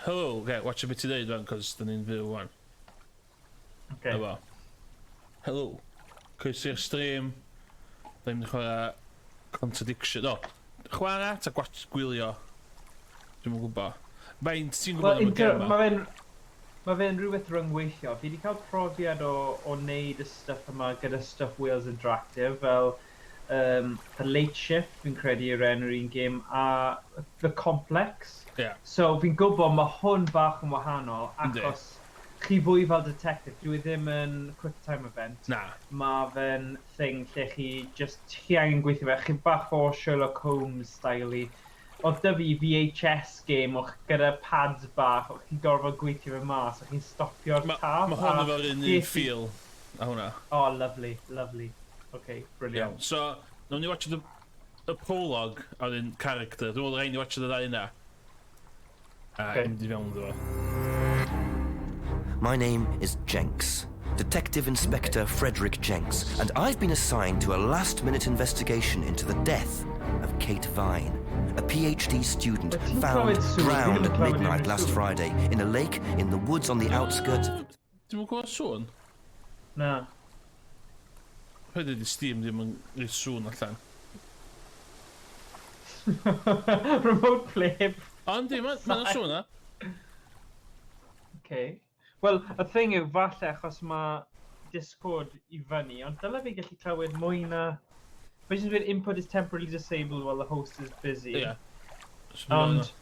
Hello, okay, watch a bit today, dan, cos dyn ni'n fyw wan. Okay. Efo. Hello. Croeso i'r stream. Da ni'n chwarae Contradiction. O, chwarae ta gwylio? Dwi'm yn gwybod. Faint ti'n gwybod am y gem yma? Mae fe'n rhywbeth rhyngweithio. Fi wedi cael profiad o wneud y stuff yma gyda Stuff Wales Interactive fel The Late Shift, fi'n credu yw'r enw'r un gêm, a The Complex. Yeah. So fi'n gwybod mae hwn bach yn wahanol achos chi fwy fel detective. Dwi ddim yn quick time event. Na. Mae fe'n thing lle chi angen gweithio fe. Chi bach o Sherlock Holmes style i. Oedd dy fi VHS game o'ch gyda pads bach o'ch chi'n gorfod gweithio fe mas o'ch chi'n stopio'r taf. Mae hwn efo'r un feel a hwnna. Oh, lovely, lovely. Okay, brilliant. Yeah. So, nawn ni watch y prologue o'r un character. Dwi'n meddwl rhaid ni watch y ddau yna. My name is Jenks, Detective Inspector Frederick Jenks, and I've been assigned to a last-minute investigation into the death of Kate Vine, a PhD student found drowned at midnight last Friday in a lake in the woods on the outskirts of... Dwi'n gwybod sŵn? Na. Pwede di Steam ddim yn rhaid sŵn allan. Remote play. Ond di, mae'n sŵn na. Okay. Wel, y thing yw, falle achos mae Discord i fyny, ond dyle fi gallu clywed mwy na... Fe sy'n dweud input is temporarily disabled while the host is busy. Ie. Ond...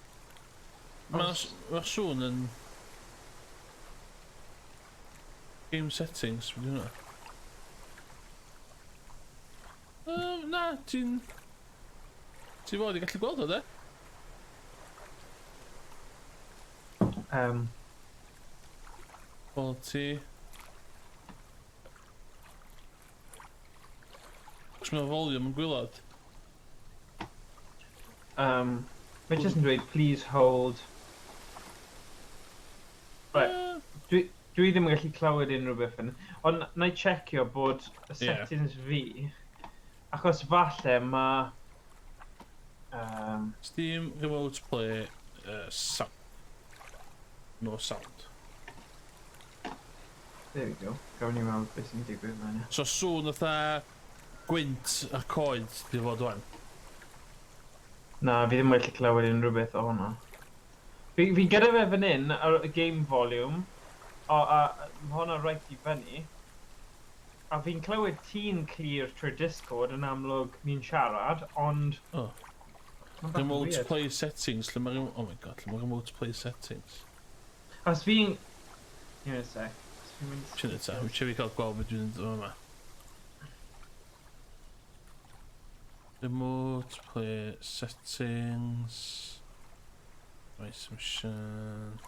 Mae'r sŵn yn... Game settings, dwi'n hwnna. Na, ti'n... Ti fod i gallu gweld o, de? Quality. Os mae'r volume yn gwylod? Fe jyst yn dweud, please hold. Right. Dwi ddim yn gallu clywed unrhyw beth yn. Ond na i checio bod y settings fi. Achos falle mae... Steam Remote Play sound. No sound. There we go. Gawn ni weld beth sy'n digwydd fan. So sŵn ytha gwynt a coed di fod wan? Na, fi ddim yn gallu clywed unrhyw beth o hwnna. Fi gyda fe fan hyn, y game volume, a mae hwnna reit i fyny. A fi'n clywed ti'n clir trwy Discord yn amlwg ni'n siarad, ond... Remote Play Settings, lle mae... Oh my god, lle mae Remote Play Settings? Os fi'n... Give me a sec. Chyn eto, wyt ti fi cael gweld beth dwi'n dod yma. Remote Play Settings... Race Mission...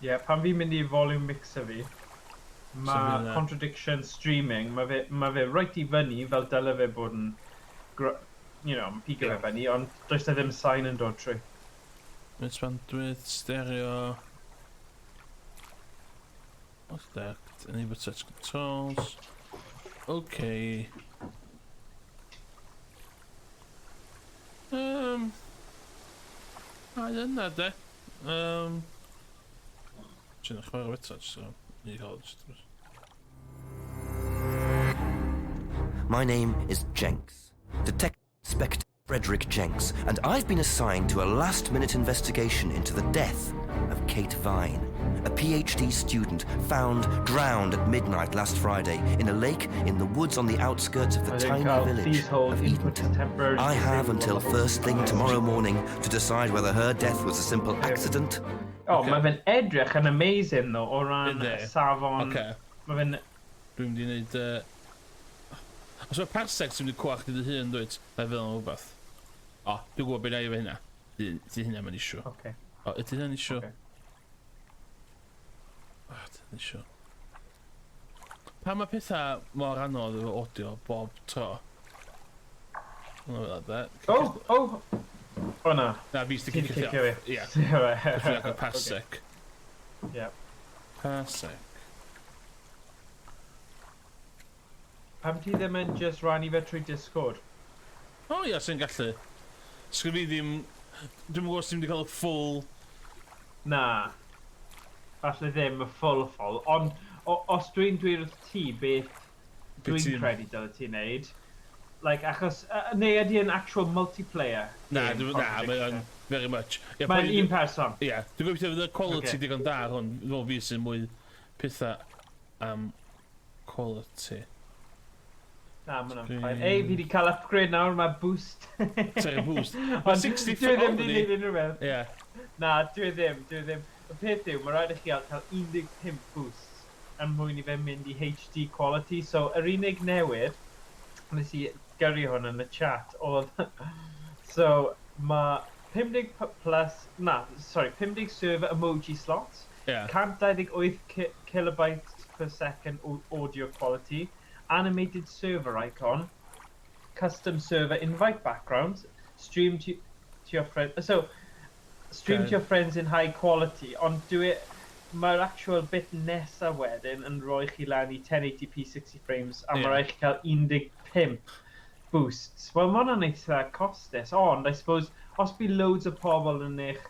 Ie, pan fi'n mynd i volume mixer fi, mae Contradiction Streaming, mae fe right i fyny fel dyle fe bod yn, you know, pigo fe fyny, ond does da ddim sign yn dod trwy. Mid bandwidth, stereo... Select, enable touch controls... Okay... yna de. Ti'n chwarae eto, so... Ni cael just... My name is Jenks, Detective Inspector Frederick Jenks, and I've been assigned to a last-minute investigation into the death of Kate Vine, a PhD student found drowned at midnight last Friday in a lake in the woods on the outskirts of the tiny village please hold of input Edenton. temporarily I have until disabled. first thing tomorrow morning to decide whether her death was a simple accident. O, Ocê. mae fe'n edrych yn amazing though, o ran Yndi. safon. Oce. Mae fe'n... Dwi'n mynd i wneud... Os mae parsec sy'n mynd i cwach gyda hyn, dweud, na fel yna rhywbeth. O, dwi'n gwybod beth na i efo hynna. Di hynna mae'n isio. Oce. O, ydy hynna'n isio? Ocê. O, ydy hynna'n isio. Pa mae pethau mor anodd efo audio bob tro? Hwna fel da. O na. Na, fi sy'n Ti 'di cicio cicio fi. fi. Ie. Ie. Dwi'n agor parsec. Ie. Parsec. Pam ti ddim yn just rannu fe trwy Discord? O ia, sy'n gallu. Sgwyd fi ddim... Dwi'n gwybod os ti'n wedi cael y full... Na. Falle ddim y full, ond os dwi'n dweud wrth ti beth Be' dwi'n ti'n- credu dyle ti wneud, like, achos, neu ydy yn actual multiplayer? Na, game, mae'n very much. Ie, Mae'n pwy- un person. Ie, dwi'n gobeithio fydd y quality Ocê. digon da hwn, fel fi sy'n mwy pethau am quality. Na, mae'n Screen. ffain. Ei, fi wedi cael upgrade nawr, mae boost. Sorry, boost. Mae Ond 60 dwi ddim ffôn wedi ni. gwneud unrhyw beth. Ie, Na, dwi ddim. Y peth yw, mae rhaid i chi cael 15 boosts yn mwyn i fe mynd i HD quality, so yr unig newid, nes i gyrru hwn yn y chat, oedd... So, mae 50 plus... Na, sorry, 50 server emoji slots, ie. 128 kilobytes per second audio quality, animated server icon, custom server invite backgrounds, stream to your friends. So, stream Okay. to your friends in high quality, ond mae'r actual bit nesa wedyn yn rhoi chi lan i 1080p 60 frames, a Ie. mae rhaid chi cael 15 boosts. Wel, mae hwnna'n eitha costus, ond I suppose, os by loads o pobl yn eich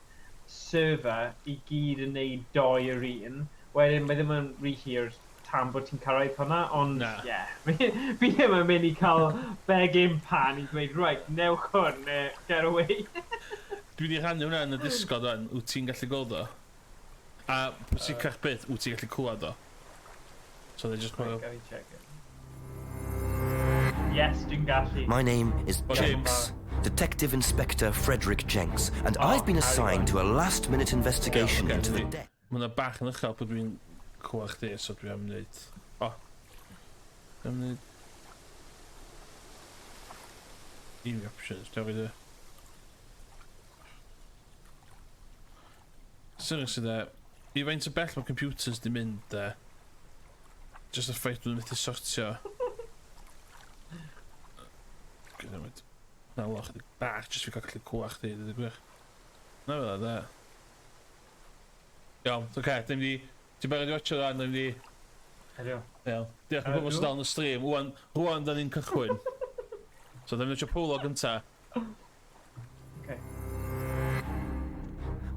server i gyd yn neud doi yr un, wedyn mae ddim yn rhy hir tan bod ti'n cyrraedd hwnna, ond Na. yeah, fi ddim yn mynd i cael begin pan i dweud, right, newch hwn, get away. Dwi wedi rhannu hwnna yn y Discord o'n, wyt ti'n gallu gweld o? A pwysicach beth, wyt ti'n gallu clywed o? So they just go... Gael fi check it. Yes, dwi'n gallu. My name is Okay. Jenks, Detective Inspector Frederick Jenks, and I've been how do you assigned to want- a last-minute investigation okay, into the okay. death. Mae yna bach yn uchel bod dwi'n clywed chdi, so dwi am wneud... O. Dwi am wneud... Un options, dwi am wneud... Sy'n sydd e... I faint o bell mae computers di mynd e... Just y ffaith dwi'n methu sortio... Gwyd, na loch chdi bach, just fi cael gallu clywed chdi, dydy gwych. Na fel da. Iawn, oce, dim di... Ti'n barod i watcho rhan, dim di... Hello. Iawn. Diolch yn pobl sydd dal yn y stream. Rwan da ni'n cychwyn. So, dim watcho prolog gynta. Okay.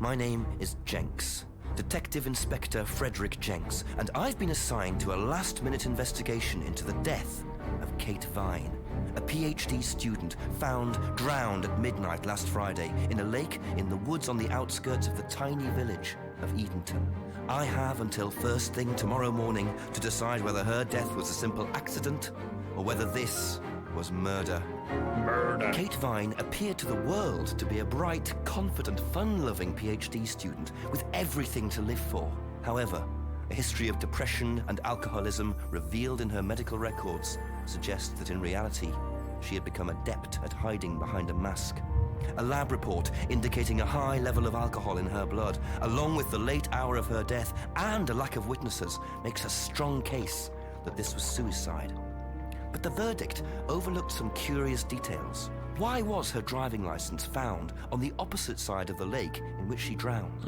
My name is Jenks, Detective Inspector Frederick Jenks, and I've been assigned to a last-minute investigation into the death of Kate Vine, a PhD student found drowned at midnight last Friday in a lake in the woods on the outskirts of the tiny village of Edenton. I have until first thing tomorrow morning to decide whether her death was a simple accident or whether this was murder. Murder. Kate Vine appeared to the world to be a bright, confident, fun-loving PhD student with everything to live for. However, a history of depression and alcoholism revealed in her medical records suggests that in reality, she had become adept at hiding behind a mask. A lab report indicating a high level of alcohol in her blood, along with the late hour of her death and a lack of witnesses, makes a strong case that this was suicide. But the verdict overlooked some curious details. Why was her driving license found on the opposite side of the lake in which she drowned?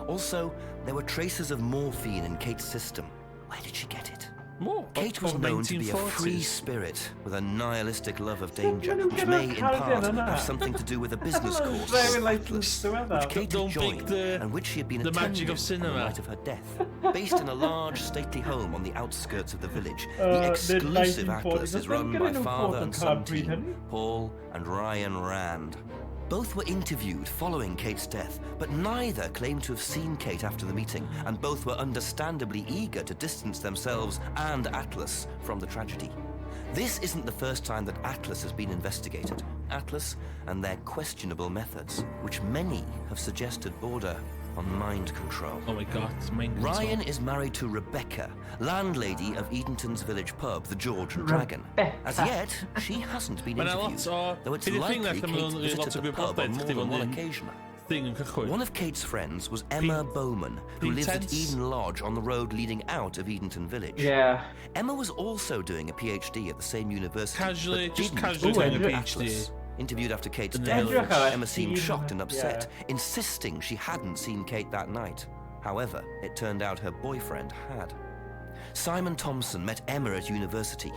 Also, there were traces of morphine in Kate's system. Where did she get it? More. Kate was known to be a free 1940s. spirit with a nihilistic love of danger, Maen nhw'n which may in gyda part Calvin yna. have something to do with a business course Driving called license Atlas, diweddar. which Kate Don't had think joined the- and which she had been the magic attending of on the cinema. night of her death. Based in a large, stately home on the outskirts of the village, the the exclusive 1940s. Atlas is Does run that by get in father and photo son card read, team, honey? Paul and Ryan Rand. Both were interviewed following Kate's death, but neither claimed to have seen Kate after the meeting, and both were understandably eager to distance themselves and Atlas from the tragedy. This isn't the first time that Atlas has been investigated. Atlas and their questionable methods, which many have suggested border on mind control. Oh my god, mind control. Ryan is married to Rebecca, landlady of Edenton's village pub, the George and Dragon. As yet, she hasn't been Ma' 'na interviewed, lot o- though it's Be' 'di thing likely that Kate ma' visited lot o the pub on gwybodaeth more chdi than one mewn un occasion. Thing yn cychwyn. One of Kate's friends was Emma Bowman, who lives at tense. Eden Lodge on the road leading out of Edenton Village. Yeah. Emma was also doing a PhD at the same university. Casually- but just didn't casually attend doing a Atlas. PhD. Interviewed after Kate's In the death, village. Emma seemed Steve, shocked and upset, yeah. insisting she hadn't seen Kate that night. However, it turned out her boyfriend had. Simon Thompson met Emma at university.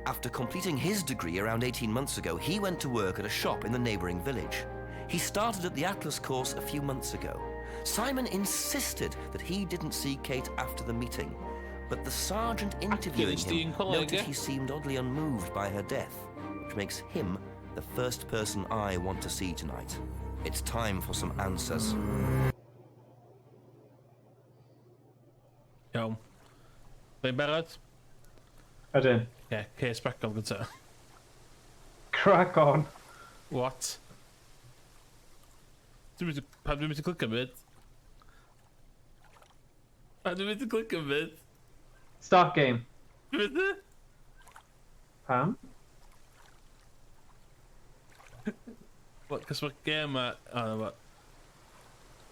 After completing his degree around 18 months ago, he went to work at a shop in the neighbouring village. He started at the Atlas course a few months ago. Simon insisted that he didn't see Kate after the meeting, but the sergeant interviewing PhD him in colleague, noted yeah? he seemed oddly unmoved by her death, which makes him the first person I want to see tonight. It's time for some answers. Iawn. Dwi'n barod? Ydyn. Ie, Case Bacon gyda. Crack on. What? Pan dwi'n mynd i clicio byd? Pan dwi'n mynd i clicio byd? Start game. Dwi'n mynd i? Pam? What, cos mae'r gêm ma... O, na fo.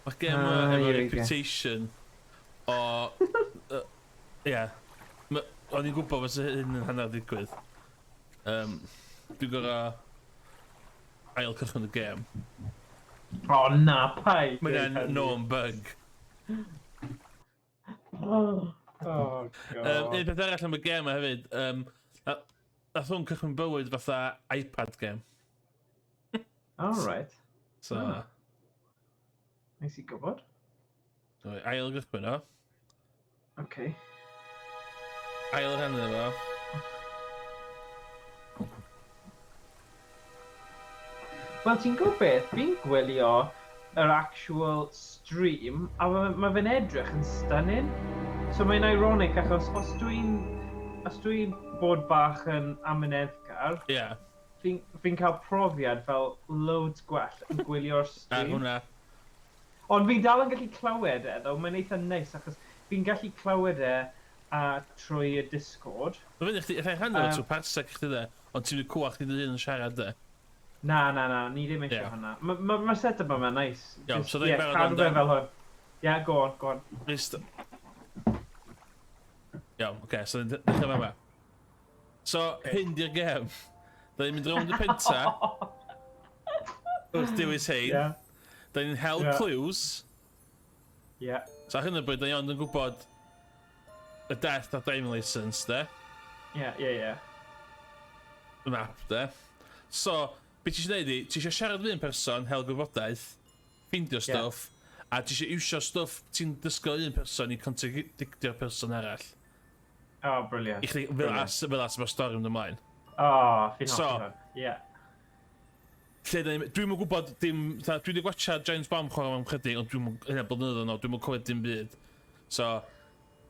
Mae'r gêm ma Ah, efo here we go. reputation o... Ie. O'n i'n gwybod fos hyn yn hanner digwydd. Dwi'n gorau ail cychwyn y gêm. Oh, na, pai. Mae'n known bug. Oh, God. Un peth arall am y gêm ma hefyd, nath hwn cychwyn bywyd fatha iPad game. Alright. So, Nes i gwybod. ail gychwyn o. Okay. Ail rhan efo. Wel, ti'n gwybod beth? Fi'n gwylio yr actual stream, a mae fe'n edrych yn stunning. So mae'n ironic achos os dwi'n bod bach yn amyneddgar, Ie. fi'n cael profiad fel loads gwell yn gwylio'r A stream. hwnna. Ond fi'n dal yn gallu clywed e, ddo, mae'n eitha neis achos fi'n gallu clywed e trwy y Discord. Mae fyny chdi, rhaid rhan o'r trwy parsec chdi de, ond ti'n mynd cwach chdi dy hun yn siarad de. Na, ni ddim eisiau Ie. hwnna. Mae'r set-up yma'n neis. Iawn, Just, so ddau'n ie, barod cadw fe amdan. fel hwn. Ie, go on. Rist... Iawn, oce, so ddechrau yma. So, hyn di'r gêm. Da ni'n mynd rownd y penta, wrth diwys hein. Ie, Da ni'n held Ie. clues. ie. So, ar hyn o bryd, da ni ond yn gwybod y death a driving licence, de. Ie. Y map, de. So, beth ti eisiau neud i, ti eisiau siarad with un person, hel gwybodaeth, ffeindio stwff, a ti eisiau iwsio stwff ti'n dysgu un person i contradictio'r person arall. Oh, brilliant. I chdi, fel as mae'r stori yn ymlaen. Oh, fi'n So- hoffi hwn. Ie. Dwi'n mwyn gwybod dim... Dwi wedi gwachio James Bond chwarae mewn chydig, ond dwi'n mwyn... Hynna blynyddoedd yn ôl, dwi'n mwyn cofio dim byd. So,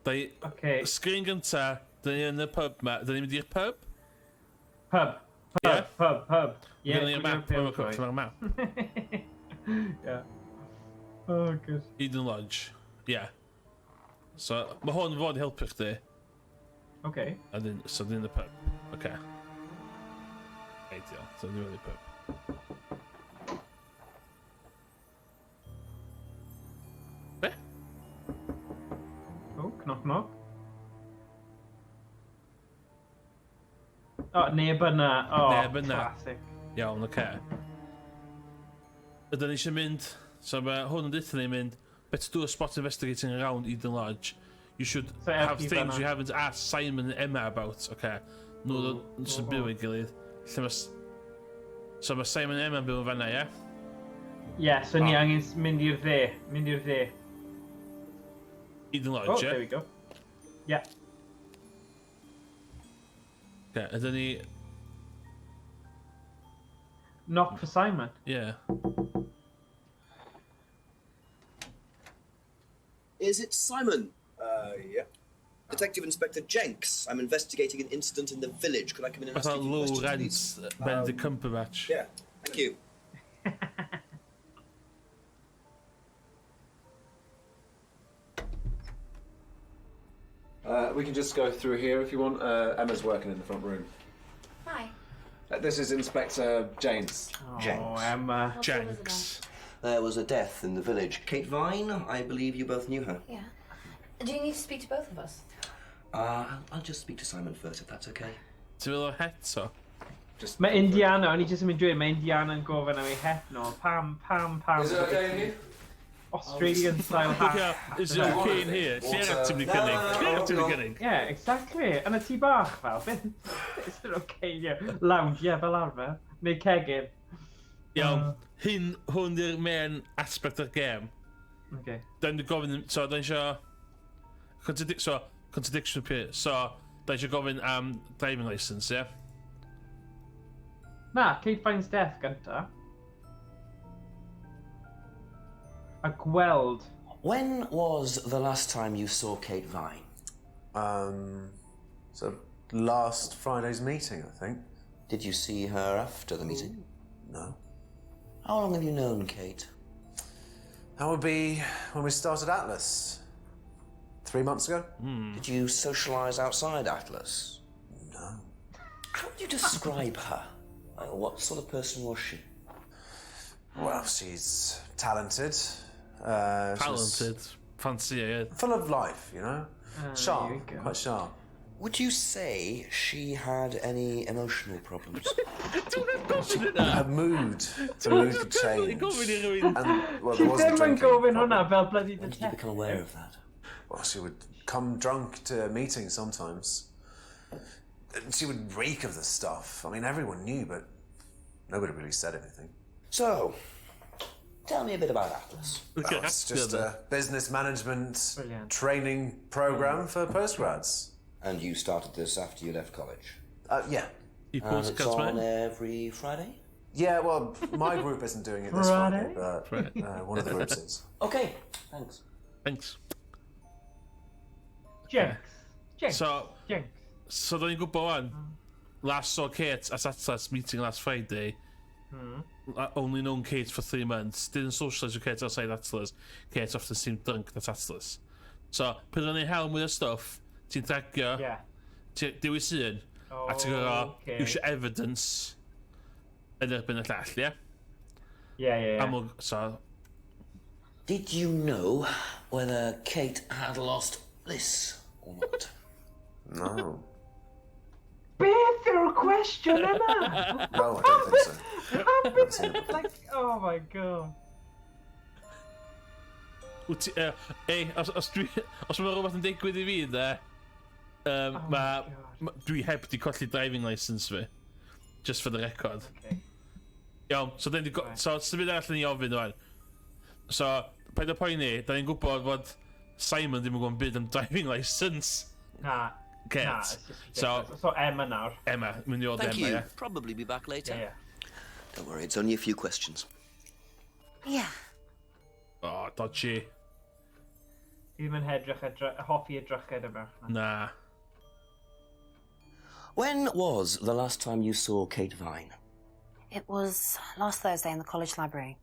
da ni... Okay. Sgrin gynta, da ni yn y pub ma. Da ni'n mynd i'r pub? Pub. Ie? Ie, Da ni'r map, gwylio'r mae'n pub, cwrdd map. Ie. Oh, good. Eden Lodge. Ie. So, mae hwn fod i helpu chdi. Okay. A dyn, so dyn y pub. Oce. Ideal. So dyn i'r pub. Be? Oh, knock. Oh, neb yna. Oh, Neb yna. classic. Iawn, oce. Ydyn ni eisiau mynd... So mae hwn yn dweud ni mynd... Better do a spot investigating around Eden Lodge. You should So, have FP things fan'na. you haven't asked Simon and Emma about. Oce. Nhw sy'n byw i gilydd. Lle mae... So mae Simon and Emma yn byw yn fanna, ie? Ie, so ni Oh. angen mynd i'r dde. Eden Oh, Lodge, there ie? we go. Ie. Oce, ydyn ni... Not for Simon. Yeah. Is it Simon? Yeah. Detective Inspector Jenks. I'm investigating an incident in the village. Could I come in and I ask you thought a few Low questions, Rent, please? Benedict Cumberbatch. Yeah, thank you. We can just go through here if you want. Emma's working in the front room. Hi. This is Inspector James. Jenks. Oh, Emma. What's all this Jenks. There was a death in the village. Kate Vine, I believe you both knew her. about? Yeah. Do you need to speak to both of us? I'll just speak to Simon first, if that's okay. Ti'n meddwl heto? Just. Mae Indiana, o'n i jyst yn mynd dweud, mae Indiana yn gofyn am ei het nôl. Pam. Is it okay in here? Australian style hat. Is it okay in here? Lle ar ti'n mynd i gynnig? Lle ar ti'n mynd i gynnig? Yeah, exactly. Yn y tŷ bach fel, is it okay? Yeah. Lounge, yeah, fel arfer. Neu cegin. Iawn, hwn di'r main aspect o'r gêm. Okay. Da ni'n gofyn, so da ni isio... Contradiction appear. So, da ni isio gofyn am driving licence, ie? Na, Kate Fine's death gynta. A gweld. When was the last time you saw Kate Vine? So last Friday's meeting, I think. Did you see her after the meeting? No. How long have you known Kate? That would be when we started Atlas. 3 months ago? Did you socialise outside Atlas? No. How would you describe her? What sort of person was she? Well, she's talented. Talented. Fancy, ie. Full of life, you know? Sharp, there you go. quite sharp. Would you say she had any emotional problems? Dwi'n gofyn yna! Her mood could change. Gofyn i rywun. And, well, Ti there wasn't ddim yn drinking. gofyn hwnna fel bloody When did you detective. become aware of that? Well, she would come drunk to meetings sometimes. And she would reek of the stuff. I mean, everyone knew, but nobody really said anything. So, tell me a bit about Atlas. Look Well, at it's that. just a business management Brilliant. training program for postgrads. And you started this after you left college? Yeah. I And it's postcards, on man. every Friday? Yeah, well, my group isn't doing it this Friday? Friday, but one of the groups is. Okay, thanks. Thanks. Jenks. So, Jenks. so da ni'n gwybod wan, last saw Kate at Atlas meeting last Friday. Only known Kate for 3 months. Didn't socialise with Kate outside Atlas. Kate often seemed drunk at Atlas. So, pryd o'n ei hel mwy o stuff, ti'n dragio, Yeah. dewis un, a ti'n gwybod, Okay. iwsio evidence yn erbyn y llall, ie? Yeah. Amlwg, so, Did you know whether Kate had lost Bliss or not? No. Beth yw'r cwestiwn yna? No, I don't think so. Haven't seen it before. Like, oh my god. wyt ti, os mae rhywbeth yn digwydd i fi, de, dwi heb di colli driving licence fi. Just for the record. Okay. Iawn, so da ni di... So, sy'n byd arall ni ofyn rwan. So, paid o poeni, da ni'n gwybod fod Simon ddim yn gwybod byd am driving licence. Na. Kate. Nah, it's just So, ridiculous. So Emma nawr. Emma, mynd i oed Thank Emma, you. ie? Probably be back later. Yeah. Don't worry, it's only a few questions. Yeah. O, dodgy. Fi ddim yn hoffi edrychad y merch na. Na. When was the last time you saw Kate Vine? It was last Thursday in the college library.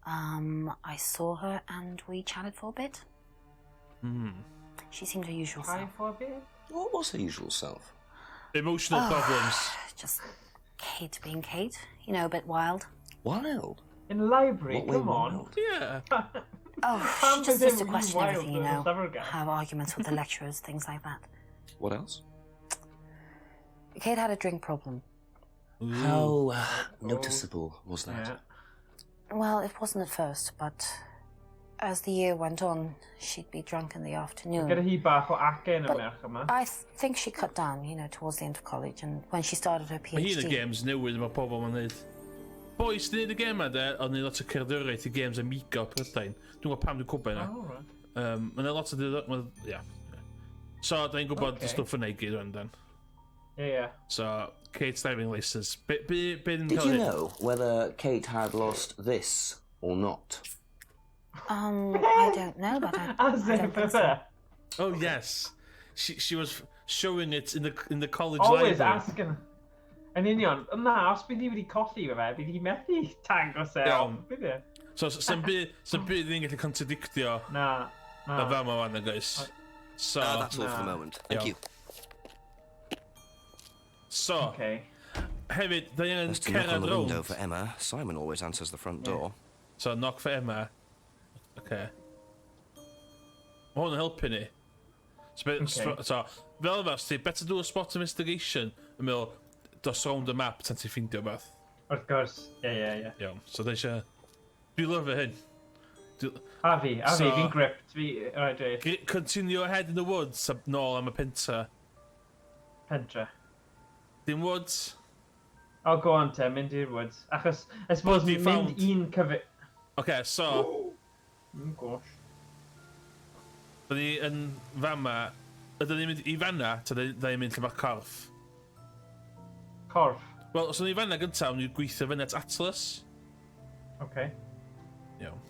I saw her and we chatted for a bit. She seemed her usual Hi self. for a bit. What was her usual self? Emotional problems. Just Kate being Kate. You know, a bit wild. Wild. In the library, What way come on. wild? Yeah. Oh, Pam she just ddim used to yn question wild everything, you yn y know. llyfrgell. Have arguments with the lecturers, things like that. What else? Kate had a drink problem. How noticeable was that? Yeah. Well, it wasn't at first, but as the year went on, she'd be drunk in the afternoon. Gyda hi bach o acen y But merch yma. I think she cut down, you know, towards the end of college and when she started her Mae hi'n y PhD. games newydd mae pobl ma'n neud. Boys, di neud y game yma, ond neud lot o cerdwraeth i games Amiga o Prydain. Dwi'n gwybod pam dwi'n gwybod yna. Oh, right. Mae'n lot o... Ia. So, da ni'n gwybod y Okay. stwff yn ei gyd rwan, dan. Yeah. So, Kate's driving licence. Be didn't Did cael you ei- know whether Kate had lost this or not? I don't know, but I As don't if think so. Oh, yes. She was showing it in the college Always library. asking. Yn union, na, os bydd hi wedi colli fe fe, bydd hi methu tango se Iawn. off, bydd hi? So, sy'n byd ni'n gallu contradictio Na, y na. fam o fan y guys. So, That's all for the moment. Thank Yeah. you. so, Okay. hefyd, da ni'n Just to knock on cerdded the window rownd. for Emma. Simon always answers the front door. So, knock for Emma. Okay. Mae hwn yn helpu ni. So, Okay. so fel yma, os ti better do a spot investigation yn meddwl, dos round y map tan ti ffindio beth. Wrth gwrs, ie. Iawn, so da eisiau... Dwi lyfio hyn. A fi, So- fi'n gripped, fi, right, right, Continue ahead in the woods, a nôl am y pentra. pentre. Dim woods. O, go on te, mynd i'r woods. Achos, I suppose, Have you mynd found- un cyfyd... Okay, so, Mm, gosh. da ni yn fama... Ydyn ni'n mynd i fanna, ta da ni'n mynd lle mae corff. Corff. Wel, os ydyn ni fanna gyntaf, ni'n gweithio fyny at Atlas. Okay. Iawn.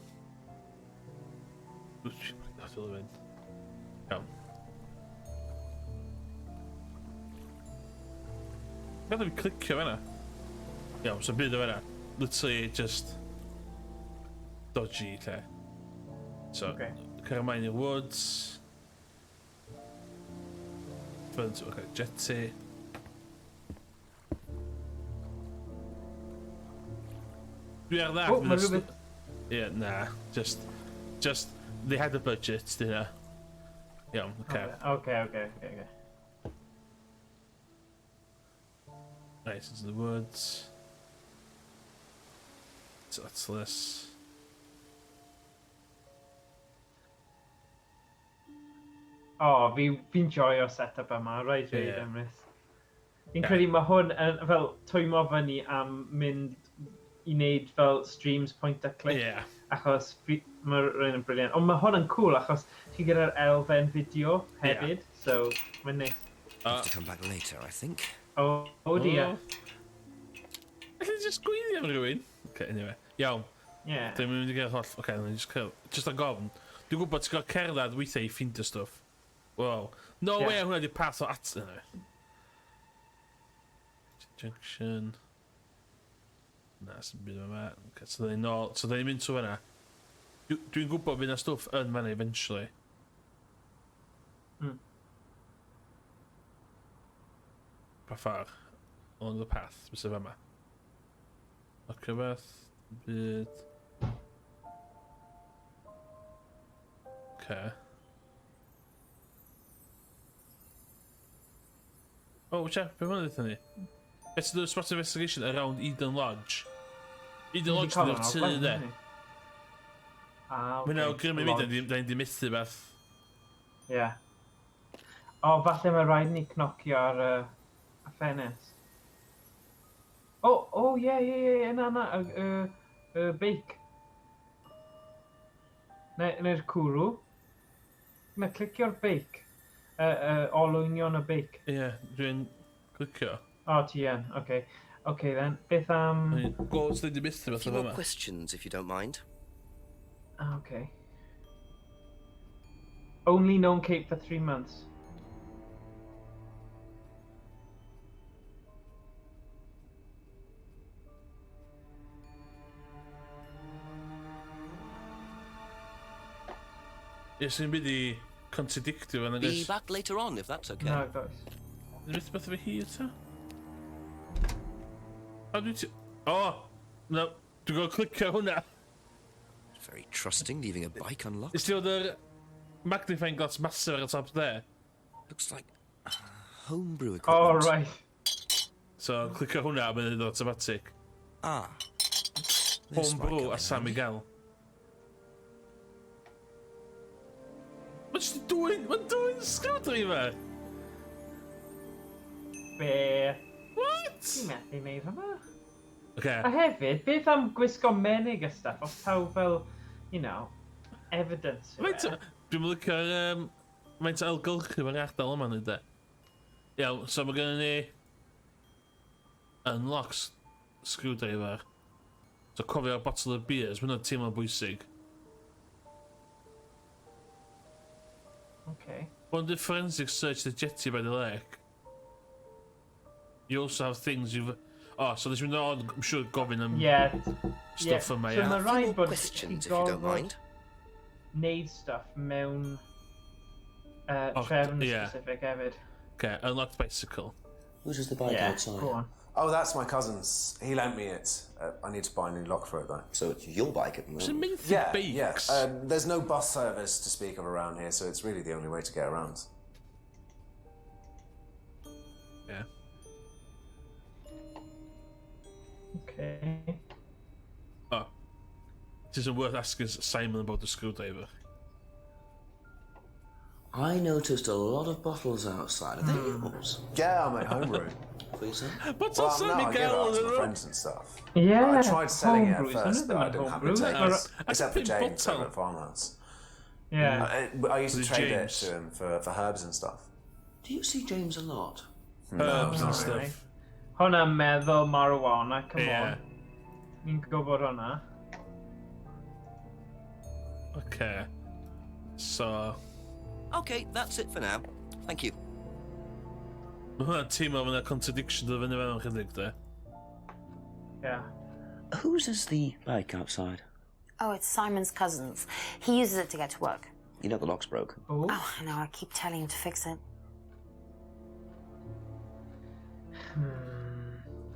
Wch, nath i fynd. Iawn. Gada fi clicio fanna. Iawn, so byd o fanna. Literally just... dodgy, lle. So, Okay. cael ymlaen i'r woods. Fynd, okay, jetty. Dwi ar dda. O, mae rhywbeth... Yeah, nah, just they had a budget, dyna. Iawn, okay. Okay. Nice, into the woods. So that's this. O, fi'n joio set-up yma, right, Ie. Emrys. Fi'n credu mae hwn yn fel twymo fyny am mynd i wneud fel streams point a click. Yeah. Achos mae rhaid yn briliant. Ond mae hwn yn cool achos ti gyda'r elfen fideo hefyd. So, mae'n neis. Have to come back later, I think. O dear. Allai just gweithio am rhywun? Okay, anyway. Iawn, Yeah. dwi'n mynd i gael holl... Okay, dwi'n just cael... Just a gofn. Dwi'n gwybod ti'n cael cerdded weithiau i ffindio stwff. Wow. No Ie. way hwnna di path o at... Anyway. Junction... Na, sy'n byd yma. Okay, so da ni'n nôl... So da ni'n mynd trwy hwnna. Dwi'n gwybod bydd yna stwff yn fanna eventually. Mm. Pa ffordd? Along the path, bys y fama. Ac rhywbeth... Byd... Okay. Oh, check, be mae'n dweud ni? It's the spot investigation around Eden Lodge. Eden Lodge yn o'r tu, de. Ah, Mae'n okay. awgrym i mi, da ni'n di methu beth. Ie. O, falle mae rhaid ni cnocio ar y ffenest. O, ie, na, y beic. Neu'r cwrw. Na, clicio'r beic. Olwynion y beic. Ie, dwi'n clicio. O, ti yn, oce. Oce, then. Beth am... Gols da ni'n di methu A beth few o more fama. questions, if you don't mind. Okay. Only known Kate for 3 months. Ie, sy'n byd i contradictio fan Be agos. back later on, if that's okay. No, guys. Dwi'n beth beth efo hi eto? A dwi'n ti... O! No, dwi'n gwybod clicio hwnna. Very trusting, leaving a bike unlocked. Ys ti oedd yr magnifying glass massive ar y top there? Looks like homebrew Oh, equipment. right. So, clicio hwnna a mynd yn automatic. Ah. This might Homebrew come a in San handy. Miguel. Mae'n dwi'n screwdriver! Be... What? Ti'n methu neud hwnna? Okay. A hefyd, beth am gwisgo menig a stuff? Os taw fel, you know, evidence. yw e? Dwi'n mynd licio'r... Mae'n ymgylchu fe'n ardal yma, nid e? Iawn, so mae gennym ni unlocks screwdriver. So cofio bottle of beers, mae hwnna'n teimlo'n bwysig. Okay. On the forensic search the jetty by the lake. You also have things you've... Oh, so there's no, I'm sure gofyn am Yeah. stuff for me. So mae Few rhaid more bod questions, ti if you don't gorfod mind. neud stuff mewn Oh, trefn yeah. specific hefyd. Okay, unlocked bicycle. Whose is the bike Yeah, outside? go on. Oh, that's my cousin's. He lent me it. I need to buy a new lock for it, though. So it's your bike at the It's a moment. main thing Yeah, bikes. yeah. There's no bus service to speak of around here, so it's really the only way to get around. Yeah. Okay. Oh. It isn't worth asking Simon about the screwdriver. I noticed a lot of bottles outside. Are they yours? Yeah, I'm at homebrew. For yourself? What's Well, that no, I give it Miguel? out to my friends and stuff. Yeah. I tried selling it at homebrew's first, but I another didn't have homebrew. the Like, taste. Except for think James bottle. over at Farmhouse. Yeah. I used to Was it trade James? it to him for herbs and stuff. Do you see James a lot? Herbs and Alright. stuff. Hwnna'n meddwl marijuana, come Yeah. on. Ni'n gwybod hwnna. Okay. So... Okay, that's it for now. Thank you. Mae hwnna'n teimlo mewn contradiction dy fyny fewn chydig, de. Yeah. Whose is the bike outside? Oh, it's Simon's cousin's. He uses it to get to work. You know the lock's broken. Oh. Oh, I know, I keep telling him to fix it.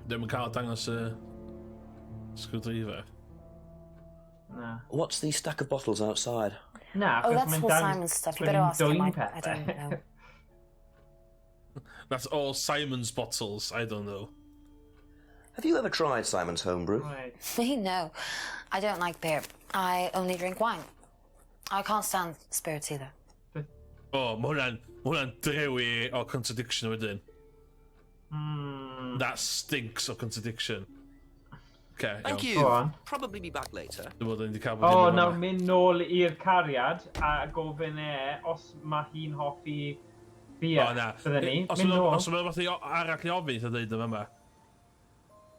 Ddim yn cael dangos y screwdriver. Nah. What's the stack of bottles outside? Nah, Oh, 'cause that's mae'n all dangos Simon's stuff. You bod better hi'n ask him. dwyn I pethau. don't know. That's all Simon's bottles, I don't know. Have you ever tried Simon's homebrew? Right. Me, no. I don't like beer. I only drink wine. I can't stand spirits either. Oh, mae hwnna'n drewi o contradiction wedyn. That stinks of contradiction. Okay, Thank iawn. you. Go on. Probably be back later. Dwi'n bod wedi cael O, bod nawr mynd nôl i'r cariad a gofyn os mae hi'n hoffi bia. O, na. Bydden ni. Os Mynd nôl. mae'n fath i arall i ofyn, a dweud yma.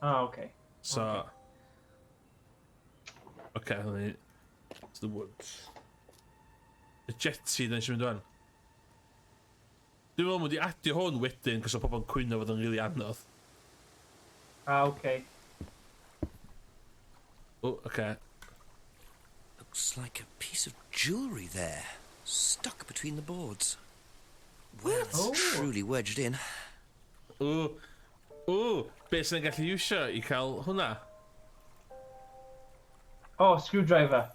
Ah, okay. So... Okay, hynny ni... To the woods. Y jetty, dyn eisiau mynd o'n. Dwi'n meddwl mod i adio hwn wedyn, cos o pobl yn cwyno fod yn rili anodd. Ah, okay. Oh, okay. Looks like a piece of jewellery there, stuck between the boards. Well, it's truly wedged in. O, beth sy'n gallu iwsio i cael hwnna? Oh, screwdriver.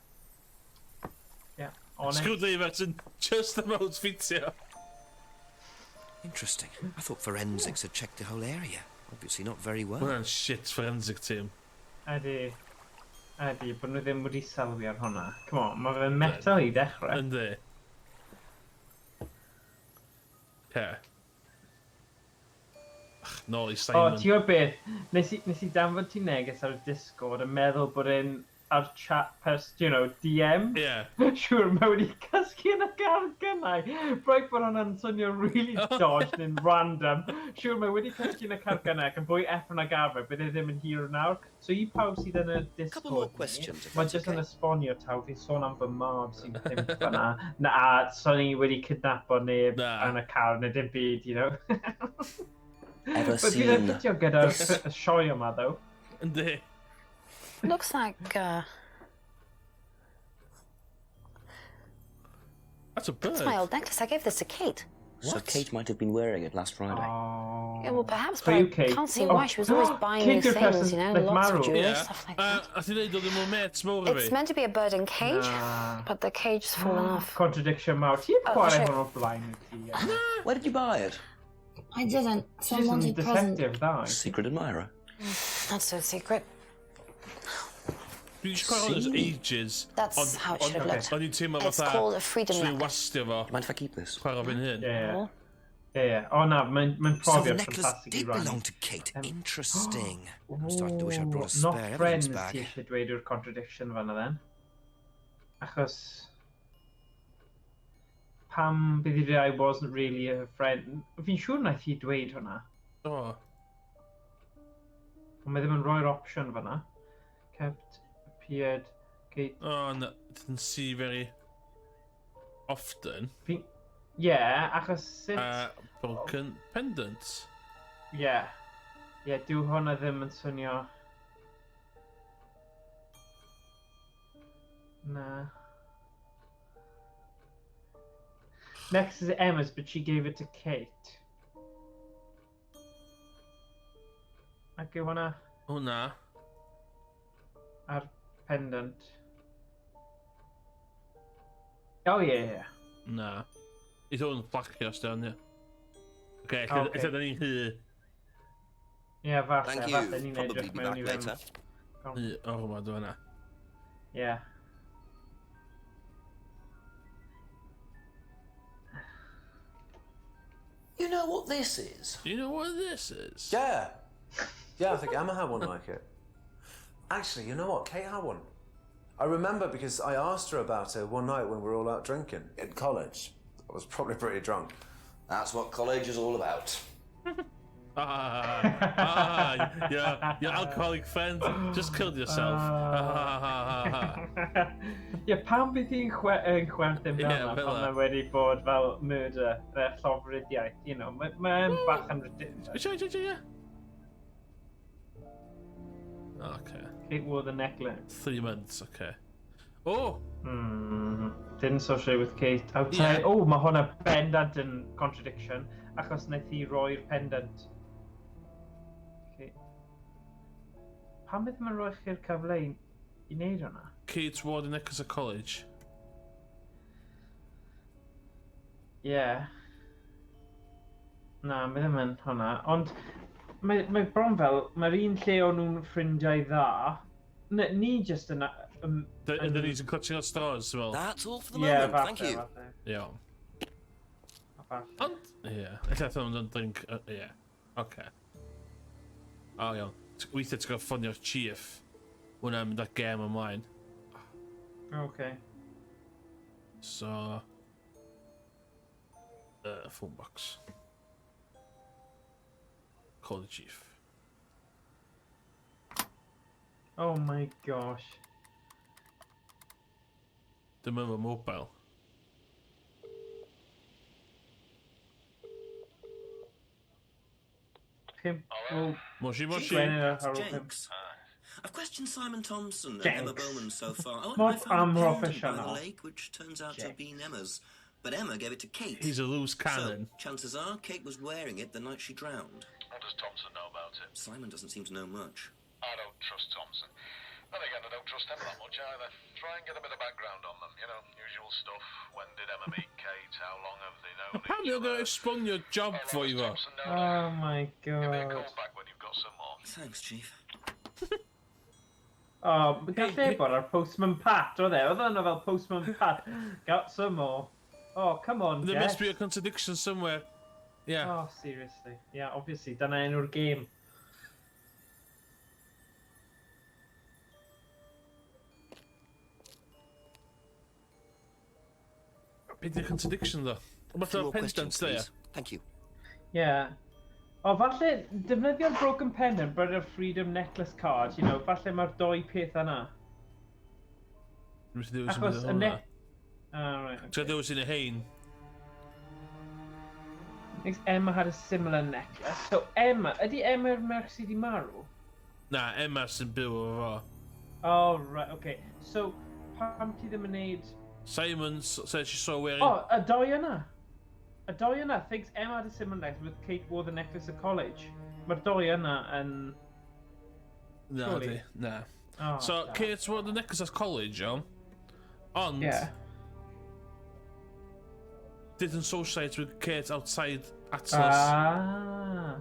Yeah, on it. Screwdriver sy'n just about ffitio. Interesting. I thought forensics had checked the whole area. Obviously not very well. Hwnna'n shit forensic team. Ydy. Ydy, bod nhw ddim wedi sylwi ar hwnna. Come on, mae fe'n metal i dechrau. Yndi. Okay. Nôl i O, Simon. ti o'r beth, nes i danfod ti neges ar y Discord yn meddwl bod e'n ar chat DM. Yeah. Siwr, mae wedi cysgu yn y cargannau. Rhaid bod hwnna'n swnio really dodged yn random. Siwr, mae wedi cysgu yn y cargannau ac yn fwy effern ag arfer, bydd e ddim yn hir nawr. So i pawb sydd yn y Discord Couple more questions, if Mae that's jyst yn okay. esbonio taw fi'n sôn am fy mab sy'n ddim fyna. A son i wedi kidnapo neb Na. yn y car neu dim byd, you know. Ever But fi'n seen... ffitio gyda'r sioe yma, though. Yndi. Looks like, That's a bird. it's my old necklace. I gave this to Kate. So Kate might have been wearing it last Friday. Oh. Yeah, well, perhaps, For but you, I Kate. can't see Oh. why. She was always buying Kate new your things, person, you know, like lots Maru. of jewelry, Yeah. stuff like that. A ti'n neud oedd yn mwyn mates mowr o It's fi? meant to be a bird in cage, Nah. but the cage's fallen off. Contradiction mawr. Ti'n Oh, chwarae shit. hwn o blaen i ti? Where did you buy it? I didn't. She's a detective, dda. Secret admirer. Not so secret. Dwi wedi chwarae hwn as ages. That's ond- how it should have ond- looked. Ond i'n teimlo It's fatha... called a freedom Swn i'n necklace. wastio fo. Mind if I keep this? Chwarae fi'n hyn. Yeah. Yeah. O na, mae'n So the profiad necklace ffantastig i did rannu. belong to Kate. Interesting. I'm starting to wish I'd brought a Not spare friends evidence bag. ti eisiau dweud yw'r contradiction fanna then. Achos... pam bydd I wasn't really a friend. Fi'n siŵr naeth hi dweud hwnna. O. Ond mae ddim yn rhoi'r opsiwn fanna. Kept, appeared, Kate... Oh, no, didn't see very often. Achos sut... Broken pendant. Dyw hwnna ddim yn swnio... Nah. Next is Emma's, but she gave it to Kate. Ac yw hwnna O na. ar pendant. Oh yeah. Na. It's all flacio os down, yeah. Okay, Okay. is that ni'n hy? Yeah, falle. Thank Falle you. ni'n Probably edrych be mewn back i later. fewn. Oh, ma do hwnna. Yeah. You know what this is? Do you know what this is? Yeah. Yeah, I think Emma had one like it. Actually, you know what? Kate had one. I remember because I asked her about it one night when we were all out drinking in college. I was probably pretty drunk. That's what college is all about. Your alcoholic friend just killed yourself. Pam bydd hi'n chwerthin fel Ie, yna fel pan yna. mae wedi bod fel murder, llofruddiaeth, you know, mae'n bach yn ridiculous. Yeah. Okay. Kate wore the necklace. 3 months, okay. Oh! Didn't associate with Kate. Outside. Yeah. Oh, mae hwnna pendant yn contradiction, achos wnaeth hi roi'r pendant. Okay. Pam bydd mae'n rhoi chi'r cyfle i wneud hwnna? Kate wore the necklace at college. Yeah. Na, mae ddim yn hwnna, ond mae bron fel, mae'r un lle o'n nhw'n ffrindiau dda, ni just yna... And then he's clutching at straws as well. That's all for the Yeah, moment. Thank you. Yeah. And, yeah. I thought I don't think, yeah. Okay. Oh, yeah. Weithiau ti'n gael ffonio'r chief when I'm in that game ymlaen. Okay. So... phone box. Call the chief. Oh my gosh. Dim efo mobile. Pimp. Well, Moshi. Jenks. I've questioned Simon Thompson and Emma Jenks. Bowman so far. Oh, Not I found a Amro pendant by the Professional. lake, which turns out to have been Emma's. But Emma gave it to Kate. He's a loose cannon. So, chances are Kate was wearing it the night she drowned. What does Thompson know about it? Simon doesn't seem to know much. I don't trust Thompson. Then again, I don't trust Emma that much either. Try and get a bit of background on them, you know, usual stuff. When did Emma meet Kate? How long have they known Apparently each you're going other? to spun your job How for long you. has Thompson known oh her? my Give me a god. call back when you've got some more. Thanks, Chief. Oh, gallai bod ar Postman Pat, oedd e? Oedd yna fel Postman Pat. Got some more. Oh, come on, There Jess. must be a contradiction somewhere. Yeah. Oh, seriously. Yeah, obviously, dyna enw'r game. Big the contradiction though. What Few about more pendants questions, there? please. Thank you. Yeah. O, falle, defnyddio'r broken pendant, but a freedom necklace card, you know, falle mae'r doi peth yna. Achos y ne... Oh, right, So okay. there was in a hain. Thinks Emma had a similar necklace. So, Emma, ydy Emma'r merch sydd wedi marw? Nah, Emma sy'n byw o fo. Oh, right, okay. So, pam ti ddim yn neud... Simon said she saw wearing... Oh, y doi yna. Y doi yna thinks Emma had a similar necklace with Kate wore the necklace at college. Mae'r doi yna yn... No, surely. nah. Oh, So damn. Kate wore the necklace at college, yeah? Ond Yeah. didn't socialise with Kate outside Atlas. Ah.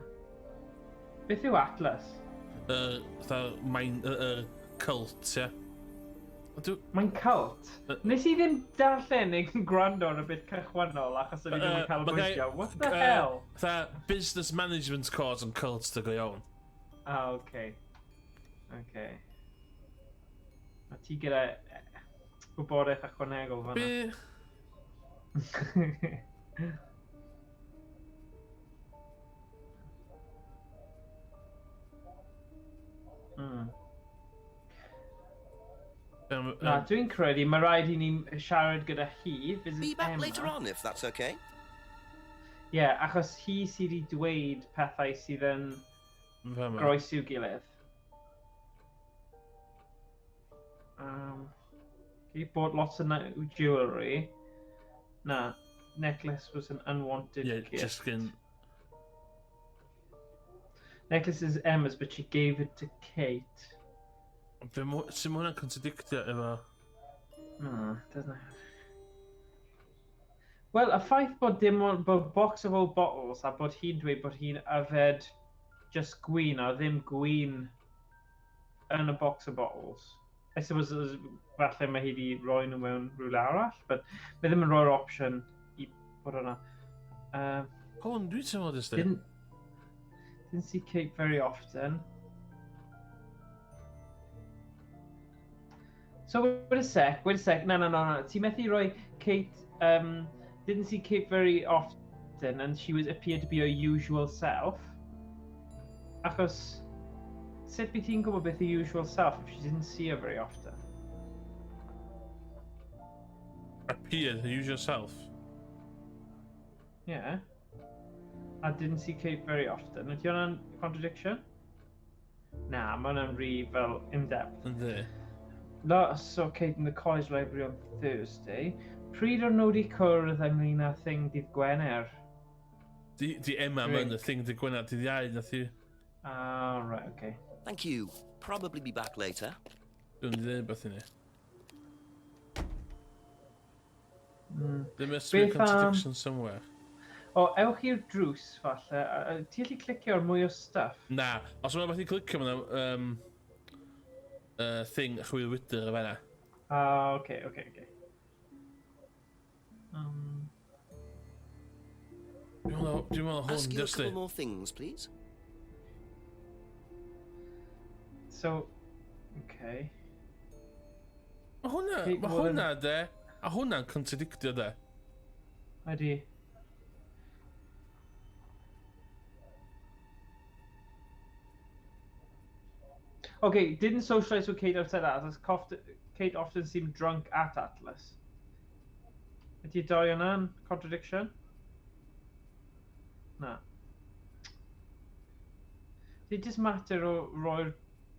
Beth yw Atlas? Cult, yeah. Mae'n cult. Nes i ddim darllen neu gwrando ar y bit cychwynnol achos o'n i ddim yn cael bwysio. What the hell? Business management course yn cult dy go iawn. Ah, okay. Okay. A ti gyda gwybodaeth ychwanegol fan'na. Be... Na, dwi'n credu mae rhaid i ni siarad gyda hi, visit Be back Emma. later on, if that's okay. Yeah, achos hi sydd wedi dweud pethau sydd yn groes i'w gilydd. He bought lots of jewellery. Na, necklace was an unwanted gift. Just gyn... Necklace is Emma's, but she gave it to Kate. Sut mae hwnna'n contradictio efo... No, doesn't it? Wel, y ffaith bod dim ond bod box of old bottles a bod hi'n dweud bod hi'n yfed just gwyn a ddim gwyn yn y box of bottles. I suppose falle mae hi wedi rhoi nhw mewn rhywle arall, but mae ddim yn rhoi'r option i bod hwnna. Hwn, dwi'n teimlo dys di. Didn't see Kate very often. So wait a sec. No. Ti methu rhoi Kate, didn't see Kate very often and she appeared to be her usual self. Achos, sut bydd ti'n gwybod beth her usual self if she didn't see her very often? Appeared, use yourself. Yeah. I didn't see Kate very often. Ydy hwnna'n contradiction? Na, mae hwnna'n rhy fel in-depth. Ynddi. Last saw Kate in the college library on Thursday. Pryd o'n nhw wedi cwrdd ynglyn â thing dydd Gwener? Di Emma mewn y thing di Gwener dydd Iau, nath i. Ah, right, okay. Thank you. Probably be back later. Dwi'n dweud beth i ni. There must be a contradiction somewhere. O, ewch i'r drws, falle. Ti allu clicio ar mwy o stuff? Na, os mae'n beth i clicio mewn thing chwilwydr y fanna. Ah, okay. Dwi'n meddwl hwn, Ask you a just couple di. more things, please. So, okay. Mae Kate hwnna de, a hwnna'n contradictio de. Ydi. Okay, didn't socialise with Kate outside Atlas. Kate often seemed drunk at Atlas. Ydy dau yna'n contradiction? Na. It's just matter o roi'r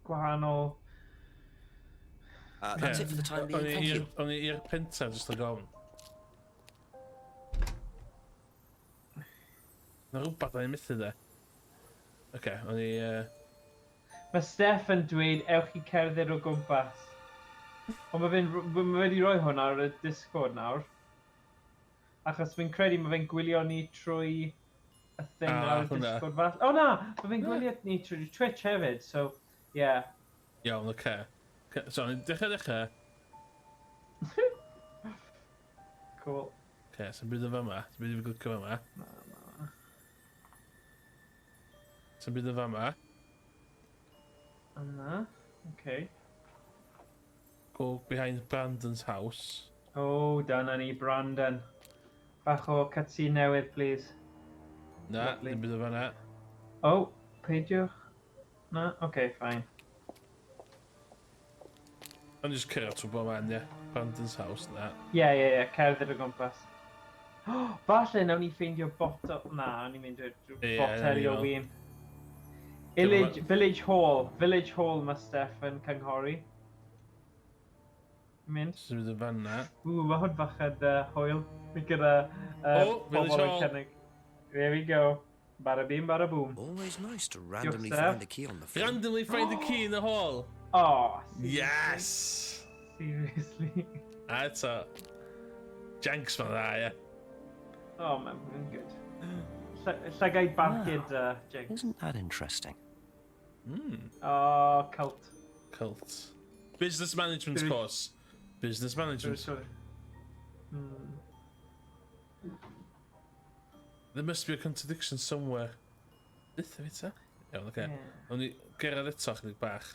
gwahanol... That's it for the time being. Thank you. O'n i i'r penta just o gawn. Na rhywbeth o'n i'n mythu de. Oce, o'n i... Mae Steph yn dweud ewch i cerdded o gwmpas. Ond mae wedi rhoi hwnna ar y Discord nawr. Achos fi'n credu mae fe'n gwylio ni trwy y thing ar y Discord fath. O na! Mae fe'n gwylio ni trwy Twitch hefyd, so yeah. Iawn, oce. So, o'n i dechrau. Cool. Oce, sy'n byd o fama. Sy'n byd o glicio fama. Sy'n byd o fama. Yna, okay. Go behind Brandon's house. O, dyna ni, Brandon. Bach o cutscene newydd, please. Na, Lovely. ddim byd o fanna. O, peidiwch. Na, okay, fine. O'n i just cyrraedd trwy bod man, ie. Brandon's house, na. Yeah, cerdded o gwmpas. Falle, nawn ni ffeindio botol... Na, o'n i'n mynd i'r boteli o win. Village Hall mae Steph yn cynghori. Mynd. Sy'n byd o fanna. Mae hwn bach yn hwyl. Fi gyda Village pobol yn Hall. cynnig. There we go. Bada bim, bada boom. Always nice to randomly Steph. find a key on the floor. Randomly find the key in the hall. Oh, Yes! seriously. A eto. Janks fan dda, ie. Oh man, good. Llygau barcud, Jinx. Isn't that interesting? Oh, cult. Cult. Business management course. Business management. Sorry. There must be a contradiction somewhere. Dyth o fita? Iawn, oce. O'n i gyrraedd eto chydig bach.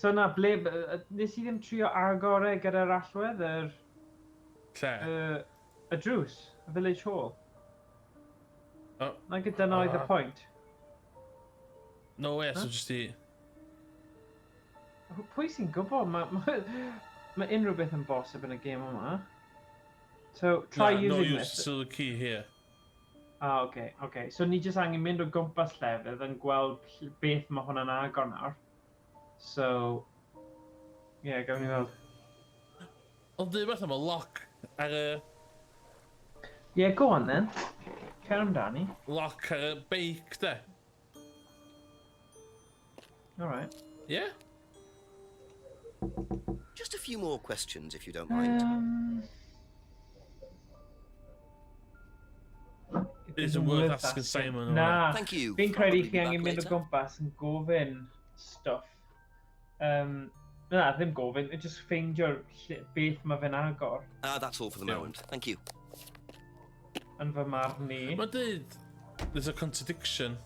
So na, nes i ddim trio agorau gyda'r allwedd, Lle? y drws, y village hall. Oh. Na gyda oedd y pwynt. No way, so just i... Pwy sy'n gwybod? Mae unrhyw beth yn bosib yn y game yma. So, try No, using use this. still the key here. Ah, okay. So ni jyst angen mynd o gwmpas llefydd yn gweld beth mae hwnna'n agor nawr. So, yeah, gawn ni weld. Ond dwi beth am y lock ar y... Yeah, go on then. Cer amdani. Lock ar y beic, de? Alright. Yeah? Just a few more questions, if you don't mind. It isn't worth asking Simon. Or Na. Thank you. Fi'n credu Probably chi back angen mynd o later. gwmpas yn gofyn stuff. Na, ddim gofyn, just ffeindio'r beth mae fe'n agor. That's all for the moment. Thank you. Yn fy marn ni. Mae'n dweud, there's a contradiction.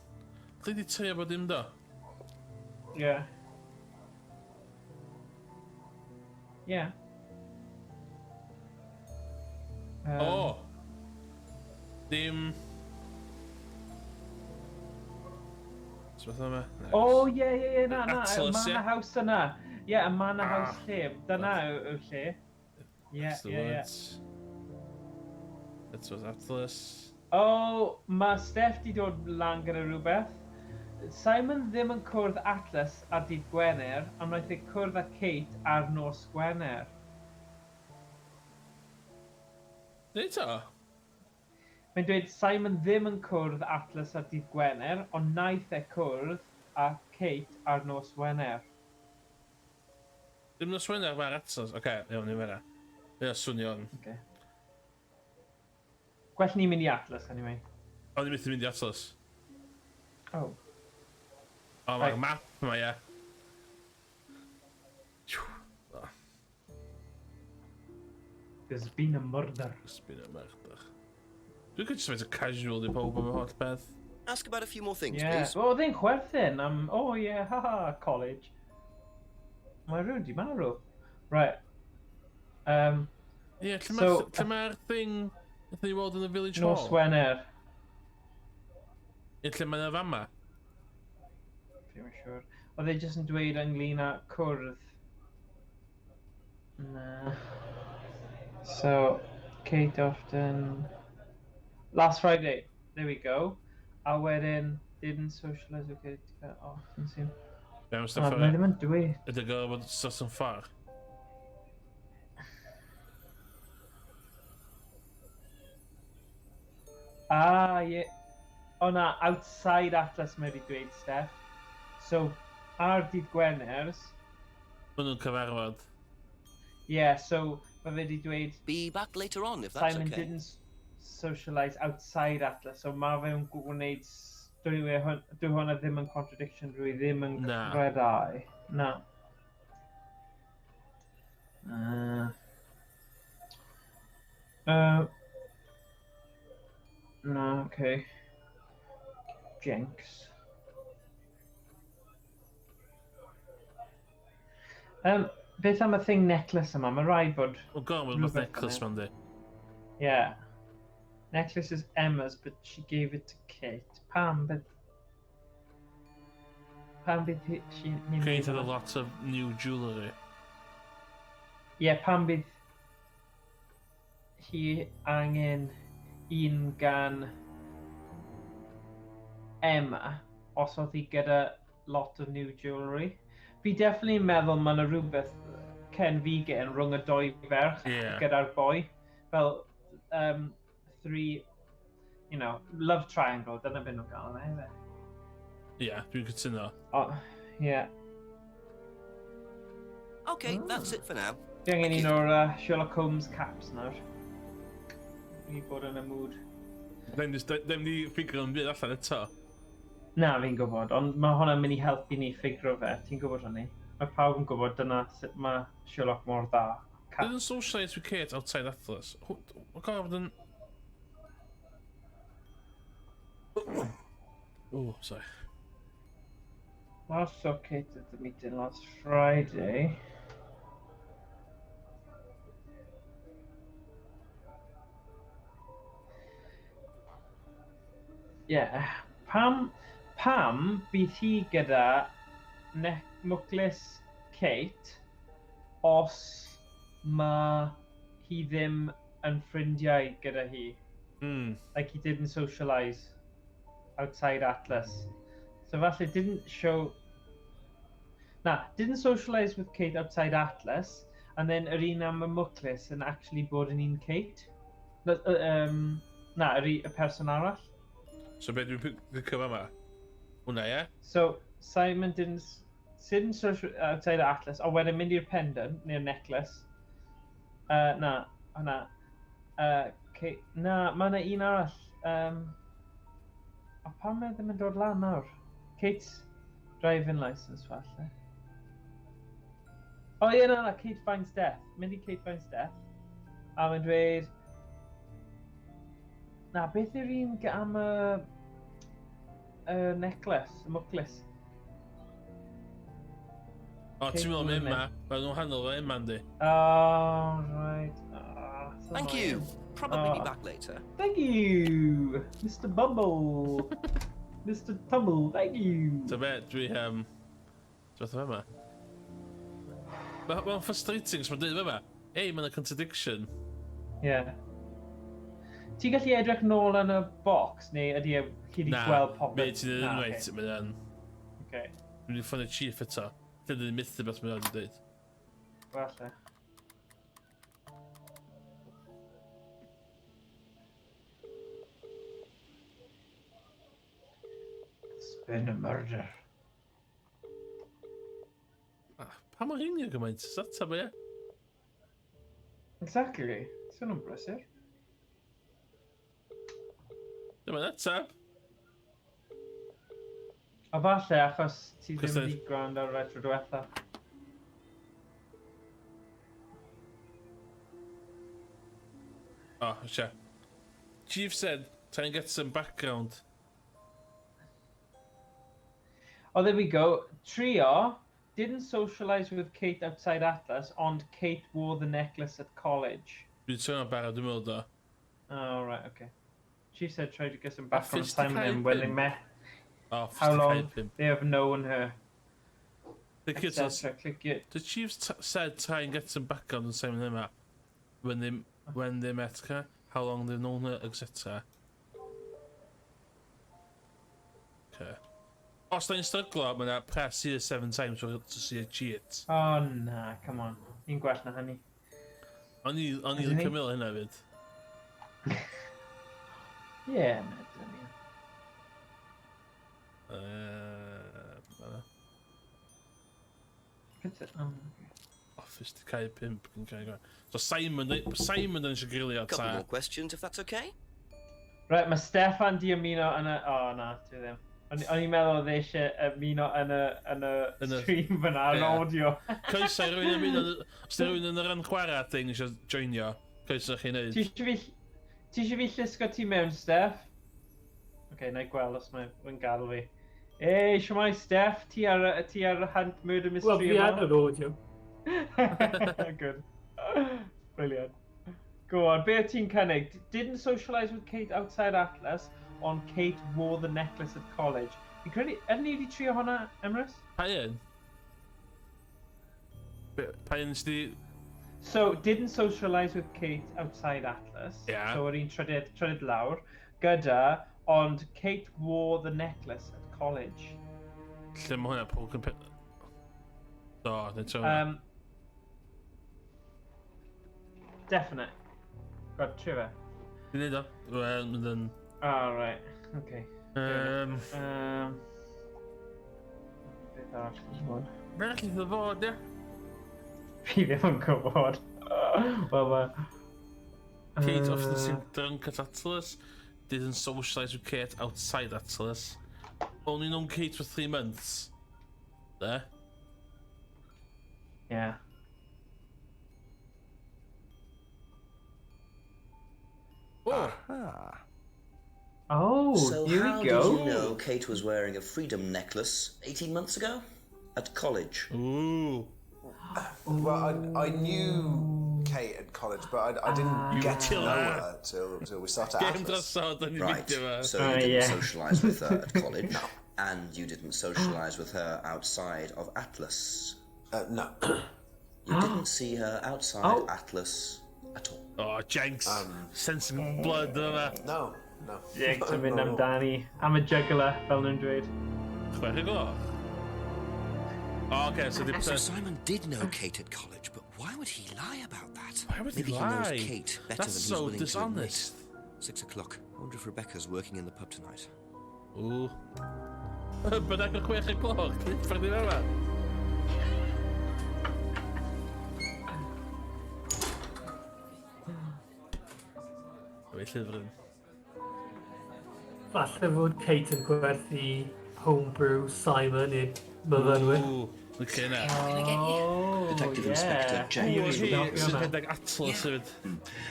Dwi di trio bod dim do? Yeah. Yeah. Oh! Dim... So beth yma? Oh, yeah, na, Atlas, y ie? Manor House yna. Yeah, y Manor House lle. Dyna yw'r lle. Yeah. That's the words. That's what's Atlas. Oh, mae Steph di dod lan gyda rhywbeth. Simon ddim yn cwrdd Atlas ar dydd Gwener, ond wnaeth ei cwrdd â Kate ar nos Gwener. Nid o? Mae'n dweud Simon ddim yn cwrdd Atlas ar dydd Gwener, ond wnaeth e cwrdd â Kate ar nos Wener. Dim nos Wener mae'r Atlas. Oce, iawn, ni fyrra. Ie, swnio'n... Okay. Gwell ni mynd i Atlas, anyway. O'n i'n mynd i Atlas. Oh. O, mae'r map yma, ie. There's been a murder. It's been a murder. Dwi'n gwybod jyst faint o casual di pob am y holl beth. Ask about a few more things, Yeah. please. O, ddyn chwerthin am... Oh, yeah, haha, college. Mae rhywun di marw. Right. Ie, So- lle mae'r thing... Nath ni weld yn y village Nos hall? Wener. Ie, lle mae'n y fama? Fi'n siŵr. Oedd e jyst yn dweud ynglyn â cwrdd. Na. So, Kate often... Last Friday. There we go. A wedyn, didn't socialise with Kate often seem... Be am Na, stuff mae ar ddim yn dweud. ydy gorau bod stuff yn ffordd? Ah, ie. O na, outside Atlas mae wedi dweud, Steph. So, ar dydd Gweners... Maen nhw'n cyfarfod. Yeah, so, mae fe wedi dweud... Be back later on, if that's Simon okay. didn't socialise outside Atlas, so mae fe'n gwneud... Dwi hwnna ddim yn contradiction, dwi ddim yn Na. credau. Na. No, okay. Jenks. Beth am y thing necklace yma? Mae rhaid bod... Wel, gorau bod Rhywbeth necklace yn ma'n di. Yeah. Necklace is Emma's, but she gave it to Kate. Pam bydd she... Created a lot of new jewellery. Yeah, pam bydd hi angen un gan Emma os oedd hi gyda lot of new jewellery. Fi definitely meddwl mae yna rhywbeth cen figen rhwng y doi ferch Ie. gyda'r boi. Fel, three, you know, love triangle, dyna beth nhw'n gael yna hefyd. Ie, dwi'n cytuno. Oh, yeah. Okay, that's it for now. Fi angen un o'r Sherlock Holmes caps nawr. Fi bod yn y mood. Ddim ni ffigur yn byd allan eto. Na, fi'n gwybod, ond mae hwnna'n mynd i helpu ni ffigro fe, ti'n gwybod hynny? Mae pawb yn gwybod dyna sut mae Sherlock mor dda. Didn't socialise with Kate outside Atlas. Mae'n gorau bod yn... Oh, sorry. Last saw Kate at the meeting last Friday. Yeah. Pam bydd hi gyda mwclis Kate os ma hi ddim yn ffrindiau gyda hi. Like he didn't socialise outside Atlas. So falle didn't socialise with Kate outside Atlas, and then yr un am y mwclis yn actually bod yn un Kate. Y person arall. So be dwi'n pico yma? Hwna, ie? So Simon didn't social outside Atlas, a wedyn mynd i'r pendant neu'r necklace. Kate, mae yna un arall. A pam mae ddim yn dod lan nawr? Kate's driving licence falle. O ie, Kate finds death. Mynd i Kate finds death. A mae'n dweud... beth yw'r un am y necklace, y mwclis? O, ti'n meddwl am Emma? Mae nhw'n handle o Emma, yndi? Oh, right. Thank you. Probably be back later. Thank you, Mr. Bumble. Mr. Tumble, thank you. Ta be, dwi, Dwi'n yma. Mae'n frustrating, os mae'n dweud yma. Ei, mae'n contradiction. Yeah. Ti'n gallu edrych nôl yn y box, neu ydy chi wedi gweld popeth? Na, be ti'n dweud unwaith, mae'n... Okay. Dwi'n mynd i ffonio chief eto. Dwi'n dweud mythu beth mae'n dweud. Falle. It's been a murder. Pa mae'n rinio gymaint? Sata be? Exactly. Sy'n nhw'n brysur. Dyma'n etab. A falle achos ti ddim wedi gwrando ar retro diwetha. Oh, sure. Chief said, try and get some background. Oh, there we go. Trio didn't socialise with Kate outside Atlas, ond Kate wore the necklace at college. Dwi'n sôn am barod, dwi'n meddwl da. Oh, right, okay. Chief said try to get some background time with him Fistic when they met. Oh, How long him. they have known her. The kids Click it. The chief said try and get some background on Simon and Emma when they met her, how long they've known her, etc. Okay. Os da ni'n stryglo, mae yna press here 7 times to see a cheat. Oh, nah, come on. I'n gwell na hynny. O'n i licio mil hynna fyd. Yeah, man, dyn ni. Office to cael 5 yn cael gwaith. So Simon yn eisiau grilio Couple ta. more questions, if that's okay. Right, mae Steffan di ymuno yn y... Oh, na, dwi ddim. O'n i'n meddwl oedd eisiau ymuno yn y stream fyna, yn audio. Coesau rhywun yn mynd... Os da rhywun yn yr chwarae thing eisiau joinio, coesau chi'n neud. Ti eisiau fi llusgo ti mewn, Steff? Oce, na i gweld os mae'n gadw fi. Ei, siwmai, Steff, ti ar Hunt Murder Mystery yma? Wel, fi ar yr audio. Good. Brilliant. Go on, be o ti'n cynnig? Didn't socialise with Kate outside Atlas, on Kate wore the necklace at college. Fi'n credu, ydyn ni wedi trio hwnna, Emrys? Pa un? Pa un sydd... So, didn't socialise with Kate outside Atlas. Yeah. So, yr un trydydd lawr. Gyda, ond Kate wore the necklace at college. Lle mae hwnna pob compet... Do, nid trwy. Definite. God, trio fe. Dwi'n neud o. Wel, mynd yn... Oh, right. Okay. Beth arall yn bod? Mae'n allu ddod fod, ie? Fi ddim yn gwybod. Wel, mae... Kate often seemed drunk at Atlas. Didn't socialise with Kate outside Atlas. Only known Kate for 3 months. There. Yeah. Oh! Oh, So here how we did go. you know Kate was wearing a freedom necklace 18 months ago? At college? Ooh! Well, I knew Kate at college, but I didn't get to kill know her. her till we started Game Atlas. drosodd yn i Right, fideo fe. so you didn't yeah. socialise with her at college, and you didn't socialise with her outside of Atlas. No. You didn't see her outside Oh. Atlas at all. Oh, Jenks. Sensing blood yma. No. Jinx yn mynd amdani. Am y juggler, fel nhw'n dweud. Chwech y gloch. Oh, okay, so So the Simon did know Kate at college, but why would he lie about that? Why would he Maybe lie? knows Kate better That's than he's so willing dishonest. to admit. 6 o'clock. I wonder if Rebecca's working in the pub tonight. Ooh. Byddag o chwech y gloch. Clifford i yma. Fe llyfr yn. Falle fod Kate yn gwerthu homebrew Simon i'r myfynwyr. Ooh. Look at that. Can I get you? Oh, Detective yeah. Inspector James. He Help you, sy'n man. rhedeg Atlas hefyd.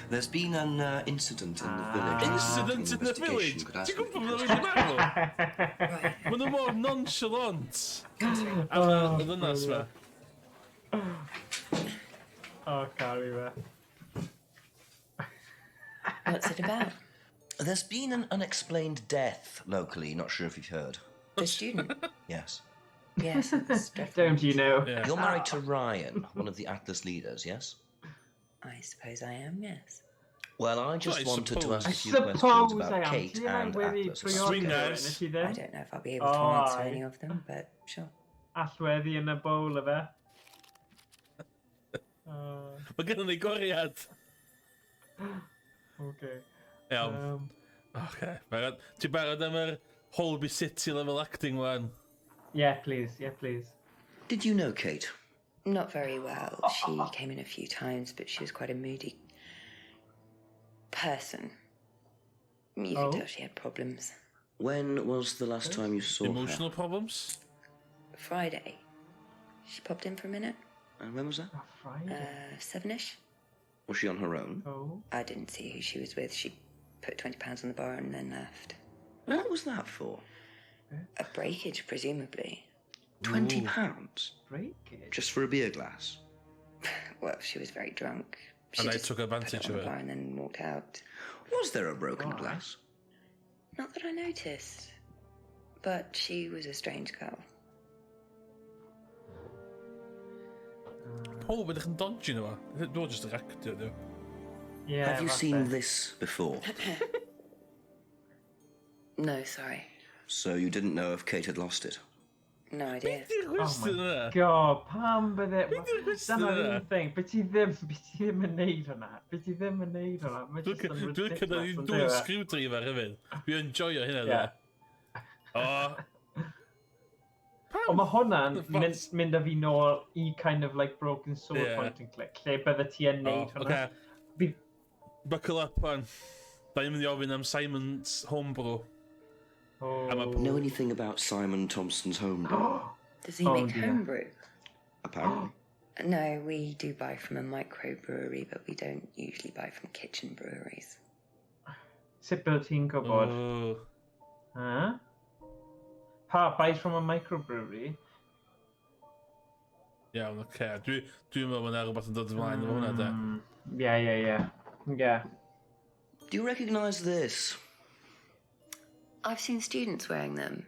There's been an incident in the village. Incident in the village? Could ask Ti'n for gwybod you. beth mae'n meddwl? Right. Maen nhw mor nonchalant. Oh, Am y ddynas ma. Oh, caru fe. What's it about? There's been an unexplained death locally. Not sure if you've heard. The student? Yes. Yes, it's dreadful. Don't you know? Yeah. You're married to Ryan, one of the Atlas leaders, yes? I suppose I am, yes. Well, I just I wanted to ask I a few questions suppose about I am. Kate Ti ddim and yn wedi Atlas. trwy Swing order guys. yn y ti I ddim? don't know if I'll be able to Oh, answer aye. any of them, but sure. Allweddi yn y bowl y fe. Oh, Mae gen ni goriad. okay. Iawn. Oce. Ti'n barod am yr Holby City level acting one? Yeah, please. Yeah, please. Did you know Kate? Not very well. She came in a few times, but she was quite a moody person. You Oh. could tell she had problems. When was the last time you saw Emotional problems? Friday, she popped in for a minute, her? And when was that? Oh, Friday. 7ish. Was she on her own? Oh. I didn't see who she was with. She put £20 on the bar and then left. What was that for? A breakage, presumably. £20? Breakage. Just for a beer glass? Well, she was very drunk. She And they just took put advantage it on of the it. bar and then walked out. Was there a broken Why? glass? Not that I noticed, but she was a strange girl. Paul, byddwch yn dodgy nhw? Dwi'n just yr actor, dwi. Yeah, Have you falle. seen this before? No, sorry. So you didn't know if Kate had lost it? No idea. Di'r Oh gwestiwn my yna? god, pam bydde... Be' 'di'r gwestiwn Dyna'r yna? un thing, beth ti ddim yn neud hwnna? Beth ti ddim yn neud hwnna? Mae jyst yn Dwi'n ridiculous, cydda yn dwi'n dyw e? screwdriver hefyd. Dwi'n enjoyo hynna dda. Yeah. O. Ond mae hwnna'n The fuck? mynd â fi nôl i kind of like broken sword Yeah. point and click, lle bydde ti yn neud hwnna. Oce. Buckle up on. Da ni'n mynd i ofyn am Simon's homebrew. Oh. Am I- Know anything about Simon Thompson's homebrew? Does he Oh, make dear. homebrew? Apparently. No, we do buy from a microbrewery, but we don't usually buy from kitchen breweries. Sut byl ti'n gwybod? Oh. Huh? Pa, buys from a microbrewery? Iawn, oce. Dwi'n meddwl bod yna rhywbeth yn dod ymlaen efo hwnna, da. Yeah. Yeah. Do you recognise this? I've seen students wearing them.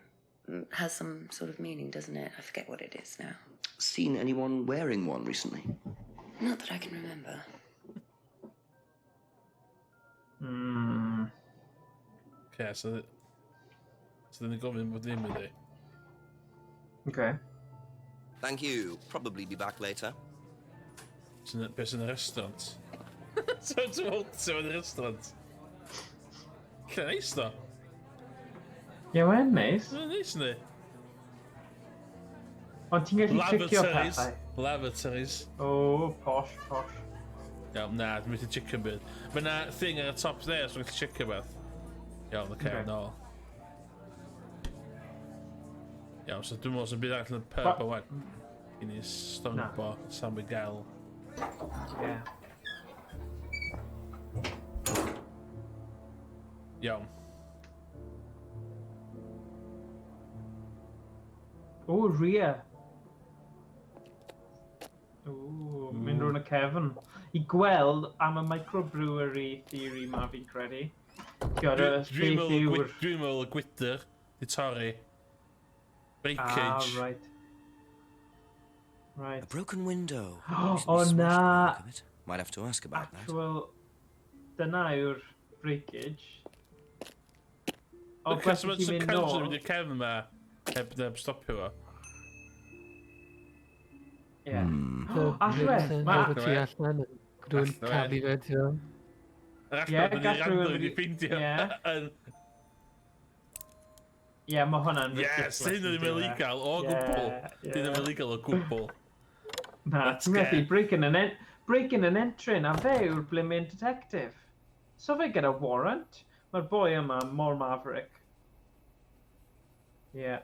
Has some sort of meaning, doesn't it? I forget what it is now. Seen anyone wearing one recently? Not that I can remember. Oce, so... So dyn ni'n gofyn bod ddim ydi. Okay. Thank you. Probably be back later. Beth sy'n y restaurant? So ti'n meddwl yn y restaurant? Lle neis do? Ie, mae'n neis. Mae'n neis ni. Ond ti'n gallu tricio Lavatories. pethau. Lavatories. Oh, posh. Iawn, na, dwi'n mynd i chicken bit. Mae yna thing ar y top there, so dwi'n gallu chicken beth. Iawn, oce, Okay. nôl. Iawn, so dwi'n meddwl sy'n byd allan y pub o wan. I ni stombo, Sam i gael. Yeah. Iawn. Oh, Rhea. Oh, mynd rhwng y cefn. i gweld am y microbrewery theory ma fi'n credu. Beth Dwi'n yw'r... meddwl y gwydr di torri. Breakage. Ah, right. Right. A broken window. Oh, na! Might have to ask about that. Actual... Dyna yw'r breakage. O, Look, gwerth so i ti'n mynd Cefn nôl. mynd i'r cefn yma, heb stopio fo. Ie. Allwedd, ma... Efo ti allan yn gwrwn Allwedd. camu fe, ti o. Ie, gallw Random i ffeindio. Ie. Ie, mae hwnna'n Yes, hyn ddim yn illegal o gwbl. Hyn ddim yn illegal o gwbl. Na, Let's ti'n methu get- breaking an entry a fe yw'r blimyn detective. So fe gyda warrant. Mae'r boi yma mor maverick. Ie. Yeah.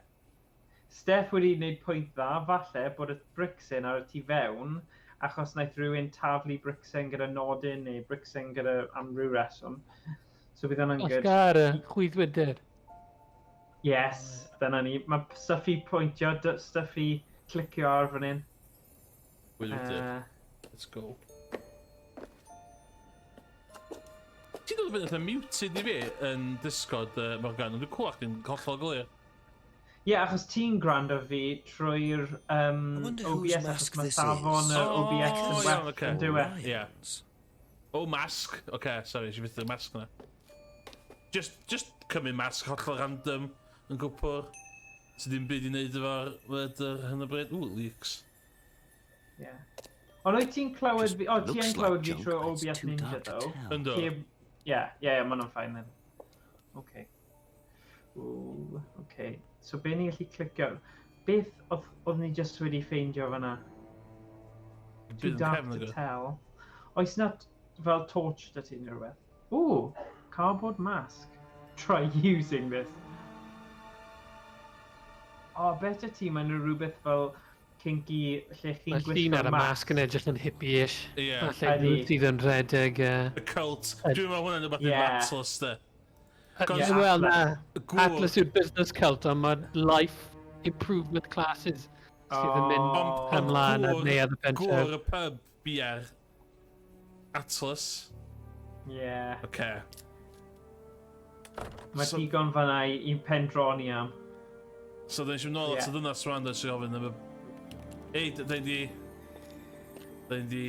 Steph wedi gwneud pwynt dda, falle bod y Brixen ar y tu fewn, achos wnaeth rhywun taflu Brixen gyda nodyn neu Brixen gyda am ryw reswm. So bydd hwnna'n good. Oscar, chwyddwydyr. Yes, dyna ni. Mae stuff i pwyntio, stuff i clicio ar fan hyn. Gwylwydyr. Let's go. Ti'n dod o fynd eitha muted i fi yn Discord, Morgan, ond dwi'n clywach yn hollol glir. Ie, achos ti'n gwrando fi trwy'r wonder whose OBS achos mask mae this safon is. y OBS yn iawn, well ocê. yn dywe. Yeah. Oh, mask. Okay, sorry, eisiau fydd y mask yna. Just cymryd mask hollol random yn gwpwr. Sy ddim byd i wneud efo'r leather hyn o bryd. Ooh, leaks. Ie. Ond wyt ti'n clywed fi... O, ti looks yn clywed like fi junk, trwy but it's OBS too Ninja, dark to though? tell. Ynddo. Ie, mae hwnna'n ffain then. OK. Ooh, OK. So be ni'n gallu clicio? Beth oedd ni just wedi ffeindio fan'na? Too Bydd yn dark cefn to o tell. Oes na fel torch da ti neu rhywbeth? Ooh, cardboard mask. Try using this. O, better ti, mae'n rhywbeth fel kinky, lle chi'n Mae llun ar y masg yn edrych yn hippie-ish. Ie. A lle Ydi. sydd yn redeg. Y cult. Dwi'n meddwl hwnna'n rhywbeth Ie. yn Atlas, de. Cos- Wel, na. Gŵr- Atlas yw'r business cult, ond mae life improvement classes sydd yn mynd Oh. ymlaen ar neuadd y pentref. Gŵr y pub bier. Atlas. Ie. Oce. Mae So- digon fan'na i'n pendroni am. So dyn eisiau nôl at Ie. y ddynas rwan, dyn eisiau gofyn am y... Ei, dyn di... Dyn di...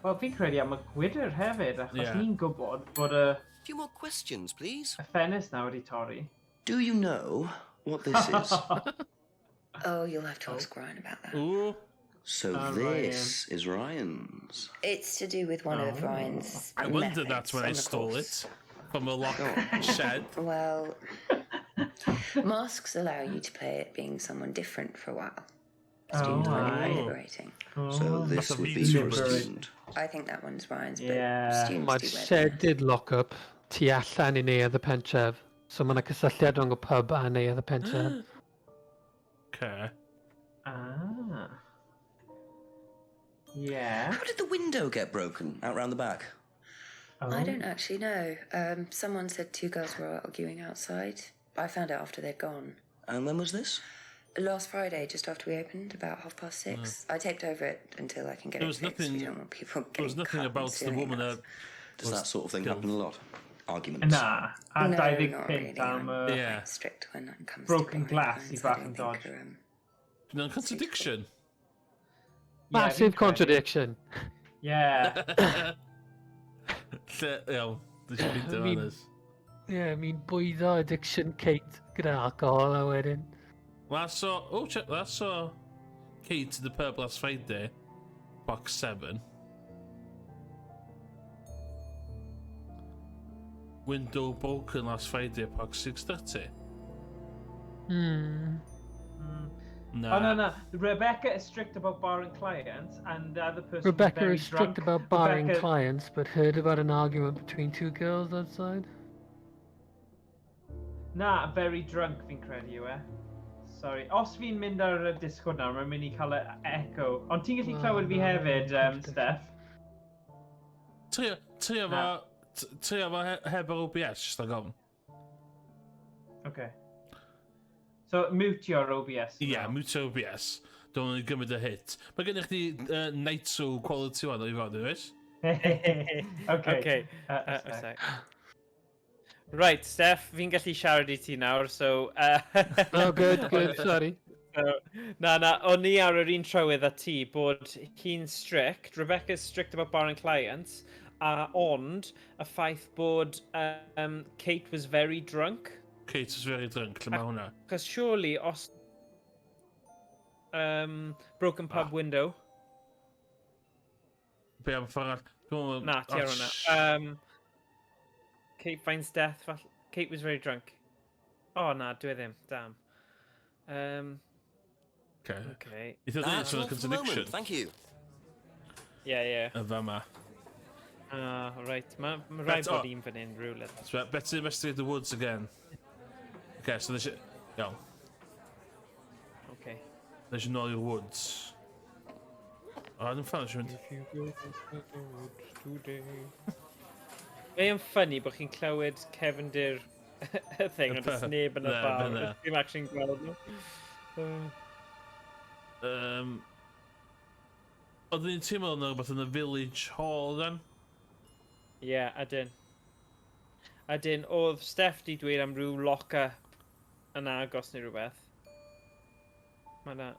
Wel, fi'n credu am y gwydr hefyd, achos Ie. ni'n gwybod bod y Few more questions, please. ffenest na wedi torri. Do you know what this is? Oh, you'll have to ask Ryan about that. Ooh. So Ryan. this is Ryan's. It's to do with one of Ryan's I wondered that methods when I on the stole course. it. From a lock shed. Well, masks allow you to play it being someone different for a while. Students find it very right. liberating. So this That's a would be video for a version. student. I think that one's Ryan's, but Yeah. students Mae'r do wear shed lock-up tu allan i neuadd y pentref. So mae yna cysylltiad rhwng y pub a neuadd y pentref. Okay. Ah. Yeah. How did the window get broken out round the back? Oh. I don't actually know. Someone said two girls were arguing outside. I found out after they'd gone. And when was this? Last Friday, just after we opened, about 6:30. I taped over it until I can get There it was fixed. nothing- We don't want people There was getting nothing cut about and the suing woman us. that... Does that sort of thing killed. happen a lot? Arguments? Na. A No, 25 not really. am I'm y... Yeah. strict when it comes Broken to glass clients. i I bach don't yn think dodge. are, Dwi'n contradiction. Massive contradiction. Yeah. Lle, iawn. Dwi'n siarad ffeindio I mean- fan ys. Ie, mi'n bwyddo addiction Kate gyda alcohol a wedyn. Last saw... Oh, check. Last saw Kate to the pub last Friday. Box 7. Window broken last Friday, box 6:30. Hmm. Nah. Oh, no. Rebecca is strict about barring clients, and the other person Rebecca very is strict drunk. about barring Rebecca- clients, but heard about an argument between two girls outside. Na, very drunk fi'n credu yw e. Sorry. Os fi'n mynd ar y Discord nawr, mae'n mynd i cael y echo. Ond ti'n gallu clywed fi hefyd, Steph? Trio fo heb yr OBS, just like on. Okay. So, mutio'r OBS. Ie, mute OBS. Dwi'n ei gymryd y hit. Mae gennych chi Nitro quality one i fod, oes? Okay. A sec. Right, Steph, fi'n gallu siarad I ti nawr, so... Oh, good, sorry. So, na, o'n i ar yr un trywydd â ti bod hi'n strict, Rebecca's strict about barring clients, ond y ffaith bod Kate was very drunk. Kate was very drunk, lle mae hwnna? Cos surely, os... broken pub window. Be am ffordd... Na, ti ar hwnna. Kate finds death. Kate was very drunk. Oh, na, dwi ddim. Damn. Okay. You think that's a contradiction? Thank you. Yeah. Y fama. Right. Mae rhaid bod un fan hyn rhywle. So, better investigate the woods again. Okay, so there's... Iawn. Okay. There's nôl i'r woods. O, dwi'n ffan eisiau mynd. Mae yn ffynnu bod chi'n clywed Kevin Deer thing, ond ys neb yn y bar. Dwi'n actually'n gweld nhw. Oedd ni'n teimlo yna rhywbeth yn y village hall, then? Ie, ydyn, oedd Steph di dweud am ryw locker yn agos neu rhywbeth. Mae na...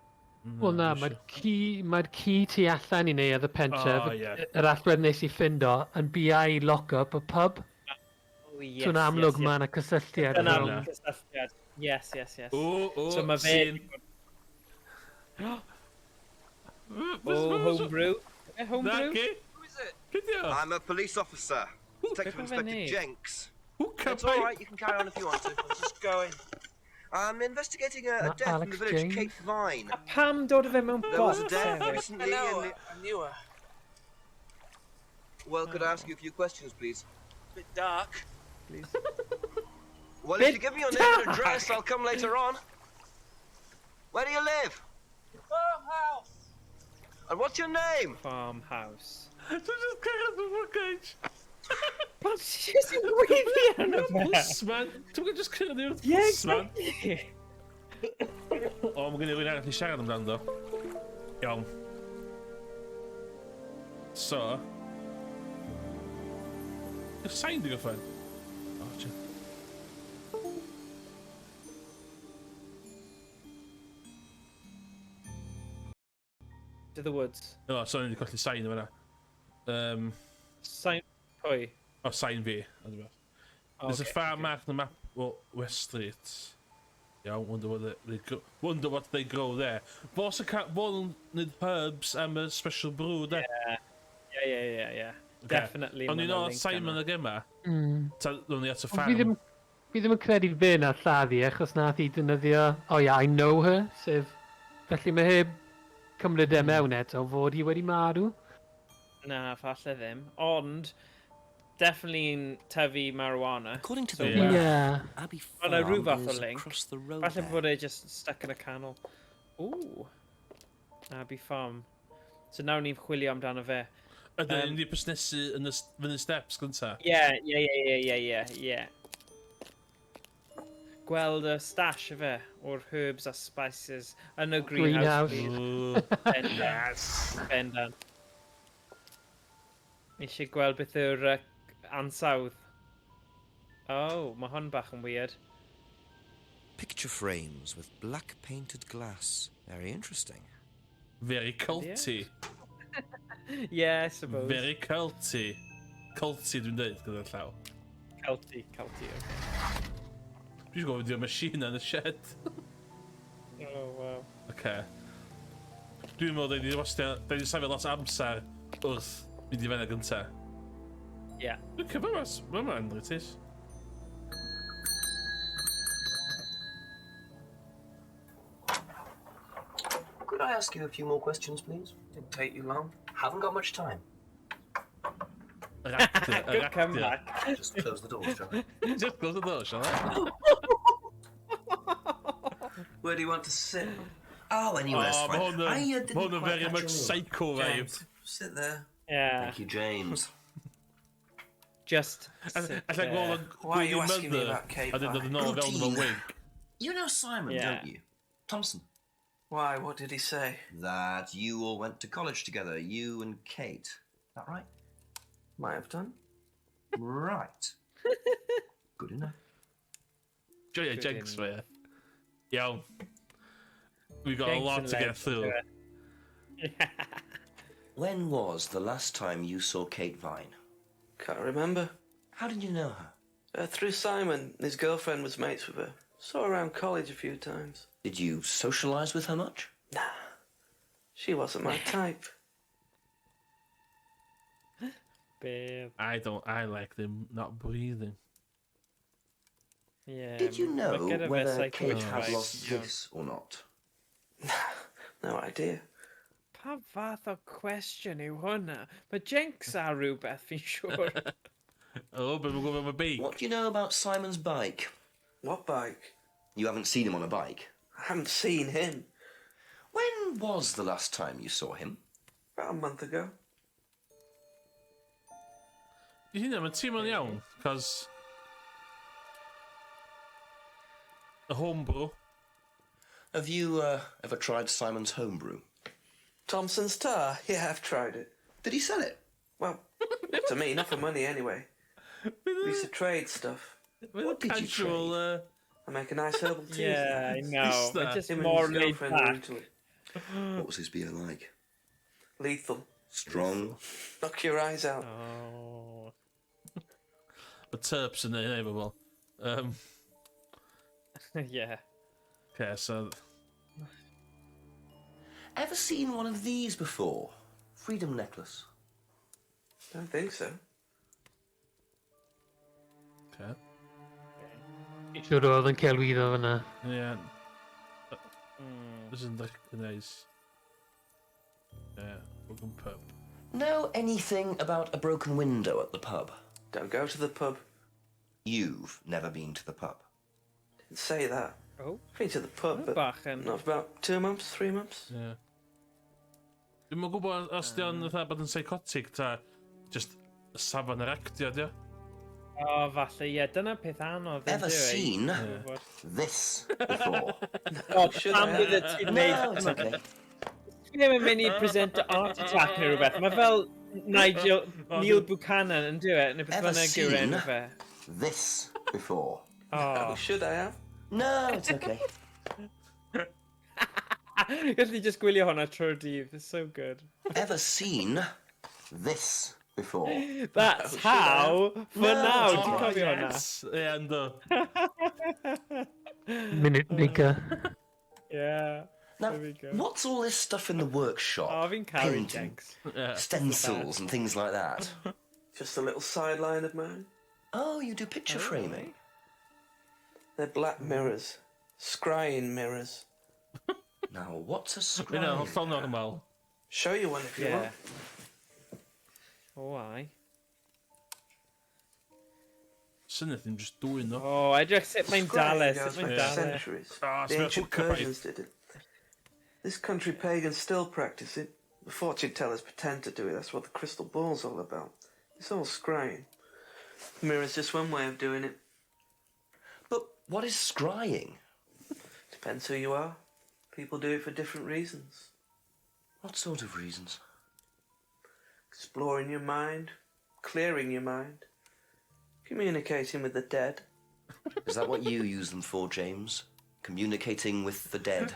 Wel na, mae'r ci tu allan I neuadd y pentref, yr allwedd nes I ffindo, yn BI lock-up y pub. So'n amlwg mae yna cysylltiad. Yn amlwg cysylltiad. Yes. So mae fe... homebrew? Homebrew? Who is it? I'm a police officer. Detective Inspector Jenks. It's all right, you can carry on if you want to. I'm just going. I'm investigating a death in the village, Kate Vine. A pam dod o fe mewn There was a death recently I knew her. Well, could I ask you a few questions, please? A bit dark. Please. Well, if you give me your name and address, I'll come later on. Where do you live? Farmhouse. And what's your name? Farmhouse. Dwi'n just cyrraedd y fwgage. Just yn gweithio yn y Pwsman. Dwi'n just cyrraedd i'r pwsman. O, mae gen I rwy'n arall I siarad amdano do. Iawn. So... Yw'r sain di goffan? O, ti'n... To the woods. O, sorry, ni wedi colli sain yma na. Sain pwy? O, sain fi. There's a farm mark on the map, West Street. Yeah, wonder what they grow there. Fos y nid herbs am a special brew there. Yeah. Definitely. Ond ni'n o Simon ag yma. Ta, nhw'n ni at y farm. Fi ddim yn credu fe na lladdi, achos nath I dynyddio, I know her, sef... Felly mae heb cymryd mewn eto fod hi wedi marw. Na, falle ddim. Ond, definitely yn tyfu marijuana. According to the Abbey Farm is across the road falle bod e just stuck in a canol. Ooh. Abbey Farm. So nawr ni'n chwilio amdano fe. Ydyn ni'n busnesu yn y steps gynta? Yeah. Gweld y stash y fe o'r herbs a spices yn y greenhouse. Bendan. Eisiau gweld beth yw'r ansawdd. Oh, mae hwn bach yn weird. Picture frames with black painted glass. Very interesting. Very culty. Yeah, I suppose. Very culty. Culty dwi'n dweud gyda'r llaw. Culty, okay. Dwi'n gofio di'r machine yn y shed. Oh, wow. Okay. Dwi'n meddwl da ni safio lot o amser wrth mynd I fenna gynta. Yeah. Dwi'n cyfo mae'n andrytis. Could I ask you a few more questions, please? Didn't take you long. Haven't got much time. Good comeback. Just close the door, shall I? Just close the door, shall I? Where do you want to sit? Oh, anywhere's fine. Mae hwn yn very much psycho vibe. Sit there. Yeah. Thank you, James. Just sit there. Why are you asking me about Kate a dyn dod yn ôl fewn efo wig. You know Simon, don't you? Thompson. Why? What did he say? That you all went to college together, you and Kate. Is that right? Might have done. Right. Good enough. Yeah, Jenks, mate. Yo. We got a lot to get through. When was the last time you saw Kate Vine? Can't remember. How did you know her? Through Simon. His girlfriend was mates with her. Saw her around college a few times. Did you socialise with her much? Nah. She wasn't my type. Babe. I like them not breathing. Yeah. Did you know whether Kate had had lost this or not? No idea. Pa fath o cwestiwn yw hwnna? Mae Jenks a rhywbeth, fi'n siŵr. Oh, but we'll go with my beak. What do you know about Simon's bike? What bike? You haven't seen him on a bike? I haven't seen him. When was the last time you saw him? About a month ago. You think I'm a team on iawn? Because the homebrew. Have you ever tried Simon's homebrew? Thompson's tar? Yeah, I've tried it. Did he sell it? Well, to me, not for money anyway. We used to trade stuff. What did you trade? I make a nice herbal tea. Yeah, I know. But just Him more and his laid girlfriend were back. into it. What was his beer like? Lethal. Strong? Knock your eyes out. Oh. The terps in the neighbour. Yeah. Okay, so. Ever seen one of these before? Freedom necklace. Don't think so. Okay. Siwr oedd yn celwyddo fyna. Yeah. Isn't that nice? Yeah, welcome pub. Know anything about a broken window at the pub? Don't go to the pub. You've never been to the pub? Didn't say that. Oh. I've been to the pub, but Bachan. not for about 2 months, 3 months. Yeah. Dwi'n gwybod os di o'n fatha bod yn psychotic ta just safon yr actio, di o? O, falle, ie, dyna peth anodd. Ever seen this before? O, pam bydd y ti'n No, neud? it's okay. Dwi ddim yn mynd i present Art Attack neu rhywbeth. Mae fel Neil Buchanan yn dweud, neu beth Ever bynnag yw'r seen enw fe. this before? Oh. Should I have? No, it's okay. Gallu just gwylio hwnna trwy'r dydd. It's so good. Ever seen this before? That's how, for now. Ti'n cofio hwnna? Ie, ynddo. Minute maker. Yeah. Now, There we go. what's all this stuff in the workshop? Oh, fi'n caru Painting, Jenks. stencils and things like that. Just a little sideline of mine. Oh, you do picture framing? They're black mirrors. Scrying mirrors. Now, what's a Yna, scrying? hollol normal. Show you one if you Yeah. want. O, ai. Syniad ddim just dwi'n no. O, edrych sut mae'n dale, Scrying sut goes mae'n back dale. centuries. Ah, The sbio ancient hwca Persians did it. This country pagans still practice it. The fortune tellers pretend to do it. That's what the crystal ball's all about. It's all scrying. Mirror's just one way of doing it. But what is scrying? Depends who you are. People do it for different reasons. What sort of reasons? Exploring your mind, clearing your mind, communicating with the dead. Is that what you use them for, James? Communicating with the dead?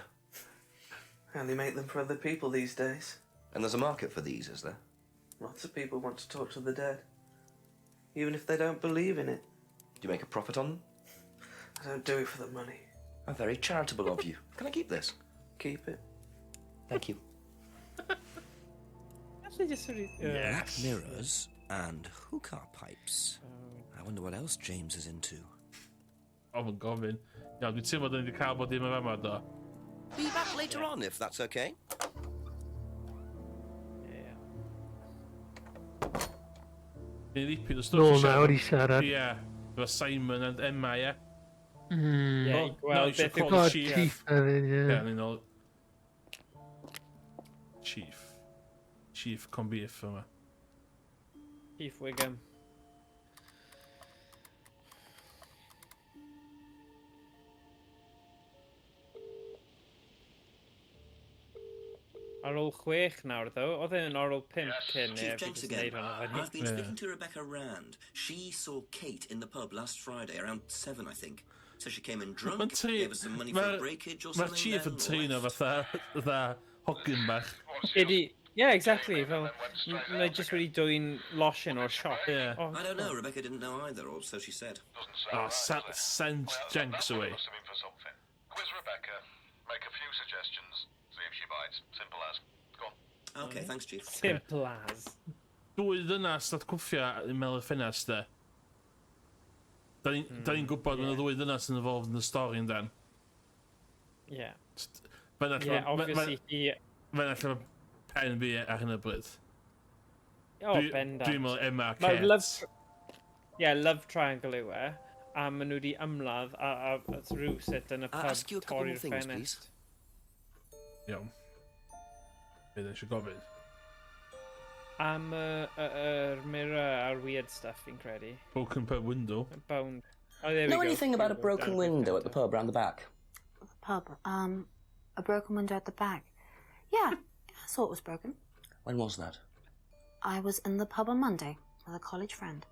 I only make them for other people these days. And there's a market for these, is there? Lots of people want to talk to the dead, even if they don't believe in it. Do you make a profit on them? I don't do it for the money. How very charitable of you. Can I keep this? Keep it. Thank you. Actually, just sort of... Black mirrors and hookah pipes. I wonder what else James is into. O, mae'n gofyn. Iawn, dwi'n teimlo dyn ni wedi cael bod dim yn fama, do. Be back later on, if that's okay. Ni'n dipyn o stwff Nôl nawr i siarad. Ie, efo Simon and Emma, ie. Ie, i gweld beth yw God, Chief. Chief hefyd, ie. Ie, ni'n ôl. Chief. Chief Conbeef yma. Chief Wiggum. Ar ôl 6 nawr, ddo. Oedd e'n ar ôl 5 cyn. Chief Jenks again. I've been speaking to Rebecca Rand. She saw Kate in the pub last Friday around 7, I think. So she came in drunk, gave us some money for a breakage or something. Mae'r chief yn teimlo fatha hogyn bach. Yeah, exactly. Fel, mae just wedi dwy'n losin o'r shop. Yeah. I don't know. Rebecca didn't know either, or so she said. Send Jenks away. Quiz Rebecca, make a few suggestions, see if she bites. Simple as. Go on. Okay, thanks, Chief. Simple as. Dwy ddynas nad cwffio yn mel y ffenest, de. Da ni'n gwybod yn y ddwy ddynas yn involved yn y stori yn dan. Yeah. Yeah, obviously he... Fe'n allan pen fi ar hyn y bryd. Bendant. Dwi'n meddwl Emma a Kate. Love triangle yw e. A maen nhw wedi ymladd a rhywsut yn y pub torri'r ffenest. Iawn. Beth eisiau gofyn? Am yr mirror a'r weird stuff fi'n credu. Broken pub window. Bound. Oh, there we know go. Anything about a broken window at the pub round the back? Pub? A broken window at the back? Yeah, I saw it was broken. When was that? I was in the pub on Monday with a college friend.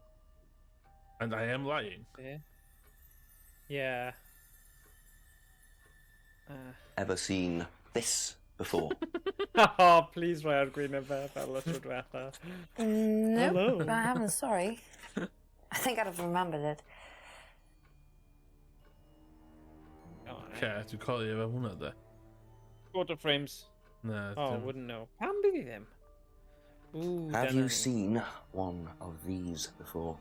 And I am lying. Yeah. Ever seen this before? Oh, please rhoi ar gwyn y fe fel y tro diwetha. No, Hello. I haven't, sorry. I think I'd have remembered it. Okay, dwi'n coli efo hwnna, de. Quarter frames. Na, wouldn't know. Pam bydd I ddim? Ooh, Have you seen one of these before?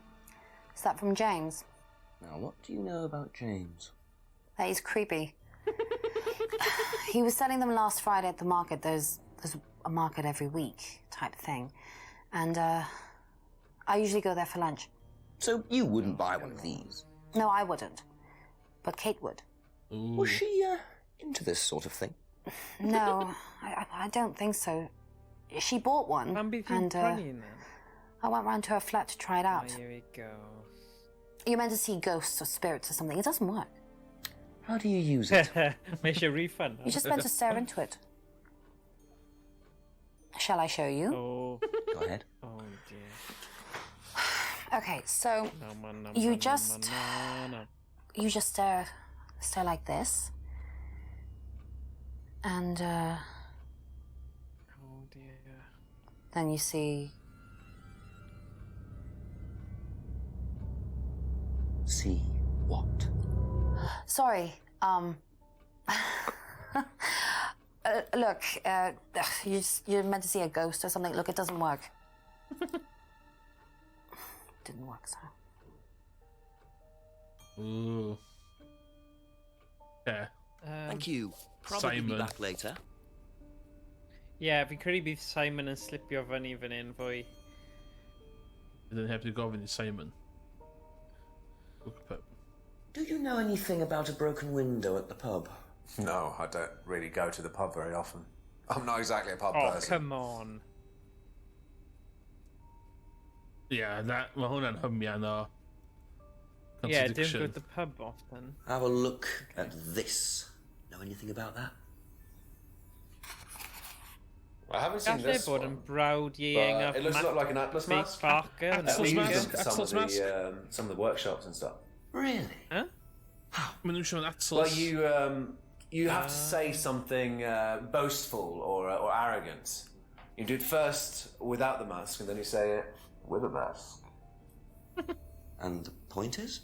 Is that from James? Now, what do you know about James? That he's creepy. He was selling them last Friday at the market. There's a market every week type thing. And I usually go there for lunch. So you wouldn't buy one of these? No, I wouldn't. But Kate would. Ooh. Was she into this sort of thing? No, I don't think so. She bought one, and I went round to her flat to try it out. Here we go. You're meant to see ghosts or spirits or something. It doesn't work. How do you use it? Makes you refund. You're just meant to stare into it. Shall I show you? Oh. Go ahead. Oh dear. Okay, so you just stare like this, and oh dear. then you see. See what? Sorry. Look, you're meant to see a ghost or something. Look, it doesn't work. Didn't work, so. Ooh. Yeah. Thank you. Probably be back later. Yeah, fi'n credu bydd Simon yn slipio fyny fan hyn fwy. Byddwn heb to gofyn i Simon. Do you know anything about a broken window at the pub? No, I don't really go to the pub very often. I'm not exactly a pub Oh, person. come on. Yeah, mae hwnna'n hymian o Yeah, contradiction. don't go to the pub often. Have a look at this. Know anything about that? I haven't seen this bod one. yn brawd ieing But it looks a lot like an Atlas mask. Parker. Atlas mask? Some of the workshops and stuff. Really? Huh? Mae nhw'n siarad Atlas. Well, you have to say something boastful or arrogant. You do it first without the mask, and then you say it with a mask. And the point is?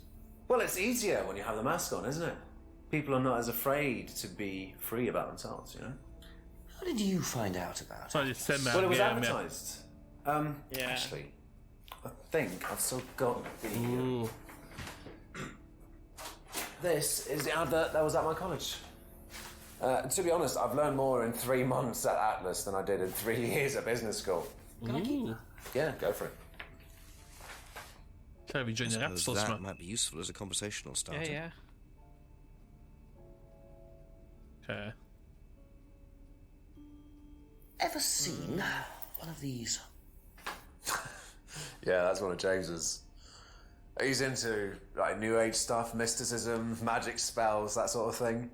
Well, it's easier when you have the mask on, isn't it? People are not as afraid to be free about themselves, you know? How did you find out about it? Well, it was advertised. Actually, I think I've still got the... This is the advert that was at my college. To be honest, I've learned more in 3 months at Atlas than I did in 3 years at business school. Can I keep that? Yeah, go for it. Can we join the Suppose Atlas, that man? might be useful as a conversational starter. Yeah. Okay. Ever seen one of these? Yeah, that's one of James's. He's into like New Age stuff, mysticism, magic spells, that sort of thing.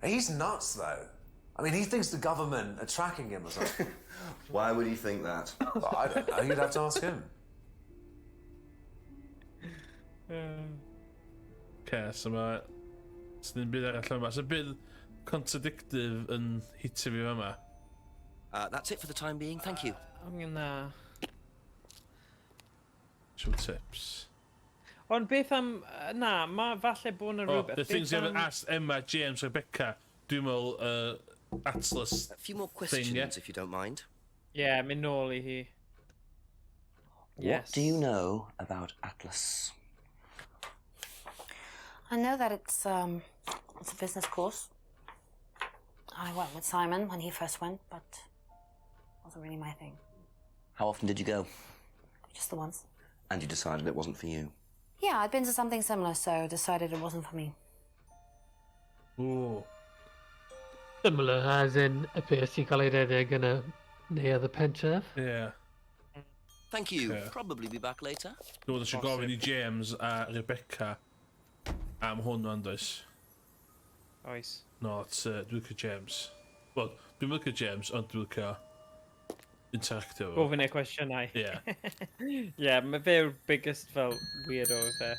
He's nuts, though. I mean, he thinks the government are tracking him or something. Why would he think that? I don't know, you'd have to ask him. So mae... Sy'n ddim byd arall yma. Sy'n byd contradictive yn hitio fi yma. That's it for the time being, thank you. I'm gonna... Show tips. Ond beth am... Na, mae falle bod yna rhywbeth. The things you haven't asked Emma, James, Rebecca, dwi'n meddwl Atlas. A few more questions, if you don't mind. Yeah, mynd nôl I hi. What do you know about Atlas? I know that it's a business course. I went with Simon when he first went, but it wasn't really my thing. How often did you go? Just the once. And you decided it wasn't for you? Yeah, I'd been to something similar, so decided it wasn't for me. Ooh. Similar, as in y peth sy'n cael ei redeg yn y neuadd y pentref. Yeah. Thank you. Probably be back later. Dwi'n eisiau gofyn I James a Rebecca am hwn o'n does. Oes. No, dwi'n licio James. Wel, dwi'n licio James, ond dwi'n licio interactio. Gofyn e cwestiynau. Yeah. Yeah, mae fe'r biggest fel weirdo o fe.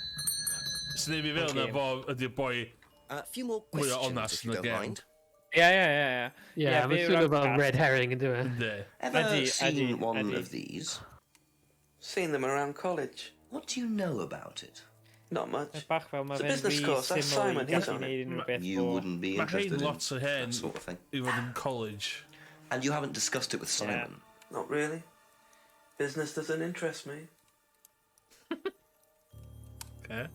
Sy'n ddim I fel na fo ydy'r boi A few more questions, if you don't mind. Yeah. Yeah, mae'n sort of a red herring yn dweud. Ever seen one of these? Seen them around college. What do you know about it? Not much. It's a business course, that's Simon, he's on it. You wouldn't be interested in lots of hen that sort of thing. Even in college. And you haven't discussed it with Simon? Not really. Business doesn't interest me. Okay.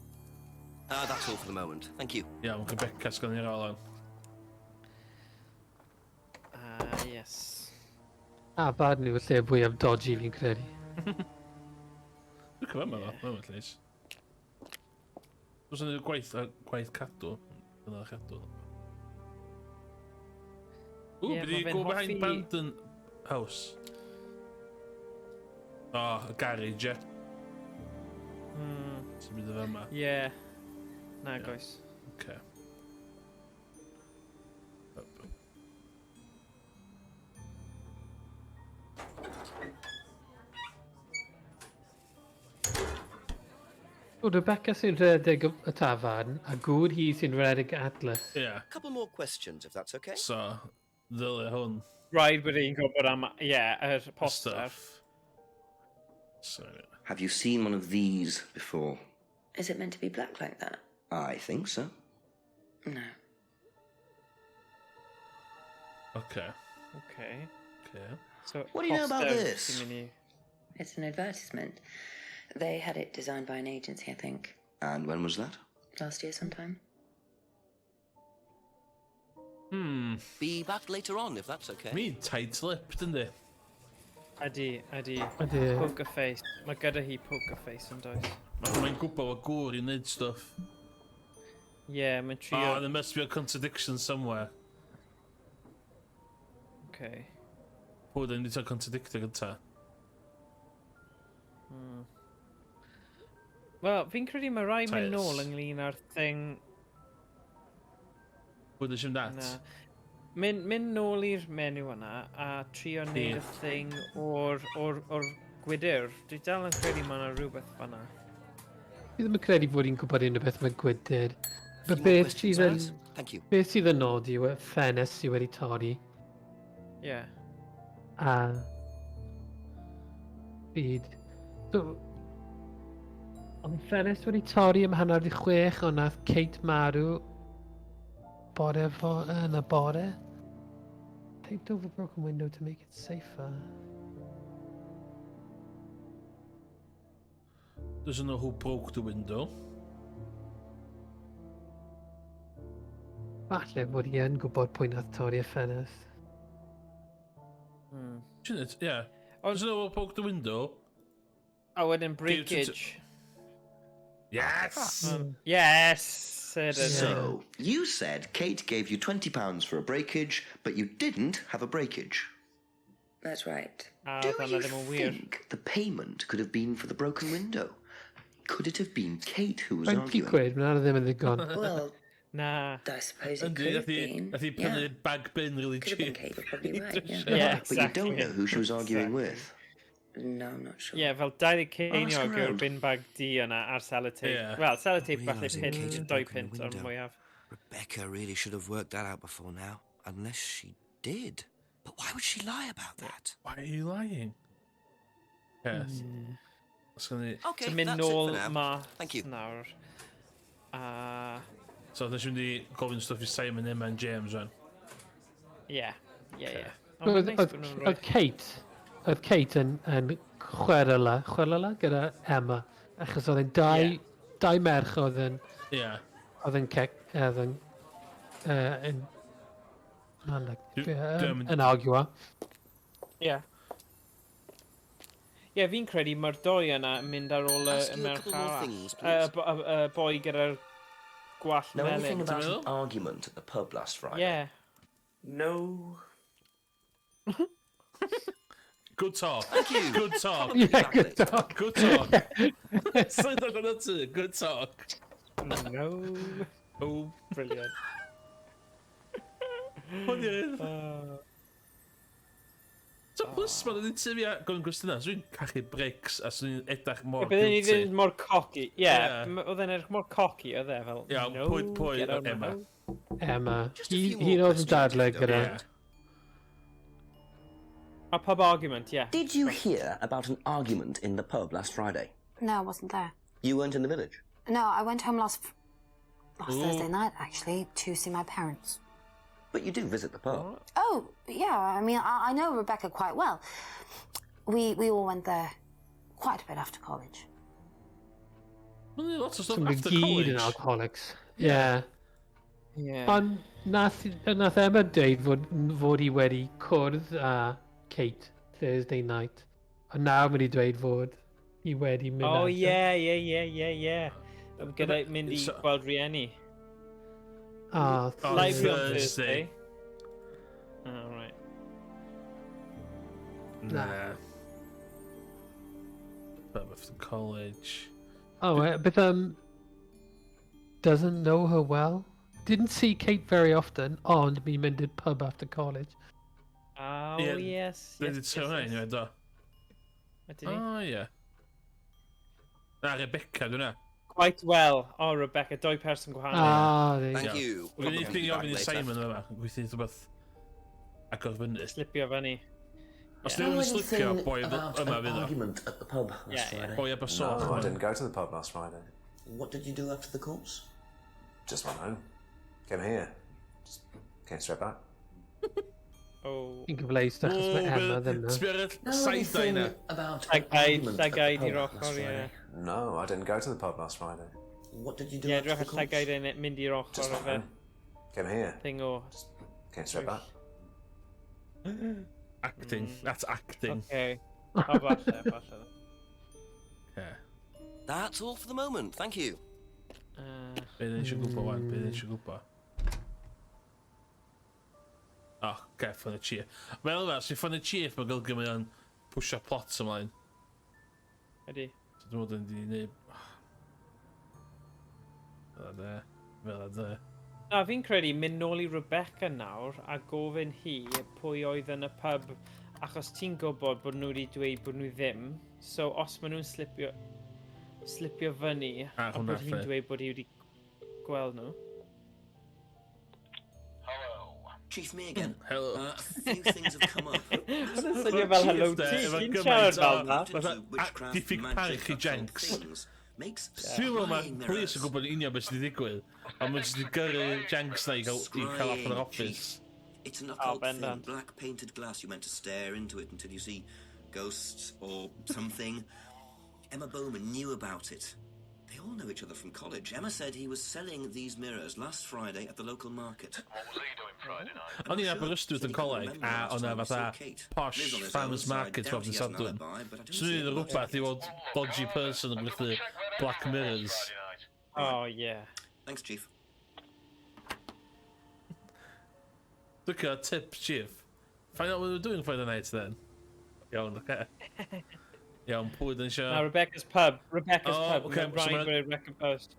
That's all for the moment. Thank you. Yeah, mae Rebecca's gan i'r olan. Yes. Bad nhw lle fwyaf dodgy fi'n credu. Dwi'n cyfan yma, at least. Dwi'n sy'n gwaith cadw. Yna cadw. Bydd I go behind Bandon House. A garage, ie. Sy'n bydd y yma. Yeah. Na, goes. Okay. Rebecca sy'n redeg y tafarn, a gŵr hi sy'n redeg Atlas. Yeah. A couple more questions, if that's okay. So, ddyle hwn. Rhaid bod i'n gwybod am, poster. Sorry. Have you seen one of these before? Is it meant to be black like that? I think so. No. Okay. So, what do you know about this? It's an advertisement. They had it designed by an agency, I think. And when was that? Last year sometime. Be back later on, if that's okay. Mi'n tight-lipped, yndi? Ydy. Poker face. Mae gyda hi poker face yn does. Mae'n gwybod o gŵr I wneud stuff. Yeah, mae'n trio... there must be a contradiction somewhere. Okay. Pwy dyn ni ta'n contradictio gynta? Wel, fi'n credu mae rai mynd nôl ynglyn â'r thing... Pwy dyn si'n dat? Mynd nôl i'r menu yna a trio neud y thing o'r gwydyr. Dwi dal yn credu mae yna rhywbeth fanna. Fi ddim yn credu bod i'n gwybod unrhyw beth mae gwydyr. Beth sydd yn nodi yw y ffenest sydd wedi torri. Yeah. A... Byd. So... Ond ffenest wedi torri ym hanner 16 ond nath Kate marw bore yn y bore. Taped over broken window to make it safer. Doesn't know who broke the window. Falle bod i yn gwybod pwy nath torri y ffenest. Shouldn't it? Yeah. Doesn't know who broke the window. A wedyn breakage. Yes! Yes! So, you said Kate gave you £20 for a breakage, but you didn't have a breakage. That's right. Do you think the payment could have been for the broken window? Could it have been Kate who was arguing? £20, none of them are gone. Well, Nah. I suppose it And could have been. I think prynu bag bin really Could have been cheap. Kate, you're probably right, yeah. Yeah, But you don't know who she was arguing Exactly. with. No, I'm not sure. Ie, fel 20 Ask ceiniog yw'r around. bin bag di yna ar sellotape. Yeah. Wel, sellotape falle Realising pint, Kate had 2 broken pint the o'r window. mwyaf. Rebecca really should have worked that out before now. Unless she did. But why would she lie about that? Why are you lying? Yes. That's gonna... Okay, So mynd that's it for nôl now. mas Thank you. nawr. So, nes mynd i gofyn stwff i Simon, Emma and James, rwan. Ie, ie. Oedd Kate yn chwarae gyda Emma, achos oedd e'n dau merch oedd yn Ie. yn arguo. Ie. Ie, fi'n credu mae'r doi yna yn mynd ar ôl y Ask you a merch couple more arall. things, please. Y boi gyda'r gwallt Know anything melyn. about an argument at the pub last Friday? Yeah. No. Good talk. Thank you. Good talk. Yeah, good talk. Good talk. Sly'n dod o'n ty. Good talk. No. Oh, Brilliant. hwn i'n... So, plus, ma'n yn tyfu a gofyn gwestiynau, so dwi'n cachu brics a so dwi'n edrych mor Byddwn ni guilty. ddim mor cocky. Ie, Ie. oedd e'n edrych mor cocky, oedd e fel... Ie, no, pwy get out of Emma? my house. Emma. Just a few Hi more oedd yn dadle questions, gyda... Ie. A pub argument, yeah. Did you hear about an argument in the pub last Friday? No, I wasn't there. You weren't in the village? No, I went home last Ooh. Thursday night, actually, to see my parents. But you do visit the pub. Oh, yeah, I mean, I know Rebecca quite well. We all went there quite a bit after college. Mae'n neud lot o stuff Some after gyd college. yn alcoholics. Yeah. Yeah. Ond nath Emma dweud fod hi wedi cwrdd â Kate Thursday night. A nawr mynd i dweud fod hi wedi mynd Oh, adre. ie. Gyda mynd i gweld rieni. Live on Thursday. Oh, right. Nah. Pub after college. Oh, but doesn't know her well. Didn't see Kate very often, ond mi mynd i'r pub after college. Oh, Ie, yes. Dwi wedi trio hwnna unwaith do. Ydyn ni? O, ie. Na, Rebecca, dwi'n na. Quite well. Oh, Rebecca, doi person gwahanol. Ah, there you Thank go. you. We're going to Probably think back of in later. Simon yma. Gweithio rhywbeth agor fyny. Slipio fyny. Os Know dwi'n slipio anything boi about yma an fydd o. argument at the pub last Yeah, Friday? Boi efo No, soch. I didn't go to the pub last Friday. What did you do after the course? Just went home. Came here. Just came straight back. Oh. Fi'n gyfleust achos mae Emma ddim na. Sbio'r Know saith da yna. about Like an argument at the Llagaid pub i'r last ochr, ie. Friday? No, I didn't go to the pub last Friday. What did you do Ie, after drach the at course? Llagaid yn mynd i'r Just ochr o went fe. home. Came here. Thing o... Came straight back. Acting. That's acting. Okay. O, falle. Yeah. That's all for the moment, thank you. Be ddyn eisiau gwybod wan, be ddyn eisiau gwybod. Oh, okay, ffyn y chief. Fel yna, sy'n ffyn y chief, mae'n golygu mae o'n pwysio plot ymlaen. Ydy. So dwi'n meddwl yn di neud... Fel yna. Na, fi'n credu mynd nôl i Rebecca nawr a gofyn hi pwy oedd yn y pub achos ti'n gwybod bod nhw wedi dweud bod nhw ddim. So, os maen nhw'n slipio fyny a hwnna bod hi'n fair. dweud bod hi wedi gweld nhw. Chief, me again. Hello. A few things have come up. Mae'n swnio fel hello ti, ti'n siarad fel na. Diffyg parch i Jenks. Makes Dwi'n meddwl mae'r spying polis mirrors. yn gwybod yn union beth sydd wedi digwydd. A mae'n jyst i gyrru Jenks na i cael off yn yr office. It's an occult thing, bendant. black painted glass. You meant to stare into it until you see ghosts or something. Emma Bowman knew about it. They all know each other from college. Emma said he was selling these mirrors last Friday at the local market. What was he doing Friday night? O'n i'n Aberystwyth yn coleg, a o'n e fatha posh farmers market o yn Sadwrn. So ni'n rhywbeth i fod dodgy person yn glythu Black Mirrors. Oh, yeah. Thanks, Chief. Look at tips, Chief. Find out what we're doing Friday night then. Iawn, okay. Iawn, pwy dyn Na, sio? Rebecca's pub. Rebecca's Oh, pub. okay, Mae'n so rhaid ma'- gwneud Rebecca Post.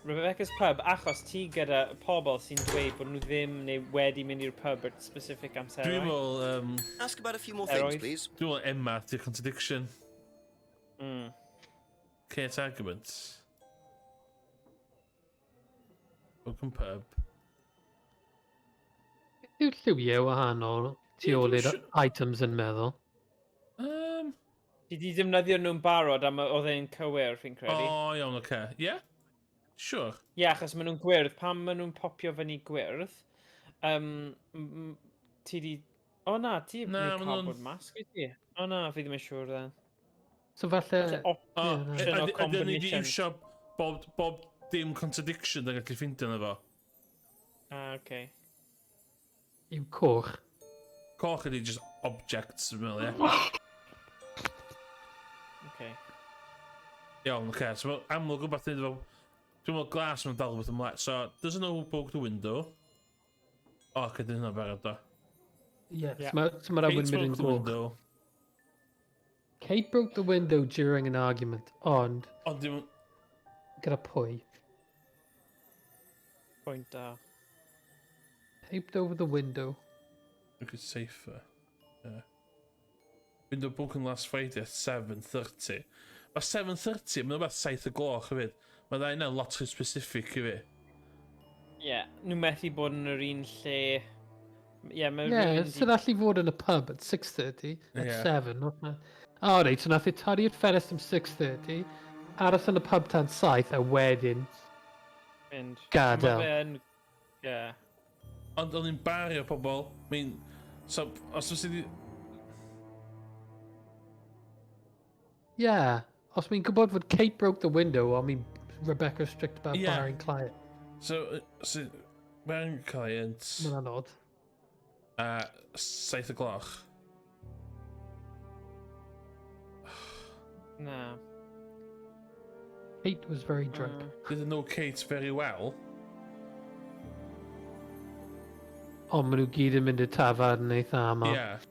Rebecca's pub, achos ti gyda pobl sy'n dweud bod nhw ddim neu wedi mynd i'r pub at specific amserau. Dwi'n meddwl... Ask about a few more things, please. Dwi'n meddwl Emma, di'r contradiction. Mm. Kate arguments. Open pub. Yw'r lliwiau wahanol tu ôl i'r items yn meddwl? Ti di defnyddio nhw'n barod am oedd e'n cywir, fi'n credu. O, iawn, oce. Ie? Sure. Ie, achos maen nhw'n gwyrdd. Pam maen nhw'n popio fyny gwyrdd, ti di... O na, ti wedi cardboard mask i ti. O na, fi ddim yn siŵr then. So falle... Ydyn ni wedi iwsio bob dim contradiction da gallu ffindio na fo. Oce. Yw coch. Coch ydi just objects, dwi'n meddwl, ie. Okay. Iawn, oce. So amlwg rhywbeth yn efo... Dwi'n meddwl glas yn dal rhywbeth ymlaen. So, does no broke the window. O, oce, dyn hynna barod do. Yes, so mae'r awyn mynd yn goch. Kate broke the window during an argument, ond... Ond dim... Gyda pwy? Point da. Taped over the window. Look at safer. Yeah. Window broken last Friday at 7:30. Mae 7:30, mae'n rhywbeth 7 o gloch hefyd. Mae dda yna lot o specific i fi. Ie, nhw methu bod yn yr un lle... Ie, sy'n allu fod yn y pub at 6:30, at 7. O, reit, so nath i torri'r ffenest am 6:30, aros yn y pub tan 7, a wedyn... Gadael. Ie. Ond o'n i'n bario pobl, so, os oes i... Yeah, os mi'n gwybod fod Kate broke the window, ond mi'n Rebecca strict about barring client. So, barring client... Mae'n anodd. 7 o gloch. Na. Kate was very drunk. Didn't know Kate very well. Ond maen nhw gyd yn mynd i'r tafarn yn eitha aml. Ie.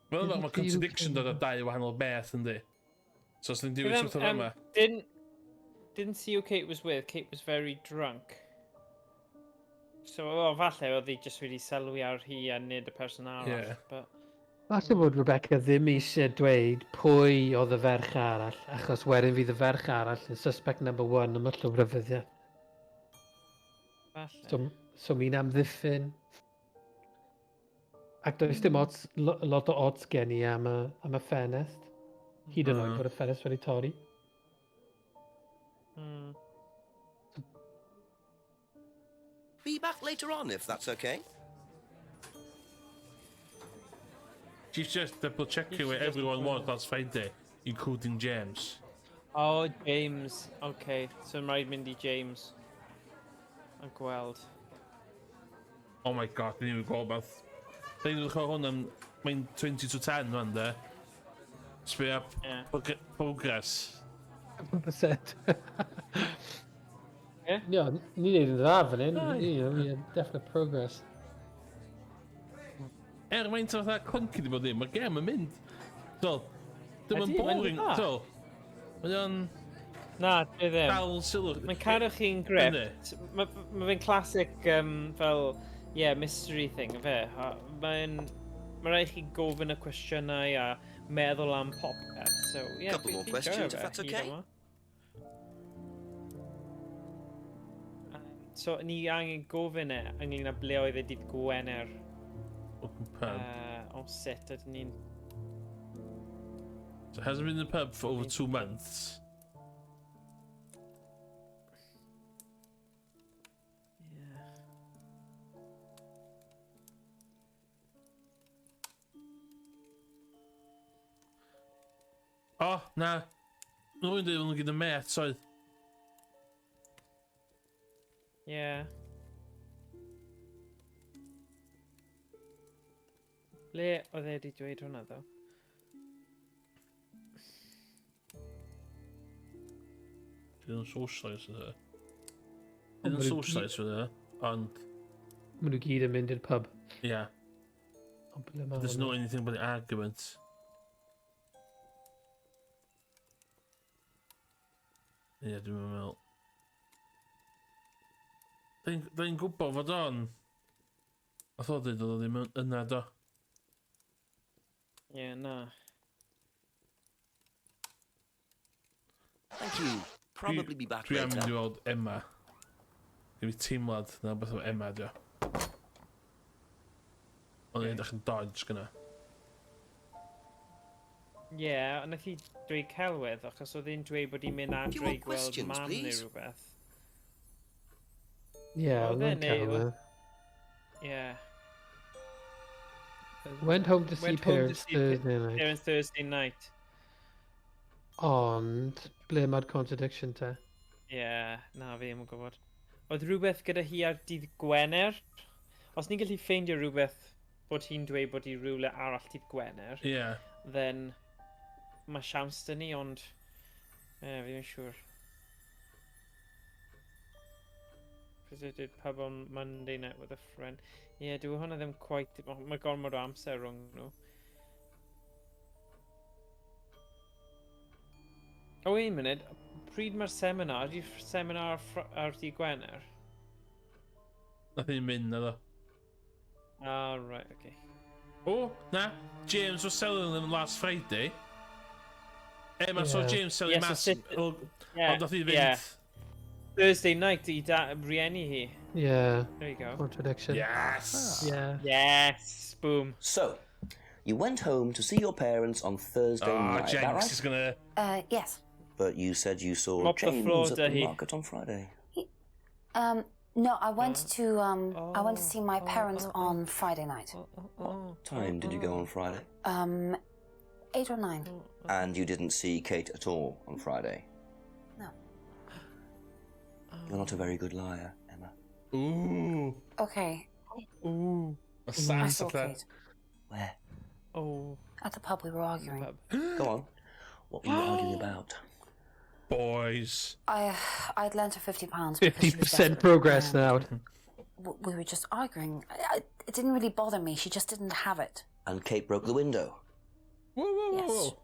Wel, mae contradiction dod o dau wahanol beth, yndi? So, os ni'n diwyd wrth o'r yma... Didn't see who Kate was with. Kate was very drunk. So, falle oedd hi jyst wedi sylwi ar hi a nid y person arall. Falle bod Rebecca ddim eisiau dweud pwy oedd y ferch arall, achos wedyn fydd y ferch arall yn suspect number 1 am y llwgrafyddiad. Falle. So mi'n amddiffyn. Ac does dim lot o odds gen i am y ffenest. Hyd yn oed bod y ffenest wedi torri. Be back later on, if that's okay. She's just double checking where everyone was last Friday, including James. Oh, James. Okay, so rhaid mynd i James. A gweld. Oh my god, dyn ni'n gweld beth. Dyn ni'n gweld hwn am... Mae'n 20 to 10 rwan, de. Sbio progress. 100%. Yeah, ni wneud yn dda fan hyn. Definite progress. Mae'n fatha clunky di bod ddim, mae'r gem yn mynd. So, dim yn boring, so. Mae'n... Na, dwi ddim. Dal sylw. Mae'n cadw chi'n grip. Mae fe'n classic fel, mystery thing, fe. Mae'n rhaid chi gofyn y cwestiynau a meddwl am popeth. So, couple more questions, if that's okay. So, ni angen gofyn ynglyn â ble oedd e dydd Gwener. O sut ydyn ni'n... So it hasn't been in the pub for over 2 months. Oh, na. Nhw'n dweud nhw'n gyda met, oedd. Yeah. Le oedd e wedi dweud hwnna, ddo? Dyn nhw'n socialise, ydy. Yn socialise with her, ond... Maen nhw gyd yn mynd i'r pub. Yeah. Ond ble ma' There's hwnna? no anything but the argument. Ie, dwi'n meddwl. Da'n gwybod fod o'n... Oedd o dweud oedd o ddim yna do. Ie, na. Thank you. Probably be back Dwi am mynd i later. weld Emma. Gyn fi teimlad na beth o Emma dio. Ond i'n edrych yn dodge gyna. Ie, ond nath i dweud celwydd, achos oedd hi'n dweud bod hi'n mynd Do you adre i want gweld questions, mam neu please? rhywbeth. Ie, Oedd oedd e'n e, neu- cael Ie. Went home to see Went home to parents see Thursday night. parents Thursday night. Ond, ble mae'r contradiction te? Ie, na fi ddim yn gwybod. Oedd rhywbeth gyda hi ar dydd Gwener. Os ni'n gallu ffeindio rhywbeth bod hi'n dweud bod hi rhywle arall dydd Gwener, Ie. then mae siawns dyn ni, ond fi ddim yn siŵr. Visited pub on Monday night with a friend. Ie, dwi hwnna ddim quite... Mae gormod o amser rhwng nhw. O, un munud. Pryd mae'r seminar? Ydy'r seminar ar dydd Gwener? Nath i'n mynd na do. Ah, right, okay. O, na. James was selling them last Friday. Emma saw Yeah. James selling Yes, mass. it's- Ond nath i fynd... yeah. Thursday night i rieni hi. Yeah. There you go. Contradiction. Yes! Yeah. Yes! Boom. So, you went home to see your parents on Thursday Oh, night, is that Jenks right? is gonna... Yes. But you said you saw Mop the James floor, at the Dahi. market on Friday. No, I went to I went to see my parents on Friday night. What time did you go on Friday? 8 or 9. And you didn't see Kate at all on Friday? No. You're not a very good liar, Emma. Ooh. Okay. Ooh. I Sass saw of that. Kate. Where? Oh. At the pub we were arguing. Go on. What were you arguing about? Boys. I'd lent her £50 because she was 50% desperate, progress and now. We were just arguing. It didn't really bother me. She just didn't have it. And Kate broke the window. Whoa, whoa, whoa, Yes. whoa.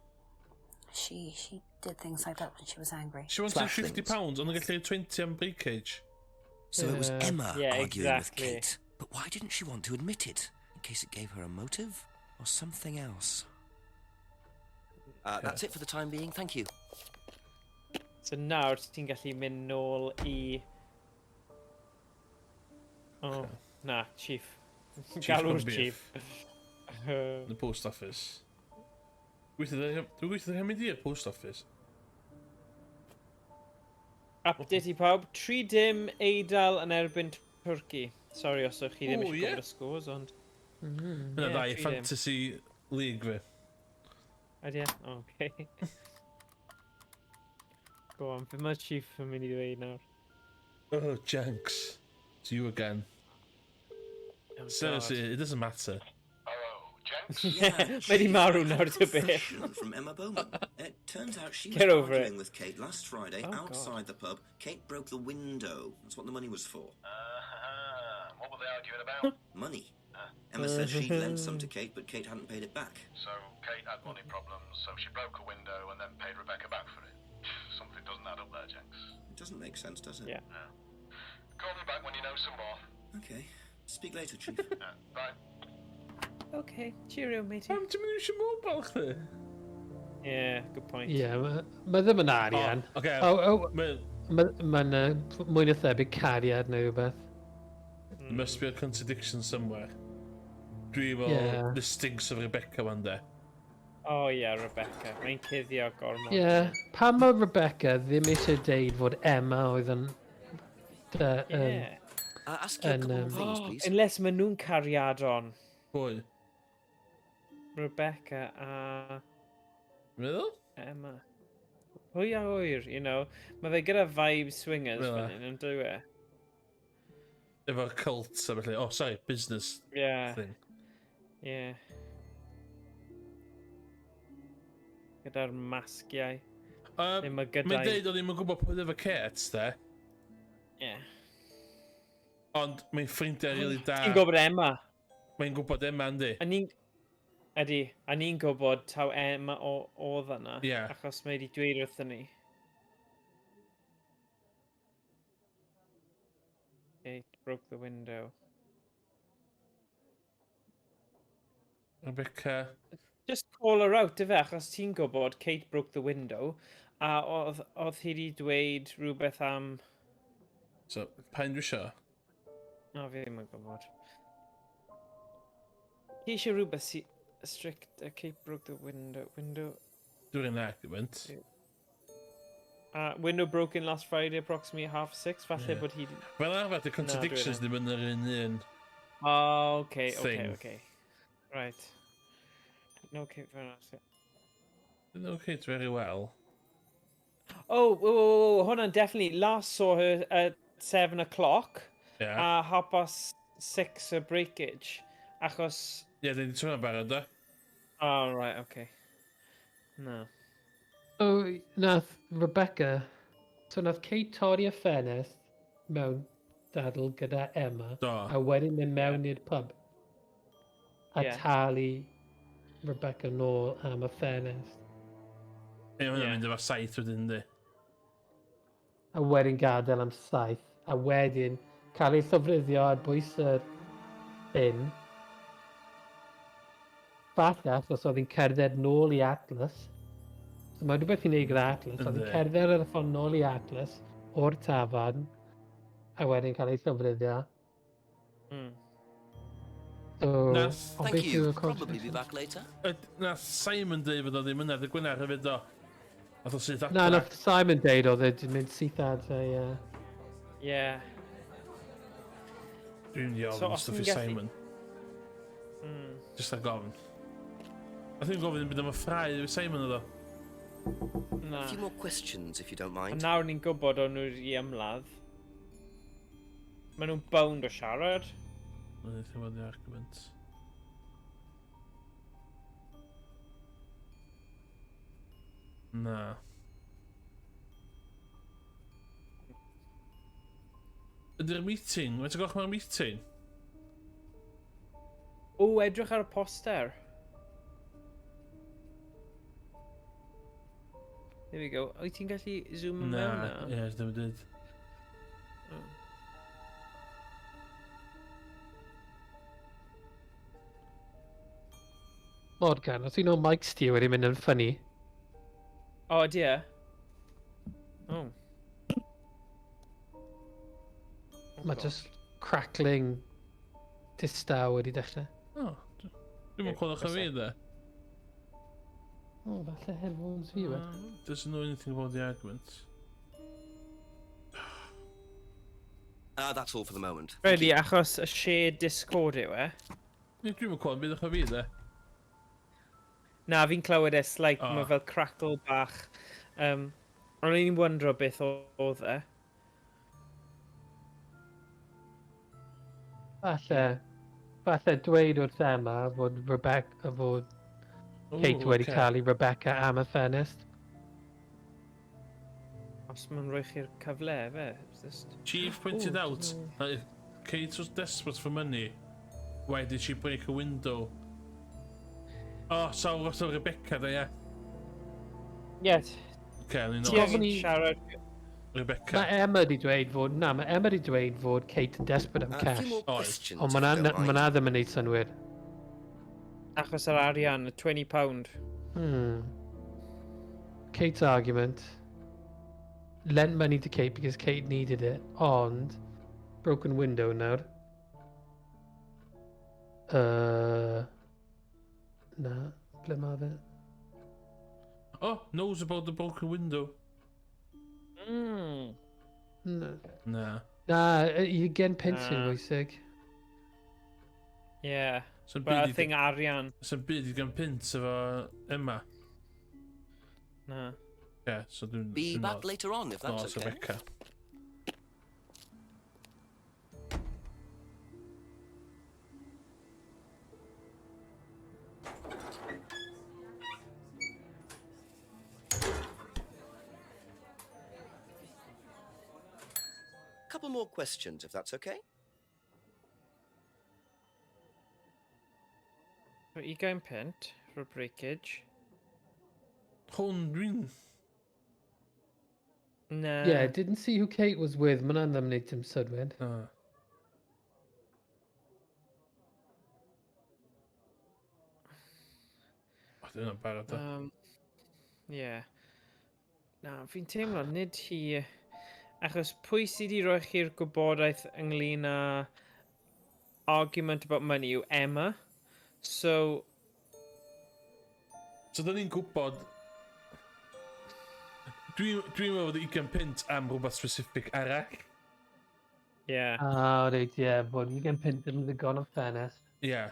She did things like that when she was angry. She wanted Smash £50 things. ond yn gallu 20 am breakage. So it was Emma Yeah, arguing exactly. with Kate. But why didn't she want to admit it? In case it gave her a motive? Or something else? That's it for the time being, thank you. So nawr ti'n gallu mynd nôl i... Oh, na, Chief. Galw'r Corned Chief. The post office. Dwi'n gweithio ddech mynd i'r post office. Update i pawb. 3 dim Eidal yn erbyn Twrci. Sorry os ydych chi ddim Oh, eisiau ie? gwybod y scores, ond... Hynna ddau, 3 dim. fantasy league fi. Ydy e? Okay. Go on, beth mae Chief yn mynd i ddweud nawr? Oh, Jenks. It's you again. Oh, Seriously, it doesn't matter. Mae di marw nawr dy beth. Confession from Emma Bowman. It turns out she was Get over arguing it. with Kate last Friday Oh, outside the pub. Kate broke the window. That's what the money was for. What were they arguing about? Money. Emma said she'd lent some to Kate, but Kate hadn't paid it back. So Kate had money problems, so she broke a window and then paid Rebecca back for it. Something doesn't add up there, Jenks. It doesn't make sense, does it? Yeah. Call me back when you know some more. Okay. Speak later, Chief. Bye. Okay, cheerio, matey. Pam ti'n mynd eisiau mobile chdi? Yeah, good point. Ie, mae ddim yn arian. Mae'n mwy na thebyg cariad neu rhywbeth. There must be a contradiction somewhere. Dwi fel, Yeah. the stinks of Rebecca one day. Oh yeah, Rebecca. Mae'n cuddio gormod. Ie, pam mae Rebecca ddim eisiau deud fod Emma oedd yn... Yeah. Ask you a couple more things, please. Unless maen nhw'n cariadon. Pwy? Rebecca a... Meddwl? Emma. Pwy a hwyr, you know. Mae fe gyda vibe swingers Really? fan hyn, yn dwi e? Efo cult a felly. Oh, sorry, business Yeah. thing. Yeah. Gyda'r masgiau. Ddim y Mae'n gydau. deud oedd ddim yn gwybod pwy efo Kate, de? Yeah. Ond mae'n ffrindiau rili da. Ti'n gwybod Emma? Mae'n gwybod Emma, yndi? A ni'n gwybod taw Emma oedd yna. Ie. Achos mae wedi dweud wrthyn ni. Kate broke the window. Rebecca. Just call her out, ife, achos ti'n gwybod Kate broke the window, a oedd hi wedi dweud rhywbeth am... So, pa'n dwi isio? O, fi ddim yn gwybod. Hi eisiau rhywbeth strict, Kate broke the window... During an argument. Window broken last Friday, approximately 6:30, falle bod hi... Fel arfer, the contradictions ddim yn yr un. Oh, okay. Right. No, Kate, fair enough. No, Kate, very well. Oh, hold on, definitely. Last saw her at 7 o'clock. Yeah. 6:30 a breakage. Achos... Yeah, dyn ni'n sôn am barod, da. Oh, right, okay. No. So, nath Rebecca... So, nath Kate torri y ffenest mewn dadl gyda Emma. Do. A wedyn mynd mewn i'r pub. A talu Rebecca nôl am y ffenest. Ie, hwnna'n mynd efo saith wedyn, di. A wedyn gadael am 7. A wedyn cael ei llofruddio ar bwys yr inn. Falle, achos oedd hi'n cerdded nôl i Atlas. So mae rhywbeth i'n neud gyda Atlas. Oedd hi'n cerdded ar y ffordd nôl i Atlas o'r tafarn. A wedyn cael ei llofruddio. So, Thank you. Probably be back later. Nath Simon dweud fod o ddim yna, dy Gwynar hefyd o. Nath o sydd Na, nath Simon deud oedd e'n mynd syth adre, ie. Ie. Dwi'n diolch yn stwff i Simon. Just a gofn. I think gofyn yn byd am y ffrau i Simon o. A few more questions, if you don't mind. Nawr ni'n gwybod o'n nhw'n i ymladd. Maen nhw'n bound o siarad. Mae'n ddim yn argument. Na. Ydy'r meeting? Mae'n gwach mae'r meeting? O, edrych ar y poster. There we go. Wyt ti'n gallu zoom mewn na? Ie, ddim dyd. Morgan, os ti'n o Mike Stew wedi mynd yn ffynnu. O, ydy e? Oh. Mae just crackling distaw wedi dechrau. O, dwi'n mwyn cwylwch o fi, dde. O, falle headphones fi wedi. Doesn't know anything about the argument. That's all for the moment. Really, achos y shared Discord yw e? Dwi'n mwyn cwylwch beth o fi, dde. Na, fi'n clywed es, like, mae fel crackle bach. Ond i'n wondro beth oedd e. Falle dweud wrth Emma fod Kate wedi cael ei Rebecca am y ffenest. Os mae'n rhoi chi'r cyfle, fe? Chief pointed out that if Kate was desperate for money, why did she break a window? Oh, so what's Rebecca there, yeah? Yes. Okay, I know. Siarad. Rebecca. Mae Emma wedi dweud fod... Na, mae Emma wedi dweud fod Kate yn desperate am cash. Ond mae'na ddim yn neud synwyr. Achos yr arian, y £20. Kate's argument. Lent money to Kate because Kate needed it. Ond... Broken window nawr. Na, ble mae fe? Oh, knows about the broken window. No. Na. Na, i gen pint sy'n bwysig. Yeah, but I think arian. Sy'n byd i gan pint efo Emma. Na. Yeah, so dwi'n... Be back later on, if that's okay. Rebecca. Couple more questions, if that's okay. £20 for breakage. Hwn dwi'n... No. Yeah, didn't see who Kate was with. Mae'n andam wneud dim sydwyd. O, dwi'n barod o. Yeah. Na, fi'n teimlo nid hi... Achos pwy sydd wedi rhoi chi'r gwybodaeth ynglyn â argument about money yw Emma. So... So, da ni'n gwybod... Dwi'n meddwl bod 20 pint am rhywbeth specific arall. Yeah. Ah, reit, ie, bod 20 pint yn ddigon o ffenest. Ie.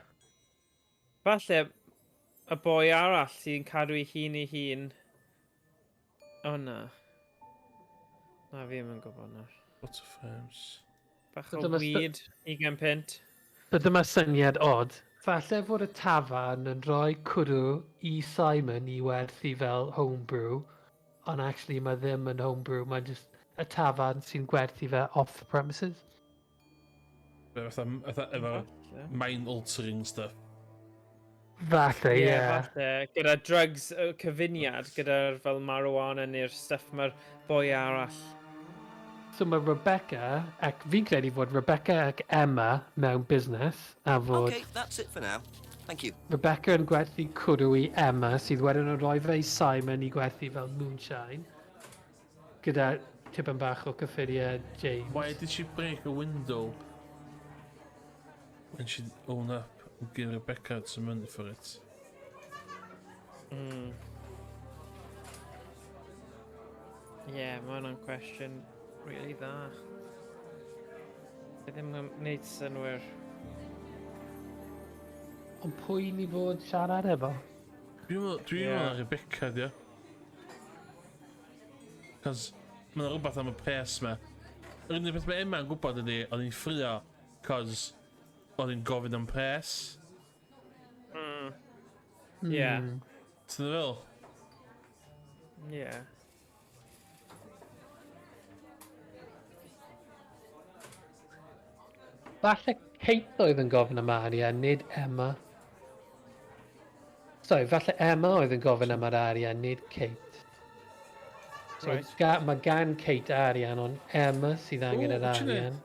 Falle y boi arall sy'n cadw ei hun. O na. Na, fi ddim yn gwybod nawr. What of frames? Bach o weed, 20 pint. Dyma syniad odd. Falle fod y tafarn yn rhoi cwrw i Simon i werthu fel homebrew, ond actually mae ddim yn homebrew, mae just y tafarn sy'n gwerthu fe off the premises. Fatha efo mind-altering stuff. Falle, ie. Falle, gyda drugs, cyfuniad, gyda'r fel marijuana neu'r stuff mae'r boi arall. So mae Rebecca, ac fi'n credu fod Rebecca ac Emma mewn busnes, a fod... Okay, that's it for now. Thank you. Rebecca yn gwerthu cwrw i Emma, sydd wedyn yn rhoi fe i Simon i gwerthu fel moonshine, gyda tipyn bach o cyffuriau James. Why did she break a window when she owned up and gave Rebecca some money for it? Yeah, mae hwnna'n cwestiwn really dda. Fi ddim yn gwneud synwyr. Ond pwy ni fod siarad efo? Dwi'n meddwl Rebecca, dio. Cos mae'n rhywbeth am y pres ma. Yr unig beth mae Emma'n gwybod ydi, oedd hi'n ffrio, cos oedd hi'n gofyn am pres. Ie. Ti'n fel? Ie. Falle Kate oedd yn gofyn am arian, nid Emma. Sorry, falle Emma oedd yn gofyn am yr arian, nid Kate. So mae gan Kate arian, ond Emma sydd angen yr arian.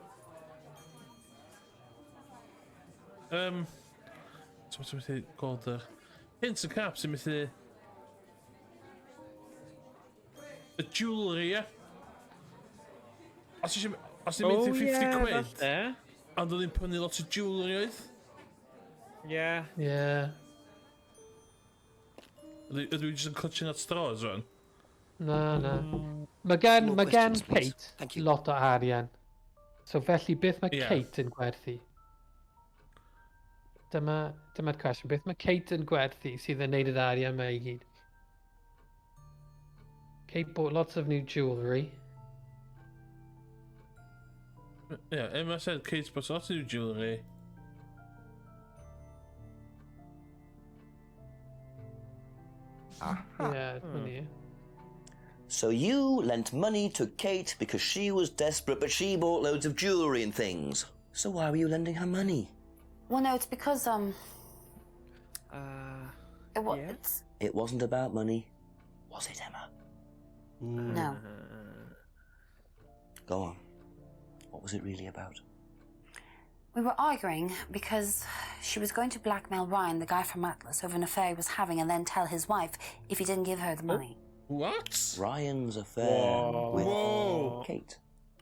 So ti'n methu gweld yr... Hint y cap sy'n methu... Y jewellery, ie? Os ti'n methu 50 quid... Ond oedd hi'n prynu lot o jewellery oedd? Ie. Ie. Ydw i jyst yn clutching at straws rwan? Na. Mae gan Kate lot o arian. So felly beth mae Kate yn gwerthu? Dyma'r cwestiwn. Beth mae Kate yn gwerthu sydd yn neud yr arian mae i gyd? Kate bought lots of new jewellery. Yeah, Emma said Kate's bought lots of new jewellery. Yeah, money. So you lent money to Kate because she was desperate, but she bought loads of jewellery and things. So why were you lending her money? Well, no, it's because, It wasn't about money, was it, Emma? No. Go on. What was it really about? We were arguing because she was going to blackmail Ryan, the guy from Atlas, over an affair he was having and then tell his wife if he didn't give her the money. What? Ryan's affair with Kate?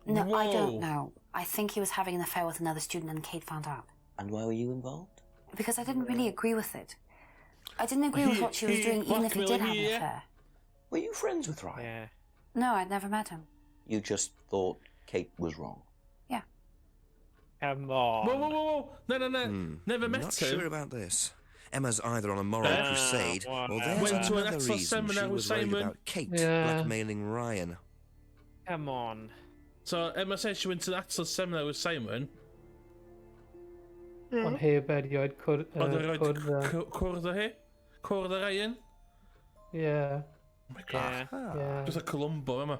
No, I don't know. I think he was having an affair with another student and Kate found out. And why were you involved? Because I didn't really agree with it. I didn't agree with what she was doing even if he did have an affair. Were you friends with Ryan? Yeah. No, I'd never met him. You just thought Kate was wrong? Yeah. Come on. Whoa. No. Never met him. Not sure about this. Emma's either on a moral crusade, or there's Went to an another Axel reason seminar she with was worried Simon. about Kate blackmailing Ryan. Come on. So Emma said she went to the Atlas seminar with Simon. Ond heb erioed Oedd e'n rhoi cwrdd o hi? Cwrdd o Ryan? Yeah. Oh my god. Yeah. Just a Columbo, Emma.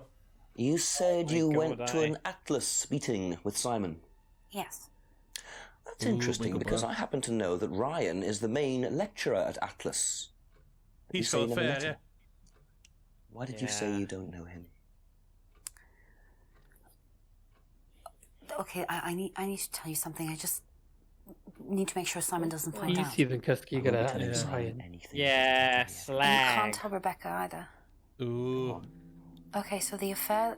You said you went to an Atlas meeting with Simon. Yes. That's interesting, because I happen to know that Ryan is the main lecturer at Atlas. He's so fair, yeah. Why did you say you don't know him? Okay, I need to tell you something. I just need to make sure Simon doesn't find out. Easy than cysgu gyda Ryan. Yeah, You slag. can't tell Rebecca either. Ooh. Okay, so the affair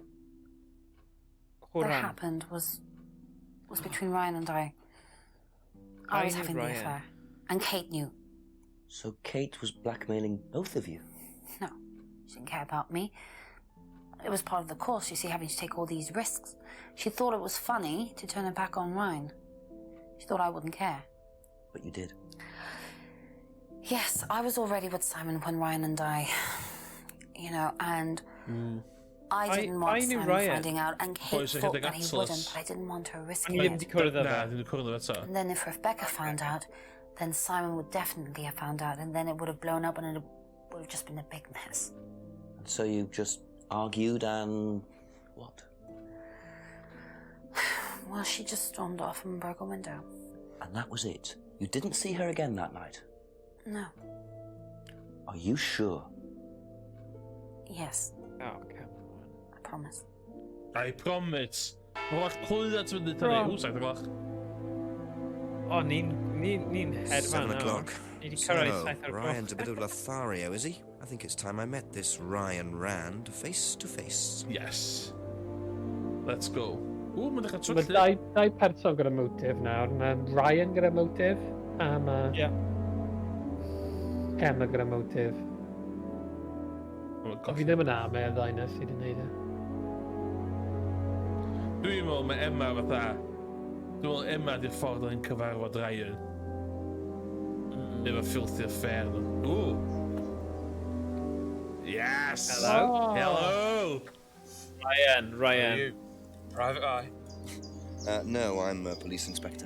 that happened was between Ryan and I. I was having the affair, and Kate knew. So Kate was blackmailing both of you? No, she didn't care about me. It was part of the course, you see, having to take all these risks. She thought it was funny to turn her back on Ryan. She thought I wouldn't care. But you did. Yes, I was already with Simon when Ryan and I, and I didn't want Simon finding out, and Kate thought that he wouldn't, but I didn't want her risking it. And then if Rebecca found out, then Simon would definitely have found out, and then it would have blown up, and it would have just been a big mess. And so you just argued and what? Well, she just stormed off and broke a window. And that was it? You didn't see her again that night? No. Are you sure? Yes. Oh, come on. I promise. I promise. Wacht, gooi dat we dit alleen. Hoe zeg ik wacht? Oh, ni'n hedfan 7 nawr. o'clock. Ni 'di So, cyrraedd 7 o'clock. Ryan's a bit of Lothario, is he? I think it's time I met this Ryan Rand face to face. Yes. Let's go. Oeh, maar dat gaat zo Mae dau person gyda motif nawr. Mae Ryan gyda motif, a mae Emma gyda motif. Fi ddim yn am e'r ddau na sydd yn neud e. Dwi'n meddwl mae Emma fatha... Dwi'n meddwl Emma di'r ffordd o'n cyfarfod Ryan. Efo filthy affair. Ooh. Yes! Hello? Hello! Ryan. Who are you? Private eye? No, I'm a police inspector.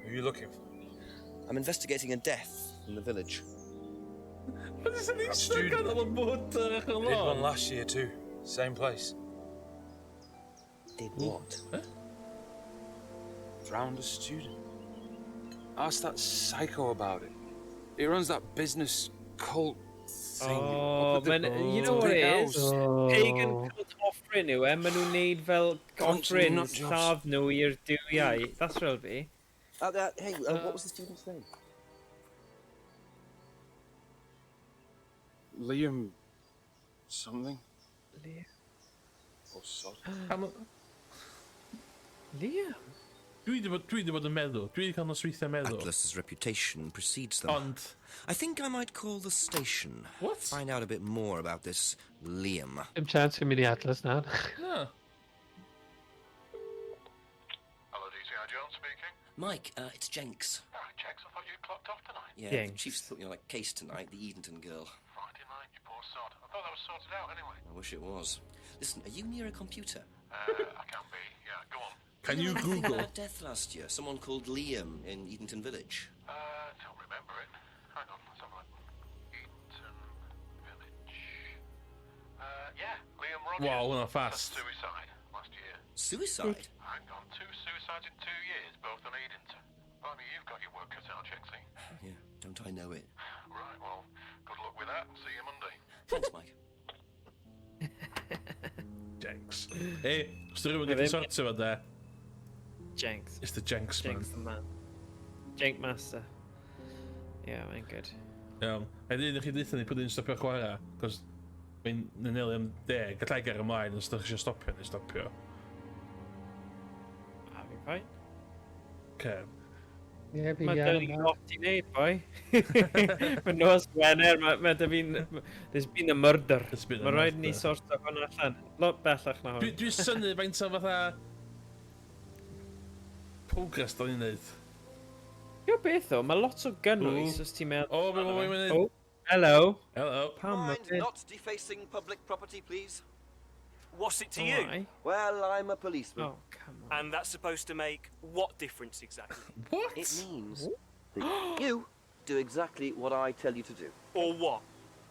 Who are you looking for? I'm investigating a death in the village. Wat is er niet stuk aan alle boot We did one last year too. Same place. Did what? Huh? Drowned a student. Ask that psycho about it. He runs that business cult thing. Oh, you know what it is? Pagan cult offering nhw, Maen nhw'n neud fel offerings lladd nhw i'r duwiau. That's what it'll be. Hey, what was the student's name? Liam... something? Liam? Or sod. Liam? Dwi di bod yn meddwl. Dwi di cael nosweithio meddwl. Atlas's reputation precedes them. Ond... I think I might call the station. What? Find out a bit more about this Liam. Dim chance fi'n mynd i Atlas nawr. No. Hello, DCI Jones speaking. Mike, it's Jenks. Ah, Jenks, I thought you clocked off tonight. Yeah, the chief's put me on a case tonight, the Edenton girl. Friday night, you poor sod. I thought that was sorted out anyway. I wish it was. Listen, are you near a computer? I can be. Yeah, go on. Can you anything Google? about death last year? Someone called Liam in Edenton Village. Don't remember it. Hang on, let's have a look. Edenton Village. Yeah, Liam Rogers. Wow, we're not fast. Suicide last year. Suicide? Hang on, 2 suicides in 2 years, both on Edenton. Blimey, you've got your work cut out, Jenksy. Yeah, don't I know it? Right, well, good luck with that. See you Monday. Thanks, Mike. Jenks. Hey, os ydw rhywun wedi sortio fo de? Jenks. It's the Jenks man. Jenks the man. Jenk Master. Yeah, mae'n good. Iawn. A dyn i chi ddeitha ni pwy dyn stopio chwarae, cos mae'n nynelu am 10, gallai ger ymlaen, os ydych chi eisiau stopio neu stopio. A fi'n ffain. Okay. Ie, fi Mae dyn ni lot i wneud, boi. Mae nos Gwener, there's been a murder. Mae rhaid ni sorto hwnna allan. Lot bellach na hwn. Dwi'n syni faint o fatha... progress da ni'n neud. Yo, beth o, mae lot o gynnwys os ti'n meddwl... O, mae'n mynd... Oh, hello. Hello. Mind not defacing public property, please. What's it to you? Why? Well, I'm a policeman. Oh, come on. And that's supposed to make what difference exactly? What? It means that you do exactly what I tell you to do. Or what?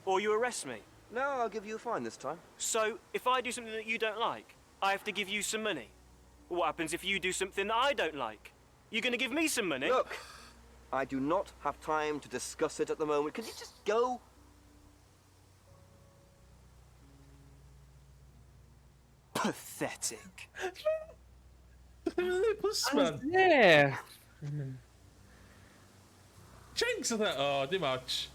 Or you arrest me? No, I'll give you a fine this time. So, if I do something that you don't like, I have to give you some money? What happens if you do something that I don't like? You gonna give me some money? Look, I do not have time to discuss it at the moment. Can you just go? Pathetic. Yeah. Jenks are that. Oh, dim much.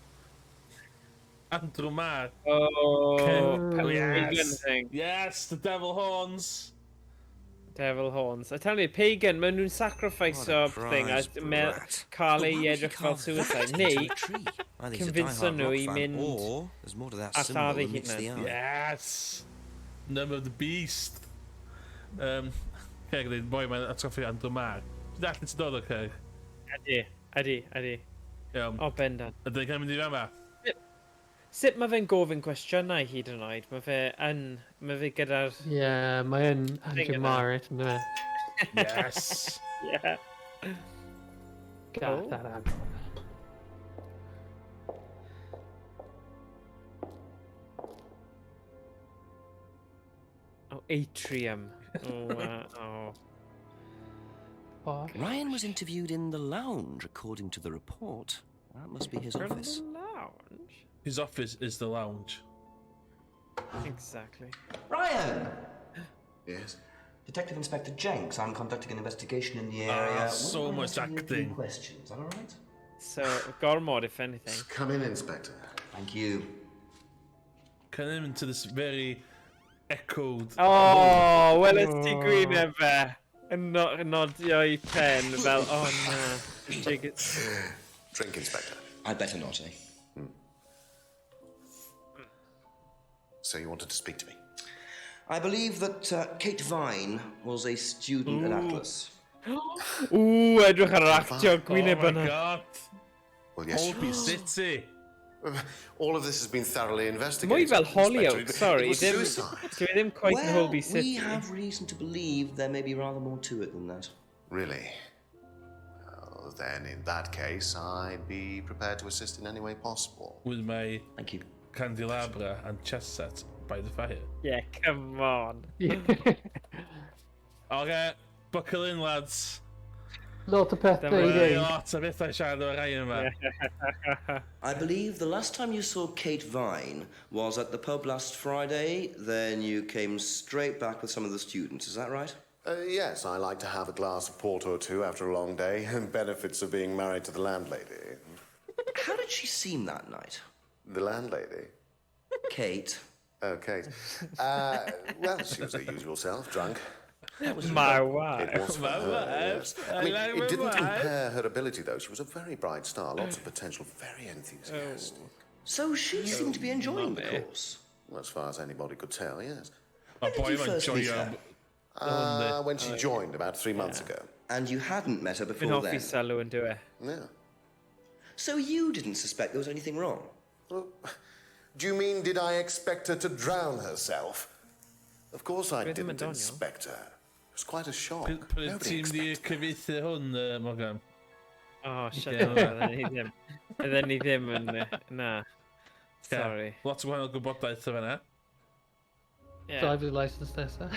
Andrew Marr. Oh, yes. thing. Yes, the devil horns. Devil horns. I tell you, pagan, maen nhw'n sacrifice o thing a cael ei edrych fel suicide. Neu, convince nhw i mynd there's more to that a symbol lladd ei than meets the hunan. eye. Yes. Number of the beast. Craig, the boy mae'n atgoffi Andrew Marr. Ti'n allan ti'n dod o, Craig? Ydy. Iawn. O, bendan. Ydyn ni'n mynd i fama? Sut mae fe'n gofyn cwestiynau hyd yn oed? Mae fe gyda'r... Ie, mae'n Andrew Marr, isn't it? Yes. Yeah. God, that Andrew. Oh, atrium. Ryan was interviewed in the lounge, according to the report. That must be his office. The lounge? His office is the lounge. Exactly. Ryan! Yes? Detective Inspector Jenks, I'm conducting an investigation in the area. So much acting. Questions, is that all right? So, gormod, if anything. Come in, Inspector. Thank you. Come into this very echoed... Oh, welais ti gwyneb fe. Yn nodio I pen fel, oh no. Drink, Inspector. I'd better not, eh? So you wanted to speak to me? I believe that Kate Vine was a student at Atlas. Ooh, edrych ar yr actio gwyneb Oh my yna. god. Well, yes. Holby City. All of this has been thoroughly Mwy investigated. fel Hollyoaks, Inspector. sorry. It was suicide. Ddim quite yn Holby We City. have reason to believe there may be rather more to it than that. Really? Well, then in that case, I'd be prepared to assist in any way possible. With my Thank you. candelabra and chess set by the fire. Yeah, come on. Okay, buckle in, lads. Lot o pethau I Really wneud. lot o bethau siarad o'r Ryan yma. I believe the last time you saw Kate Vine was at the pub last Friday, then you came straight back with some of the students, is that right? Yes, I like to have a glass of port or two after a long day, and benefits of being married to the landlady. How did she seem that night? The landlady? Kate. Oh, Kate. Well, she was her usual self, drunk. My wife. It was for My her, wife. yes. I mean, like it my didn't wife. impair her ability, though. She was a very bright star, lots of potential, very enthusiastic. So she seemed to be enjoying the course. Well, as far as anybody could tell, yes. My When did boy you went first meet joy her? When she joined about 3 months ago. And you hadn't met her Fi'n before hoffi then? sylw yn dwi. Yeah. So you didn't suspect there was anything wrong? Well, do you mean, did I expect her to drown herself? Of course I Be ddim yn didn't, doniol. Inspector. It was quite a shock. Pryd Nobody ti'n di expected. cyfeithi hwn, Morgan? Oh, shut Yeah. up. Ydyn ni ddim yn... Na. Sorry. Lot o gwahanol gwybodaeth o fyna. Yeah. Driver's license nesa.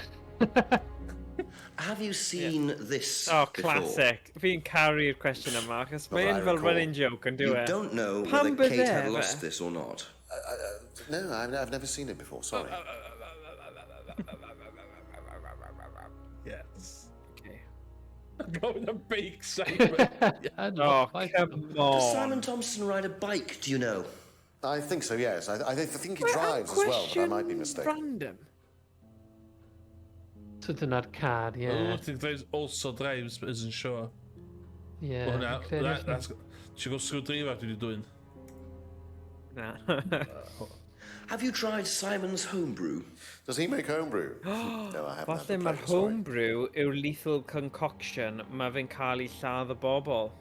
Have you seen this Oh, before? classic. Fi'n caru'r cwestiwn yma, achos Well, I mae'n fel recall. running joke yn You dwi. don't know Pam whether bydde Kate had fe? lost this or not. No, I've never seen it before, sorry. Yes. Okay. Go with a big Simon. Oh, come Does on. Simon Thompson ride a bike, do you know? I think so, yes. I think he Well, drives as well, but I might be question mistaken. Random. So dyna'r car, Oh, ie. I think Drives also drives, but isn't sure. Ie. Well, now, fi'n credu that's... She goes screwdriver, dwi di dwi'n. Na. Have you tried Simon's homebrew? Does he make homebrew? No, I haven't. Falle mae'r homebrew yw'r lethal concoction mae fe'n cael ei lladd y bobl.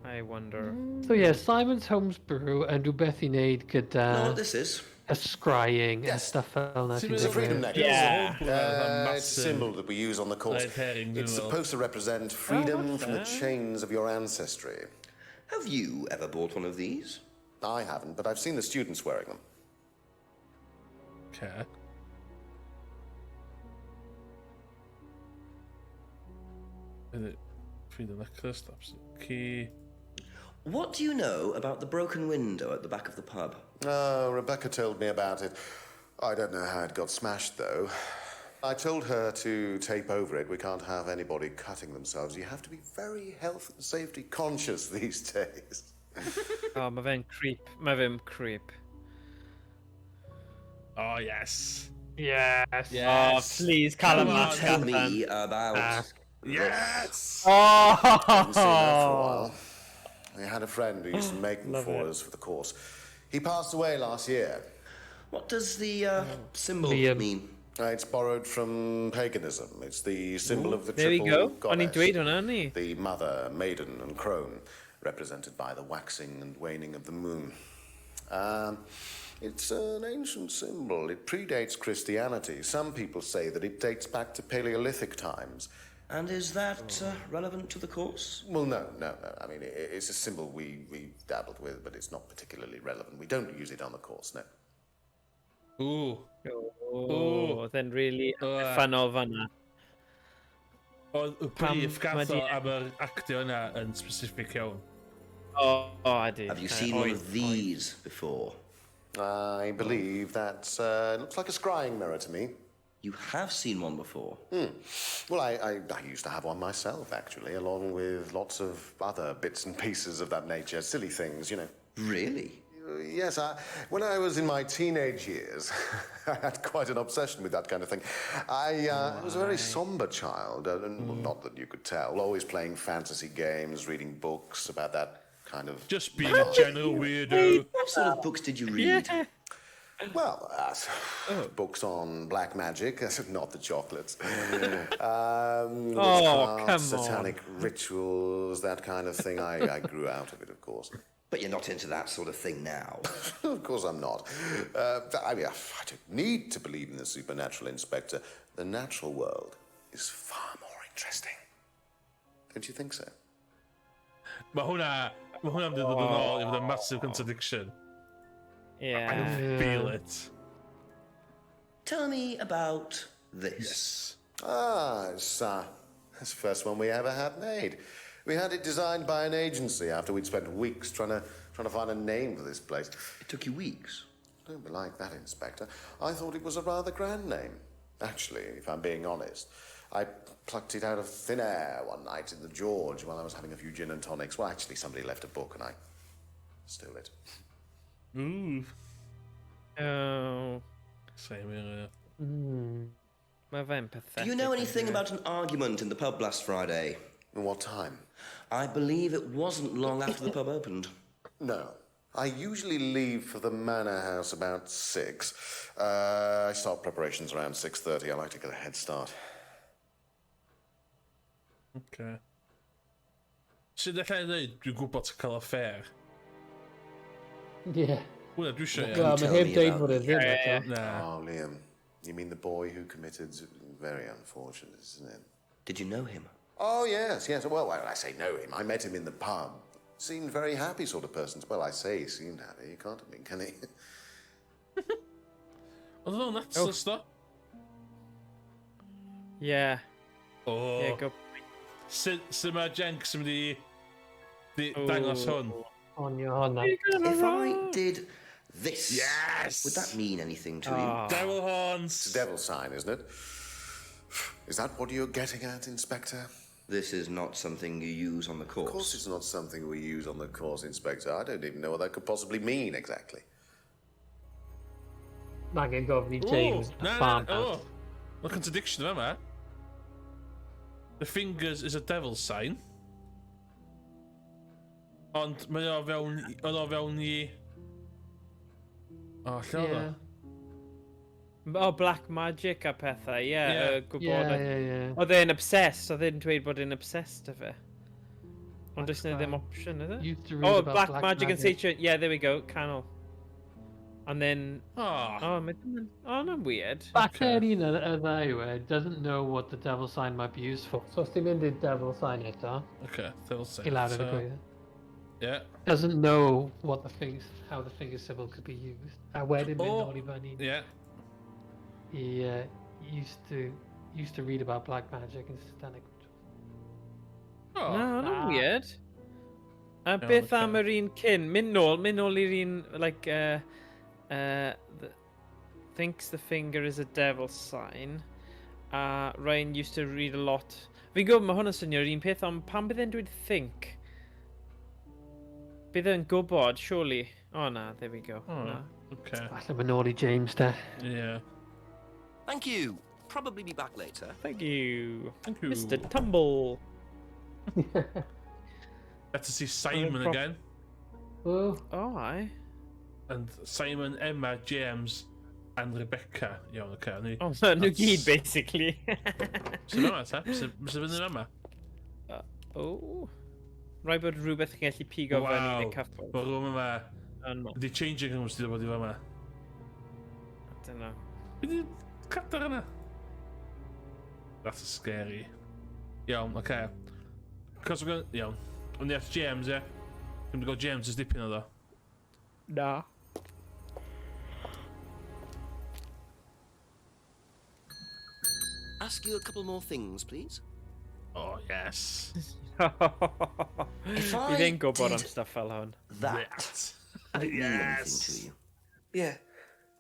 I wonder. So yeah, Simon's Homebrew and rhywbeth I wneud Know gyda what this is? y scrying and Yes. stuff fel na. It's a freedom necklace. Yeah. It's a symbol that we use on the course. Red herring, It's well. supposed to represent freedom what's from the that? chains of your ancestry. Have you ever bought one of these? I haven't, but I've seen the students wearing them. Okay. Find the necklace, that's the key. What do you know about the broken window at the back of the pub? Oh, Rebecca told me about it. I don't know how it got smashed, though. I told her to tape over it. We can't have anybody cutting themselves. You have to be very health and safety conscious these days. Oh, mae fe'n creep. Mae fe'n creep. Oh, yes. Yes. Oh, please, Can Callum. you tell me about... Yes! I haven't seen her for a while. We had a friend who used to make them Love for it. us for the course. He passed away last year. What does the symbol mean? It's borrowed from paganism. It's the symbol of the There we triple go. O'n i'n goddess. dweud hwnna, ni? The mother, maiden, and crone, represented by the waxing and waning of the moon. It's an ancient symbol. It predates Christianity. Some people say that it dates back to Paleolithic times. And is that relevant to the course? Well, no. I mean, it's a symbol we dabbled with, but it's not particularly relevant. We don't use it on the course, no. Ooh. Oh, then really uffernol fan'na. Oedd y brif gath o am yr actio yna yn specific iawn. Oh, I did. Have you seen one of these before? I believe that looks like a scrying mirror to me. You have seen one before? Well, I used to have one myself, actually, along with lots of other bits and pieces of that nature. Silly things, you know. Really? Yes, when I was in my teenage years, I had quite an obsession with that kind of thing. I was a very somber child, and well, not that you could tell, always playing fantasy games, reading books about that kind of... Just being a general weirdo. What sort of books did you read? Well, books on black magic, not the chocolates. come on. Satanic rituals, that kind of thing. I grew out of it, of course. But you're not into that sort of thing now. Of course I'm not. I mean, I don't need to believe in the supernatural, Inspector. The natural world is far more interesting. Don't you think so? Mae hwnna'n dod yn ôl i fod yn massive contradiction. Yeah. I can feel it. Tell me about this. Yes. It's the first one we ever had made. We had it designed by an agency after we'd spent weeks trying to find a name for this place. It took you weeks? Don't be like that, Inspector. I thought it was a rather grand name. Actually, if I'm being honest, I plucked it out of thin air one night in the George while I was having a few gin and tonics. Well, actually, somebody left a book and I stole it. Ooh. Oh. Same here. Mae fe'n pathetic. Do you know anything about an argument in the pub last Friday? What time? I believe it wasn't long after the pub opened. No. I usually leave for the manor house about 6. I start preparations around 6:30. I like to get a head start. Okay. Sut ddechrau dweud, dwi'n gwybod ti'n cael affair? Yeah. Hwna, dwi eisiau... Well, mae heb deud bod e ddim eto. Oh, Liam. You mean the boy who committed... Very unfortunate, isn't it? Did you know him? Oh, yes. Well, when I say know him, I met him in the pub. Seemed very happy sort of person. Well, I say he seemed happy. You can't have been, can he? Oedd o'n natsys, do? Yeah. Oh. Yeah, go. Sut mae Jenks yn mynd i dangos hwn? Onio honna. If I did this, yes! would that mean anything to you? Devil horns! It's a devil sign, isn't it? Is that what you're getting at, Inspector? This is not something you use on the course. Of course it's not something we use on the course, Inspector. I don't even know what that could possibly mean, exactly. Mae gen gofni James a farmhouse. Mae contradiction yma. The fingers is a devil's sign. Ond mae o fewn i... O, lle oedd o? Oh, black magic a pethau, ie. Yeah. Oedd e'n obsessed, oedd e'n dweud bod e'n obsessed â fe. Ond does na ddim option, is it? Used to read about Black Magic and Satan. Yeah, there we go, canol. And then... Oh, no, weird. Bacterian yna yw e, doesn't know what the devil sign might be used for. So os ti'n mynd i'r devil sign eto, Okay, devil sign. I lawr yn y gwydd. Yeah. Doesn't know what how the finger symbol could be used. A wedyn mynd nôl I fyny. Yeah. He used to read about black magic and satanic rituals. No, not weird. Beth am yr un cyn. Mynd nôl i'r un, like, thinks the finger is a devil's sign. Ryan used to read a lot. Fi'n gwybod mae hwnna'n swnio'r un peth, ond pan bydd e'n dweud think? Bydd e'n gwybod, surely. Oh, na, there we go. Oh, okay. Falle mae nôl i James, de. Yeah. Thank you. Probably be back later. Thank you. Thank you. Mr. Tumble. Get to see Simon again. Oh, aye. And Simon, Emma, James, and Rebecca. Iawn, okay. Oh, so nhw gyd, basically. Sy'n yma, ta? Sy'n fynd yn yma? O. Rai bod rhywbeth yn gallu pigo fewn i'n y cafbwynt. Mae rhywun yma. Ydy changing rooms di bod i fama. I don't know. Ydy cadar yna? That's scary. Iawn, okay. Cos we're going... Iawn. Ond ni at James, ie? Dwi'n mynd i gael James ys dipyn o ddo. Na. Ask you a couple more things, please. Oh, yes. Bydd e'n gwybod am stuff fel hwn. That would it mean anything to you? Yeah,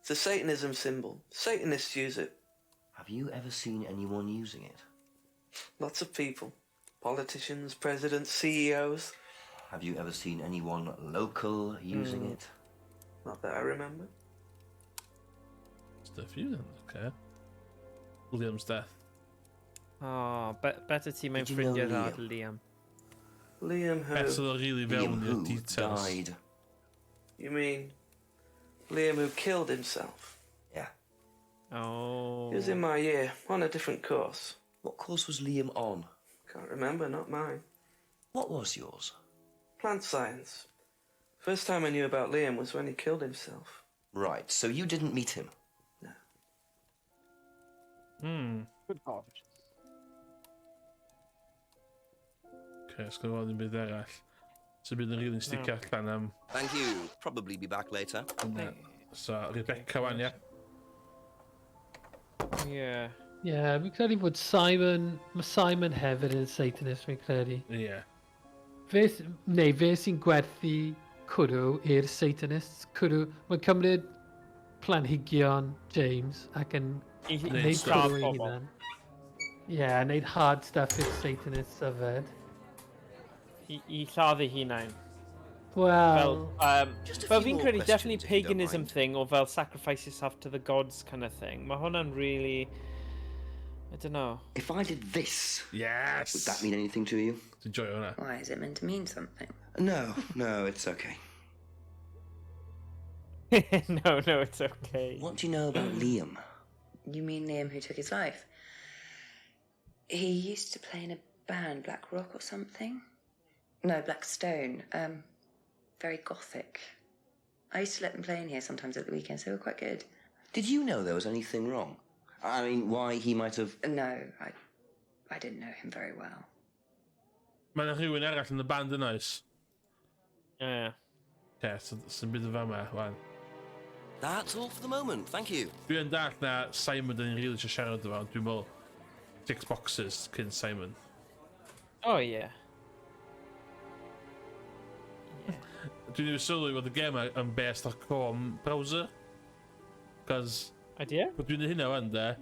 it's a Satanism symbol. Satanists use it. Have you ever seen anyone using it? Lots of people. Politicians, presidents, CEOs. Have you ever seen anyone local using it? Not that I remember. Stuff you then, okay. Liam's death. Oh, better ti mewn Did you know ffrindiau dda, Liam? Liam. Liam who? Better than really Liam fewn who i'r details. died. You mean Liam who killed himself? Yeah. Oh. He was in my year, on a different course. What course was Liam on? Can't remember, not mine. What was yours? Plant science. First time I knew about Liam was when he killed himself. Right, so you didn't meet him? Good God. Okay, let's go on yn byd arall. So bydd yn rili'n sticio allan am... Thank you. Probably be back later. So, Rebecca wan, ia? Yeah. Yeah, fi'n credu bod Simon... Mae Simon hefyd yn Satanist, fi'n credu. Yeah. Fe sy'n gwerthu cwrw i'r Satanists. Cwrw, mae'n cymryd planhigion James ac yn neud cwrw ei hunan. Yeah, neud hard stuff i'r Satanists yfed. I lladdu hunain. Well... Fel fi'n credu definitely paganism thing o fel sacrifice yourself to the gods kind of thing. Mae hwnna'n really... I don't know. If I did this... Yes! Would that mean anything to you? Enjoy hwnna. Why, is it meant to mean something? No, it's okay. No, it's okay. What do you know about Liam? You mean Liam who took his life? He used to play in a band, Black Rock or something? No, Black Stone. Very gothic. I used to let them play in here sometimes at the weekends. They were quite good. Did you know there was anything wrong? I mean, why he might have... No, I didn't know him very well. Mae yna rhywun arall yn y band yna, oes? Yeah. Okay, so sy'n byd o fama, wan. That's all for the moment. Thank you. Dwi'n dall na Simon dyn ni'n rili eisiau siarad efo, dwi'n meddwl ticks boxes cyn Simon. Oh, yeah. Dwi'n ei sylwi bod y gem yn based ar Chrome browser. Cos... Idea? Bod dwi'n ei hynna wan, de.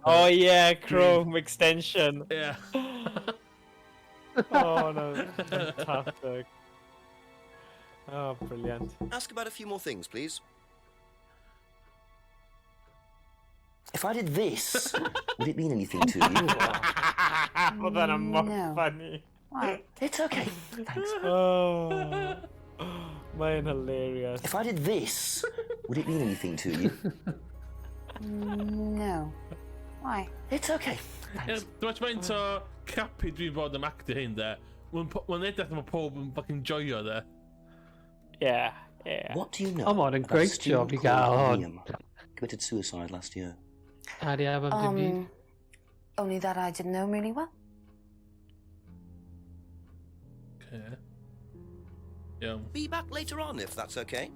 Oh, yeah, Chrome extension. Yeah. Oh, no, fantastic. Oh, brilliant. Ask about a few more things, please. If I did this, would it mean anything to you? Well, then I'm not funny. What? It's okay. Thanks. Oh, mae'n hilarious. If I did this, would it mean anything to you? No. Why? It's okay. Dwi'n meddwl faint o crappy dwi'n bod am actio hyn, de. Mae'n edrych am y pob yn fucking joio, de. Yeah. What do you know? Come on, a great job you got on. Liam committed suicide last year. How do you have him to be? Only that I didn't know really well. Okay. Yeah. Be back later on, if that's okay.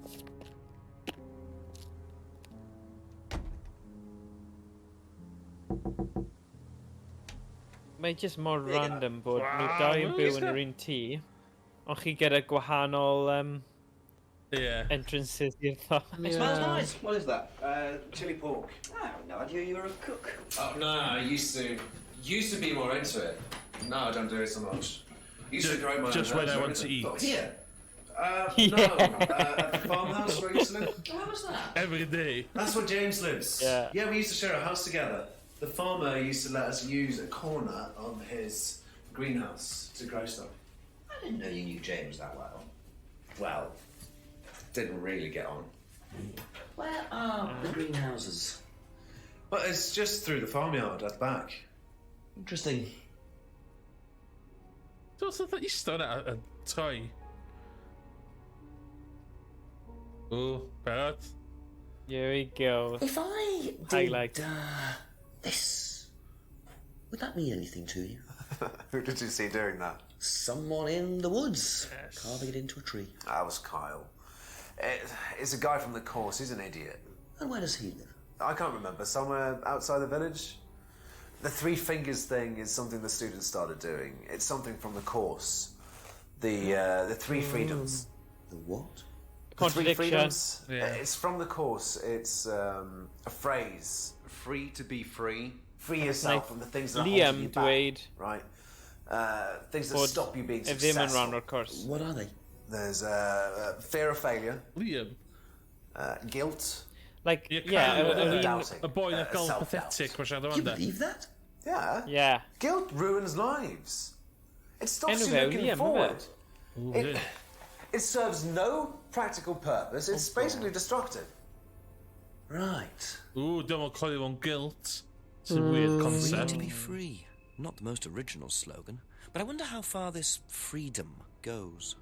Mae jyst mor random bod nhw dau yn byw yn yr un tŷ, ond chi gyda gwahanol entrances i'r ddo. It smells nice. What is that? Chili pork. I have no idea you were a cook. Oh, no, I used to be more into it. No, I don't do it so much. Used to grow my own Just when herbs I and want to everything. eat. Oh, here? No, at the farmhouse where I used to live. How was that? Every day. That's where James lives. Yeah, we used to share a house together. The farmer used to let us use a corner of his greenhouse to grow stuff. I didn't know you knew James that well. Well, didn't really get on. Where are the greenhouses? Well, it's just through the farmyard at the back. Interesting. Does that you start at a toy? Oh, parrot. Here we go. If I Highlight. did this, would that mean anything to you? Who did you see doing that? Someone in the woods, carving it into a tree. That was Kyle. It's a guy from the course. He's an idiot. And where does he live? I can't remember. Somewhere outside the village. The three fingers thing is something the students started doing. It's something from the course. The three freedoms. The what? The three Contradiction. freedoms. It's from the course. It's a phrase. Free to be free. Free yourself from the things that hold you Liam back. dweud. Right. Things that Bod stop you being e ddim yn successful. rhan o'r cwrs. What are they? There's fear of failure. Liam. Guilt. Like, You yeah, can't- doubting. a boy that called self-doubt. pathetic, which I don't You wonder. believe that? Yeah. Yeah. Guilt ruins lives. It stops you Enw fe, looking Liam, forward. Ooh, It, yeah. it serves no practical purpose. It's basically destructive. Right. Ooh, don't call you on guilt. It's a weird Free concept. to be free. Not the most original slogan, but I wonder how far this freedom goes.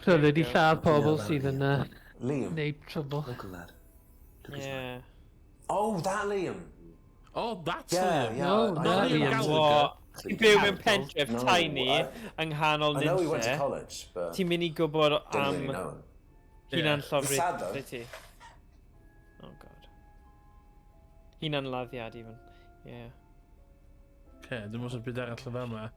So they di lladd pobl sydd yn Liam. neud trouble. Local lad. Yeah. Oh, that Liam. Oh, that's Yeah, Liam. yeah. No, I not know Liam. Liam. What? Ti'n byw mewn pentref No, tiny yng nghanol I know he went to nunlle. college, but Ti'n mynd i gwybod don't am really know him. hunan It's sad, llofrudd though. lle ti? Oh god. Hunan laddiad even. Yeah. Okay, dim os y byd arall o fel yma.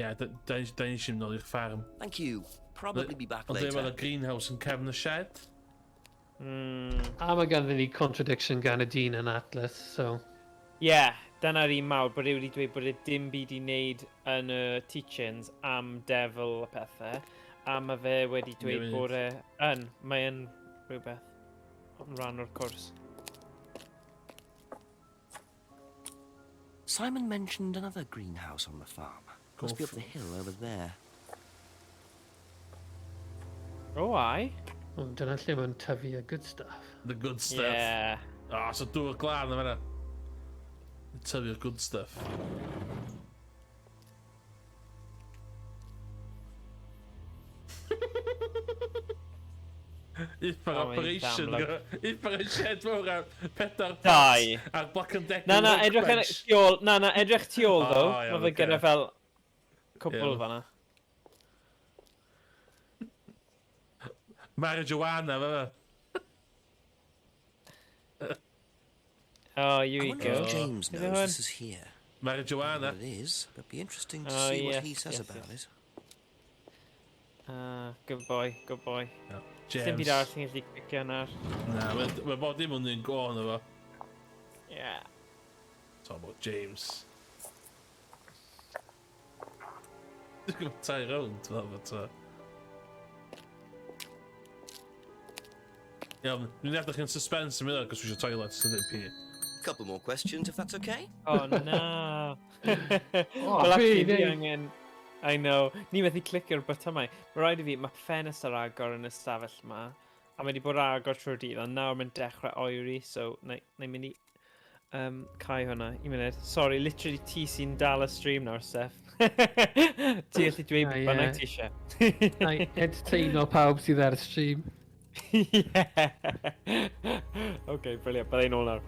Ie, da ni eisiau mynd i'r ffarm. Thank you. Probably be back Ond dwi'n meddwl y later. greenhouse yn cefn y shed. A mae ganddyn ni contradiction gan y dyn yn Atlas, so... Yeah, dyna'r un mawr, bod e wedi dweud bod e dim byd i wneud yn y teach-ins am devil a pethau, a mae fe wedi dweud Ie, bod e yn, mae yn rhywbeth yn rhan o'r cwrs. Simon mentioned another greenhouse on the farm. Must be up the hill over there. Oh, ai? O, dyna lle mae'n tyfu y good stuff. The good stuff. Yeah. Oh, so dŵr glad yn fanna. Tyfu'r good stuff. Uffar Oh, mae'n operation. damlwg. Uffar yn shed fawr ar 4 Dau. Ar Black and Decker Na, edrych yn tu ôl, edrych tu ôl ddo. Oh, iawn, Mae fe ocê. gyda fel cwpl Iawn. fanna. Marijuana, fe. Oh, here I we wonder go. if James Is knows it this is here. Marijuana. Well, it is, but be interesting to Oh, see yes, what he says yes, about yes. it. Good boy, good boy. Dim James. byd arall sy'n gallu clicio yna. Na, mae bod dim ond un gôn efo. Yeah. Talk about James. Dwi'n gwybod tai rownd fel fe. Iawn, dwi'n edrych yn suspense yn mynd cos dwi eisiau toilet sy'n ddim pi. Couple more questions, if that's okay. Oh, no. Oh, Wel, actually, really? fi angen... I know. Ni methu clicio'r button Mae rhaid i fi, mae ffenest ar agor yn y stafell yma. A mae wedi bod ar agor trwy'r dydd, ond nawr mae'n dechrau oeri, so na i mynd i cau hwnna. I munud. Sorry, literally ti sy'n dal y stream nawr, Steph. Ti gallu dweud beth bynnag ti eisiau. Na i entertaino pawb sydd ar y stream. Yeah. OK, brilliant. Byddai'n ôl nawr.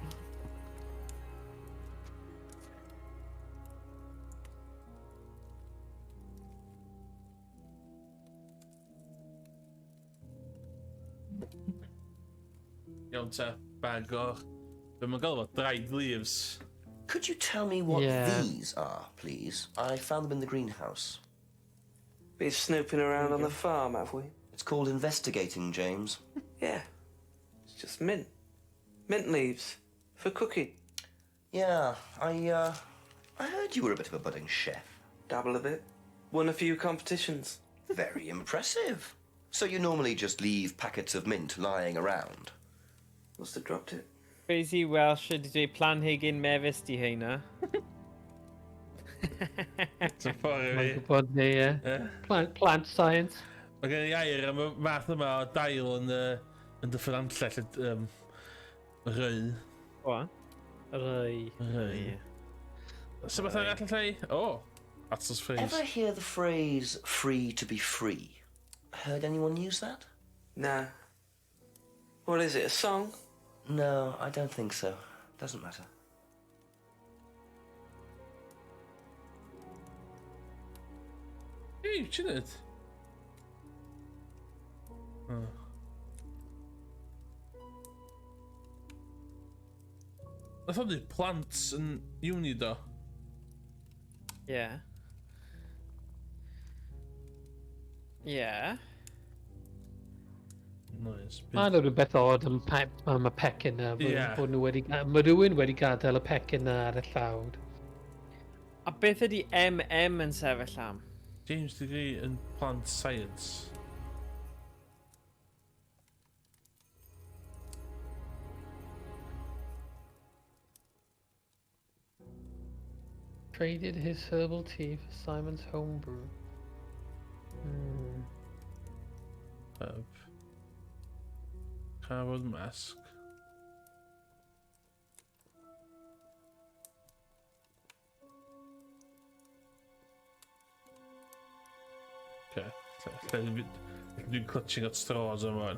Iawn te, bag o... Be mae'n gael efo? Dried leaves. Could you tell me what Yeah. these are, please? I found them in the greenhouse. Been snooping around on the farm, have we? It's called investigating, James. Yeah. It's just mint. Mint leaves. For cooking. Yeah, I heard you were a bit of a budding chef. Dabble a bit. Won a few competitions. Very impressive. So you normally just leave packets of mint lying around? Must have dropped it. Crazy Welsh ydy dweud planhigyn mefus di heina. So ffordd i Mae'n fi. gwybod ni, ie. Plant science. Mae gen i air am y math yma o dail yn dy ffynanllell rhai. O, rhai. Rhai. So beth arall yn llai? Oh, that's his phrase. Ever hear the phrase free to be free? Heard anyone use that? Nah. What is it, a song? No, I don't think so. Doesn't matter. Hey, Janet. Oh. I thought the plants yn uni do. Yeah. Yeah. Nice. Mae'n rhywbeth oed am y pecyn na. Ie. Mae rhywun wedi gadael y pecyn na ar y llawd. A beth ydy MM yn sefyll am? James degree in plant science. Traded his herbal tea for Simon's homebrew. Carbon mask. Okay, dwi'n clutching at straws yma.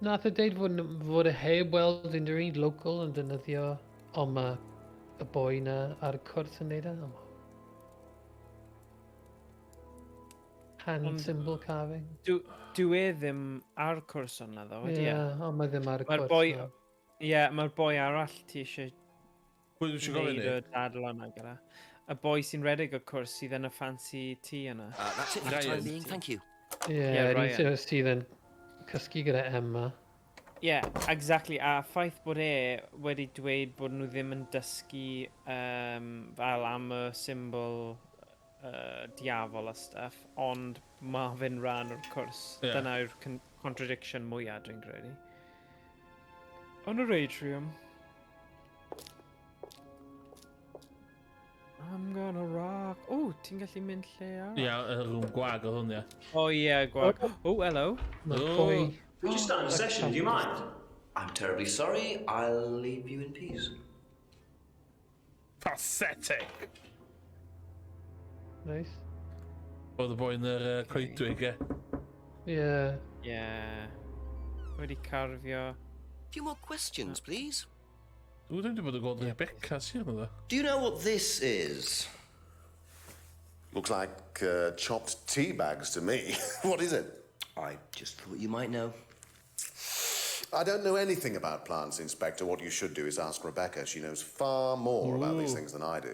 Nath y deud fod y heb weld yn dweud local yn defnyddio ond mae y boi na ar y cwrs yn neud e. Hand symbol carving. Dwi e ddim ar cwrs hwnna ddo, wedi e? Ie, ond mae ddim ar y Mae'r cwrs. boi... Ie, mae'r boi arall ti eisiau... Pwy dwi eisiau gofyn neud y dadl yna gyda. Y boi sy'n redeg y cwrs sydd yn y fancy tea yna. That's it for the time being, thank you. Ie, Ryan sydd yn cysgu gyda Emma. Ie, exactly. A ffaith bod e wedi dweud bod nhw ddim yn dysgu fel am y symbol diafol a stuff, ond mae fe'n rhan o'r cwrs. Ie. Dyna yw'r contradiction mwyaf dwi'n credu. On yr atrium. I'm gonna rock. O, ti'n gallu mynd lle ar? Ie, y rhwng gwag o hwn, ie. O ie, gwag. O, hello. Oh. We're just starting a session, do you mind? I'm terribly sorry. I'll leave you in peace. Pathetic. Nice. Oedd y boi yn yr coedwig, ie. Ie. Ie. Wedi carfio. Few more questions, please. Dwi'n dweud bod y gweld yn Rebecca sy'n yna. Do you know what this is? Looks like chopped tea bags to me. What is it? I just thought you might know. I don't know anything about plants, Inspector. What you should do is ask Rebecca. She knows far more about these things than I do.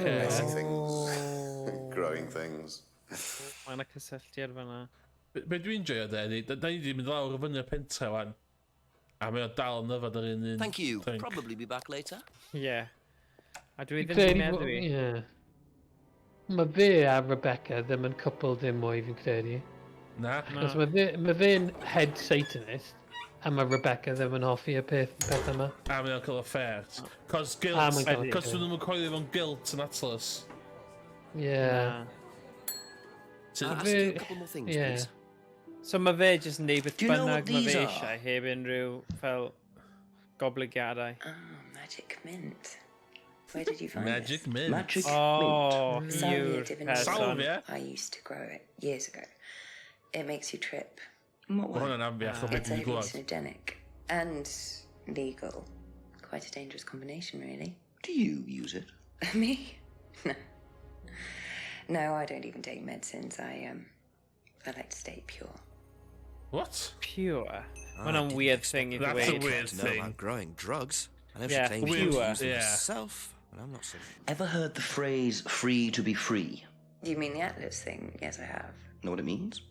Messy things, growing things. Mae yna cysylltiad fan'na. Be dwi'n joio da ni wedi mynd lawr o fyny y pentra wan. A mae o dal yn yfad ar un. Thank you. Probably be back later. Ie. A dwi ddim yn meddwl i. Ie. Mae fe a Rebecca ddim yn cwpl dim mwy fi'n credu. Na. Cos mae fe'n head Satanist, a mae Rebecca ddim yn hoffi y peth yma. A mae o'n cael affair. Cos guilt, cos dwi'n ddim yn coelio fo'n guilt yn Atlas. Ie. I'll ask you a couple more things, please. So mae fe jyst yn neud beth Do you know bynnag what mae these fe are? eisiau, heb unrhyw fel gobligiadau. Oh, magic mint. Where did you find Magic this? mint. Magic Oh, mint. Salvia divinity. Salvia? I used to grow it years ago. It makes you trip. In what Mae way? hwnna'n ambiach o beth It's dwi'n glwad. hallucinogenic and legal. Quite a dangerous combination, really. Do you use it? Me? No. No, I don't even take medicines. I like to stay pure. What? Pure. I Mae'n didn't weird expect thing i That's a ddweud. weird to know thing. about growing drugs. I know Yeah, she claims pure. to use them Yeah. herself, but I'm not so sure. Ever heard the phrase free to be free? You mean the Atlas thing? Yes, I have. Know what it means?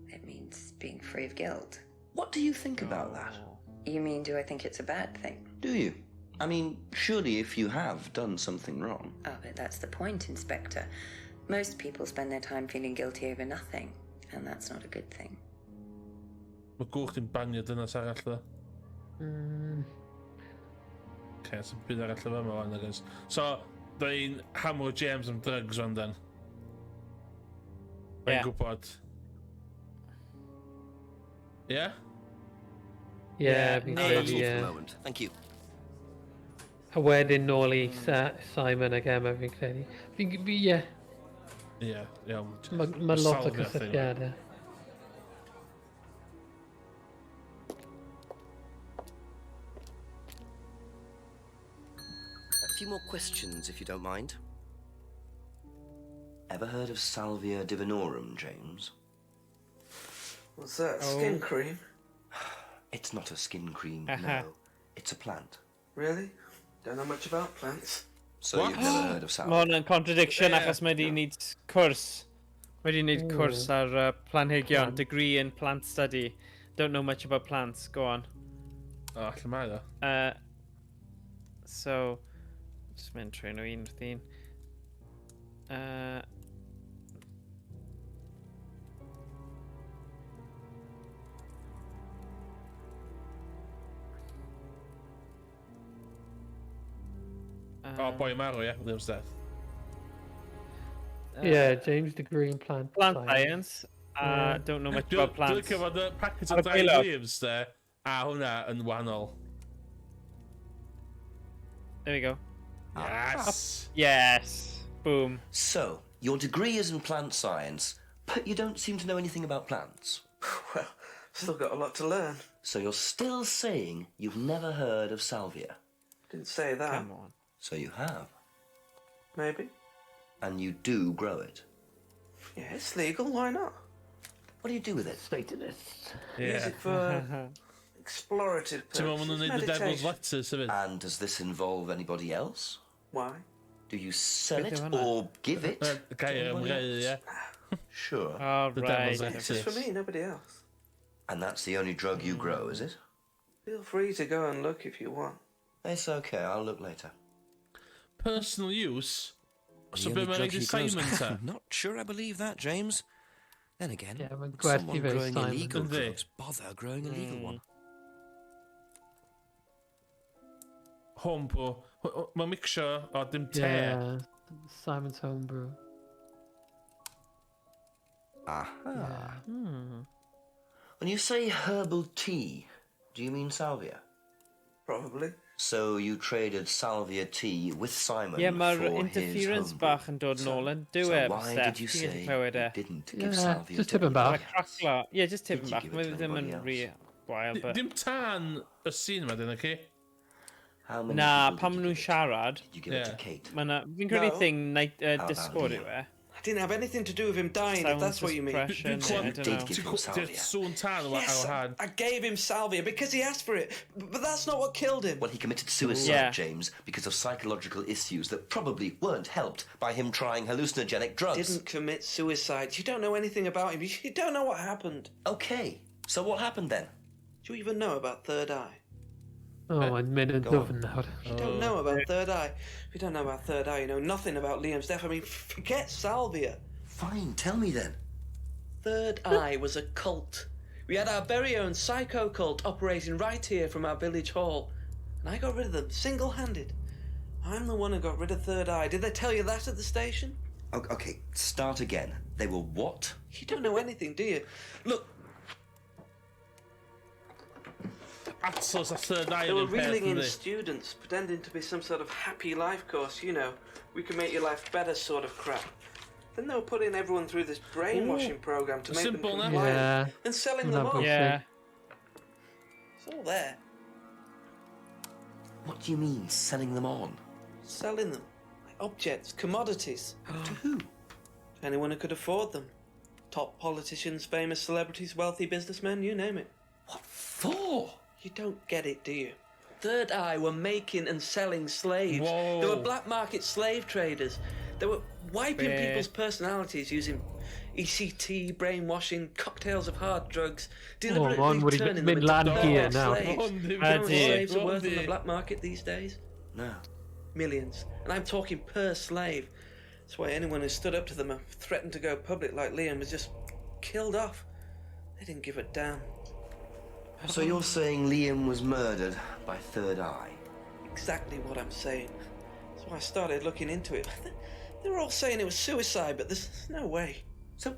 It means being free of guilt. What do you think about that? You mean, do I think it's a bad thing? Do you? I mean, surely if you have done something wrong. Oh, but that's the point, Inspector. Most people spend their time feeling guilty over nothing, and that's not a good thing. Mae gwch ti'n banio dynas arall dda. Mm. Okay, so byd arall efo yma fan, I guess. So, dwi'n hamro James am drugs rwan dan. Mae'n Ie. gwybod. Yeah? Yeah, fi'n neu- credu, ie. Moment. Thank you. A wedyn nôl i Simon ag Emma, fi'n credu. Ie, Ie, iawn. mae lot o Salvia thing. cysylltiadau. A few more questions, if you don't mind. Ever heard of Salvia divinorum, James? What's that? Skin cream? It's not a skin cream, Uh-huh. no. It's a plant. Really? Don't know much about plants. So you've never heard of Mae Salvia? hwnna'n contradiction Ie. achos mae di wneud cwrs. Mae di wneud cwrs ar planhigion, degree in plant study. Don't know much about plants, go on. O, allan mae dda. So, just mynd trwy nhw un wrth un. O, boi marw, ie. Liam's death. Yeah, James the Green Plant Plant science. Don't know much about Dwi'n plants. licio fod y package Ar o y dau gwaelod. Liam's de, a hwnna yn wahanol. There we go. Yes! Yes! Boom. So, your degree is in plant science, but you don't seem to know anything about plants. Well, still got a lot to learn. So you're still saying you've never heard of Salvia? Didn't say that. Come on. So you have. Maybe. And you do grow it. Yeah, it's legal. Why not? What do you do with it? Satanists. Use it for explorative Ti'n meddwl maen nhw'n purposes. neud the devil's Meditation. lettuce hefyd? And does this involve anybody else? Why? Do you sell Beth it yw hwnna? or give it? Gair am gau, ie. Sure. All The right. devil's It's just for me, nobody else. And that's the only drug you grow, is it? Feel free to go and look if you want. It's okay, I'll look later. Personal use? So The be only mae'n drug neud i he grows- Simon ta? I'm not sure I believe that, James. Then again, Yeah, mae'n would gwerthu someone fe i growing Simon. illegal Yndi. drugs bother growing a legal one? Homebrew. Mae'n mixio o dim te. Yeah, Simon's homebrew. Aha. Hmm. When you say herbal tea, do you mean salvia? Probably. So you traded salvia tea with Simon Ie, mae'r for interference his bach yn dod nôl yn So diwedd, why Steph. did you Ti'n gallu say clywed e? you didn't give Yeah, salvia just to tipyn anybody bach. Mae'n craclo. Ie, just tipyn Did you bach. give it Mae to ddim yn anybody rhy gwael, but... Dim tan y sîn yma, dyn, okay? How many Na, people pan did maen you nhw'n give it to? siarad, Did you give it to Yeah. Kate? mae na... Fi'n credu No. thing na about Discord Liam? yw e. I didn't have anything to do with him dying, if Silence that's what you mean. suppression, Dwi'n I clywed- don't Did know. give him Ti'n salvia. sŵn tan o Yes, wahad. I gave him salvia because he asked for it, but that's not what killed him. Well, he committed suicide, Yeah. James, because of psychological issues that probably weren't helped by him trying hallucinogenic drugs. Didn't commit suicide. You don't know anything about him. You don't know what happened. Okay, so what happened then? Do you even know about Third Eye? Oh, mae'n mynd yn Go on. ddwfn nawr. You don't know about Third Eye. If you don't know about Third Eye, you know nothing about Liam's death. I mean, forget salvia. Fine, tell me then. Third Eye was a cult. We had our very own psycho cult operating right here from our village hall. And I got rid of them, single-handed. I'm the one who got rid of Third Eye. Did they tell you that at the station? Okay, start again. They were what? You don't know anything, do you? Look, Atlas a third eye they yn were un peth, reeling in yndi? students, pretending to be some sort of happy life course, you know. We can make your life better sort of crap. Then they were putting everyone through this brainwashing program to make them simple, no? compliant Yeah. and selling them No, on. but- Yeah. It's all there. What do you mean, selling them on? Selling them. Like objects, commodities. To who? Anyone who could afford them. Top politicians, famous celebrities, wealthy businessmen, you name it. What for? You don't get it, do you? Third Eye were making and selling slaves. Whoa. They were black market slave traders. They were wiping people's personalities using ECT, brainwashing, cocktails of hard drugs, deliberately turning them into bad slaves. You know how many slaves are worth on the black market these days? No. Millions. And I'm talking per slave. That's why anyone who stood up to them and threatened to go public like Liam was just killed off. They didn't give a damn. So you're saying Liam was murdered by Third Eye? Exactly what I'm saying. That's why I started looking into it. They were all saying it was suicide, but there's no way. So,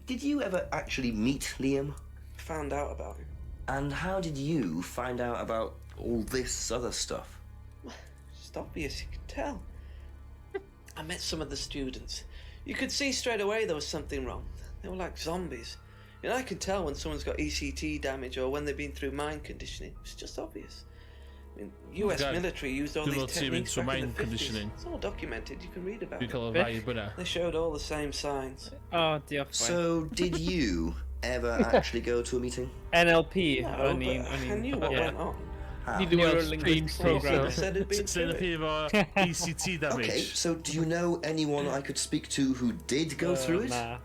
did you ever actually meet Liam? Found out about him. And how did you find out about all this other stuff? It's obvious, you can tell. I met some of the students. You could see straight away there was something wrong. They were like zombies. And I can tell when someone's got ECT damage or when they've been through mind conditioning. It's just obvious. I mean, US military used all these techniques back in the 50s. It's all documented. You can read about it. They showed all the same signs. Oh, dear. So, did you ever actually go to a meeting? NLP. No, I knew what went on. ECT damage. Okay, so do you know anyone I could speak to who did go through it? Nah.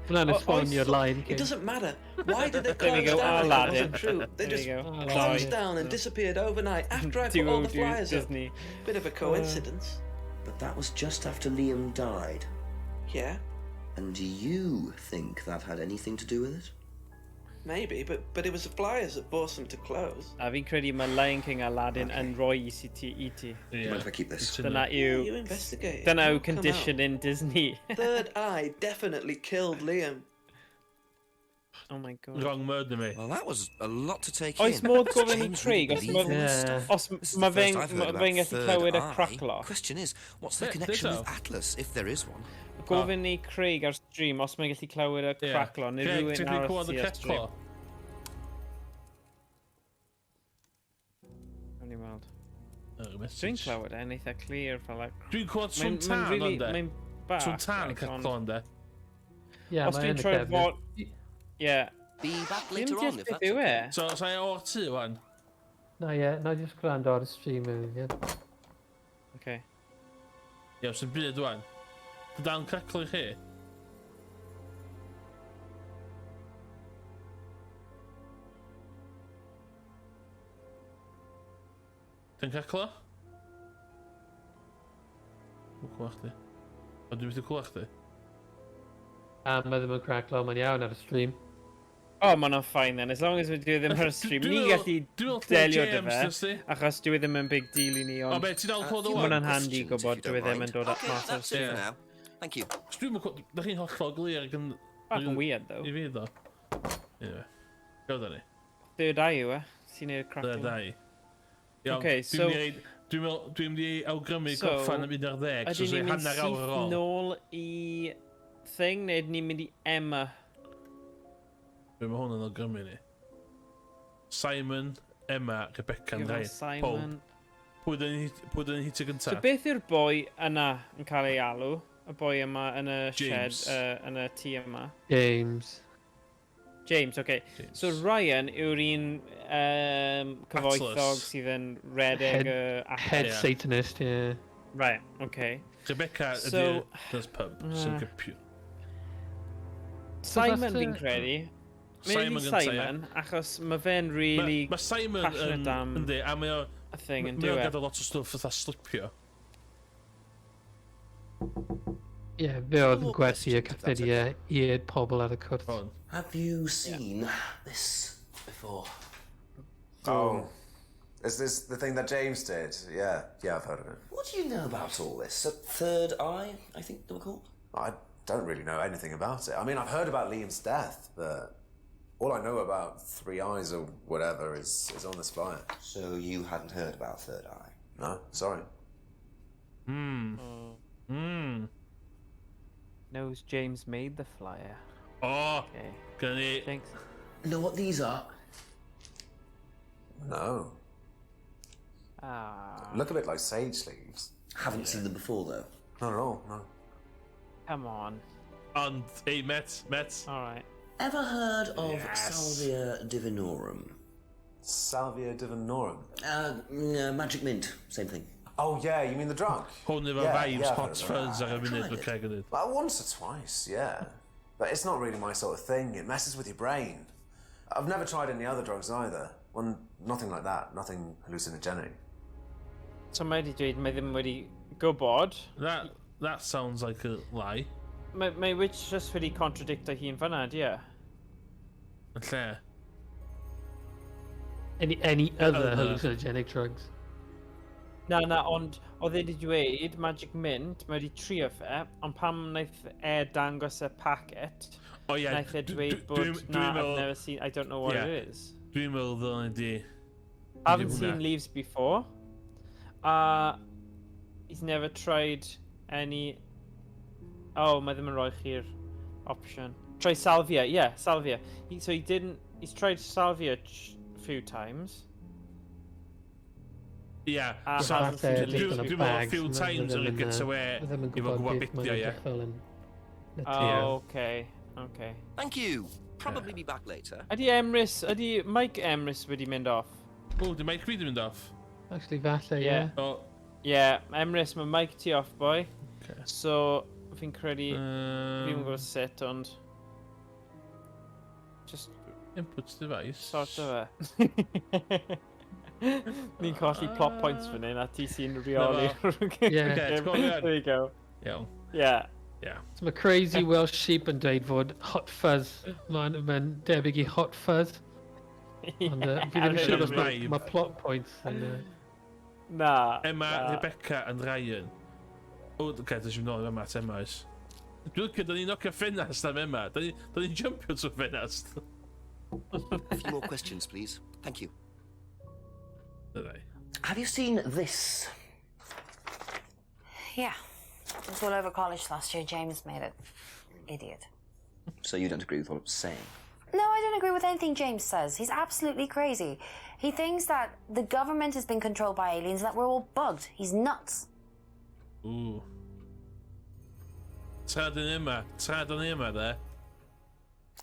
It doesn't matter. Why did they close down? It wasn't true. They just closed down and disappeared overnight after I put all the flyers up. Bit of a coincidence. But that was just after Liam died. Yeah. And do you think that had anything to do with it? Maybe, but it was the flyers that forced them to close. A fi'n credu mae Lion King, Aladdin yn rhoi ECT i ti. Do you mind if I keep this? Dyna yw... You investigated. Dyna yw conditioning Disney. Third Eye definitely killed Liam. Oh my god. Wrong murder me. Well, that was a lot to take Oes in. modd gofyn i Craig, os mae fe'n gallu clywed y craclo. Question is, what's the connection with Atlas, if there is one? Gofyn i Craig ar stream os mae'n gallu clywed y craclo, neu rhywun arall ti ar stream. Gawn ni weld. Dwi'n clywed e'n eitha clir fel like... Dwi'n clywed swn tan ond de. Mae'n bach. Swn tan yn caclo ond de. Os dwi'n troi fod... Ie. Be back later on if that's okay. So, sa'i o'r tu wan? Na just gwrando ar y stream yw. Okay. Ie, sy'n byd wan. Dyda'n caclo i chi? Dy'n caclo? Dwi'n clywach chdi. O, dwi'n mynd i clywach chdi? Mae ddim yn craclo, mae'n iawn ar y stream. O, ma'n o'n ffain then, as long as we do ddim ar y stream. Ni gallu delio dy fe, achos dwi ddim yn big deal i ni, ond... O, be, ti'n dal clywed o wan? Mae'n handi gwybod dwi ddim yn dod at mas o'r stream. Thank you. Dwi'n mynd clywed, da chi'n hollol glir ac yn... Bach yn weird, though. I fi, ddo. Ie. Gael da ni. Third Eye yw e, sy'n neud craclo. Third Eye. Okay, so... Dwi'n mynd i awgrymu goffan am 11, so sy'n hanner awr ar ôl. Ydyn ni'n syth nôl i thing, neu ydyn ni'n mynd i Emma? Be mae hwn yn awgrymu ni? Simon, Emma, Rebecca, yn rhaid. Simon... Pwy dyn hitio gyntaf? So beth yw'r boi yna yn cael ei alw? Y boi yma yn y shed, yn y tŷ yma? James, okay. So Ryan yw'r un cyfoethog sydd yn redeg y... Head Satanist, yeah. Right, okay. Rebecca ydy'r pub, sy'n gypio. Simon fi'n credu. Simon, achos mae fe'n really passionate am y thing yn diwedd. Mae'n gadael lot o stwff fatha slipio. Fe oedd yn gwerthu y cyffuriau i'r pobl ar y cwrt. Have you seen this before? Oh. Is this the thing that James did? Yeah, I've heard of it. What do you know about all this? A Third Eye, I think they were called? I don't really know anything about it. I mean, I've heard about Liam's death, but all I know about Three Eyes or whatever is on this flyer. So you hadn't heard about Third Eye? No, sorry. Knows James made the flyer. Oh, can he... Thanks. Know what these are? No. Look a bit like sage leaves. Haven't seen them before, though. Not at all, no. Come on. And, hey, Met. Alright. Ever heard of Salvia Divinorum? Salvia Divinorum? Magic Mint, same thing. Oh yeah, you mean the drug? Hwn efo vibes hot fuzz ar y munud mae Craig yn dweud. Well, once or twice, yeah. But it's not really my sort of thing. It messes with your brain. I've never tried any other drugs either. Well, nothing like that. Nothing hallucinogenic. So mae wedi dweud mae ddim wedi gwybod. That sounds like a lie. Mae Witch just wedi contradicto hi'n fanna, ie? Yn lle? Any other hallucinogenic drugs? Na, ond oedd wedi dweud Magic Mint, mae wedi trio fe, ond pam wnaeth dangos y packet, wnaeth dweud bod, I've never seen, I don't know what it is. Dwi'n meddwl ddylwn di... Haven't seen leaves before. He's never tried any... Oh, mae ddim yn rhoi chi'r option. Try salvia, yeah, salvia. He's tried salvia a few times. Yeah, dwi'n meddwl a few times yn get away i fod gwybod bidio, ie. Oh, okay. Thank you. Probably be back later. Ydy Mike Emrys wedi mynd off? Oh, di Mike wedi mynd off? Actually, falle, yeah. Yeah, Emrys, mae Mike ti off, boy. So, fi'n credu... Fi'n gwybod sut, ond... Just... Input device. Sort of fe. Ni'n colli plot points fan hyn, a ti sy'n reoli. There you go. Yeah. So mae Crazy Welsh Sheep yn dweud fod Hot Fuzz, mae'n debyg i Hot Fuzz. Ond fi ddim yn siŵr os mae plot points yn... Na. Emma, Rebecca and Ryan. O, okay, dwi'n nôl Emma at Emma oes. Dwi'n lycio, da ni'n nocio ffenast am Emma. Da ni'n jumpio trwy ffenast. A few more questions, please. Thank you. Right. Have you seen this? Yeah. It was all over college last year. James made it. Idiot. So you don't agree with what I'm saying? No, I don't agree with anything James says. He's absolutely crazy. He thinks that the government has been controlled by aliens, that we're all bugged. He's nuts. Ooh. Trad yn Emma there.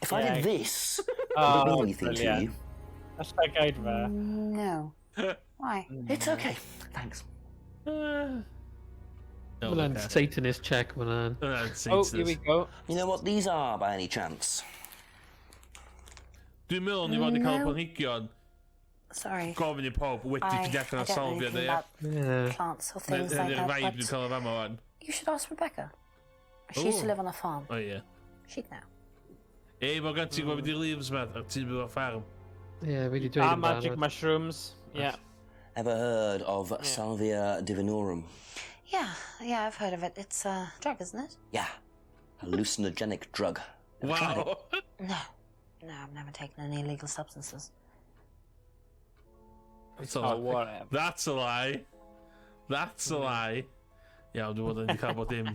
If I did this, would it mean anything to you? Hashtag guide fe. No. Why? It's okay. Thanks. Mae'n Satanist check, mae'n... Oh, here we go. You know what these are, by any chance? Dwi'n meddwl ni fod i cael planhigion. Sorry. Gofyn i pob wedi cydechrau na salvia, I don't know anything about plants or things like that, vibe dwi'n cael o fama wan. you should ask Rebecca. She used to live on a farm. Oh, yeah. She'd know. Ei, mae gan ti gwybod i leaves, man, ar ti'n bydd o farm. Yeah, wedi dweud yn magic mushrooms, yeah. Ever heard of Salvia Divinorum? Yeah, I've heard of it. It's a drug, isn't it? Yeah. Hallucinogenic drug. Ever tried it? No, I've never taken any illegal substances. That's a lie. Whatever. That's a lie. That's a lie. Iawn, dwi'n bod yn cael bod dim...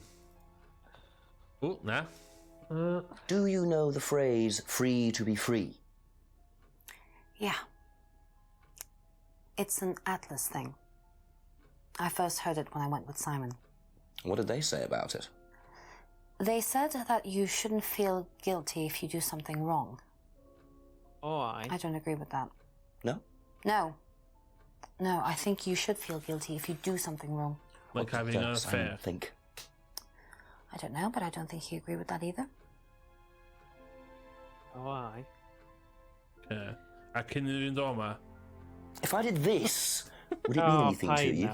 O, na. Do you know the phrase free to be free? Yeah. It's an Atlas thing. I first heard it when I went with Simon. What did they say about it? They said that you shouldn't feel guilty if you do something wrong. Oh, I don't agree with that. No? No, I think you should feel guilty if you do something wrong. Like having an affair. I don't know, but I don't think you agree with that either. Oh, aye. Yeah. A cyn i fynd o ma. If I did this, would it mean anything to you?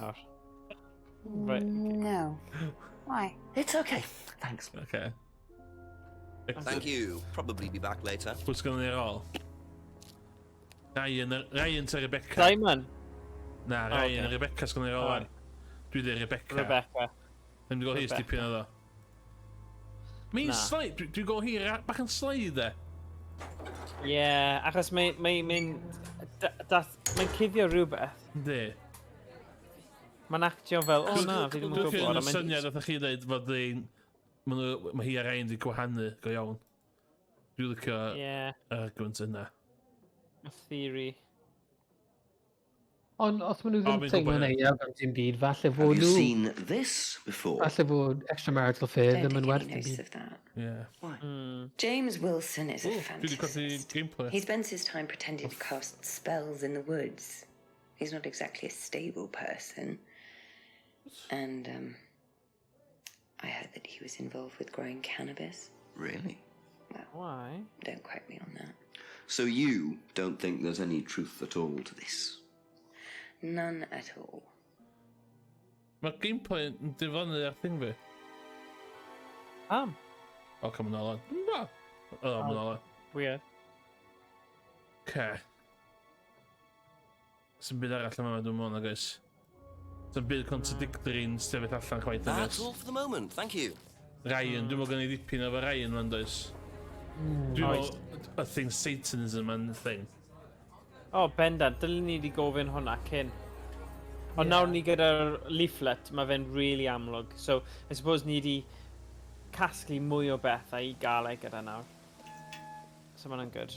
Right. No. Why? It's okay. Thanks. Okay. Thank you. Probably be back later. What's going on all? Ryan to Rebecca. Simon? Na, Ryan a Rebecca's going on all. Dwi dweud Rebecca. Ddim go hir stipyn o ddo. Mae'n slaid, dwi'n go hir bach yn slaid e. Yeah, achos mae'n cuddio rhywbeth. Ynddi. Mae'n actio fel, o na, fi ddim yn gwybod. Dwi'n cael syniad oedd chi dweud fod mae hi a Ryan di gwahanu go iawn. Dwi'n licio argument yna. A theory. Ond os maen nhw O, ddim fi'n teimlo'n gwybod, ie. euog am dim byd, falle Have fod you nhw... seen this before? Falle fod extramarital affair Don't ddim yn take werth any dim notice byd. of that. Yeah. James Wilson is a Dwi wedi colli fantasist. gameplay. He spends his time pretending to cast spells in the woods. He's not exactly a stable person. And, I heard that he was involved with growing cannabis. Really? Well, why? Don't quote me on that. So you don't think there's any truth at all to this? None at all. Mae'r gameplay yn diflannu ar thing fi. Am? O, come on, Alan. O, come on, Alan. Weird. Okay. Sy'n byd arall yma, dwi'n mwyn, guys. Sy'n byd contradictory'n sefyll allan chwaith, That's guys. all for the moment, thank you. Ryan, dwi'n mwyn gen i ddipyn efo Ryan, man, does. Dwi'n mwyn y thing Satanism and thing. O, bendant, dylen ni wedi gofyn hwnna cyn. Ond nawr ni gyda'r leaflet, mae fe'n really amlwg. So, I suppose ni wedi casglu mwy o bethau i gael ei gyda nawr. So mae'n good.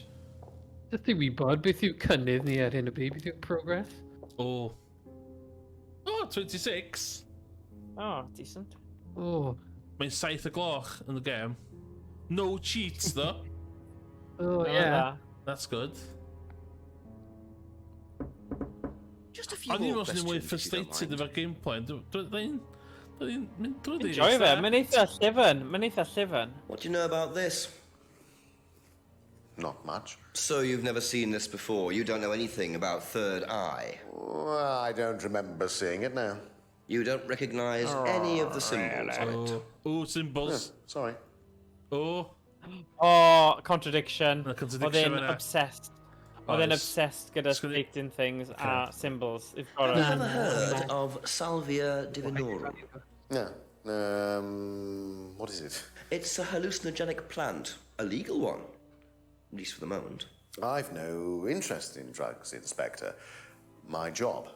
Jyst i wybod, beth yw cynnydd ni ar hyn o bryd, beth yw progress? O. O, 26. Oh, decent. O. Mae'n 7 o gloch yn y game. No cheats, though. Oh, yeah. That's good. Just a few O'n i'n more os ni'n mwy questions, if you don't frustrated mind. efo'r gameplay. Dwi'n mynd drwy Enjoy fe, mae'n eitha llyfn, mae'n eitha llyfn. What do you know about this? Not much. So you've never seen this before? You don't know anything about Third Eye? Well, I don't remember seeing it now. You don't recognize any of the symbols on it? Oh, symbols. Sorry. Oh. Oh, contradiction. contradiction Oedd e'n yna. obsessed. Oh, Oedd e'n it's- obsessed gyda stating things a symbols. You've got Have you ever to... heard of Salvia divinorum? No. What is it? It's a hallucinogenic plant, a legal one, at least for the moment. I've no interest in drugs, Inspector. My job.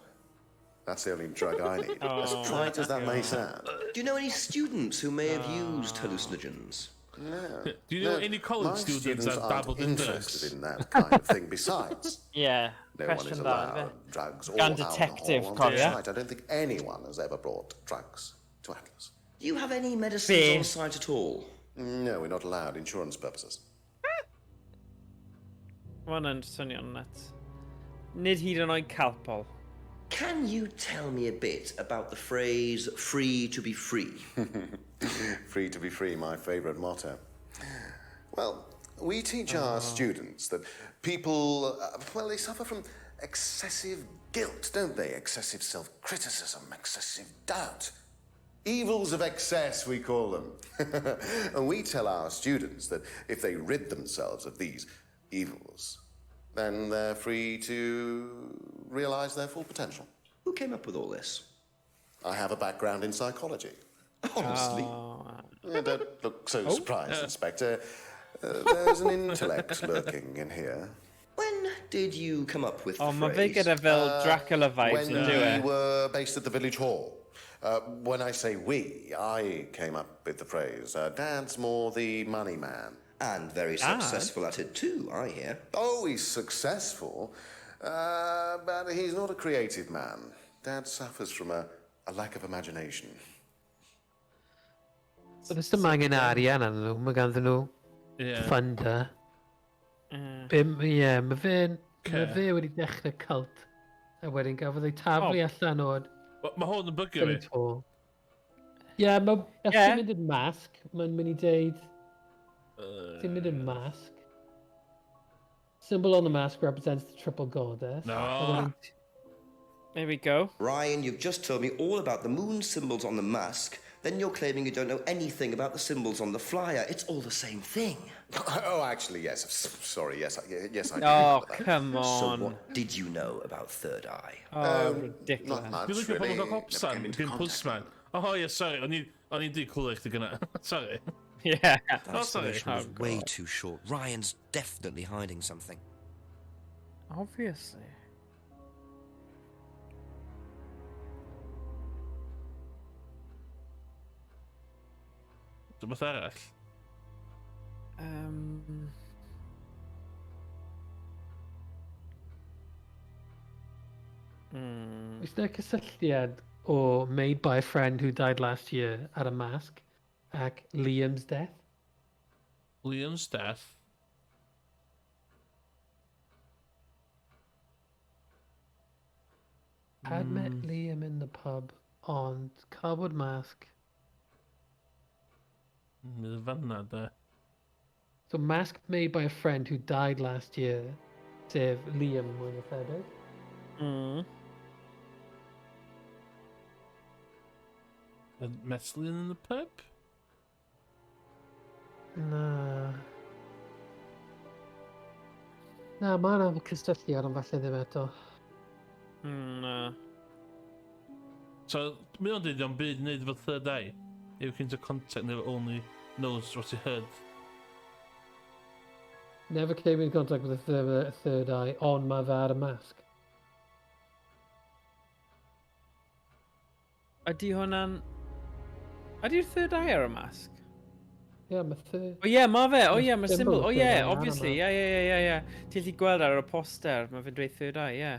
That's the only drug I need. As trite as that may sound. Do you know any students who may have used hallucinogens? No. Do you know any college my students that aren't dabbled in interested drugs? in that kind of thing. Besides, Yeah, no one is question allowed that. drugs or Gan alcohol detective, on cofia. site. I don't think anyone has ever brought drugs to Atlas. Do you have any medicines Fair. on site at all? No, we're not allowed. Insurance purposes. Mae hwnna'n swnio'n nuts. Nid hyd yn oed calpol. Can you tell me a bit about the phrase free to be free? Free to be free, my favourite motto. Well, we teach our students that people, well, they suffer from excessive guilt, don't they? Excessive self-criticism, excessive doubt. Evils of excess, we call them. And we tell our students that if they rid themselves of these evils, then they're free to realise their full potential. Who came up with all this? I have a background in psychology. Honestly? Yeah, don't look so surprised, Inspector. There's an intellect lurking in here. When did you come up with O, the mae fe phrase? gyda fel Dracula vibes When yn dyw e. we were based at the village hall. When I say we, I came up with the phrase, Dad's more the money man. And very Dad? successful at it too, I hear. Oh, he's successful, but he's not a creative man. Dad suffers from a lack of imagination. So does dim angen arian arnyn nhw, mae ganddyn nhw Yeah. funder. Ie, mae fe wedi dechrau cult. A wedyn gafodd ei taflu allan o'r Mae hwn yn bygio fi. village hall. Ie, mae... Os ti'n mynd yn masg, mae'n mynd i deud... Ti'n mynd yn masg. Symbol on the mask represents the triple goddess. No. There we go. Ryan, you've just told me all about the moon symbols on the mask. Then you're claiming you don't know anything about the symbols on the flyer. It's all the same thing. Oh, actually, yes. Sorry, yes, yes, I do. Oh, remember that. come So on. what did you know about Third Eye? Oh, ridiculous. Not much, Dwi'n licio really. pobl gael hopsan, Never came into gyn contact pwsman. Oh, yeah, sorry, o'n i'n di clywed chdi gyna. Sorry. Yeah. Oh, sorry. Explanation was way too short. Ryan's definitely hiding something. Obviously. Dwi'n beth arall. Is there cysylltiad o Made by a Friend Who Died Last Year ar y masg ac Liam's death? Liam's death. I'd met Liam in the pub ond cardboard mask. Bydd fanna, de. So mask made by a friend who died last year, sef Liam mwy o thebyg. Met Liam in the pub? Na. Na, mae yna cysylltiad ond falle ddim eto. Na. So, mae o'n dweud o'n byd wneud efo third eye. You came into contact never only knows what he heard. Never came in contact with a third eye, ond mae fe ar y masg. Ydy hwnna'n... Ydy'r third eye ar y masg? Ie, mae third... O ie, mae fe. O ie, mae symbol symbol. O third ie, eye ar y obviously. masg. Ie. Ti'n gallu gweld ar y poster, mae fe'n dweud third eye, ie.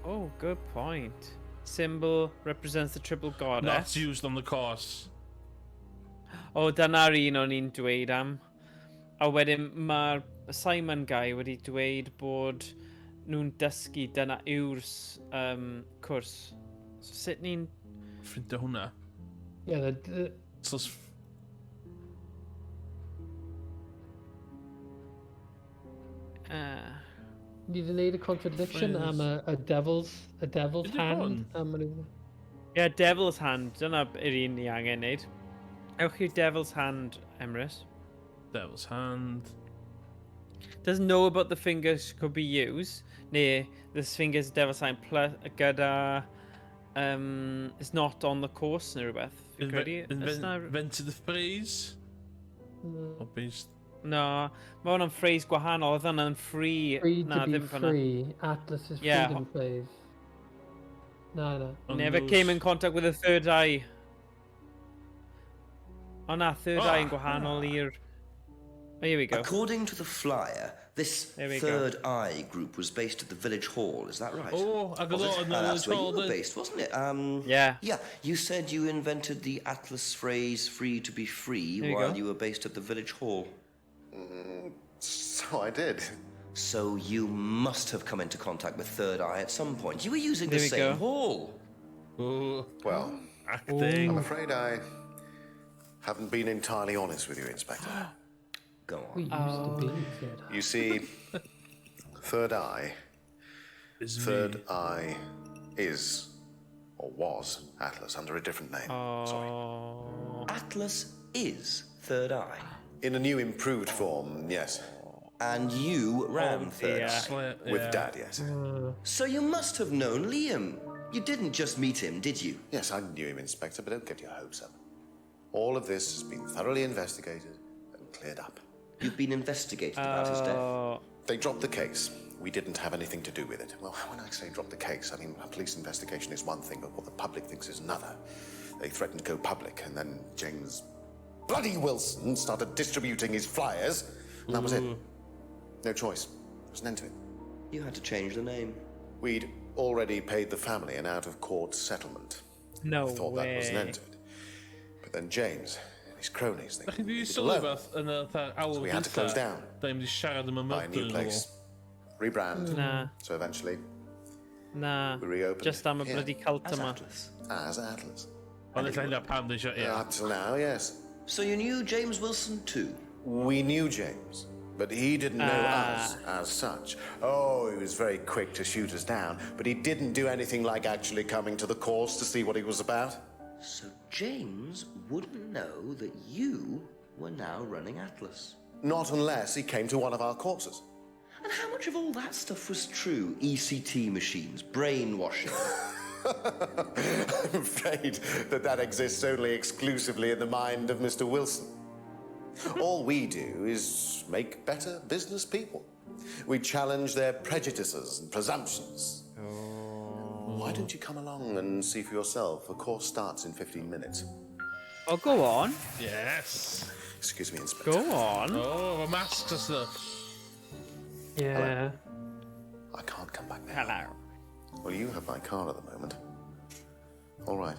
Oh, good point. Symbol represents the triple goddess. Not used on the course. O, dyna'r un o'n i'n dweud am. A wedyn mae'r Simon guy wedi dweud bod nhw'n dysgu dyna yw'r cwrs. So sut ni'n... Ffindio hwnna. Ie, So, ni wedi gwneud y contradiction am y devil's hand. Ie, devil's hand. Dyna yr un ni angen neud. Ewch i'r devil's hand, Emrys. Devil's hand. Doesn't know about the fingers could be used. Neu, this fingers devil's hand plus gyda... it's not on the course neu rhywbeth. Fi'n credu. Invented the phrase? Or based... No, mae hwnna'n phrase gwahanol. Oedd hwnna'n free. Free Na, to be ddim fanna. free. Atlas's Yeah. freedom phase. No. Never came in contact with a third eye. O na, third eye yn gwahanol i'r... Oh, here we go. According to the flyer, this There we Third Eye group was based at the village hall, is that right? Oh, I got Was it? it on the That's village where hall you were then. based, wasn't it? Yeah. Yeah, you said you invented the Atlas phrase free to be free There you while go. you were based at the village hall. So I did. So you must have come into contact with Third Eye at some point. You were using the There we same go. hall. Well, Acting. I'm afraid I haven't been entirely honest with you, Inspector. Go We used to be Third Eye. You see, Third Eye is, or was, Atlas under a different name. Sorry. Atlas is Third Eye. In a new improved form, yes. And you ran Third dear. Eye. With Dad, yes. So you must have known Liam. You didn't just meet him, did you? Yes, I knew him, Inspector, but don't get your hopes up. All of this has been thoroughly investigated and cleared up. You've been investigated about his death. They dropped the case. We didn't have anything to do with it. Well, when I say drop the case, I mean a police investigation is one thing, but what the public thinks is another. They threatened to go public, and then James bloody Wilson started distributing his flyers, and that was it. No choice. There was an end to it. You had to change the name. We'd already paid the family an out-of-court settlement. No Thought way. that was an end to it. But then James and his cronies, they Dach chi wedi needed a sylwi loan. fath yn y awr So we had to close down. Da ni'n mynd i siarad am y Buy a new myrdyr yn place. Rebrand. Nah. So eventually, Na. we reopened Just am y here, bloody cult As yma. Atlas. as Atlas. Ond eich hynna pam ddysio, ie. Up till now, yes. So you knew James Wilson too? We knew James, but he didn't know us as such. Oh, he was very quick to shoot us down, but he didn't do anything like actually coming to the course to see what he was about. So James wouldn't know that you were now running Atlas. Not unless he came to one of our courses. And how much of all that stuff was true? ECT machines, brainwashing. I'm afraid that exists only exclusively in the mind of Mr. Wilson. All we do is make better business people. We challenge their prejudices and presumptions. Why don't you come along and see for yourself? The course starts in 15 minutes. Oh, go on. Yes. Excuse me, Inspector. Go on. Oh, mae masks a stuff. Yeah. I can't come back now. Hello. Well, you have my car at the moment. All right.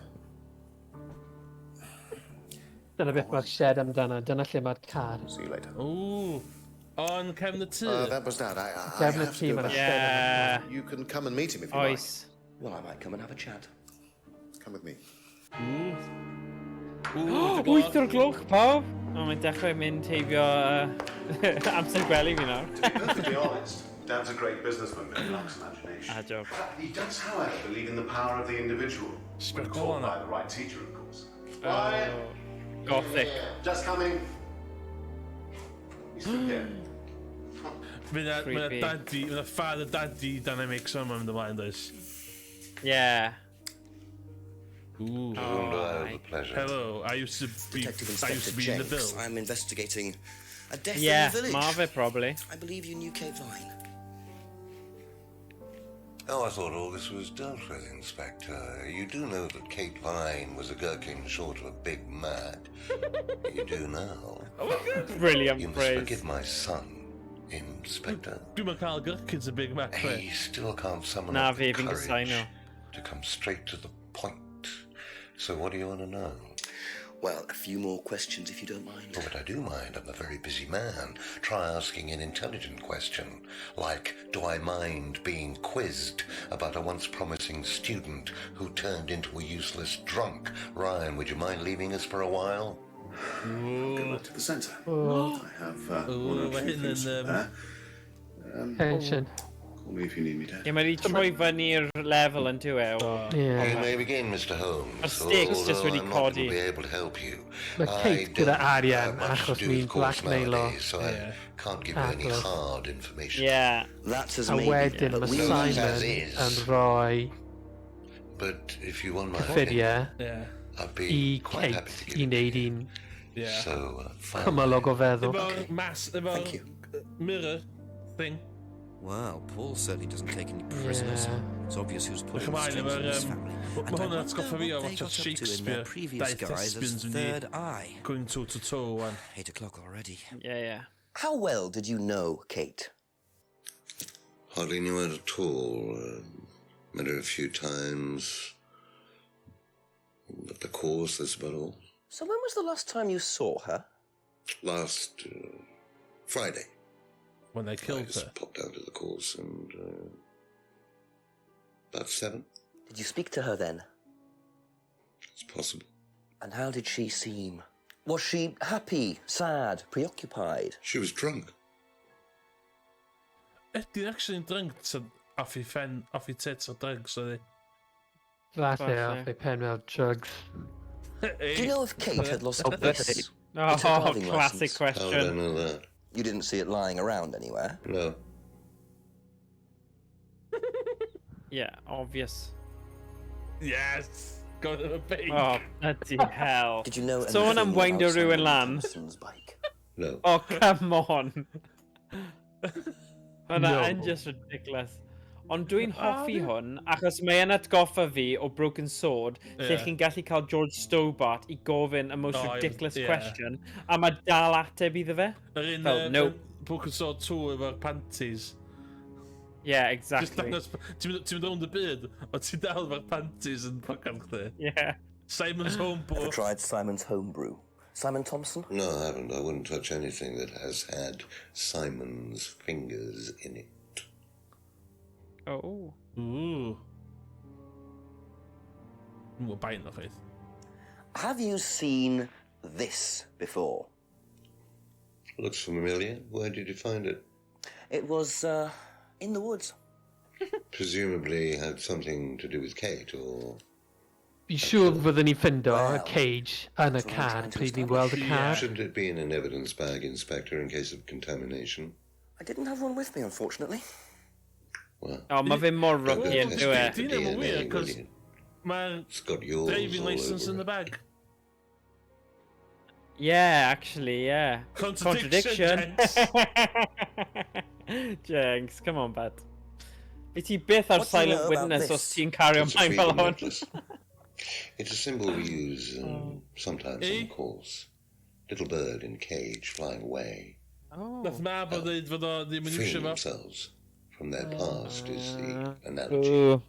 Dyna beth mae'r shed amdano, dyna lle mae'r car. See you later. Ooh. On Cefn y Tŷ. That was that. I Cefn y have Tŷ, to go mae'r back. shed amdano. You can come and meet him if you Oes. like. Well, I might come and have a chat. Come with me. Ooh. 8 o'r gloch, pawb! O, mae'n dechrau mynd heibio amser gwely fi nawr. To be perfectly honest, Dad's a great businessman with a lax imagination. Ah, joke. He does, however, believe in the power of the individual. When taught by the right teacher, of course. Quiet. Gothic. Just coming. He's still here. Fy'n father-daddy dynamics yma mynd ymlaen, does? Yeah. Ooh. To whom do I owe the pleasure? Hello, I used to be in the bill. I'm investigating a death Yeah, in the village. Marve probably. I believe you knew Kate Vine. Oh, I thought all this was dealt with, Inspector. You do know that Kate Vine was a gherkin short of a Big Mac. You do now. Brilliant You must phrase. forgive my son, Inspector. Dwi'n mynd cael gyrcyd's a Big Mac, fe. He still can't summon Na, up the fi'n courage gysaino. to come straight to the point. So what do you want to know? Well, a few more questions if you don't mind. Oh, but I do mind. I'm a very busy man. Try asking an intelligent question, like, do I mind being quizzed about a once promising student who turned into a useless drunk? Ryan, would you mind leaving us for a while? Go back to the centre. Oh. I have one or two things there. Tension. Call me if you need me, Dad. Ie, mae wedi troi fyny'r lefel yn dyw e. You may begin, Mr. Holmes. Mae'r stakes just although wedi I'm not going codi. to be able to help you. Mae Kate gyda arian much to achos do mi'n with course blackmailo. nowadays, so I can't give you any Agos. hard information. Yeah. That's as A maybe, wedyn but mae we as Simon is. yn rhoi But if you want my cyffuriau Yeah. I'd i be quite happy Kate to i give it. wneud un Yeah. So, fine. cymylog o feddwl. Efo'r mirror thing. Wow, Paul certainly doesn't take any prisoners. Yeah. It's obvious who's pulling the Ymlaen strings in this efo'r... family. Mae And I hwnna'n wonder atgoffa fi o what they watch got up to in Shakespeare. their previous Daeth guise thespians as yn Third ni Eye. going toe to toe one. 8 o'clock already. Yeah, yeah. How well did you know Kate? Hardly knew her at all. Met her a few times. At the course, that's about all. So when was the last time you saw her? Last Friday. When they I killed just her. popped out to the course and about 7. Did you speak to her then? It's possible. And how did she seem? Was she happy, sad, preoccupied? She was drunk. Ydy'n actually drunk to off i tits o drugs, oedd Falle off ei pen mewn drugs. Do you know if Kate had lost her bliss? Oh, It's her driving classic licence. How would I question. know that? You didn't see it lying around anywhere? No. Yeah, obvious. Yes! Go to the big. Oh, bloody hell. Did you know Sôn am anything weindio about rhywun Simon lan. Thompson's bike? No. Oh, come on. Hwna No. yn just ridiculous. Ond dwi'n hoffi hwn, achos mae yn atgoffa fi o Broken Sword, lle Yeah. chi'n gallu cael George Stobart i gofyn y most Oh, ridiculous yeah. question, a mae dal ateb iddo fe. Yr un... Fel, no. Broken Sword 2 efo'r panties. Yeah, Just exactly. dangos... Ti'n mynd rownd y byd, o ti dal efo'r panties yn pocan chdi. Yeah. Simon's Homebrew. Ever tried Simon's Homebrew? Simon Thompson? No, I haven't. I wouldn't touch anything that has had Simon's fingers in it. Oh. Ooh. Mwyn bain o chweith. Have you seen this before? Looks familiar. Where did you find it? It was, in the woods. Presumably had something to do with Kate, or... Fi'n siŵr fyddwn ni ffindo y Well, cage yn y car pryd ni'n gweld y car. Shouldn't it be in an evidence bag, Inspector, in case of contamination? I didn't have one with me, unfortunately. Well, Oh, mae fe mor rookie yn dyw e. Di ddim yn wir, cos mae'r it's got yours driving all licence over in the it. bag. Yeah, actually, yeah. Contradiction, Jenks, come on, bud. Fi ti byth ar What do you know silent about witness this? os ti'n cario It's a mlaen fel freedom hwn. necklace. It's a symbol we use sometimes on the course. Little bird in cage flying away, Oh. Nath mab o ddeud fod o ddim yn freeing iwsio fo. themselves from their past, is the analogy. Ooh.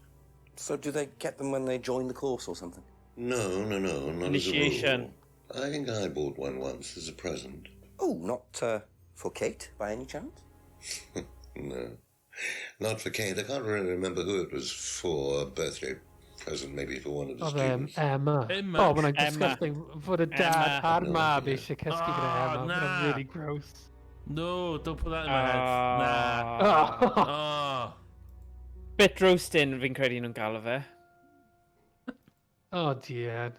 So do they get them when they join the course or something? No, not Initiation. as a rule. I think I bought one once as a present. Oh, not for Kate, by any chance? No, not for Kate. I can't really remember who it was for. A birthday present, maybe for one of the students. Emma. Emma. Oh, mae'n Emma. disgusting. Fod y dad a'r No mab idea. eisiau cysgu gyda Emma. nah. Mae'n really gross. No, don't put that in my head. Oh. Nah. Bit roasting fi'n credu nhw'n galw fe. Oh, dear.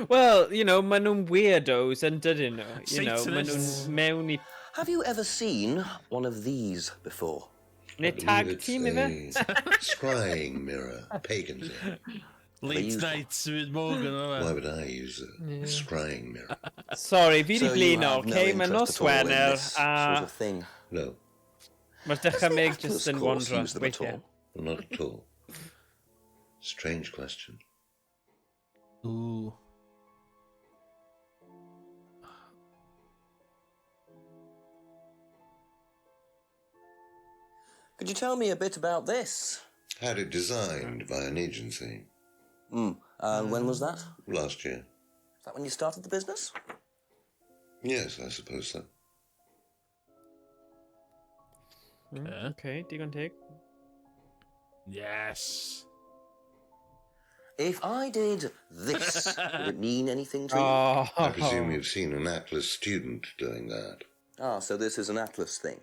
Well, you know, maen nhw'n weirdos yn dydyn nhw. You know, maen Satanists. nhw'n mewn i... Have you ever seen one of these before? Neu tag team i fe? Scrying mirror, pagans. Late nights with Morgan. Why would I use a scrying mirror? Sorry, fi di So you blino, have no okay? Mae nos interest at all in Wener this sort a... of thing? No, Mae'r dychymyg Atlas just yn course wandro. use them at all? not at all. Strange question. Ooh. Could you tell me a bit about this? Had it designed by an agency And when was that? last year. Is that when you started the business? Yes, I suppose so. Okay, digon teg. Yes. If I did this, would it mean anything to you? I presume you've seen an Atlas student doing that. Ah, so this is an Atlas thing.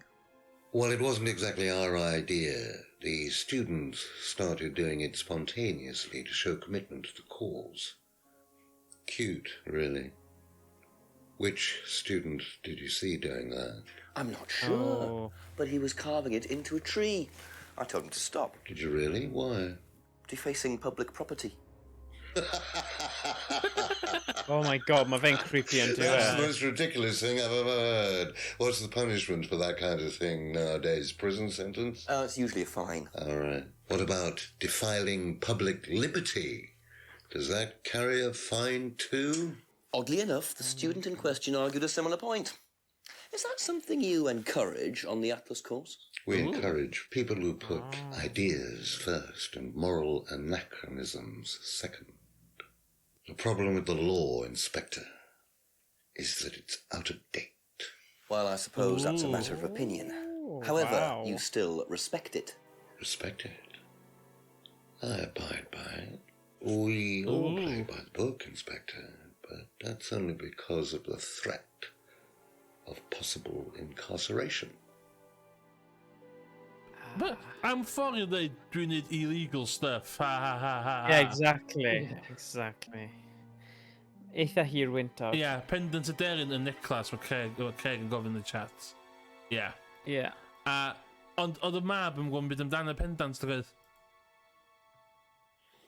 Well, it wasn't exactly our idea. The students started doing it spontaneously to show commitment to the cause. Cute, really. Which student did you see doing that? I'm not sure, but he was carving it into a tree. I told him to stop. Did you really? Why? Defacing public property. Oh my god, mae fe'n creepy yn That's the diwedd. most ridiculous thing I've ever heard. What's the punishment for that kind of thing nowadays? Prison sentence? It's usually a fine. All right. What about defiling public liberty? Does that carry a fine too? Oddly enough, the student in question argued a similar point. Is that something you encourage on the Atlas course? We encourage people who put ideas first and moral anachronisms second. The problem with the law, Inspector, is that it's out of date. Well, I suppose that's a matter of opinion. However, you still respect it. Respect it. I abide by it. We all play by the book, Inspector, but that's only because of the threat of possible incarceration. But I'm funny they doing it illegal stuff. Ha ha ha ha. Yeah, exactly. Exactly. Eitha hir wyntog. Yeah, pendant aderyn yn Nicholas mae Craig yn gofyn yn y chat. Yeah. Yeah. Ond oedd y mab yn gwybod beth amdano pendant ddweud.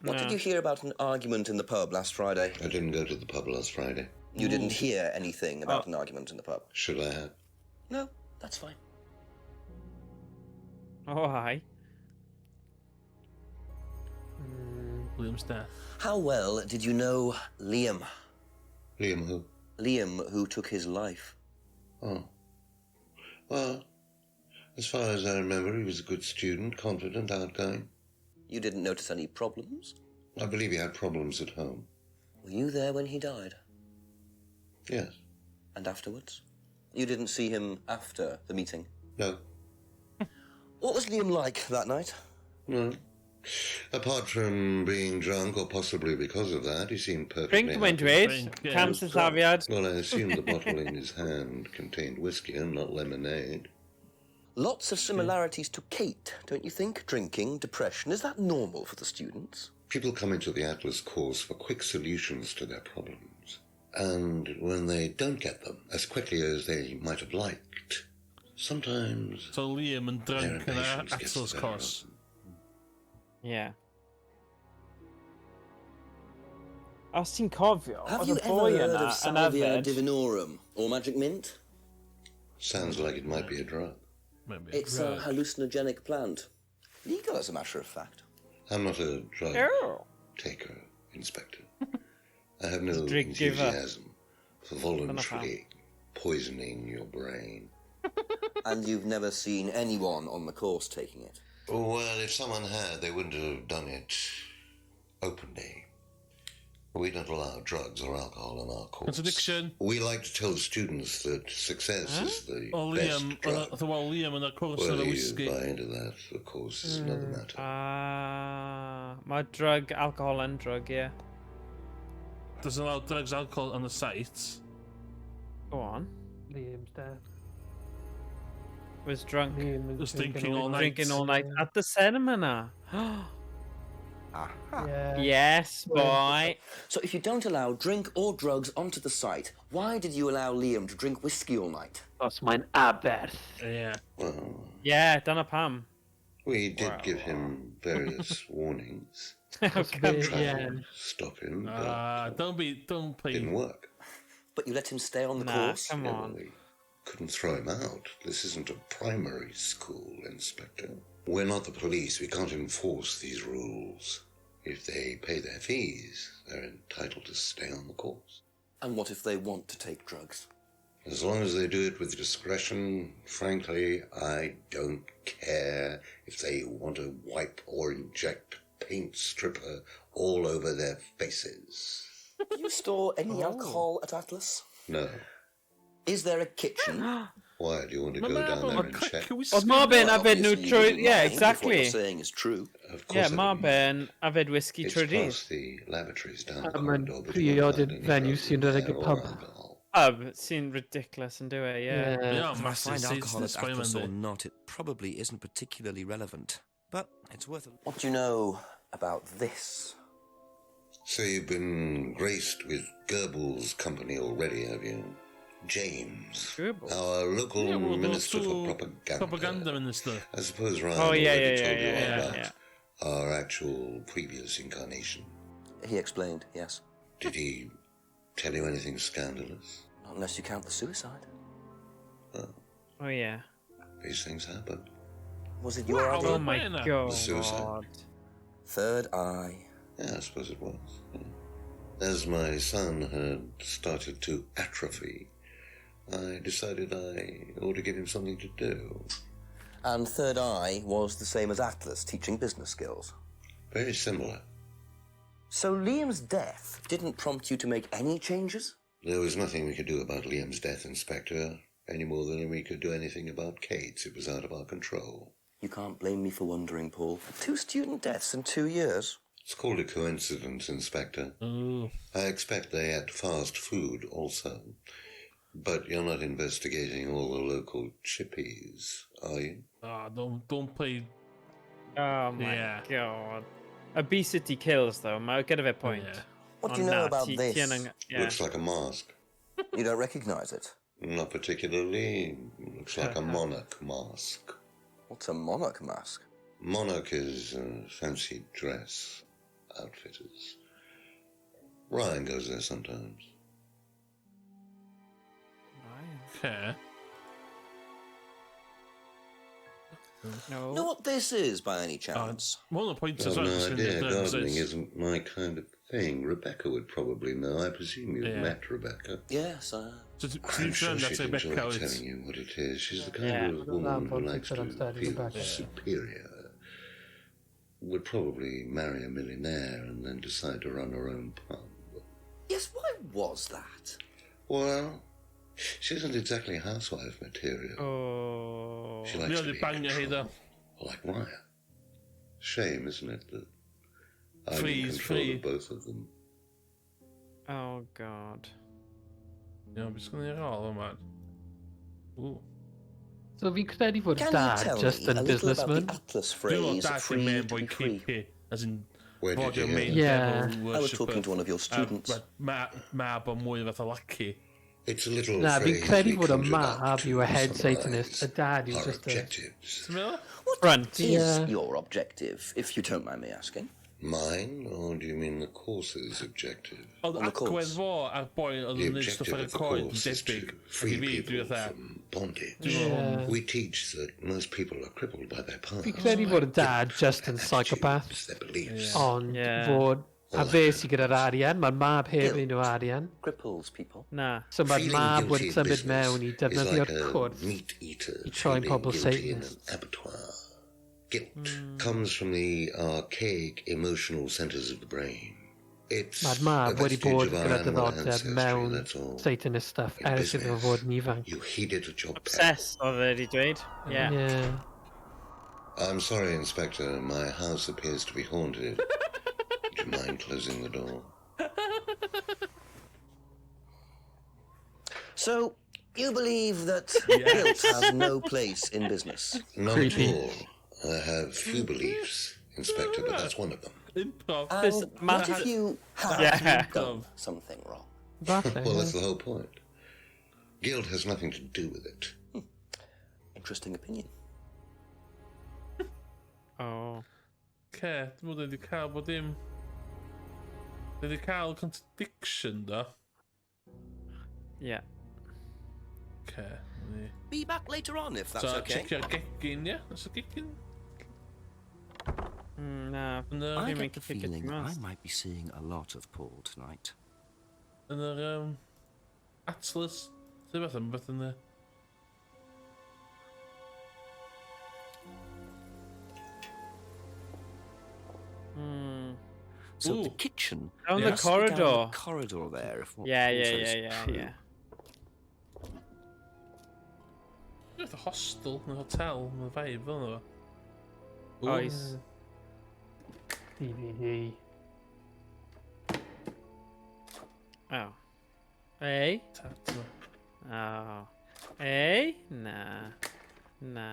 What did you hear about an argument in the pub last Friday? I didn't go to the pub last Friday. You didn't hear anything about an argument in the pub? Should I have? No, that's fine. Oh, hi. Liam's death. How well did you know Liam? Liam who? Liam, who took his life. Oh. Well, as far as I remember, he was a good student, confident, outgoing. You didn't notice any problems? I believe he had problems at home. Were you there when he died? Yes. And afterwards? You didn't see him after the meeting? No. What was Liam like that night? No. Apart from being drunk, or possibly because of that, he seemed perfectly Drink mae'n happy. dweud, cam sillafiad. Well, I assume the bottle in his hand contained whiskey and not lemonade. Lots of similarities to Kate, don't you think? Drinking, depression. Is that normal for the students? People come into the Atlas course for quick solutions to their problems. And when they don't get them as quickly as they might have liked, sometimes So Liam yn drunk yn their impatience gets Atlas the better course. Yeah. Os ti'n cofio, Have oedd you y ever boi heard yna of yn Salvia yfed... divinorum or magic mint? Sounds like it might be a drug. It's a hallucinogenic plant. Legal, as a matter of fact. I'm not a drug Oh. taker, Inspector. I have no Drug giver. enthusiasm for voluntarily poisoning your brain. And you've never seen anyone on the course taking it? Well, if someone had, they wouldn't have done it openly. We don't allow drugs or alcohol in our course. Contradiction. We like to tell students that success is the O best Liam, drug. Liam yn y cwrs Whether yn y you whisky. buy into that, of course, is another matter. My drug, alcohol and drug, yeah. Doesn't allow drugs, alcohol on the site. Go on. Liam's dead. Was drunk. Was drinking all night. Drinking all night at the cinema now. Yeah. Yes, boy. So if you don't allow drink or drugs onto the site, why did you allow Liam to drink whiskey all night? That's mein Abert. Yeah. Well, Yeah, dyna pam. we did give him various warnings. Okay, Tried yeah. to stop him, but Don't play. didn't work. But you let him stay on the Nah, course? come Yeah, on. we couldn't throw him out. This isn't a primary school, Inspector. We're not the police. We can't enforce these rules. If they pay their fees, they're entitled to stay on the course. And what if they want to take drugs? As long as they do it with discretion, frankly, I don't care if they want to wipe or inject paint stripper all over their faces. Do you store any alcohol at Atlas? No. Is there a kitchen? Why, do you want to go down there and check? Oedd Marben afed nhw trwy... Yeah, What exactly. you're saying is true. Of Yeah, course I wouldn't. Marben afed whiskey It's trwy dydd. past the lavatories down the A mae'n corridor, but you won't priod find any venue drugs sy'n in rhedeg y there or pub. alcohol. Pub sy'n ridiculous yn dweud, yeah. Yeah, If I massive find seats alcohol this at way, Atlas or Monday. not, it probably isn't particularly relevant. But it's worth a... What do you know about this? So you've been graced with Goebbels' company already, have you? James, our local Yeah, well, Minister those for two Propaganda. Propaganda minister. I suppose Ryan Oh, yeah, already yeah, told you yeah, all yeah, about yeah. our actual previous incarnation. He explained, yes. Did he tell you anything scandalous? Not unless you count the suicide. Oh, yeah. These things happen. Was it your idea? Oh my god. The suicide. Third eye. Yeah, I suppose it was. Yeah. As my son had started to atrophy, I decided I ought to give him something to do. And Third Eye was the same as Atlas, teaching business skills. Very similar. So Liam's death didn't prompt you to make any changes? There was nothing we could do about Liam's death, Inspector, any more than we could do anything about Kate's. It was out of our control. You can't blame me for wondering, Paul. 2 student deaths in 2 years. It's called a coincidence, Inspector. I expect they ate fast food also. But you're not investigating all the local chippies, are you? Ah, don't play. Oh my Yeah. god. Obesity kills, though. Mae gyda fe pwynt. Yeah. What do you Ond know na, about ti- this? ti yn ang- yeah. Looks like a mask. You don't recognise it? Not particularly. Looks like a monarch mask. What's a monarch mask? Monarch is fancy dress outfitters. Ryan goes there sometimes. Okay. No. Know what this is, by any chance? One of the points I've as well. no is idea. that Gardening it's- isn't my kind of thing. Rebecca would probably know. I presume you've Yeah. met Rebecca. Yes, So to I'm sure confirm she'd that's enjoy Rebecca. It's telling you what it is. She's the kind Yeah. of woman who Lamp likes on to Pixar and feel Rebecca. superior. Would probably marry a millionaire and then decide to run her own pub. Yes, why was that? Well, she isn't exactly housewife material. Oh. She likes Yeah, to they be in bang your head control, up. like Ryan. Shame, isn't it, that I'm Free in is control free. of both of them. Oh god. Yeah, beth sy'n ei rôl yma? Ooh. So fi'n credu fod Can you dad tell just me a yn little about businessman? the Atlas Dwi'n meddwl phrase, dad free yn main to boy be free? keep as in Where did fod you your hear main that? Yeah. devil I was worshipper. talking to one of your students. Mab o'n mwy fath o lucky. It's a little Na, fi'n phrase credu we fod y conjured up mab to yw a head summarize Satanist, a dad yw our just a... objectives. Ti'n meddwl? Front. Is Yeah. your objective, if you don't mind me asking? Mine, or do you mean the course's objective? Oedd On the agwedd course. fo ar boi oedd The yn neud stwff objective ar y of the coed yn course is debyg. to Ac free i fi, people dwi fatha... from bondage. Yeah. We teach that most people are crippled by their past. Fi'n credu fod y dad just yn their psychopath. attitudes, their beliefs. Ond Yeah. fod A fe sy'n gyda'r arian, mae'r mab heb un o arian. Cripples people. Na. So mae'r Feeling mab guilty wedi in symud business mewn i is defnyddio'r like a cwrdd meat eater i troi'n feeling pobl guilty in an Satanist. abattoir. Guilt comes from the archaic emotional centers of the brain. It's Mae'r a mab wedi vestige bod of our gyda animal diddordeb ancestry, mewn that's all. Satanist stuff In ers iddo business, fod yn ifanc. You heeded at your Obsessed oedd e wedi dweud. Yeah. Yeah. I'm sorry, Inspector. My house appears to be haunted. Would you mind closing the door? So, you believe that guilt has no place in business? Not at all. I have few beliefs, Inspector, but that's one of them. Improv. And what if you have done something wrong? Well, that's the whole point. Guilt has nothing to do with it. Interesting opinion. Oh. Ce, dwi'n meddwl wedi cael bod dim... Wedi cael contradiction, do? Yeah. Ce, ni... Be back later on if that's So, okay. checkio'r gegin, ie? Oes y gegin? Na, I fi'n get the feeling I might be seeing a lot of Paul tonight. Yn yr, Atlas... Ti'n beth am beth yn y... So the kitchen Down the must be down corridor. the corridor there. If what Yeah, Paul yeah, says yeah, is yeah, true. yeah. Beth y hostel, neu hotel, neu vibe, fel yna. Oes. DVD. Oh. Ei? Oh. Ei? Na. Na.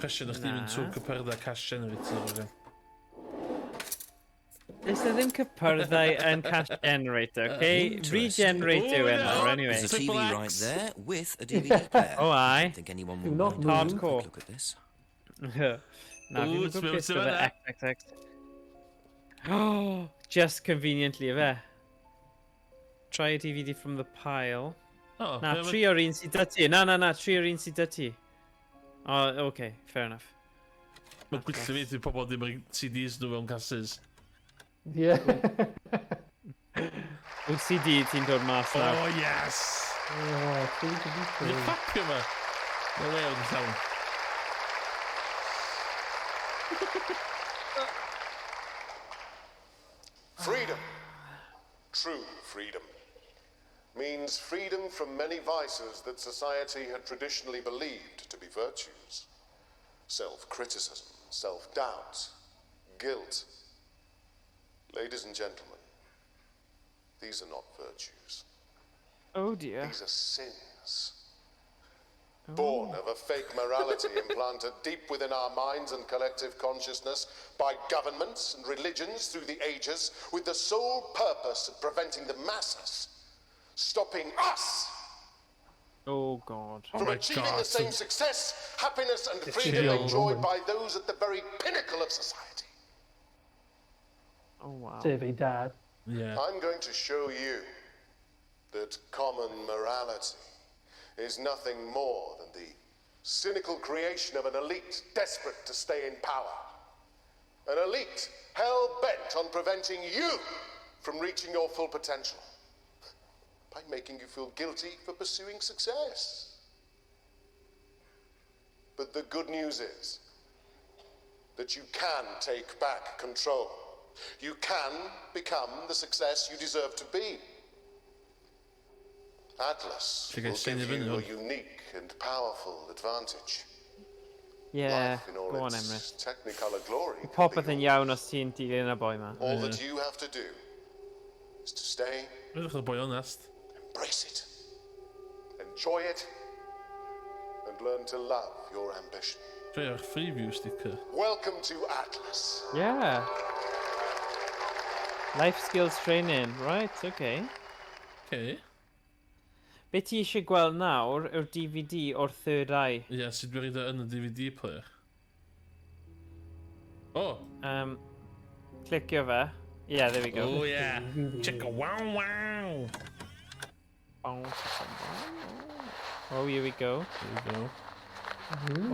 Cwestiwn o'ch di mynd trwy cypyrda cash generator. Is there ddim cypyrddau yn cash generator, okay? Regenerate yw e nawr, anyway. There's a TV right there with a DVD player. Oh, I aye. don't think anyone will not mind. Hardcore. Look at this. Na, Ooh, fi'n it's gwybod beth been gyda XXX. Oh, just conveniently efe. Try a DVD from the pile. Oh, Na, tri o'r un sydd dy ti. Na, tri o'r un sydd dy ti. Oh, okay, fair enough. Mae'n gwyllio fi, dwi'n pobol ddim yn CDs nhw fewn casys. Yeah. Wyt CD ti'n dod mas nawr. Oh, yes! Oh, true to be true. Mae'n papio yma. No way o'n llawn. Freedom, true freedom, means freedom from many vices that society had traditionally believed to be virtues. Self-criticism, self-doubt, guilt. Ladies and gentlemen, these are not virtues. Oh dear. These are sins. Born of a fake morality implanted deep within our minds and collective consciousness by governments and religions through the ages with the sole purpose of preventing the masses, stopping us Oh god. from achieving the same success, happiness and freedom enjoyed by those at the very pinnacle of society. Oh wow. Sef ei dad. Yeah. I'm going to show you that common morality is nothing more than the cynical creation of an elite desperate to stay in power. An elite hell-bent on preventing you from reaching your full potential by making you feel guilty for pursuing success. But the good news is that you can take back control. You can become the success you deserve to be. Atlas will give you a unique and powerful advantage. Yeah, Life in all go on its Emrys. technicolor glory. Popeth yn iawn os ti'n dilyn y boi ma. All that you have to do is to stay, Ydych chi'n boi onest. embrace it, enjoy it, and learn to love your ambition. Fe o'ch freeview sticker. Welcome to Atlas. Yeah. Life skills training, right, okay. Okay. Be ti eisiau gweld nawr yw'r DVD o'r Third Eye? Ie, sut dwi'n rhaid yn y DVD player? Oh! Clicio fe. Yeah, there we go. Oh yeah! Chicka wow wow! Oh, here we go. There we go.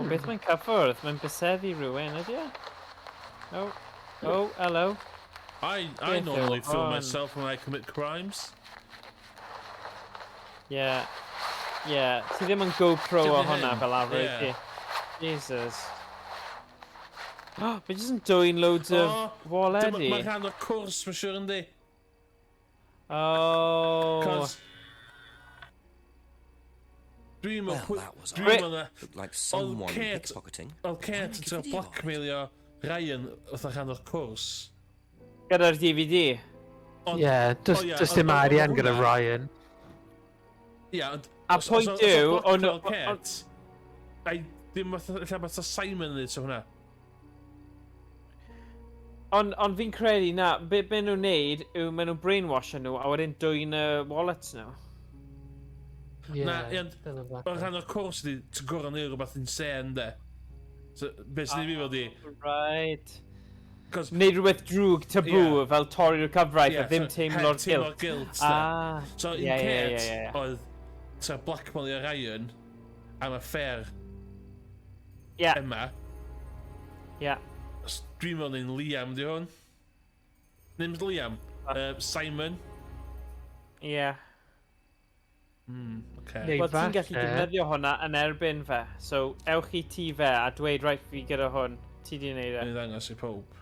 O, beth mae'n cyffwrdd? Mae'n byseddu rhywun, ydy e? Oh, oh, hello. I Beth normally yw film hwn? myself when I commit crimes. Yeah. Yeah. Ti ddim yn GoPro Dim o i hwnna hyn. fel arfer, Ie. ti? Jesus. Fe jyst yn dwy'n loads o waledi. Mae'n rhan o'r cwrs, mae'n siŵr yndi. Oh. Cos... Dwi'n Well, meddwl... that was Dwi'n meddwl... Looked like someone pickpocketing. Oedd Kate yn trio blackmailio Ryan wrth rhan o'r cwrs. Gyda'r DVD? Ie, does dim arian gyda Ryan. Ie, ond... A pwynt yw... Kate... Ai, dim lle beth Simon yn neud so hwnna. Ond fi'n credu na, be nhw'n neud yw maen nhw'n brainwasho nhw a wedyn dwy'n wallets nhw. Na, ond rhan o'r cwrs ydi, ti'n gorau neud rhywbeth insane, de. So, beth sy'n ei fi fel di... Right. Neud rhywbeth drwg tabw fel torri'r cyfraith a ddim teimlo'r guilt. Ah, So, in Kate, oedd ta blackmailio Ryan am affair Emma. Ie. Dwi'n meddwl neu'n Liam, di hwn. Ddim Liam, Simon. Ie. Okay. Wel, ti'n gallu defnyddio hwnna yn erbyn fe. So, ewch i ti fe a dweud, rhaid fi gyda hwn. Ti di wneud e. Neu ddangos i pob.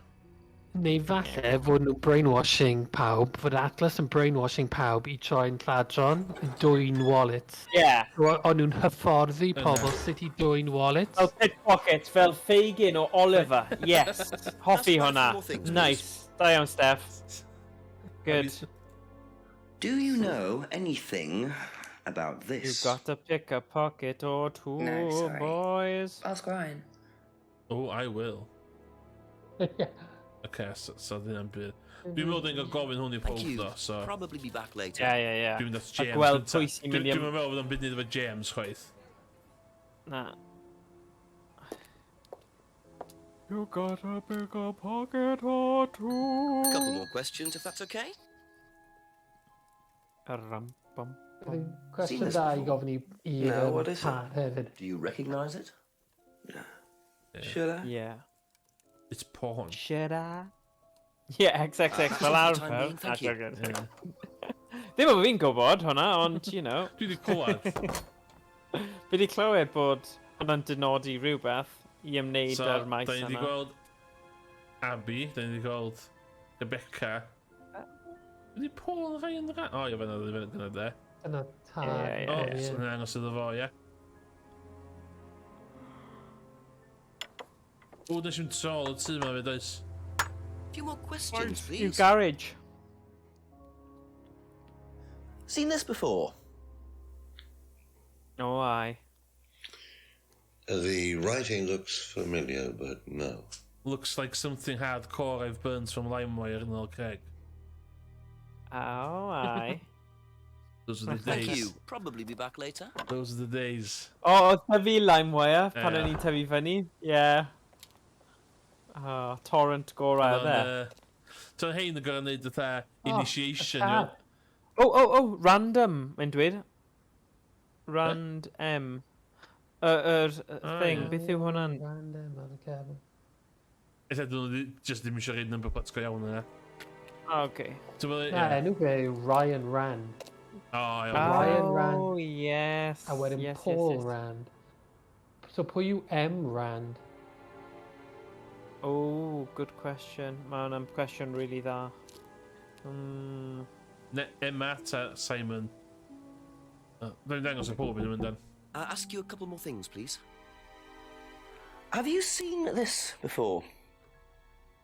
Neu falle fod nhw brainwashing pawb, fod Atlas yn brainwashing pawb i troi'n lladron yn dwy'n wallets. Ie. O'n nhw'n hyfforddi pobl sut i dwy'n wallets. Fel pickpocket, fel Fagin o Oliver. Yes. Hoffi hwnna. Nice. Da iawn, Steph. Good. Do you know anything about this? You've got to pick a pocket or two, No, sorry. boys. Ask Ryan. Oh, I will. Okay, so dyna'n byd. Dwi'n meddwl dwi'n gofyn hwn i pob ddo, so... Probably be back later. Yeah. Dwi'n mynd at A James. gweld pwy sy'n mynd i... Dwi'n meddwl bod o'n byd nid efo James, chwaith. Na. You got a bigger pocket or two. Couple more questions, if that's okay? Ram-bum. Cwestiwn da i gofyn i No, what is Pat hefyd. Do you recognise it? Should I? Yeah. It's porn. Should I? Yeah, XXX fel arfer. Thank you. Ddim o fi'n gwybod hwnna, ond, you know. Dwi wedi clywed. Fi wedi clywed bod hwnna'n dynodi rhywbeth i ymwneud So, â'r maes da ni wedi yna. gweld Abby, da ni wedi gweld Rebecca. Ydy Paul Ryan Ryan? O, ie, fan'na dyna de. Dyna tad. O, so hynny'n angos iddo fo, ie. O, nes i'n trol y tŷ yma fyd oes. Few more questions, New please. garage. Seen this before? Oh, aye. The writing looks familiar, but no. Looks like something hardcore I've burnt from LimeWire in Old Craig. Oh, aye. Those are the Thank days. you. Probably be back later. Those are the days. O, tyfu LimeWire pan Ie. o'n i'n tyfu fyny. Yeah. Oh, torrent gorau dde. So hein yn gorau neud ytha initiation, y yw? car. Oh, random, mae'n dweud. Rand M. Thing, beth yw hwnna'n? Random ar y cefn. Ella dyn nhw just ddim eisiau reid number plates go iawn yna. Okay. Na, enw fe yw Ryan Rand. O, iawn. Ryan Rand. Oh, yes. A wedyn Yes, Paul yes. Rand. So pwy yw M Rand? Oh, good question. Mae hwnna'n cwestiwn really dda. Emma ta Simon. Fe'n dangos y pob yn mynd dan. Ask you a couple more things, please. Have you seen this before?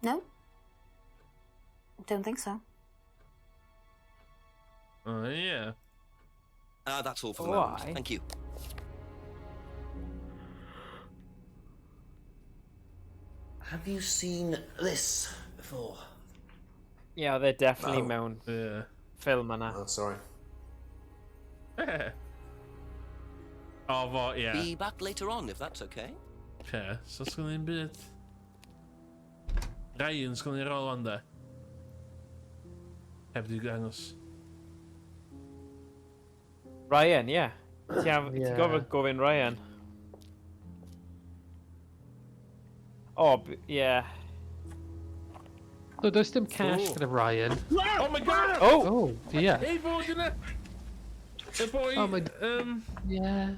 No? Don't think so. Oh, yeah. That's all for the Why? moment. Thank you. Have you seen this before? Yeah, they're definitely No. mewn Yeah. ffilm yna. Oh, sorry. O, fo, ie. Be back later on, if that's okay. Okay, so sgan ni'n byd. Ryan, sgan ni'n rôl o'n de. Heb di dangos. Ryan, yeah. Ti Yeah. gofod gofyn Ryan. Oh, yeah. So does dim cash gyda Ryan. Oh my god! Oh, dear. Hey, fod yna! Y boi... Oh, my... Yeah.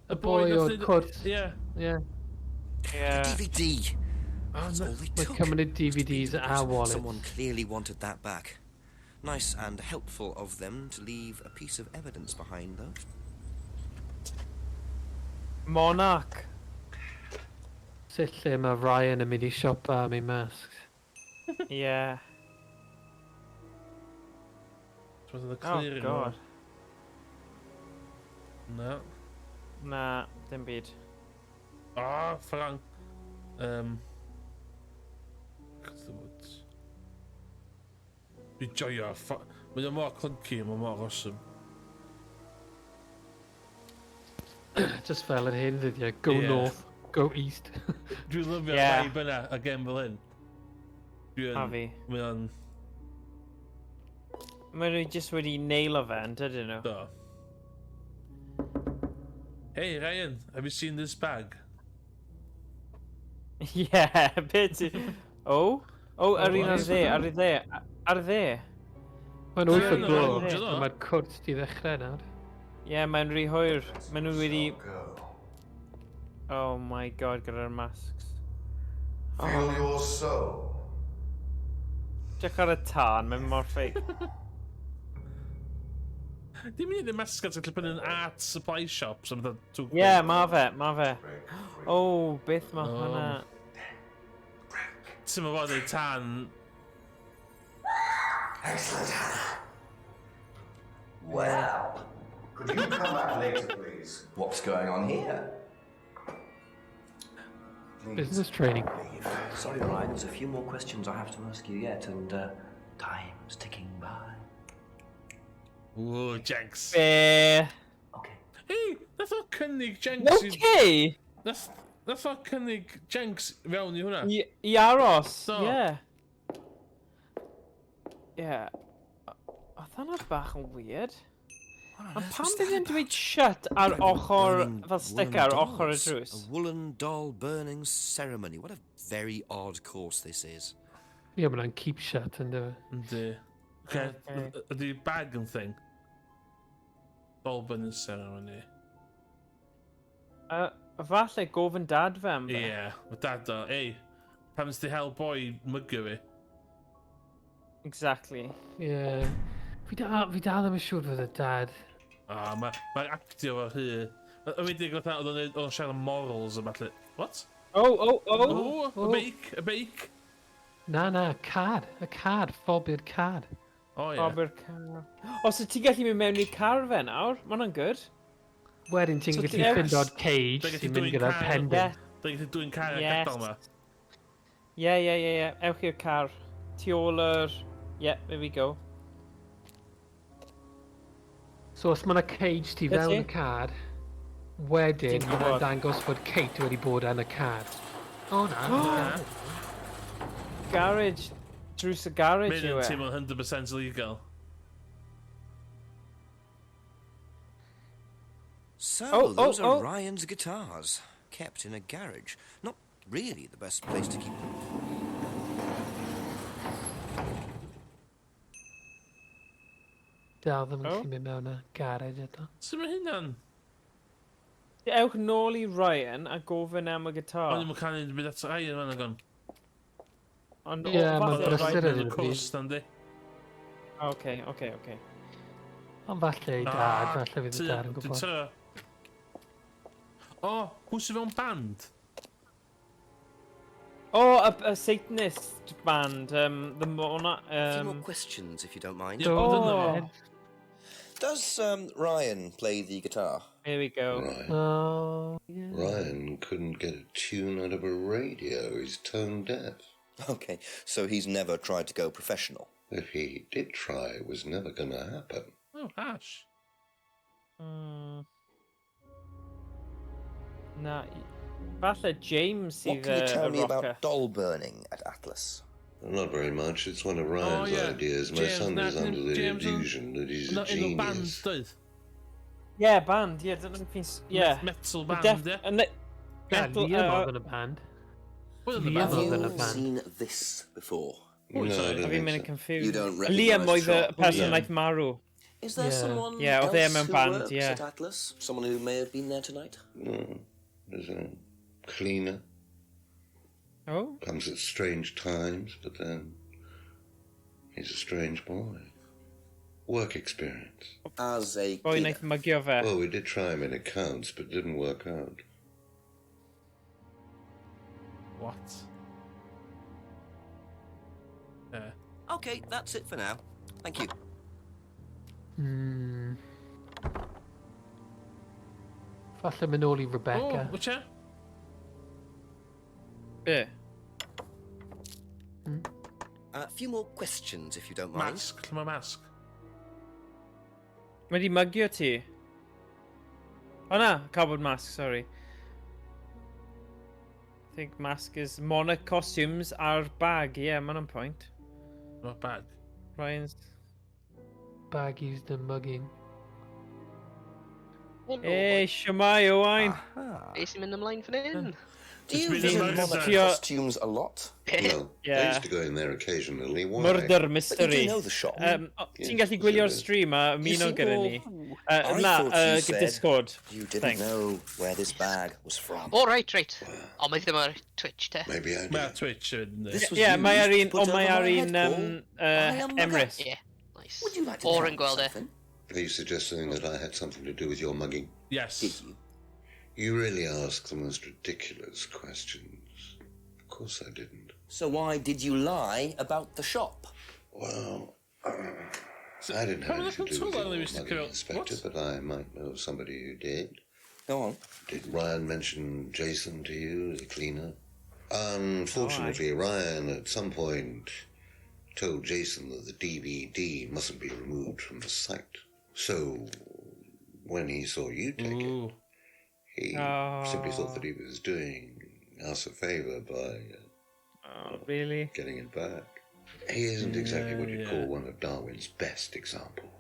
Y boy nath o'r neud- cwrs. Yeah. Yeah. A DVD. That's all they We're took. coming to DVDs at our wallet. Someone clearly wanted that back. Nice and helpful of them to leave a piece of evidence behind, though. Monarch. Sut lle mae Ryan yn mynd I siopa am ei masks. Yeah. Was it the Oh, clearing God. No. Na, dim byd. Ah, Frank. Cut the woods. Fi joio. Mae'n mor clunky, mae'n mor awesome. Just fel yr hyn ddyddiau. Go Yeah. north, go east. Dwi'n lyfio'r Yeah. vibe yna, a gen fel hyn. A fi. Mae'n... Mae nhw just wedi nail o fe, yn dydyn nhw? Do. Hey Ryan, have you seen this bag? Yeah, beth i... Oh? Oh, ar un ar dde, ar dde. Ar dde. Mae'n wyth o No, glo, no, no. a mae'r cwrt di ddechrau nawr. Ie, mae'n rhy hwyr. Mae nhw wedi... Oh my god, gyda'r masks. Feel your soul. Check ar y tân, mae'n mor ffeig. Dim mynd i'r mascot yn clip yn art supply shops am ddod... Ie, ma fe, ma fe. Oh, beth ma hwnna. Ti'n mynd fod ei tan... Excellent, Hannah. Well, could you come back later, please? What's going on here? Business training. Sorry, Ryan, there's a few more questions I have to ask you yet, and time's ticking by. Ooh, Jenks. Be... Hey, nath o cynnig Jenks... Okay! Nath o cynnig Jenks fewn I hwnna. I aros, Do. ie. Ie. Oedd hwnna bach yn weird. A pam bydd yn dweud shut ar ochr, fel sticker ar ochr y drws? A woolen doll burning ceremony. What a very odd course this is. Ie, mae'n keep shut yn dweud. Yndi. Okay, ydy bag yn thing? Doll burning ceremony. Falle gofyn dad fe am fe. Ie, mae dad o, ei, pam ysdi hell boy mygio fi? Ie. Exactly. Fi dal ddim yn siŵr fydd y dad. Mae'n actio fo rhy... Y wedi gwrdd oedd o'n siarad am morals a falle... What? Oh, y beic, y beic. Na, car. Y car, ffobi'r car. O ie. Ffobi'r car. O, so ti'n gallu mynd mewn I car fe nawr? Ma' hwnna'n good. Wedyn ti'n gallu ffind o'r cage sy'n mynd gyda'r pendant. Dwi'n gallu dwi'n car y gadael ma. Ie. Ewch i'r car. Tu ôl yr... Yeah, there we go. So os mae'na cage ti fewn y car, wedyn Ti'n mae'n gwbod. dangos bod Kate wedi bod yn y car. O na. Garage. Drws y garage Mynd yw yn e. teimlo 100% legal. So, those are Ryan's guitars, kept in a garage. Not really the best place to keep them. Dal ddim yn gallu mynd mewn y garage eto. Sut mae hynna'n? Ewch nôl I Ryan a gofyn am y gitar. O'n i'n mynd canu byd at Ryan fan agon. Ond Ie, mae'n brysur ar yn y y bryd. cwrs, di. Okay. Ond falle ei dad, falle fydd y dad yn Dwi'n gwybod. tyro. O, hw sy'n fewn band? Oh, a Satanist band. The Mona... A few more questions, if you don't mind. Oh. Does Ryan play the guitar? Here we go. Right. Oh, yeah. Ryan couldn't get a tune out of a radio. He's tone deaf. Okay, so he's never tried to go professional. If he did try, it was never going to happen. Oh, hash. Na, falle James What sydd can you tell y me rocker. about doll burning at Atlas? Not very much. It's one of Ryan's yeah. ideas. My James, son is na- under the James yn- illusion that he's a Not in the band, genius. doedd? Yeah, band, yeah, dyna fi'n... Yeah. Metal The band, def- ie? Yeah, Liam oedd yn y band. Oedd yn y Liam band. oedd yn y Have you band. seen this before? Oh, No, I sorry. don't Have you think been so. confused? You don't Liam recognise oedd y Chop, person Liam. wnaeth marw. Is there someone Yeah, oedd e else mewn who band, works yeah. at Atlas? Someone who may have been there tonight? No, there's a cleaner. Oh? Comes at strange times, but then he's a strange boy. Work experience. As a Boi wnaeth mygio fe. Well, we did try him in accounts, but it didn't work out. What? Okay, that's it for now. Thank you. Falle mynd nôl i Rebecca. Oh, wyt e? Be? A few more questions, if you don't mind. Mask, lle mae masg? Mae di mygio ti? O na, cardboard mask, sorry. I think mask is Monarch costumes ar bag. Yeah, man on point. Not bad. Ryan's. Bag used in mugging. Hey, Shemai Owain. Beth sy'n mynd ymlaen fan hyn? Do you really visit nice, Monarch yeah. costumes a lot? Well, I Yeah. used to go in there occasionally. Why? Murder But mystery. you do know the shop. Ti'n gallu gwylio'r stream a ymuno gyda ni? I Na, thought you said Discord. you didn't thing. know where this bag was from. O, right. Ond mae ddim ar Twitch, te. Maybe I Mae did. Twitch yn... This was Yeah, used mae ar to un, put o mae over ar my un head, Paul. I am the Emrys. Yeah, nice. Would you like to Or tell yn me gweld e. something? Are you suggesting that I had something to do with your mugging? Yes. Did you? You really ask the most ridiculous questions. Of course I didn't. So why did you lie about the shop? Well, I didn't have anything to do with your mugging, Inspector, but I might know somebody who did. Go on. Did Ryan mention Jason to you as a cleaner? Unfortunately, Ryan at some point told Jason that the DVD mustn't be removed from the site. So, when he saw you take it, he simply thought that he was doing us a favour by Really? getting it back. He isn't exactly what you'd call one of Darwin's best examples.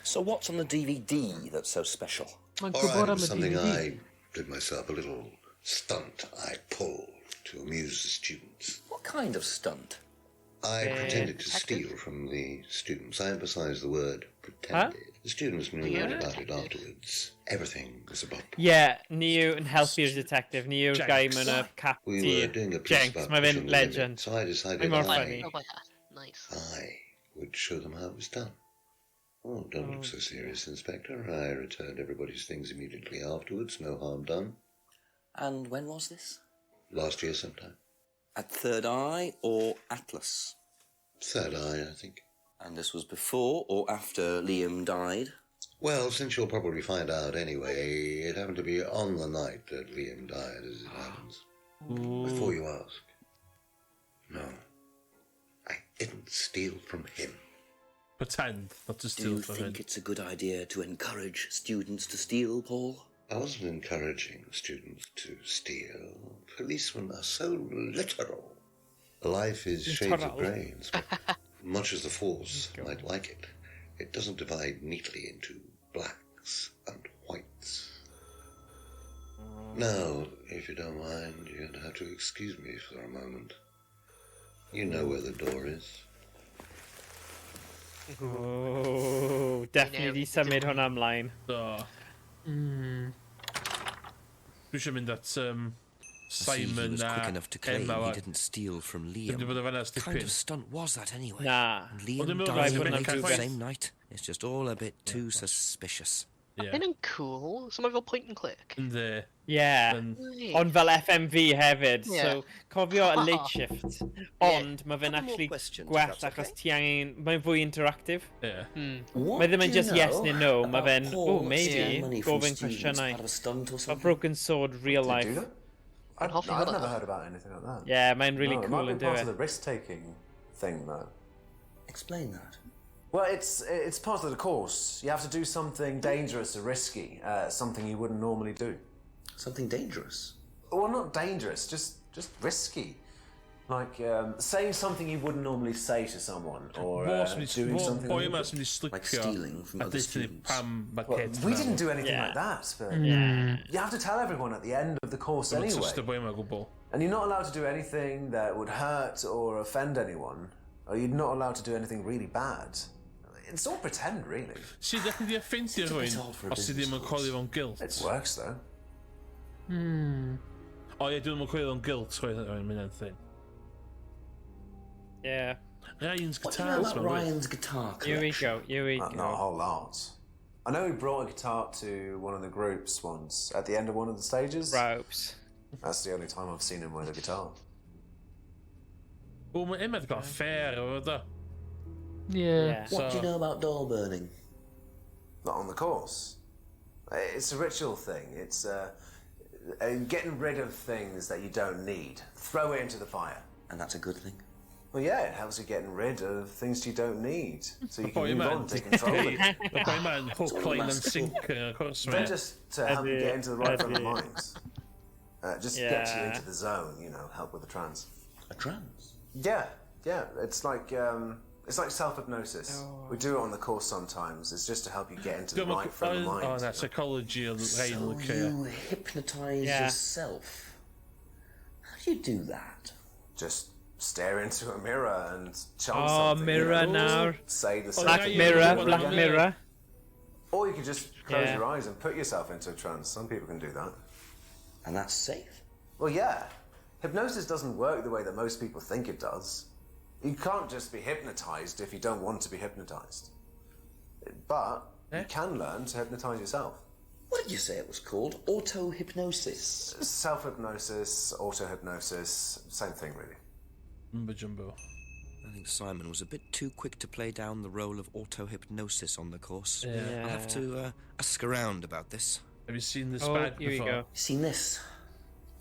So what's on the DVD that's so special? All right, it was something I did myself, a little stunt I pulled to amuse the students. What kind of stunt? I pretended to steal from the students. I emphasise the word pretended. The students knew all about it afterwards. Everything was about... Yeah, ni yw yn helpu'r detective. Ni yw'r guy mewn y cap We ti. were doing a piece Jenks, about mae pushing fe'n the limit, legend. so I decided Mae'n mor funny. I would show them how it was done. Oh, don't look so serious, Inspector. I returned everybody's things immediately afterwards. No harm done. And when was this? Last year sometime. At Third Eye or Atlas? Third Eye, I think. And this was before or after Liam died? Well, since you'll probably find out anyway, it happened to be on the night that Liam died, as it happens. Before you ask. No. I didn't steal from him. Pretend not to Do steal you from him. think it's a good idea to encourage students to steal, Paul? I wasn't encouraging students to steal. Policemen are so literal. Life is shades of grey, Inspector. Much as the Force might like it, it doesn't divide neatly into blacks and whites. Now, if you don't mind, you're going to have to excuse me for a moment. You know where the door is. Oh, definitely di symud hwnna ymlaen. Do. Dwi eisiau mynd at See, he Simon was quick a enough to claim Emma. he didn't steal from Liam. Dwi'n bod o fan'na What kind stipyn. of stunt was that anyway? Nah. And Well, Liam the died movie the was night of the quite- same night. It's just all a bit too suspicious. Hyn yn cool. So mae fel point and click. Ynddi. Yeah. Right. Ond fel FMV hefyd. Yeah. So, cofio y late shift. Ond mae fe'n Couple more actually questions, gwell if that's achos okay. ti angen... Mae'n fwy interactive. Yeah. What Mae ddim yn do you just yes know neu no. Mae about fe'n, Paul oh, maybe, stealing money from gofyn students cwestiynau. part of a stunt or A something? broken sword, real Did life. you do that? I've never heard about anything like that. Yeah, mae'n really No, it cool might and be do part it. of the risk-taking thing, though. Explain that. Well, it's part of the course. You have to do something dangerous or risky, something you wouldn't normally do. Something dangerous? Well, not dangerous, just risky. Like saying something you wouldn't normally say to someone, or doing something. Boi yma sy'n mynd i slipio. Like stealing from a other dweud ni students. pam mae Well, Kate we yn didn't marw. do anything Yeah. like that, but Yeah. you have to tell everyone at the end of the course Dwi'n anyway. trust y boi yma o gwbl. And you're not allowed to do anything that would hurt or offend anyone. You're not allowed to do anything really bad. It's all pretend, really. Sydd ydych chi wedi ffeindio rhywun os sydd ddim yn coelio fo'n guilt? It works, though. O ie, dwi'n yn coelio fo'n guilt, rwy'n mynd thing. Yeah. Ryan's What do you guitar. know about Ryan's guitar Here we collection? go, here we Not a go. whole lot. I know he brought a guitar to one of the groups once, at the end of one of the stages. Ropes. That's the only time I've seen him with a guitar. O, mae Emma's got a fair over there. Yeah. What do you know about doll burning? Not on the course. It's a ritual thing. It's getting rid of things that you don't need. Throw it into the fire. And that's a good thing? Well, yeah, it helps you getting rid of things you don't need. So you Oh, can you move man. on, take control of it. The boy man hook, line and sink, of course, They're mate. just to help you get into the right frame of mind. Just get you Yeah. into the zone, you know, help with the trance. A trance? Yeah. It's like self-hypnosis. We do it on the course sometimes. It's just to help you get into the right frame of mind. Oh, that's psychology of Ryan So look you here. hypnotise Yeah. yourself? How do you do that? Just stare into a mirror and chant Oh, something. mirror you know, now. Say the Black same mirror, thing. black mirror. Or you could just close Yeah. your eyes and put yourself into a trance. Some people can do that. And that's safe? Well, yeah. Hypnosis doesn't work the way that most people think it does. You can't just be hypnotized if you don't want to be hypnotized. But you can learn to hypnotize yourself. What did you say it was called? Auto-hypnosis? Self-hypnosis, auto-hypnosis, same thing, really. Mumbo jumbo. I think Simon was a bit too quick to play down the role of auto-hypnosis on the course. Yeah. I'll have to ask around about this. Have you seen this Oh, bag here we before? go. Seen this?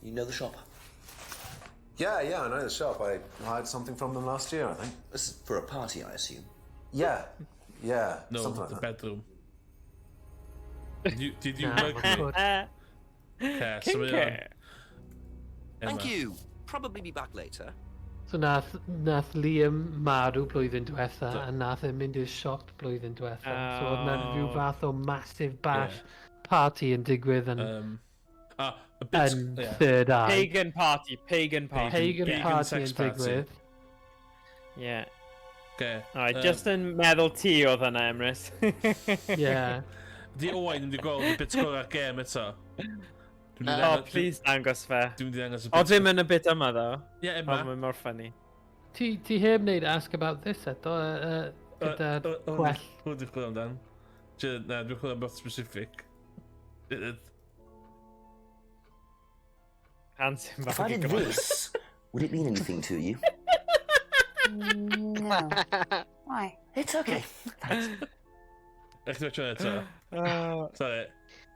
You know the shop? Yeah, I know the shop. I hired something from them last year, I think. This is for a party, I assume. Yeah, No, something like the that. bedroom. Did you Nah, work good. with it? Okay, so we're on. Thank Emma. you. Probably be back later. So nath Liam marw blwyddyn diwetha a nath e mynd i'r siop blwyddyn diwetha. So oedd na rhyw fath o massive bash party yn digwydd yn A bit... yeah. Third Eye. Pagan party. Pagan Pagan party sex yn party. digwydd. Yeah. Okay. Alright, just yn meddwl ti oedd hynna, Emrys. Yeah. Di Owain wedi gweld y bit gorau'r gêm eto. Oh, please dangos fe. Dwi'n di ddangos y O, bit... dim yn y bit yma, ddo. Yeah, Emma. O, mae'n mor funny. Ti heb wneud ask about this eto, gyda gwell. Hwn dwi'n chwilio amdan. Na, dwi'n chwilio am beth specific. Hands him If I did this, would it mean anything to you? No. Why? It's okay. Thanks. Eich dwi'n siarad eto. Sorry.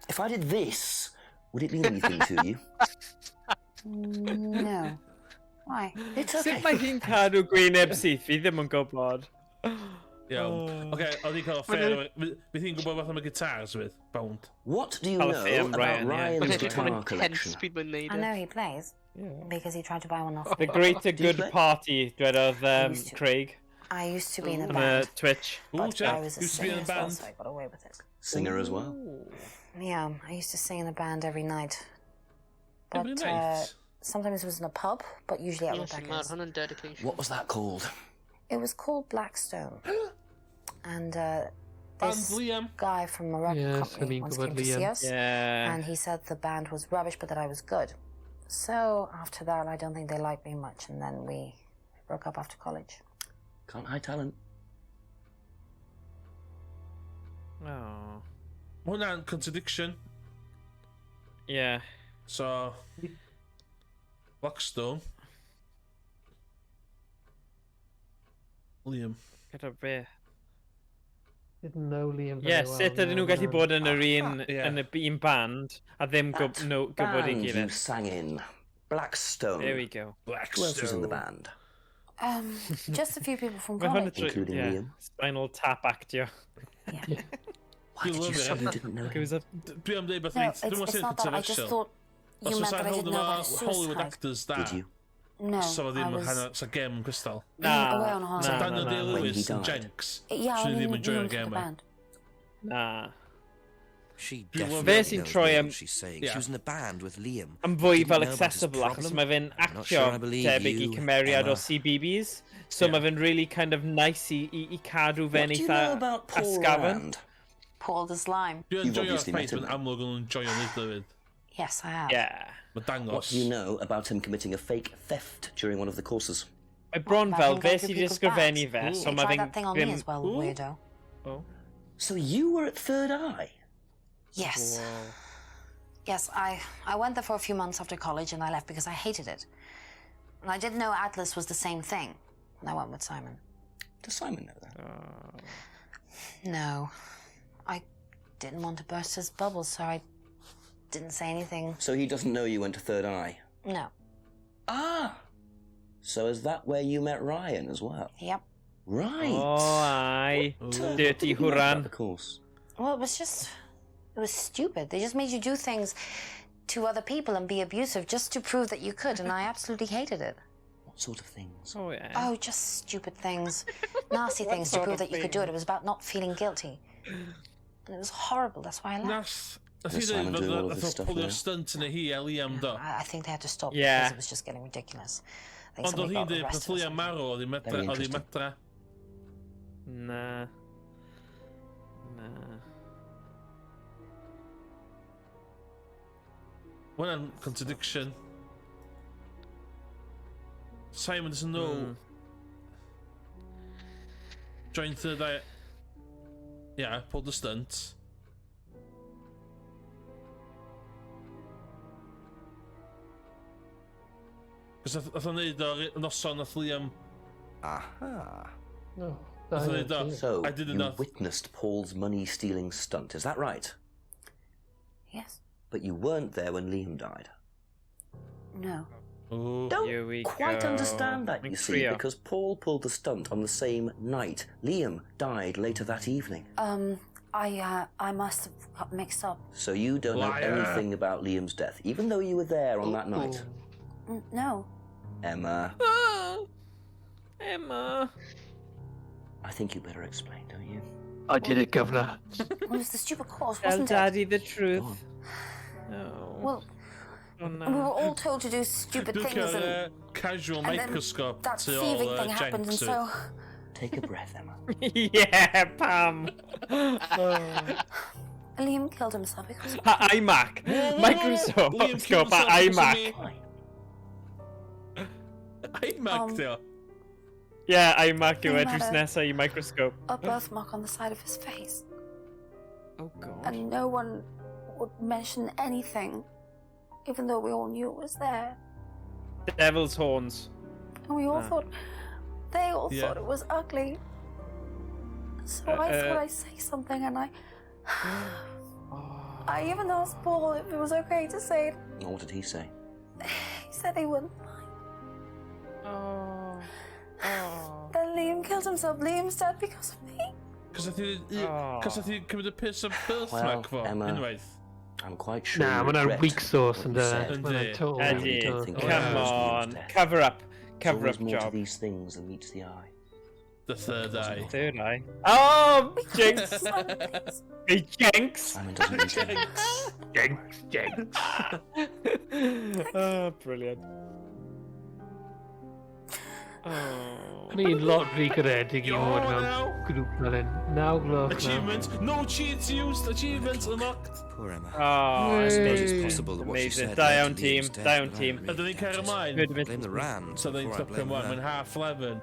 If I did this, would it mean anything to you? No. Why? It's okay. Sut mae hi'n cadw gwyneb syth? Fi ddim yn gwybod. Iawn. Oce, oedd hi'n cael fair... Bydd hi'n gwybod beth am y guitars with, Bound. What do you I'll know say I'm about Ryan, yeah. Ryan's Mae'n guitar intense collection? byd mae'n neud I know he plays because he tried to buy one off The me. Greater Do you Good play? Party, dwedodd used to. Craig I used to be in a on band, Twitch. Ooh, but I Jack, was a used to be in singer a as well, band. so I got away with it. Singer as well? Yeah, I used to sing in a band every night. Every But night? sometimes it was in a pub, but usually at Yes, mae Rebecca's. hwnna'n dedication. What was that called? It was called Blackstone. And Band this Liam. guy from a record Yes, company I mean, once gwybod came to see Liam. us, Yeah. and he said the band was rubbish, but that I was good. So after that, I don't think they liked me much, and then we broke up after college. Can't hide talent. Oh. Hwna'n contradiction. Yeah. So... Blackstone. Liam. Gyda be? Didn't know Liam very Yes, well. sut ydyn nhw gallu bod yn yr un, Yeah. yn y un band, a ddim gwybod i Band you gilydd. sang in. Blackstone. There we go. Who else was in the band? Just a few people from Mae hwn college. yn Including yeah, Liam? Spinal Tap actio. Why did you love say it. you didn't know him? Dwi am dweud beth No, reit. Dwi'n it's meddwl not that. I just thought you Os meant oes that I hawdd didn't know about yma his Hollywood suicide. actors da. Did you? No, So I ddim was... yn sa gem crystal. Na, away on holiday. So na, Daniel na, na. Day-Lewis When he and died. Jenks. Yeah, I Should knew ddim him enjoy'r from the gem yma. band. Na. She Dwi'n definitely Fe knows sy'n what troi am... she's saying. She was in a band with Liam. Am fwy Didn't fel know about his accessible, achos problem. mae fe'n I'm not actio sure I believe debyg I you, cymeriad o Emma. CBeebies. So mae fe'n really kind of nice I cadw fe'n What do you know about Paul Rand? Paul the Slime. Dwi'n You've enjoyo'r obviously met ffaith him. mae'n amlwg yn enjoyo'n neud hefyd. Yes, I have. Yeah. Mae dangos. What do you know about him committing a fake theft during one of the courses? Mae bron fel, fe sydd wedi ysgrifennu fe, so They mae tried fe'n... that thing on me as well, weirdo. Oh. So you were at Third Eye? Yes. Yes, I went there for a few months after college and I left because I hated it. And I didn't know Atlas was the same thing. And I went with Simon. Does Simon know that? No. I didn't want to burst his bubble, so I didn't say anything. So he doesn't know you went to Third Eye? No. Ah! So is that where you met Ryan as well? Yep. Right. Oh, aye. So Dirty what did you know about Huran. the course? Well, it was stupid. They just made you do things to other people and be abusive just to prove that you could, and I absolutely hated it. What sort of things? Oh, yeah. Oh, just stupid things. Nasty What things to sort prove of that you could do it. things? It was about not feeling guilty. And it was horrible. That's why I left. Nath Does Simon do all of this Nath stuff pwlio now? stunt yn y hi a Liam do. I think they had to stop Yeah. because it was just getting ridiculous. I think Ond oedd somebody hi'n got dweud arrested bod or Liam marw oedd hi Very interesting. medra. Nah. Nah. Hwna'n contradiction. Simon doesn't know. Join Third Eye. Yeah, pulled the stunt. Cos nath o'n neud o'r noson nath Liam... Aha. No. Nath o'n neud o... So, I didn't you know... witnessed Paul's money-stealing stunt, is that right? Yes. But you weren't there when Liam died. No. Here we Quite go. understand that, you see, McCrea. because Paul pulled the stunt on the same night. Liam died later that evening. I must have got mixed up. So you don't know Liar. anything about Liam's death, even though you were there on that night. No. Emma, Emma. I think you better explain, don't you? I did it, Governor. It was the stupid course, Tell wasn't Daddy it? the truth. No. Well, Oh, we were no. all told to do stupid Dwi'n things cael and casual and then microscope that tu thieving ôl thing happened and Jenks. so... Take a breath, Emma. Yeah, Pam. Liam killed himself because... iMac. Liam Microsoft. killed Scope himself because of iMac. me. iMac, ti o. Yeah, iMac yw No e, drws matter. nesa i microscope. A birthmark on the side of his face. Oh, God. And no one would mention anything, even though we all knew it was there. Devil's horns. And we all Ah. thought... They all Yeah. thought it was ugly. So I thought I'd say something and I even asked Paul if it was okay to say it. What did he say? He said he wouldn't mind. Oh. Then Liam killed himself. Liam's dead because of me. Cos nath hi cymryd y piss am birthmark fo, Emma, unwaith. I'm quite sure Nah, you mae'n regret weak sauce what and you said. Yndi. total. Eddie, don't think come it was on. Liam's death. Cover up. There's Cover always up more to job. these things than meets the eye. The Third Eye. Third eye. Oh, Jinx. Please. Hey, Jinx. Simon doesn't need to. Jinx. Oh, brilliant. Oh. Ni'n lot rhy garedig i fod Oh, mewn no. grŵp na len. 9 gloch na. Achievement. No cheats used. Achievement unlocked. Poor Emma. Oh, I suppose it's amazing. possible that what she Amazing. said Da led iawn to team. Liam's death, Da iawn but I team. don't really Ydyn ni'n doubt cael it. ymlaen? Good bit. Blame the Rand So then before I stop blame cymlaen, her. mae'n half 11.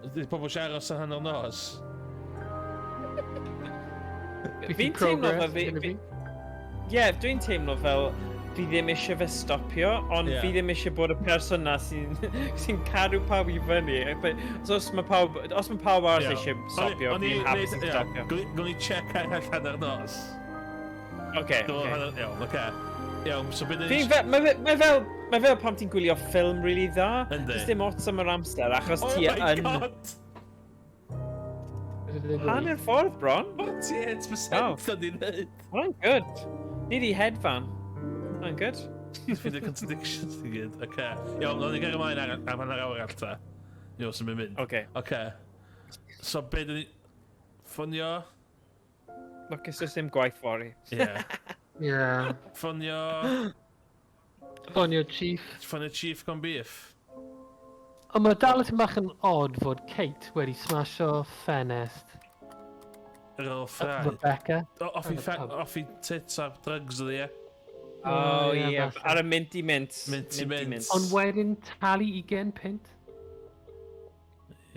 Ydy pobl si aros yn hanner nos. Fi'n teimlo fel fi... Ie, dwi'n teimlo fel fi ddim eisiau fe stopio, ond Ie. fi ddim eisiau bod y person na sy'n cadw pawb i fyny. Os mae pawb arall eisiau stopio, fi'n hapus i stopio. Gwni check hanner nos. Oce, Iawn, oce. Iawn, so beth Mae fel pam ti'n gwylio ffilm really dda. Yndi. Does dim ots am yr amser, achos Oh ti my yn... god! Hanner ffordd, bron. 48% ydi wneud. Mae'n good. Ni di hedfan. Mae'n good. Fydd y contradictions i gyd. Oce. Iawn, o'n i gael ymlaen am hanner awr alta. Iawn, sy'n mynd. Oce. Oce. So, be dyn ni... Ffonio? Lwcus oes dim gwaith fori. Ie. Ie. Ffonio... Ffonio Chief. Ffonio Chief Con Beef. Ond mae dal yn bach yn odd fod Kate wedi smasho ffenest. Yr ôl ffrau. Rebecca. Offi tits a drugs oedd ie. O ie, ar y minty mint. Minty mint. Ond wedyn talu 20 pint.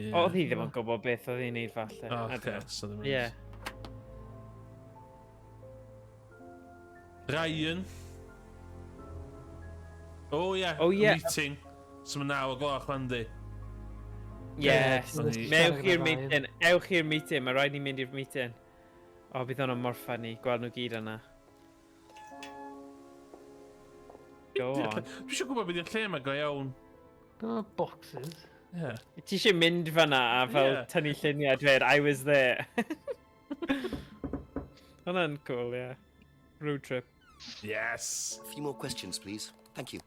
Oedd hi ddim yn gwybod beth oedd hi'n neud falle. O, oce, so ddim yn. Ie. Ryan. O ie, meeting. So mae 9:00 fan di. Ie, ewch i'r meeting. Ewch i'r meeting, mae rhaid ni mynd i'r meeting. O, bydd hwnna'n mor ffynnu, gweld nhw gyd yna. Go on. Dwi eisiau gwybod beth yw'r lle yma go iawn. Boxes. Ie. Ti eisiau mynd fan'na a fel tynnu lluniau dweud, I was there. Hwnna'n cool, ie. Road trip. Yes. A few more questions, please. Thank you.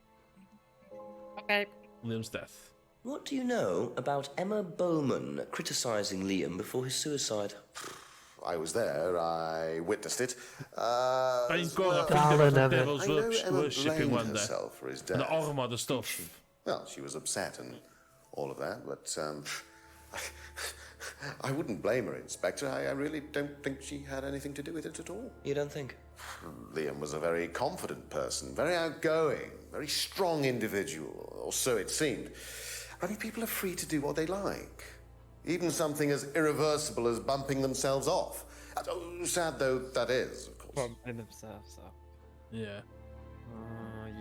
Okay. Liam's death. What do you know about Emma Bowman criticising Liam before his suicide? I was there. I witnessed it. I'n gweld Devil's Worshipping one day. For his death. The ormod of stuff. Well, she was upset and all of that, but I wouldn't blame her, Inspector. I really don't think she had anything to do with it at all. You don't think? Liam was a very confident person, very outgoing, very strong individual, or so it seemed. I mean, people are free to do what they like. Even something as irreversible as bumping themselves off. Sad though that is, of course. Bumping themselves off. Yeah.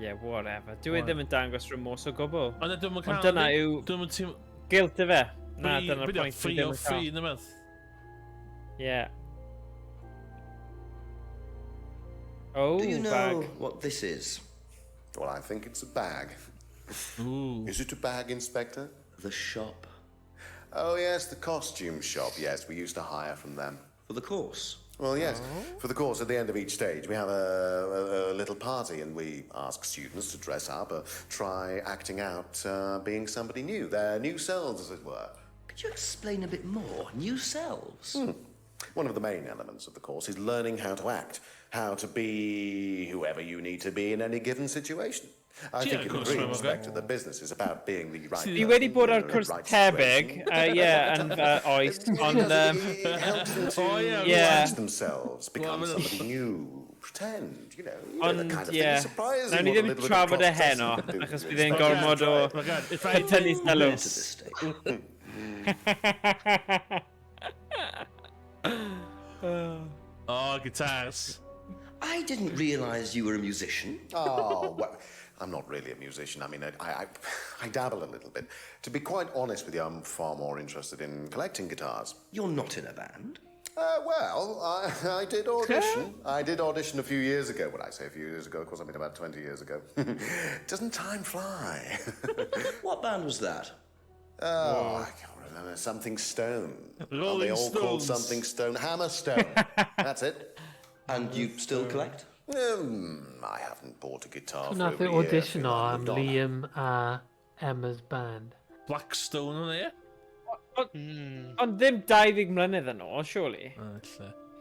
Yeah, whatever. Dwi ddim yn dangos remorse o gwbl. Ond dwi'n mynd Ond dyna yw... Dwi'n mynd ti'n... Guilt y fe. Na, dyna'r pwynt. Free o free yn y myth. Yeah. Oh, do you know bag. what this is? Well, I think it's a bag. Ooh. Is it a bag, Inspector? The shop. Oh, yes, the costume shop. Yes, we used to hire from them. For the course? Well, yes. For the course, at the end of each stage, we have a little party and we ask students to dress up or try acting out being somebody new, their new selves, as it were. Could you explain a bit more? New selves? One of the main elements of the course is learning how to act, how to be whoever you need to be in any given situation. I think you'll agree, Inspector, that business is about being the right person. Fi wedi bod ar cwrs tebyg, yn oes, ond... It helps them to relax themselves, become somebody new, pretend, you know, the kind of thing that's surprising. Nawn ni ddim trafod y heno, achos bydd e'n gormod o tynnu sylws. Oh, guitars. I didn't realise you were a musician. Oh, well, I'm not really a musician. I mean, I dabble a little bit. To be quite honest with you, I'm far more interested in collecting guitars. You're not in a band? Well, I did audition. I did audition a few years ago. When I say a few years ago, of course, I mean about 20 years ago. Doesn't time fly? What band was that? Oh, I can't remember. Something Stone. Rolling they all Stones. called something Stone. Hammer Stone. That's it. And you still collect? I haven't bought a guitar for Nath over a year. audition o am Liam a Emma's band. Blackstone o'n e? Ond ddim 20 mlynedd yn ôl, surely.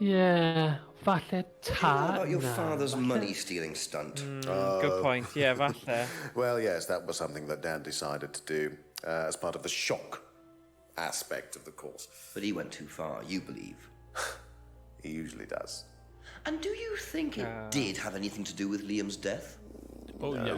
Yeah, falle How ta. about your father's money-stealing stunt? Good point, yeah, falle. Well, yes, that was something that Dad decided to do as part of the shock aspect of the course. But he went too far, you believe. He usually does. And do you think it did have anything to do with Liam's death? Oh, No.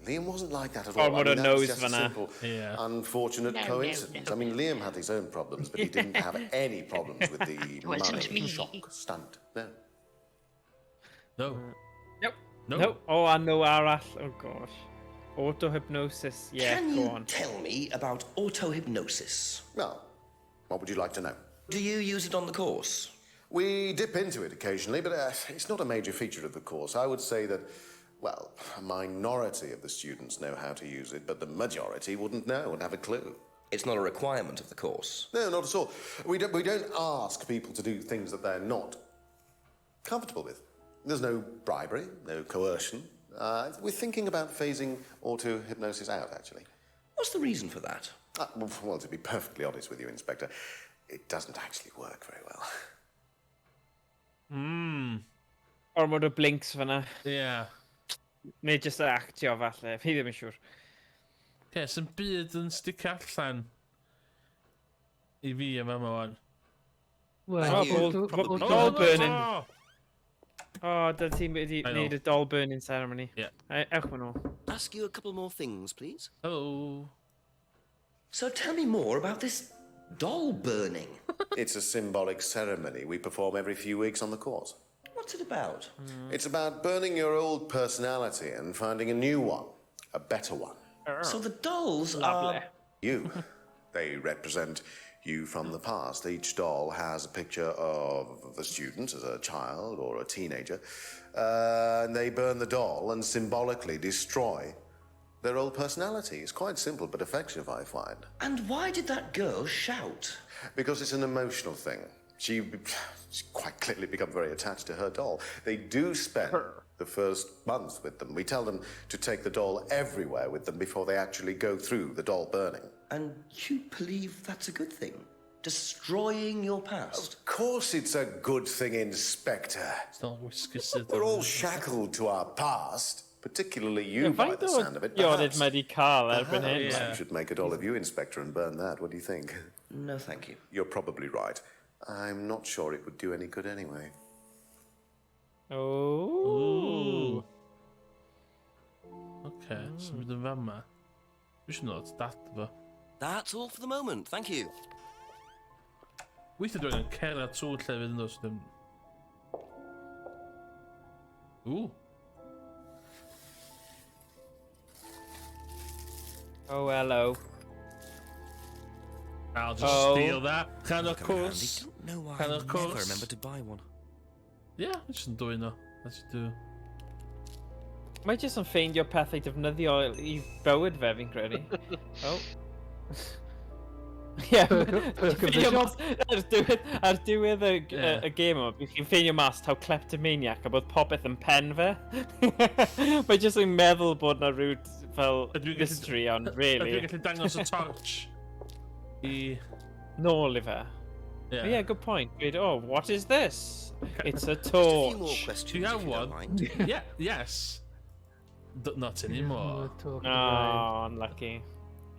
Liam wasn't like that at all. Gormod o that was nose just a fan'na. simple, unfortunate coincidence. I mean, Liam had his own problems, but he didn't have any problems with the money shock stunt. No. No. Nope. No. Nope. Oh, I know arall. Oh, gosh. Auto-hypnosis. Yeah, Can go you on. tell me about auto-hypnosis? Well, what would you like to know? Do you use it on the course? We dip into it occasionally, but it's not a major feature of the course. I would say that, well, a minority of the students know how to use it, but the majority wouldn't know and have a clue. It's not a requirement of the course. No, not at all. We don't ask people to do things that they're not comfortable with. There's no bribery, no coercion. We're thinking about phasing auto-hypnosis out, actually. What's the reason for that? Well, to be perfectly honest with you, Inspector, it doesn't actually work very well. Ormod o blinks fanna. Ie. Neu jyst yn actio falle, fi ddim yn siŵr. Ie, sy'n byd yn stick allan i fi yma wan. Doll burning. Oh, dyna ti'n wedi wneud y doll burning ceremony. Ewch ma nhw. Ask you a couple more things, please. Hello. So tell me more about this doll burning. It's a symbolic ceremony we perform every few weeks on the course. What's it about? It's about burning your old personality and finding a new one, a better one. So the dolls are... You. They represent you from the past. Each doll has a picture of a student as a child or a teenager. And they burn the doll and symbolically destroy their old personality. It's quite simple but effective, I find. And why did that girl shout? Because it's an emotional thing. She's quite clearly become very attached to her doll. They do spend the first month with them. We tell them to take the doll everywhere with them before they actually go through the doll burning. And you believe that's a good thing? Destroying your past? Of course it's a good thing, Inspector. It's not whiskey. We're all shackled to our past. Particularly you, by the sound of it. Perhaps I should make a doll of you, Inspector, and burn that. What do you think? No, thank you. You're probably right. I'm not sure it would do any good anyway. Oh. Okay, so bydd yn fan ma. Dwi eisiau nod dat fo. That's all for the moment, thank you. Weithio dwi'n cerdded trwy llefydd yn dos ddim. Ooh. Oh, hello. I'll just steal that. Can of course. I don't know why Can I of never course. remember to buy one. Yeah, it's yn dwy no. Let's do. Mae jyst yn ffeindio pethau defnyddiol I bywyd fe, fi'n credu. Oh. Ie, ar diwedd y game yma, bydd chi'n ffeindio mas taw kleptomaniac a bod popeth yn pen fe. Mae jyst yn meddwl bod na rhyw fel mystery on, really. Ydw i'n gallu dangos y torch I... Nôl I fe. Yeah. Yeah, good point. Good. Oh, what is this? It's a torch. Do you have one? Yeah, yes. Not anymore. Oh, unlucky.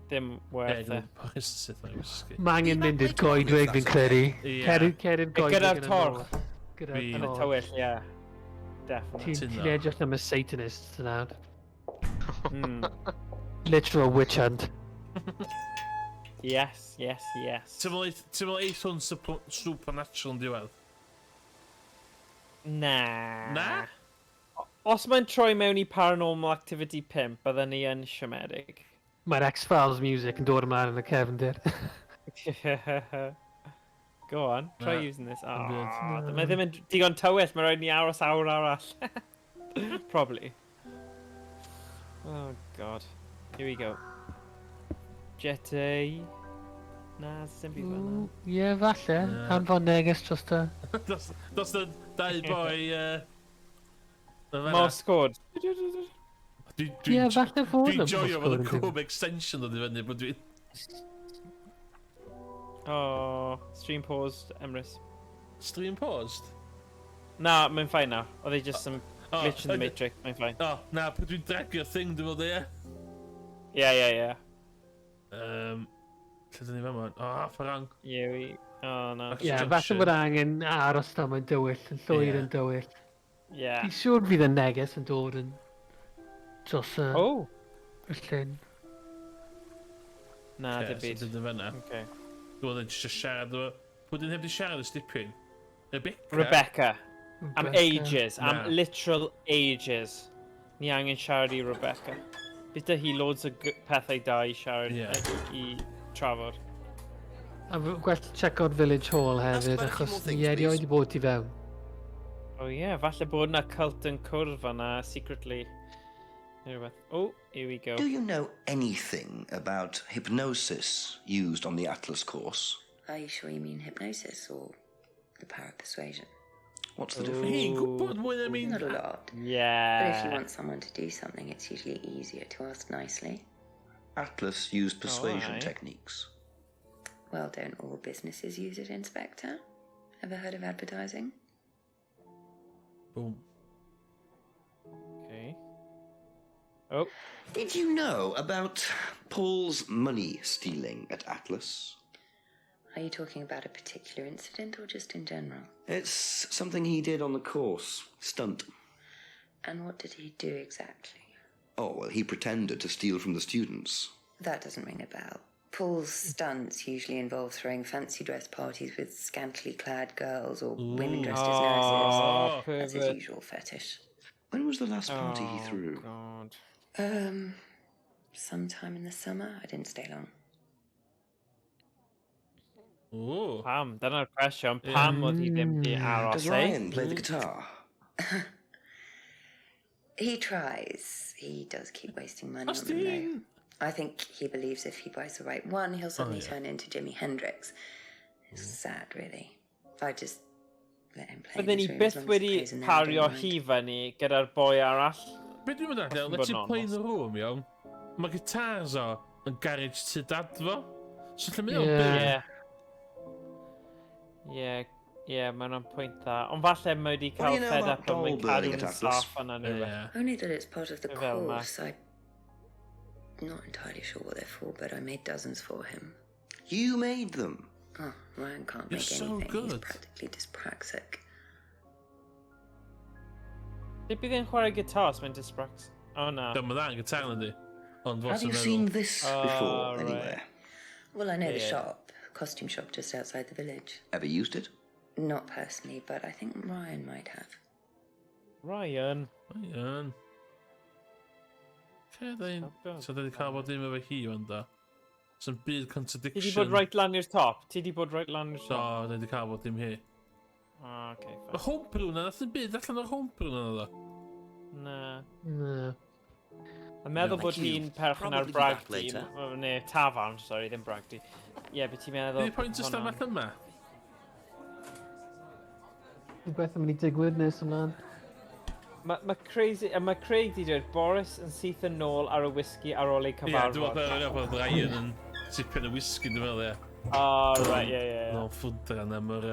Dim worth it. Mae angen mynd i'r goedwig fi'n credu. Cerid goedwig Gyda'r torch. Gyda'r torch. Tywyll, yeah. Definitely. Ti'n edrych am y Satanists yna. Literal witch hunt. Yes, yes, yes. Ti'n meddwl eith hwn supernatural yn diwedd? Na. Na? Os mae'n troi mewn I Paranormal Activity 5, bydden ni yn siomedig. Mae'r X-Files music yn dod ymlaen yn y cefndir. Go on, try Na. using this. Yn good. Mae ddim yn digon tywyll, mae rhaid ni aros awr arall. Probably. Oh god. Here we go. Jetty. Na, sim byd fel na. Ie, falle. Anfon neges dros y... Dos y dau boi... Morse code. Ie, falle fod Dwi'n joio fod y cwb extension dod I fyny, bod dwi'n... Oh, stream paused, Emrys. Stream paused? Na, mae'n fine now. Oedd ei just some glitch in the matrix, mae'n fine. Oh, na, pan dwi'n dragio'r thing, dwi'n fod e? Yeah. Lle dyn ni fan ma'n? Oh, ffarang. Oh, no. Ie, falle bod angen aros tam yn dywyll, yn llwyr yn dywyll. Yeah. Dwi'n siŵr fydd y neges yn dod yn dros y llyn. Na, dim byd. So dyn fanna. Okay. Dwi'n eisiau siarad o... Pwy dyn heb di siarad y stipyn? Rebecca. Am Rebecca. ages. Am Na. literal ages. Ni angen siarad I Rebecca. Bydd dy hi loads o pethau da I siarad I trafod. A gwell checko'r Village Hall hefyd, achos ni erioed I bod I fewn. Oh yeah, falle bod na cult yn cwrdd yna secretly. Oh, here we go. Do you know anything about hypnosis used on the Atlas course? Are you sure you mean hypnosis or the power of persuasion? What's the difference? Hey, gwybod mwy I mean... Not a lot. Yeah. But if you want someone to do something, it's usually easier to ask nicely. Atlas used persuasion Alright. techniques. Well, don't all businesses use it, Inspector? Ever heard of advertising? Boom. Okay. Oh. Did you know about Paul's money stealing at Atlas? Are you talking about a particular incident or just in general? It's something he did on the course. Stunt. And what did he do exactly? Oh, well, he pretended to steal from the students. That doesn't ring a bell. Paul's stunts usually involve throwing fancy dress parties with scantily clad girls or women dressed as nurses. That's his usual fetish. When was the last party he threw? God. Sometime in the summer. I didn't stay long. Pam, dyna'r cwestiwn. Pam oedd hi ddim di aros Does Ryan play the guitar? He tries. He does keep wasting money on them, though. I think he believes if he buys the right one, he'll suddenly turn into Jimi Hendrix. It's sad, really. If I just let him play Bydden ni in his byth room as long as he wedi plays and then I pario don't hi mind. fyny gyda'r boi arall. Be dwi'n mynd adael, let's play in the room, iawn. Mae guitars o yn garage tu dad fo. So lle mynd o'n byr? Ie, mae'n o'n pwynt dda. Ond falle mae wedi cael fed up am yn cadw yn staff yna nhw. Only that it's part of the Fel 'ma. course. I'm not entirely sure what they're for, but I made dozens for him. You made them? Oh, Ryan can't You're make so anything. He's good. practically dyspraxic. Di bydd e'n chwarae gitar os mae'n dysprax? O na. Dyma dda'n gitar na di. Ond Have you seen this before, anywhere? Well, I know the Yeah. shop, costume shop just outside the village. Ever used it? Not personally, but I think Ryan might have. Ryan. Lle dda'n... So da di cael bod dim efo hi o'n da? So'n byd contradiction. Ti di bod right lan i'r top? Ti di bod right lan i'r So, top? da di cael bod dim hi. Okay, Y homebrew na, nath yn byd allan o'r homebrew na dda. Na. Na. Yn meddwl bod Thank you. hi'n perchen ar Probably be brag back di. later. Ne, tafarn, sorry, ddim brag di. Ie, beth ti'n meddwl? Ydy pwynt ystafell yma? Rhywbeth yn mynd i digwydd nes ymlaen. Mae Craig di dweud Boris yn syth yn nôl ar y whisky ar ôl ei Ie, cyfarfod. dwi'n meddwl bod Ryan yn tipyn y whisky, dwi'n meddwl, ie. Oh, right, ie. No, ffwdran am yr...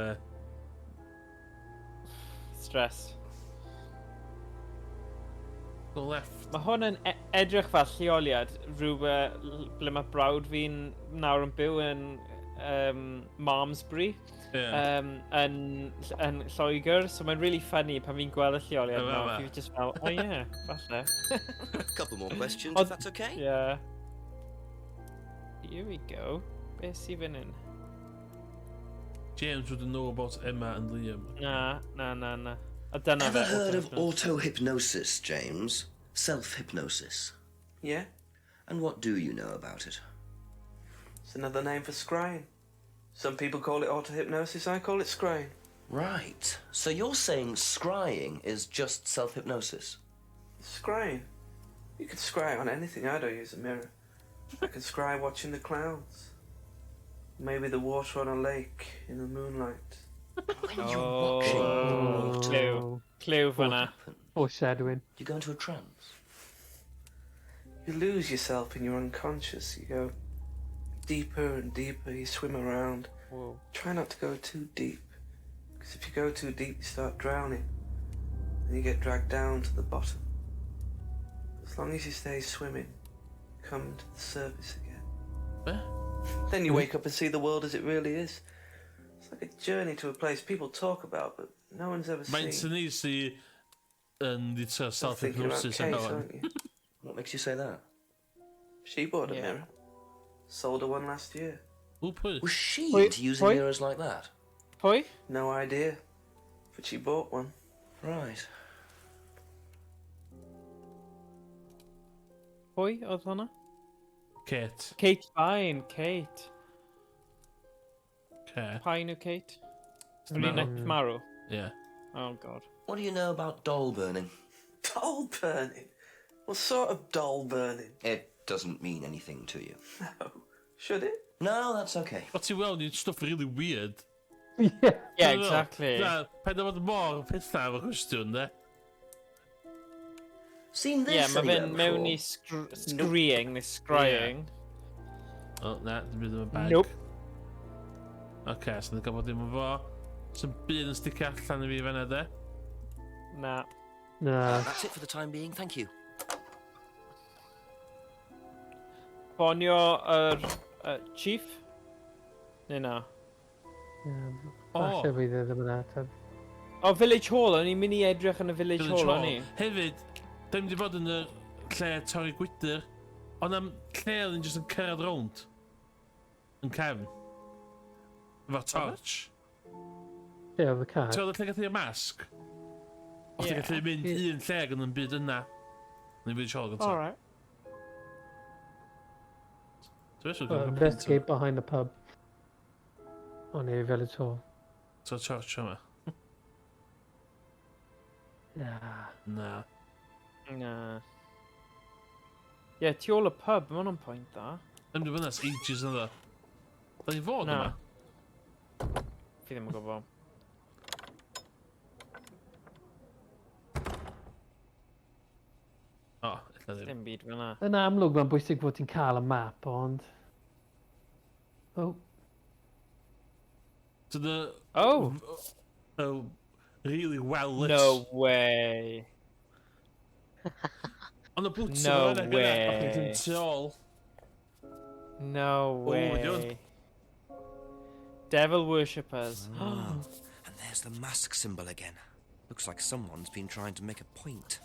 Stress. Go left. Mae hwn yn edrych fel lleoliad rhywbeth ble mae brawd fi'n nawr yn byw yn Malmesbury. Yn Lloegr, so mae'n really funny pan fi'n gweld y lleoliad nawr. Fi'n just fel, oh yeah, falle. Couple more questions, if that's okay? Yeah. Here we go. Beth sy'n fan hyn? James wouldn't know about Emma and Liam. Na. A dyna Ever fe, heard of auto-hypnosis. auto-hypnosis, James? Self-hypnosis? Yeah, And what do you know about it? It's another name for scrying. Some people call it auto-hypnosis, I call it scrying. Right. So you're saying scrying is just self-hypnosis? Scrying? You can scry on anything, I don't use a mirror. I can scry watching the clouds. Maybe the water on a lake in the moonlight. Clue fanna. Foreshadowing. You go into a trance? You lose yourself in your unconscious. You go deeper and deeper, you swim around. Whoa. Try not to go too deep. Because if you go too deep, you start drowning. And you get dragged down to the bottom. As long as you stay swimming, you come to the surface again. Then you wake up and see the world as it really is. It's like a journey to a place people talk about, but no one's ever Mae'n seen. syni si yn dita Thinking about self-hypnosis Kate, yn hwn. aren't you? What makes you say that? She bought a mirror. Sold her one last year. Was she into using mirrors like that? Pwy? No idea. But she bought one. Right. Pwy oedd hwnna? Kate. Kate Vine, Kate. Okay. Pine o Kate? No. Really next marw? Yeah. Oh god. What do you know about doll burning? Doll burning? What sort of doll burning? It doesn't mean anything to you. No. Should it? No, that's okay. But ti weld, it's stuff really weird. Yeah, exactly. Na, paid o fod mor pethau efo cwestiwn, de? Seen this Yeah, mae anywhere fe'n mewn i before? scrying neu scrying. Oh, na, dim byd yn y bag. Nope. Oce, so ni'n gwybod dim yn fo. Sy'n byd yn sticio allan i fi fanna, de? Na. Na. That's it for the time being, thank you. Fonio yr chief? Neu na? Falle bydd e ddim yn ateb. O, Village Hall, o'n i'n mynd i edrych yn y Village Hall, o'n i? Hefyd, da ni wedi bod yn y lle torri gwydr, ond am lle oedd yn jyst yn cyrraedd rownd. Yn cefn. Efo'r torch. Lle oedd y car? Ti'n oedd y lle gath i'r masg? Os ti'n gallu mynd un lle gan yn byd yna. Neu Village Hall gyntaf. Alright. Investigate behind the pub. O neu Village Hall. To'r torch yma. Na. Na. Na. Ie, tu ôl y pub, mae hwnna'n pwynt da. Ddim di fynas ages yna dda. Da ni fod yma? Fi ddim yn gwybod. O, illa ddim. Dim byd fyna. Yn amlwg mae'n bwysig fod ti'n cael y map, ond... Oh. So the... Oh! Oh, really well lit. No way. On the boots No yma, way. yn tu ôl. No way. Diwn. Devil worshippers. And there's the mask symbol again. Looks like someone's been trying to make a point.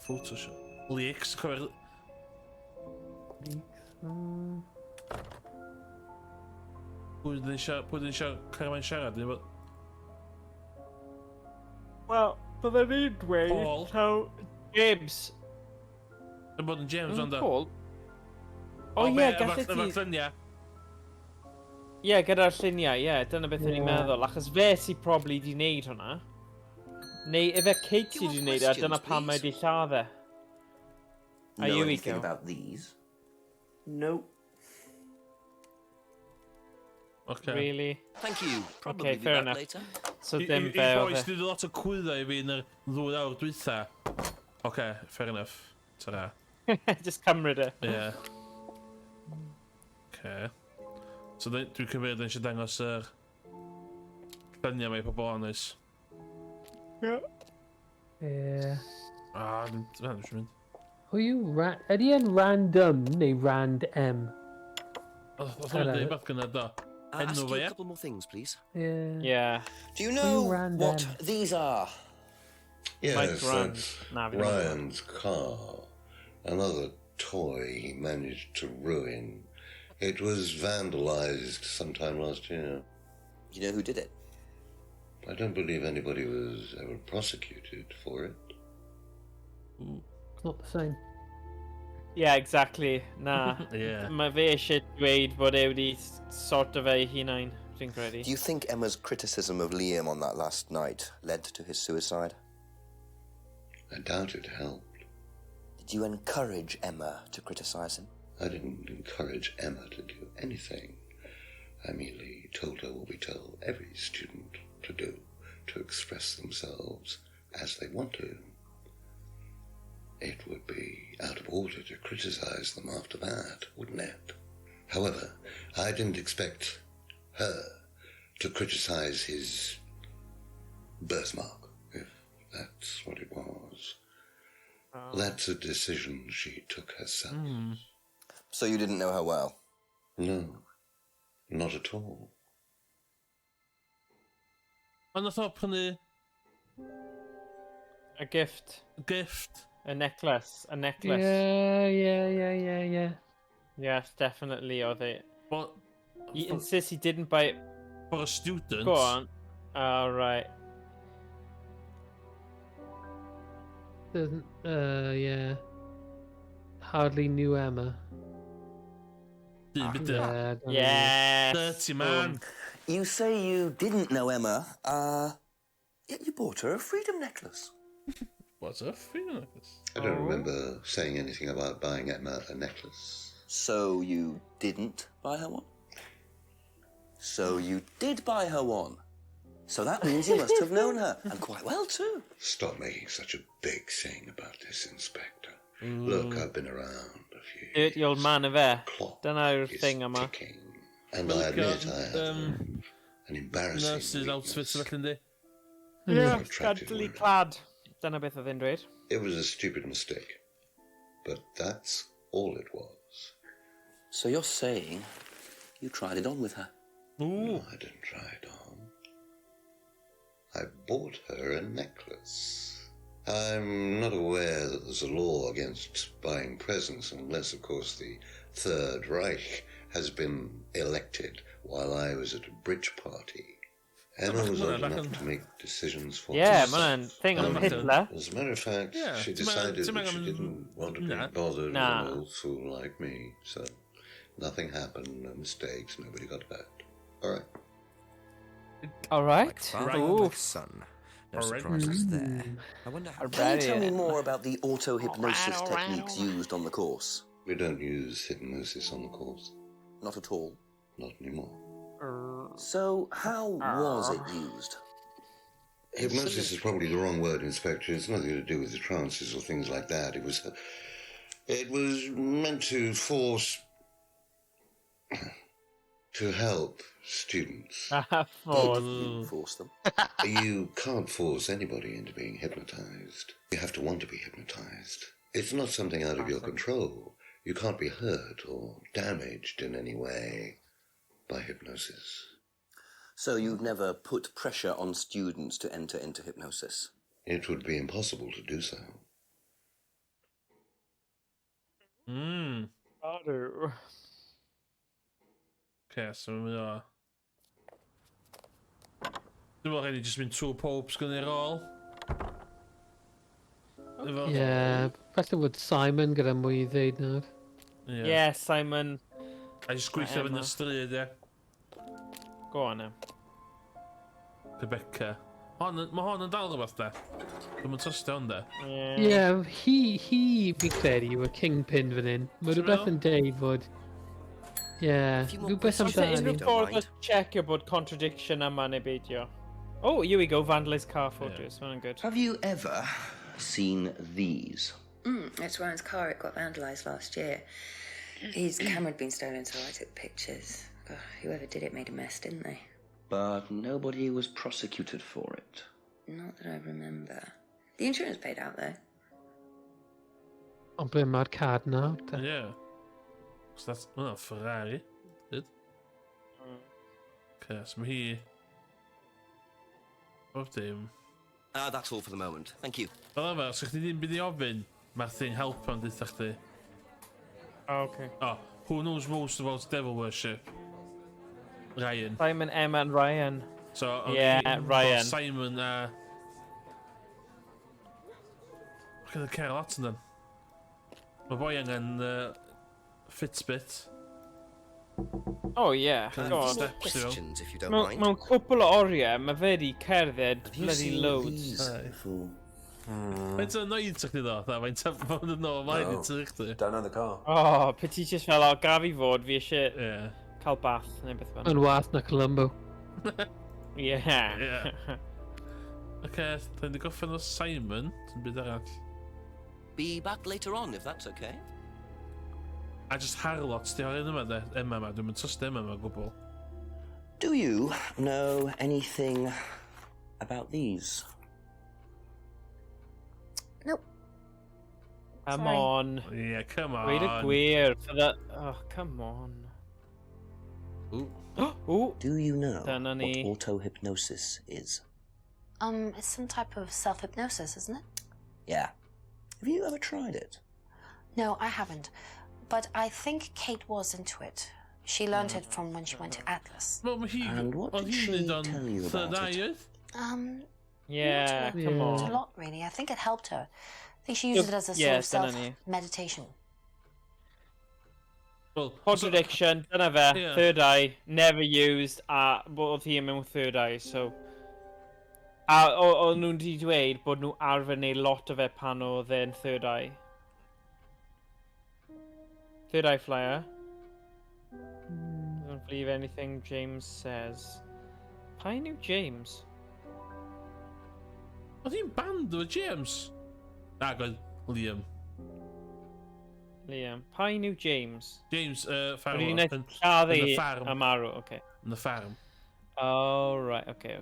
Photoshop. Leaks, cofio'r... Pwy ydyn eisiau Carmen siarad? Wel, bydden ni'n dweud... Paul. Taw... James. Yn bod yn James ond o. Paul? O ie, gallu ti... Efo'r lluniau. Ie, gyda'r lluniau, ie. Dyna beth o'n i'n meddwl. Achos fe sy'n probably di wneud hwnna. Neu efe Kate sydd wedi wneud a dyna pam mae di lladd e. Are you anything about these? No. Okay. Really? Thank you. Probably Okay, be fair back enough. later. So dim fe I oedd boes, e. dwi lot o cwydda i fi yn y 2 awr dwytha. Okay, fair enough. Ta-ra. Just cymryd e. Ie. Okay. So dwi'n cymryd yn eisiau dangos yr lluniau mae pobl onys. Ie. Ie. Dwi'n eisiau mynd. Ydy e'n random neu rand M? Oedd hwnna'n dweud beth gyda do. Ask you a couple more things, please. Yeah. Yeah. Do you know Rand what M? these are? Yes, Rand. that's Nah, we don't know. Ryan's car. Another toy he managed to ruin. It was vandalized sometime last year. You know who did it? I don't believe anybody was ever prosecuted for it. It's not the same. Yeah, exactly. Na. Yeah. Mae fe eisiau dweud bod e wedi sort of ei hunain, dwi'n credu. Do you think Emma's criticism of Liam on that last night led to his suicide? I doubt it helped. Did you encourage Emma to criticize him? I didn't encourage Emma to do anything. I merely told her what we tell every student to do, to express themselves as they want to. It would be out of order to criticize them after that, wouldn't it? However, I didn't expect her to criticize his birthmark, if that's what it was. That's a decision she took herself. So you didn't know her well? No, not at all. Ond nath o prynu A gift. gift. A necklace. A necklace. Yeah. Yes, definitely oedd e. Well, He insists he didn't buy it. for a student. Go on. Oh, right. Doesn't, yeah. Hardly knew Emma. Dyn byd Yeah, don't know. Yes. Dirty man. You say you didn't know Emma, yet you bought her a freedom necklace. What's a freedom necklace? I don't remember saying anything about buying Emma a necklace. So you didn't buy her one? So you did buy her one. So that means you must have known her, and quite well too. Stop making such a big thing about this, Inspector. Look, I've been around a few Dirty old man of air. Dyna'r thing yma. and I admit I had an embarrassing Nurses outfits felly yndi? Yeah, scantily clad. Dyna beth oedd e'n dweud. It was a stupid mistake, but that's all it was. So you're saying you tried it on with her? No, I didn't try it on. I bought her a necklace. I'm not aware that there's a law against buying presents unless, of course, the Third Reich has been elected while I was at a bridge party. Emma was old enough to make decisions for Yeah, herself. man, thing on Hitler. As a matter of fact, she decided that she didn't want to be bothered with an old fool like me, so nothing happened, no mistakes, nobody got hurt. All right. All right. Father and my son. No surprises there. I wonder how. Can you tell me more about the auto-hypnosis techniques used on the course? We don't use hypnosis on the course. Not at all. Not anymore. So, how was it used? Hypnosis is probably the wrong word, Inspector. It's nothing to do with the trances or things like that. It was meant to force, to help students. Force them. You can't force anybody into being hypnotized. You have to want to be hypnotized. It's not something out of your control. You can't be hurt or damaged in any way by hypnosis. So you've never put pressure on students to enter into hypnosis? It would be impossible to do so. Okay, so we Dwi'n meddwl rhaid i jyst mynd trwy pob sgynnu ar ôl. Yeah, falle bod Simon gyda mwy i ddeud nawr. Yeah, Simon. A jyst gweithio fynd y stryd, ie. Go on, Rebecca. Mae hon yn dal rhywbeth, da. Dwi'n mynd tystio hon, da. Yeah, hi fi credu yw y kingpin fan hyn. Mae rhywbeth yn deud fod... Yeah, rhywbeth amdani. Unrhyw ffordd o checio bod contradiction yma neu beidio. Oh, here we go, vandalised car photos. Yeah. Good. Have you ever seen these? It's Ryan's car. It got vandalised last year. His camera had been stolen, so I took pictures. God, whoever did it made a mess, didn't they? But nobody was prosecuted for it. Not that I remember. The insurance paid out, though. Ond ble mae'r card nawr? Yeah. So that's... Oh, Ferrari. Good. Okay, so mae hi... Bob dim. That's all for the moment. Thank you. Fel yma, so chdi ddim byd i ofyn, mae'r thing help am ddeitha chdi. Oh, okay. Oh, who knows most about devil worship? Ryan. Simon, Emma and Ryan. So, Ryan. Simon, Mae gyda care lot yn dan. Mae boi angen Fitbit. Oh, yeah. Go on. Questions, if you don't mind. Mewn cwpl o oriau, mae fe di cerdded bloody loads. Faint o'n noed sa chdi ddo? Faint o'n noed mae'n i ty chdi? Don't know the car. Oh, pe ti just fel o gaf i fod, fi eisiau cael bath neu beth fan. Yn wath na Columbo. Yeah. Okay, da ni goffen o Simon, sy'n byd arall. Be back later on, if that's okay. A just Harlot, di o'r un yma de, Emma yma, dwi'n mynd trust Emma yma gwbl. Do you know anything about these? Nope. Come on. Yeah, come on. Wait a gwir. Oh, come on. Ooh. Ooh. Do you know what auto-hypnosis is? It's some type of self-hypnosis, isn't it? Yeah. Have you ever tried it? No, I haven't. But I think Kate was into it. She learned it from when she went to Atlas. And what did she tell you about it? Yeah, come Not on. a lot, really. I think it helped her. I think she used it as a sort of self-meditation. Well, Contradiction, dyna fe, Yeah. Third Eye, never used, a bod hi mewn Third Eye, so... A o'n nhw'n di dweud bod nhw arfer neu lot o fe pan oedd e'n Third Eye. Third Eye Flyer. Don't believe anything James says. Pa yw James? Oedd hi'n band o James? Nag oedd Liam. Liam. Pa yw James? James, Yr farwr. un Yn lladd y i ffarm. a marw, oce. Yn y ffarm. Oh, right, okay.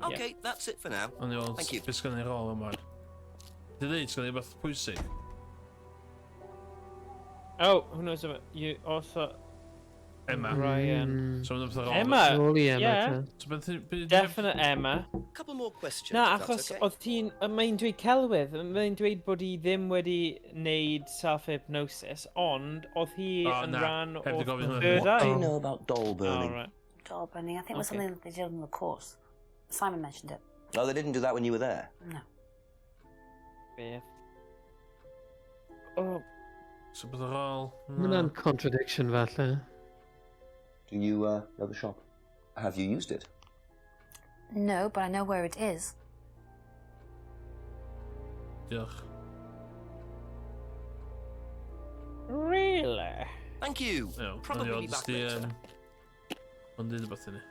Okay, that's it for now. Ond i weld, Thank you. beth sgan i'r rôl yma. Di ddeud, sgan i beth pwysig. Oh, who knows about you also... Emma. Ryan. So mae'n beth ar ôl. Emma, Rôl i Emma, yeah. te. So beth... Definite Emma. Couple more questions. Na, if that's achos okay. oedd ti'n... Mae'n dweud celwydd, mae'n dweud bod hi ddim wedi wneud self-hypnosis, ond oedd hi yn rhan o What do third eye. you know about doll burning? Oh, right. Doll burning. I think it was something that they did on the course. Simon mentioned it. Oh, they didn't do that when you were there? No. Beth? Oh. So beth ar ôl. Mae'n contradiction falle. Do you know the shop? Have you used it? No, but I know where it is. Diolch. Really? Thank you. Iawn, Probably wnawn be ni back jyst i, later. Ond dweud rhywbeth i ni.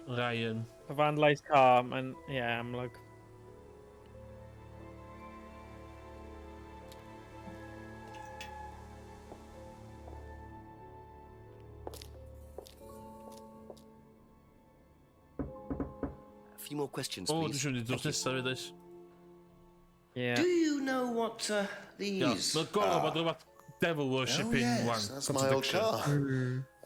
Ryan. Y vandalised car, mae'n... Ie, amlwg. A few more questions, O, dwi'n please. siŵr ni drws nesaf fyd oes. Yeah. Do you know what these Mae'n gorau bod rhywbeth devil Oh, worshipping yes, one. that's my old car.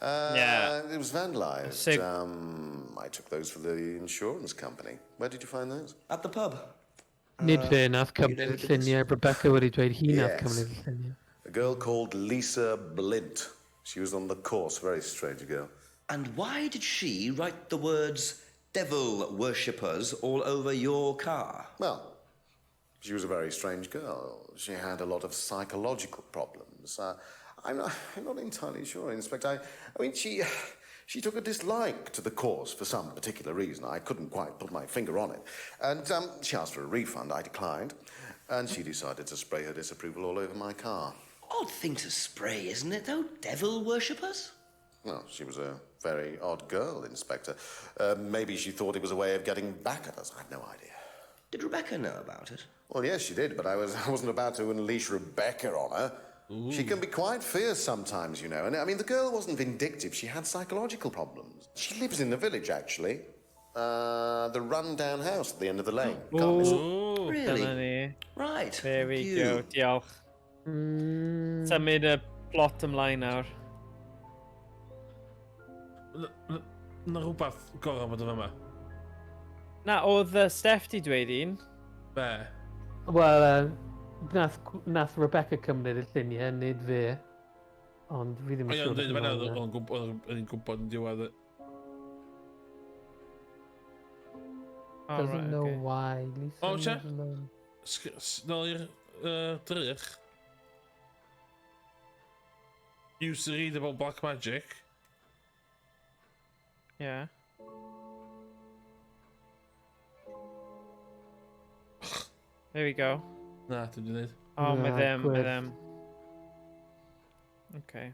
Yeah. It was vandalized. Sig- I took those for the insurance company. Where did you find those? At the pub. Nid fe nath cymryd y lluniau. Rebecca wedi dweud hi nath Yes. cymryd y lluniau. A girl called Lisa Blint. She was on the course, very strange girl. And why did she write the words devil worshippers all over your car? Well, she was a very strange girl. She had a lot of psychological problems. I'm not entirely sure, Inspector. I mean, she took a dislike to the course for some particular reason. I couldn't quite put my finger on it. And she asked for a refund. I declined. And she decided to spray her disapproval all over my car. Odd thing to spray, isn't it, though? Devil worshippers? Well, she was a very odd girl, Inspector. Maybe she thought it was a way of getting back at us. I've no idea. Did Rebecca know about it? Well, yes, she did, but I wasn't about to unleash Rebecca on her. Ooh. She can be quite fierce sometimes, you know. And I mean, the girl wasn't vindictive. She had psychological problems. She lives in the village, actually. The run-down house at the end of the lane. Can't miss it. Ooh, Really? dyna ni. Right. There we thank go, you. diolch. Symud y plot ymlaen nawr. Na rhywbeth gorau bod yn yma. Na, oedd Steph di dweud un. Be? Wel, nath Rebecca cymryd y lluniau, nid fe. Ond fi ddim O yn iawn, siŵr. dweud yma oedd yn gwybod yn diwedd. Doesn't know why. Lisa O, che? doesn't know. Nôl i'r drych. Used to read about black magic. Yeah. There we go. Na, dwi'n dweud. O, mae Na, ddim, mae gwerth. ddim. Okay.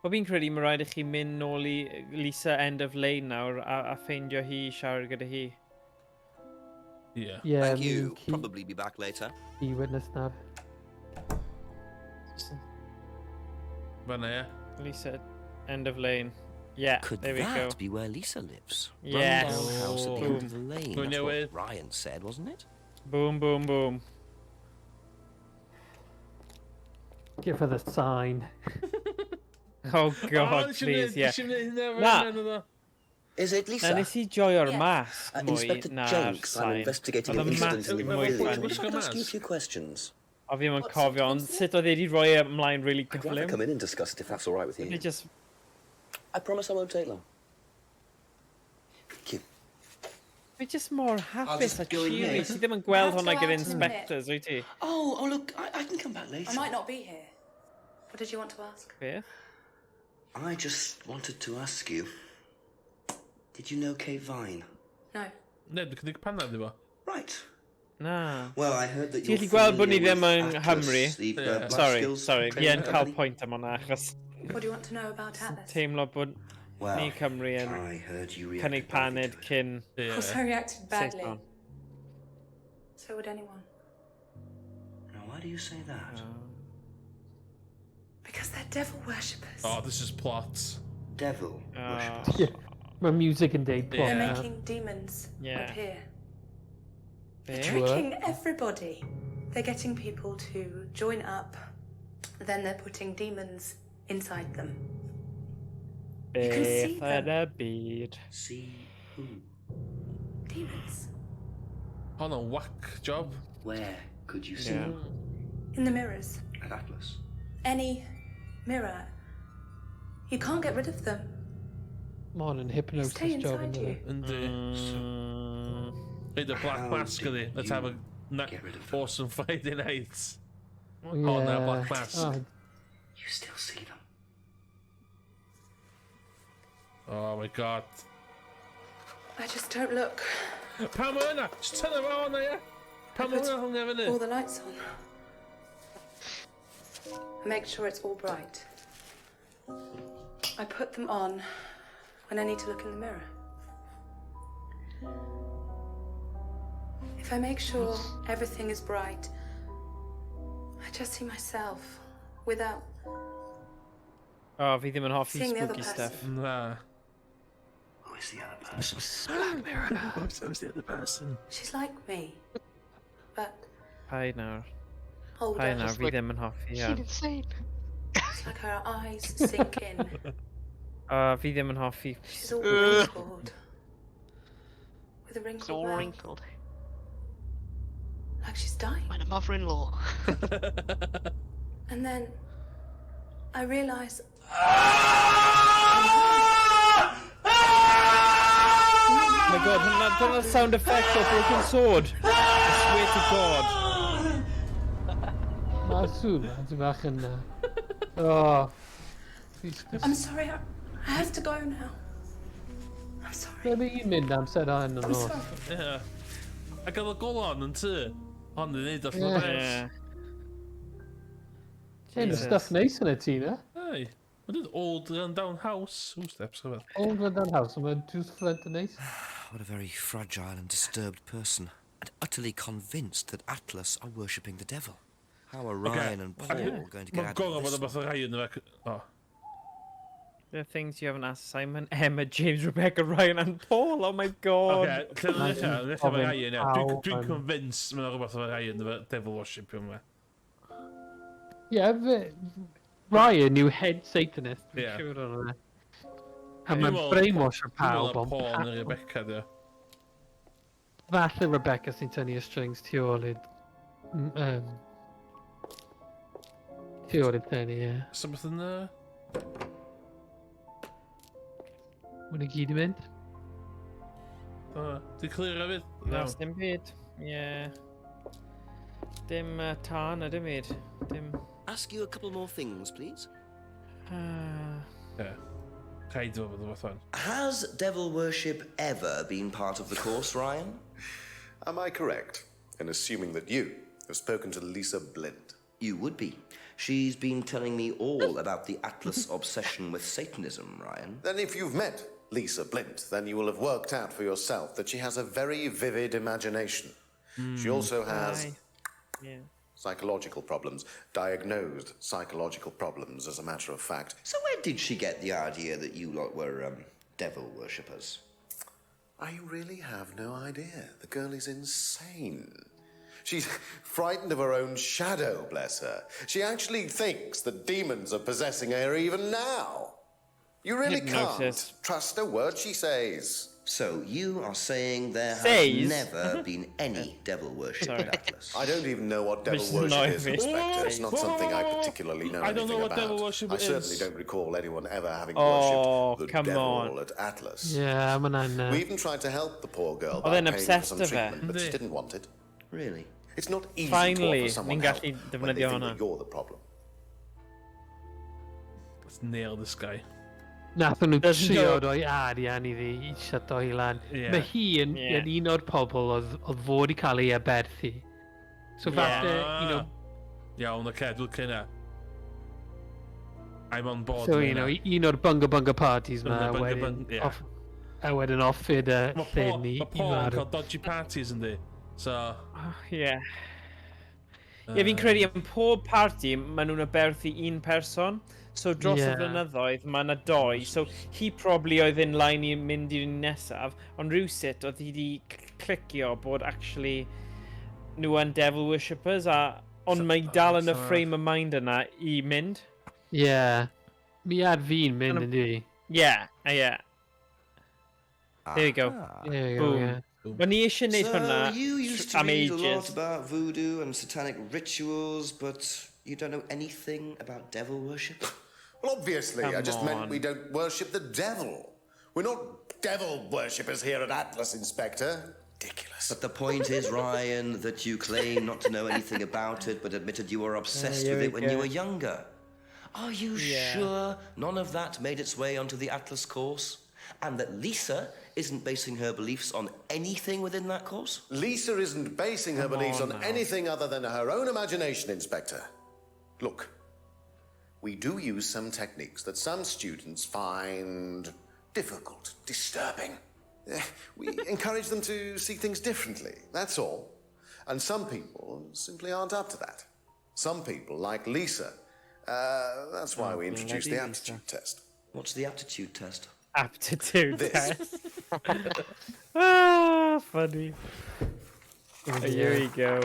O fi'n credu mae rhaid i chi mynd nôl i Lisa End of Lane nawr a ffeindio hi, siarad gyda hi. Yeah. Yeah, Thank you. Probably be back later. I witness nar. Fanna, ie. Lisa End of Lane. Yeah, Could there we go. that be where Lisa lives? Yes. Rundown house at the end of the lane. Go That's newydd. what Ryan said, wasn't it? Boom, boom, boom. Give her the sign. Oh god, please, yeah. Na, Is it Lisa? na nes i joio'r masg mwy Inspector na'r Jenks, I'm sain. investigating Oedd an y incident masg in the mwy village. funny. Could I ask you a few questions? A fi ddim yn cofio, ond sut oedd wedi rhoi e ymlaen really I'd rather cyflym? come in and discuss it if that's all right with you. Fi just... I promise I won't take long. Fi just mor hapus just a go in cheery. here. Ti ddim yn gweld I'll hwnna have to gyda go out in a minute. inspectors, wyt ti? Oh, look, I can come back later. I might not be here. What did you want to ask? Beth? I just wanted to ask you, did you know Kate Vine? No. Ne, dwi'n cynnig panna, di bo. Right. Na. Well, I heard that Ti you're wedi gweld bod ni familiar ddim with yn Atlas, Nghymru? the, Black Sorry, Skills sorry. Fi training yn cael company. pwynt am hwnna, achos What do you want to know about Atlas? teimlo bod ni Cymru I yn heard you cynnig paned cyn... Also reacted badly. Saeson. So would anyone. Now, why do you say that? Because they're devil worshippers. Oh, this is plots. Devil Yeah. My music and day plot. They're now. making demons Yeah. appear. They're Yeah. tricking everybody. They're getting people to join up, then they're putting demons inside them. You can see Beth and a bead. See who? Demons. On a whack job. Where could you see Yeah. them? In the mirrors. At Atlas. Any mirror. You can't get rid of them. Morning hypnosis Stay job. inside you. And the black mask of it. Let's have a awesome Friday night. On that black mask. Oh, You still see them? Oh my god. I just don't look. Pamela, just turn around there. Pamela, hung over there. All the lights on. I make sure it's all bright. I put them on when I need to look in the mirror. If I make sure everything is bright, I just see myself without Oh, fi ddim yn hoffi seeing the other spooky person. stuff. Nah. Who is the other person? Black Mirror. Who's the other person? She's like me, but Paid nawr. older. Paid nawr, fi ddim yn hoffi She's hyn. insane. It's like her eyes sink in. Fi ddim yn hoffi. She's all wrinkled. With a It's wrinkled all mouth. wrinkled. Like she's dying. My mother-in-law. And then I realise Oh my god, dyna'r sound effect o Broken Sword. I swear to god. Mae'n sŵn, ti'n bach yn... Oh. I'm sorry, I have to go now. I'm sorry. Be mi i'n mynd amser o hyn yn I'm nos? sorry. Yeah. A gael y golon yn ty. Ond yn neud allan o Ie. beth. Ti'n stuff neis yn y ti, na? Hey. Mae'n dweud old run down house. Who steps over? Old Rundon House, mae'n just fflent yn neis. What a very fragile and disturbed person, and utterly convinced that Atlas are worshipping the devil. How are Ryan and Paul going to get Mae'n out gorau of bod this y beth o rai yn y fe... Oh. The things you haven't asked Simon, Emma, James, Rebecca, Ryan and Paul. Oh my god. Okay, lle ddechrau efo rai yn Dwi'n convinced mae'n rhywbeth o rai yn y devil worship yma. Yeah, Ryan yw head Satanist. Ie. Dwi'n siŵr o'n yna. A mae'n brainwasher pawb Dwi'n meddwl Paul neu Rebecca, dio. Falle Rebecca sy'n tynnu y strings tu ôl i'r... Tu ôl i'r tynnu, ie. So beth yn... Mwyn i gyd i mynd. Dwi'n clir hefyd? No, dim byd. Ie. Dim tân ydym byd. Dim... Ask you a couple more things, please. Yeah. Caid o fod o beth o'n. Has devil worship ever been part of the course, Ryan? Am I correct in assuming that you have spoken to Lisa Blind? You would be. She's been telling me all about the Atlas obsession with Satanism, Ryan. Then if you've met Lisa Blind, then you will have worked out for yourself that she has a very vivid imagination. She also has psychological problems, diagnosed psychological problems, as a matter of fact. So where did she get the idea that you lot were, devil worshippers? I really have no idea. The girl is insane. She's frightened of her own shadow, bless her. She actually thinks that demons are possessing her even now. You really can't trust a word she says. So you are saying there has never been any devil worship at Atlas? I don't even know what devil worship is, Inspector. It's not something I particularly know anything about. devil worship I is. certainly don't recall anyone ever having worshipped the devil at Atlas. Yeah, I'm an... We even tried to help the poor girl by Oedd e'n paying for obsessed some ef e. treatment, but she didn't want it. Really? It's not easy Finally, to offer someone ni'n help gallu when they defnyddio think hwnna. that you're the problem. Let's nail this guy. Nathon nhw Doesn't trio go- roi arian i fi i shut o'i lan. Ie. Mae hi yn un o'r pobl oedd fod i cael ei aberthu. So falle, you know... Iawn, oce, dwi'n cynna. I'm on board. So, you know, un o'r bunga parties ma, Bunga wedyn... ie. A wedyn offid y llun i Mae Paul yn marw. cael dodgy parties yndi. So... Ie. Ie, fi'n credu yn pob parti, maen nhw'n aberthu un person. So dros y Ie. blynyddoedd, mae yna 2. So hi probably oedd in line i mynd i'r nesaf, ond rhywsut oedd hi wedi clicio bod actually nhw yn devil worshippers, ond mae dal yn y frame of mind yna i mynd. Ie. Mi ar fi'n mynd yn di. Ie, ie. There we go. There we go, Boom. yeah. O'n i eisiau neud hwnna you used to am read a lot ages. about voodoo and satanic rituals, but you don't know anything about devil worship? Well, obviously, I just meant on. we don't worship the devil. We're not devil worshippers here at Atlas, Inspector. Ridiculous. But the point is, Ryan, that you claim not to know anything about it, but admitted you were obsessed here with we it when you go. were younger. Are you Yeah. sure none of that made its way onto the Atlas course? And that Lisa isn't basing her beliefs on anything within that course? Lisa isn't basing her Come beliefs on on now. anything other than her own imagination, Inspector. Look, we do use some techniques that some students find difficult, disturbing. We encourage them to see things differently, that's all. And some people simply aren't up to that. Some people, like Lisa, that's why we introduced the aptitude test. What's the aptitude test? Aptitude This. test. Ah, funny. Here we go.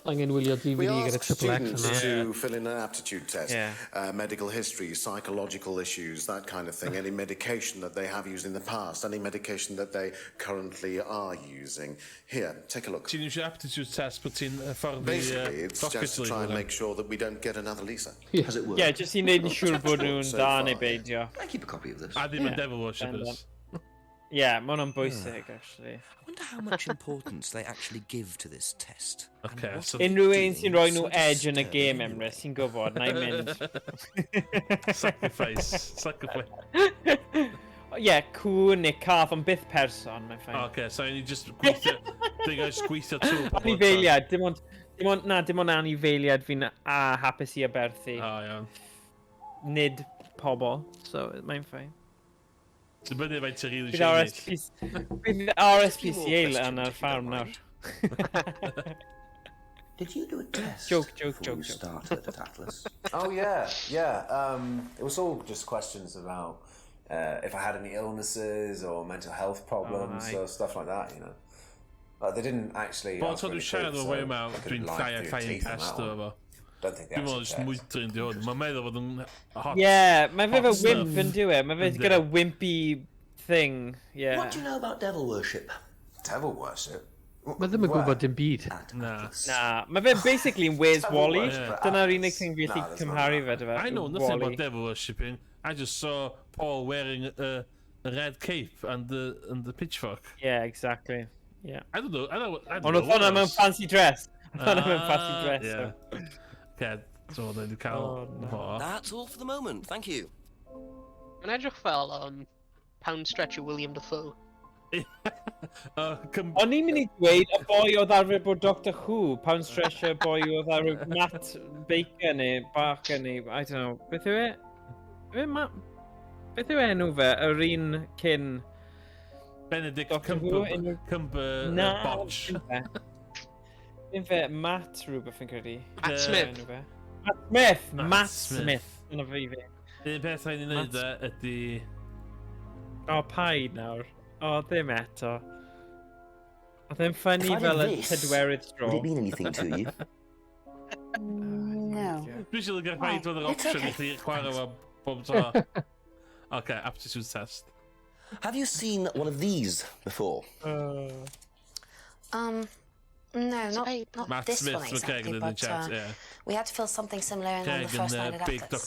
Angen wylio We DVD gyda ask triple X students yna. to fill in an aptitude test, Yeah. medical history, psychological issues, that kind of thing, any medication that they have used in the past, any medication that they currently are using. Here, take a look. Ti'n iwsio aptitude test, bod ti'n fforddi Basically, it's just to doctor try and league make sure that we don't get another Lisa. Has it worked? Ie, jyst i wneud yn siŵr bod nhw'n So da far, neu beidio. I keep a copy of this. A ddim yn Ie, devil worshippers. Ie, mae hwnna'n bwysig, actually. I wonder how much importance they actually give to this test. Okay, so... Unrhyw un sy'n rhoi nhw edge yn y game, Emrys, sy'n gwybod, na i mynd. Sacrifice. Ie, cwn neu cath, ond byth person, mae'n ffain. Okay, so ni just gweithio... Dwi'n gael sgweithio trwy pobl. Anifeiliad, dim ond anifeiliad fi'n hapus i aberthu. O, iawn. Nid pobl, so mae'n ffain. Dwi'n bynu faint ti'n rili Bydd RSPCA yn ar ffarm nawr. Did you do a test Joke. before you started at Atlas? Oh yeah. It was all just questions about if I had any illnesses or mental health problems aye. or stuff like that, you know. Like they didn't actually. Bo, ask so me dwi'n to siarad prove, o way so yma, I couldn't dwi'n lie llai a through llai your yn teeth on test that o one. efo. Don't think they Dwi'n meddwl actually jyst checked. mwydrin di hwn. Mae'n meddwl bod yn hot. Ie, mae fe hot fe wimp stuff. yn diwe, mae fe Yndi. gyda wimpy thing, ie. What do you know about devil worship? Devil worship? Mae ddim yn gwybod dim byd. Na. Na, mae fe basically yn Where's Devil Wally. worship at Dyna'r Atlas. unig thing fi Nah, allu there's not cymharu fe, that. dy fe. I know nothing Wally. about devil worshipping. I just saw Paul wearing a red cape and the pitchfork. Yeah, exactly. Yeah. I don't know. I don't Ond know oedd what hwnna it mewn was. fancy dress. Oedd hwnna mewn fancy dress. Yeah. so. Okay, so then you cael... That's all for the moment, thank you. Mae'n edrych fel pound stretcher William Dafoe. O'n i'n mynd i dweud y boi oedd arfer bod Doctor Who, Pound Stretcher boi oedd arfer Matt Baker neu Barker neu, I don't know, beth yw e? Beth yw enw fe, yr un cyn... Benedict Doctor Who, Cumberbatch. Un fe, Matt rhywbeth yn credu. Matt Smith. Matt Smith. Yna fi fi. Un peth rhaid i wneud ydy... O, paid nawr. O, ddim eto. Oedd e'n ffynnu fel y tydwerydd stro. Would it mean anything to you? No. Dwi'n siŵr gael rhaid fod yr opsiwn i chi chwarae fo bob tro. Okay, aptitude test. Have you seen one of these before? No, not Matt this Smith one for Kegan exactly, in the but chat, yeah. we had to fill something similar in on the Kegan, first night at big Atlas.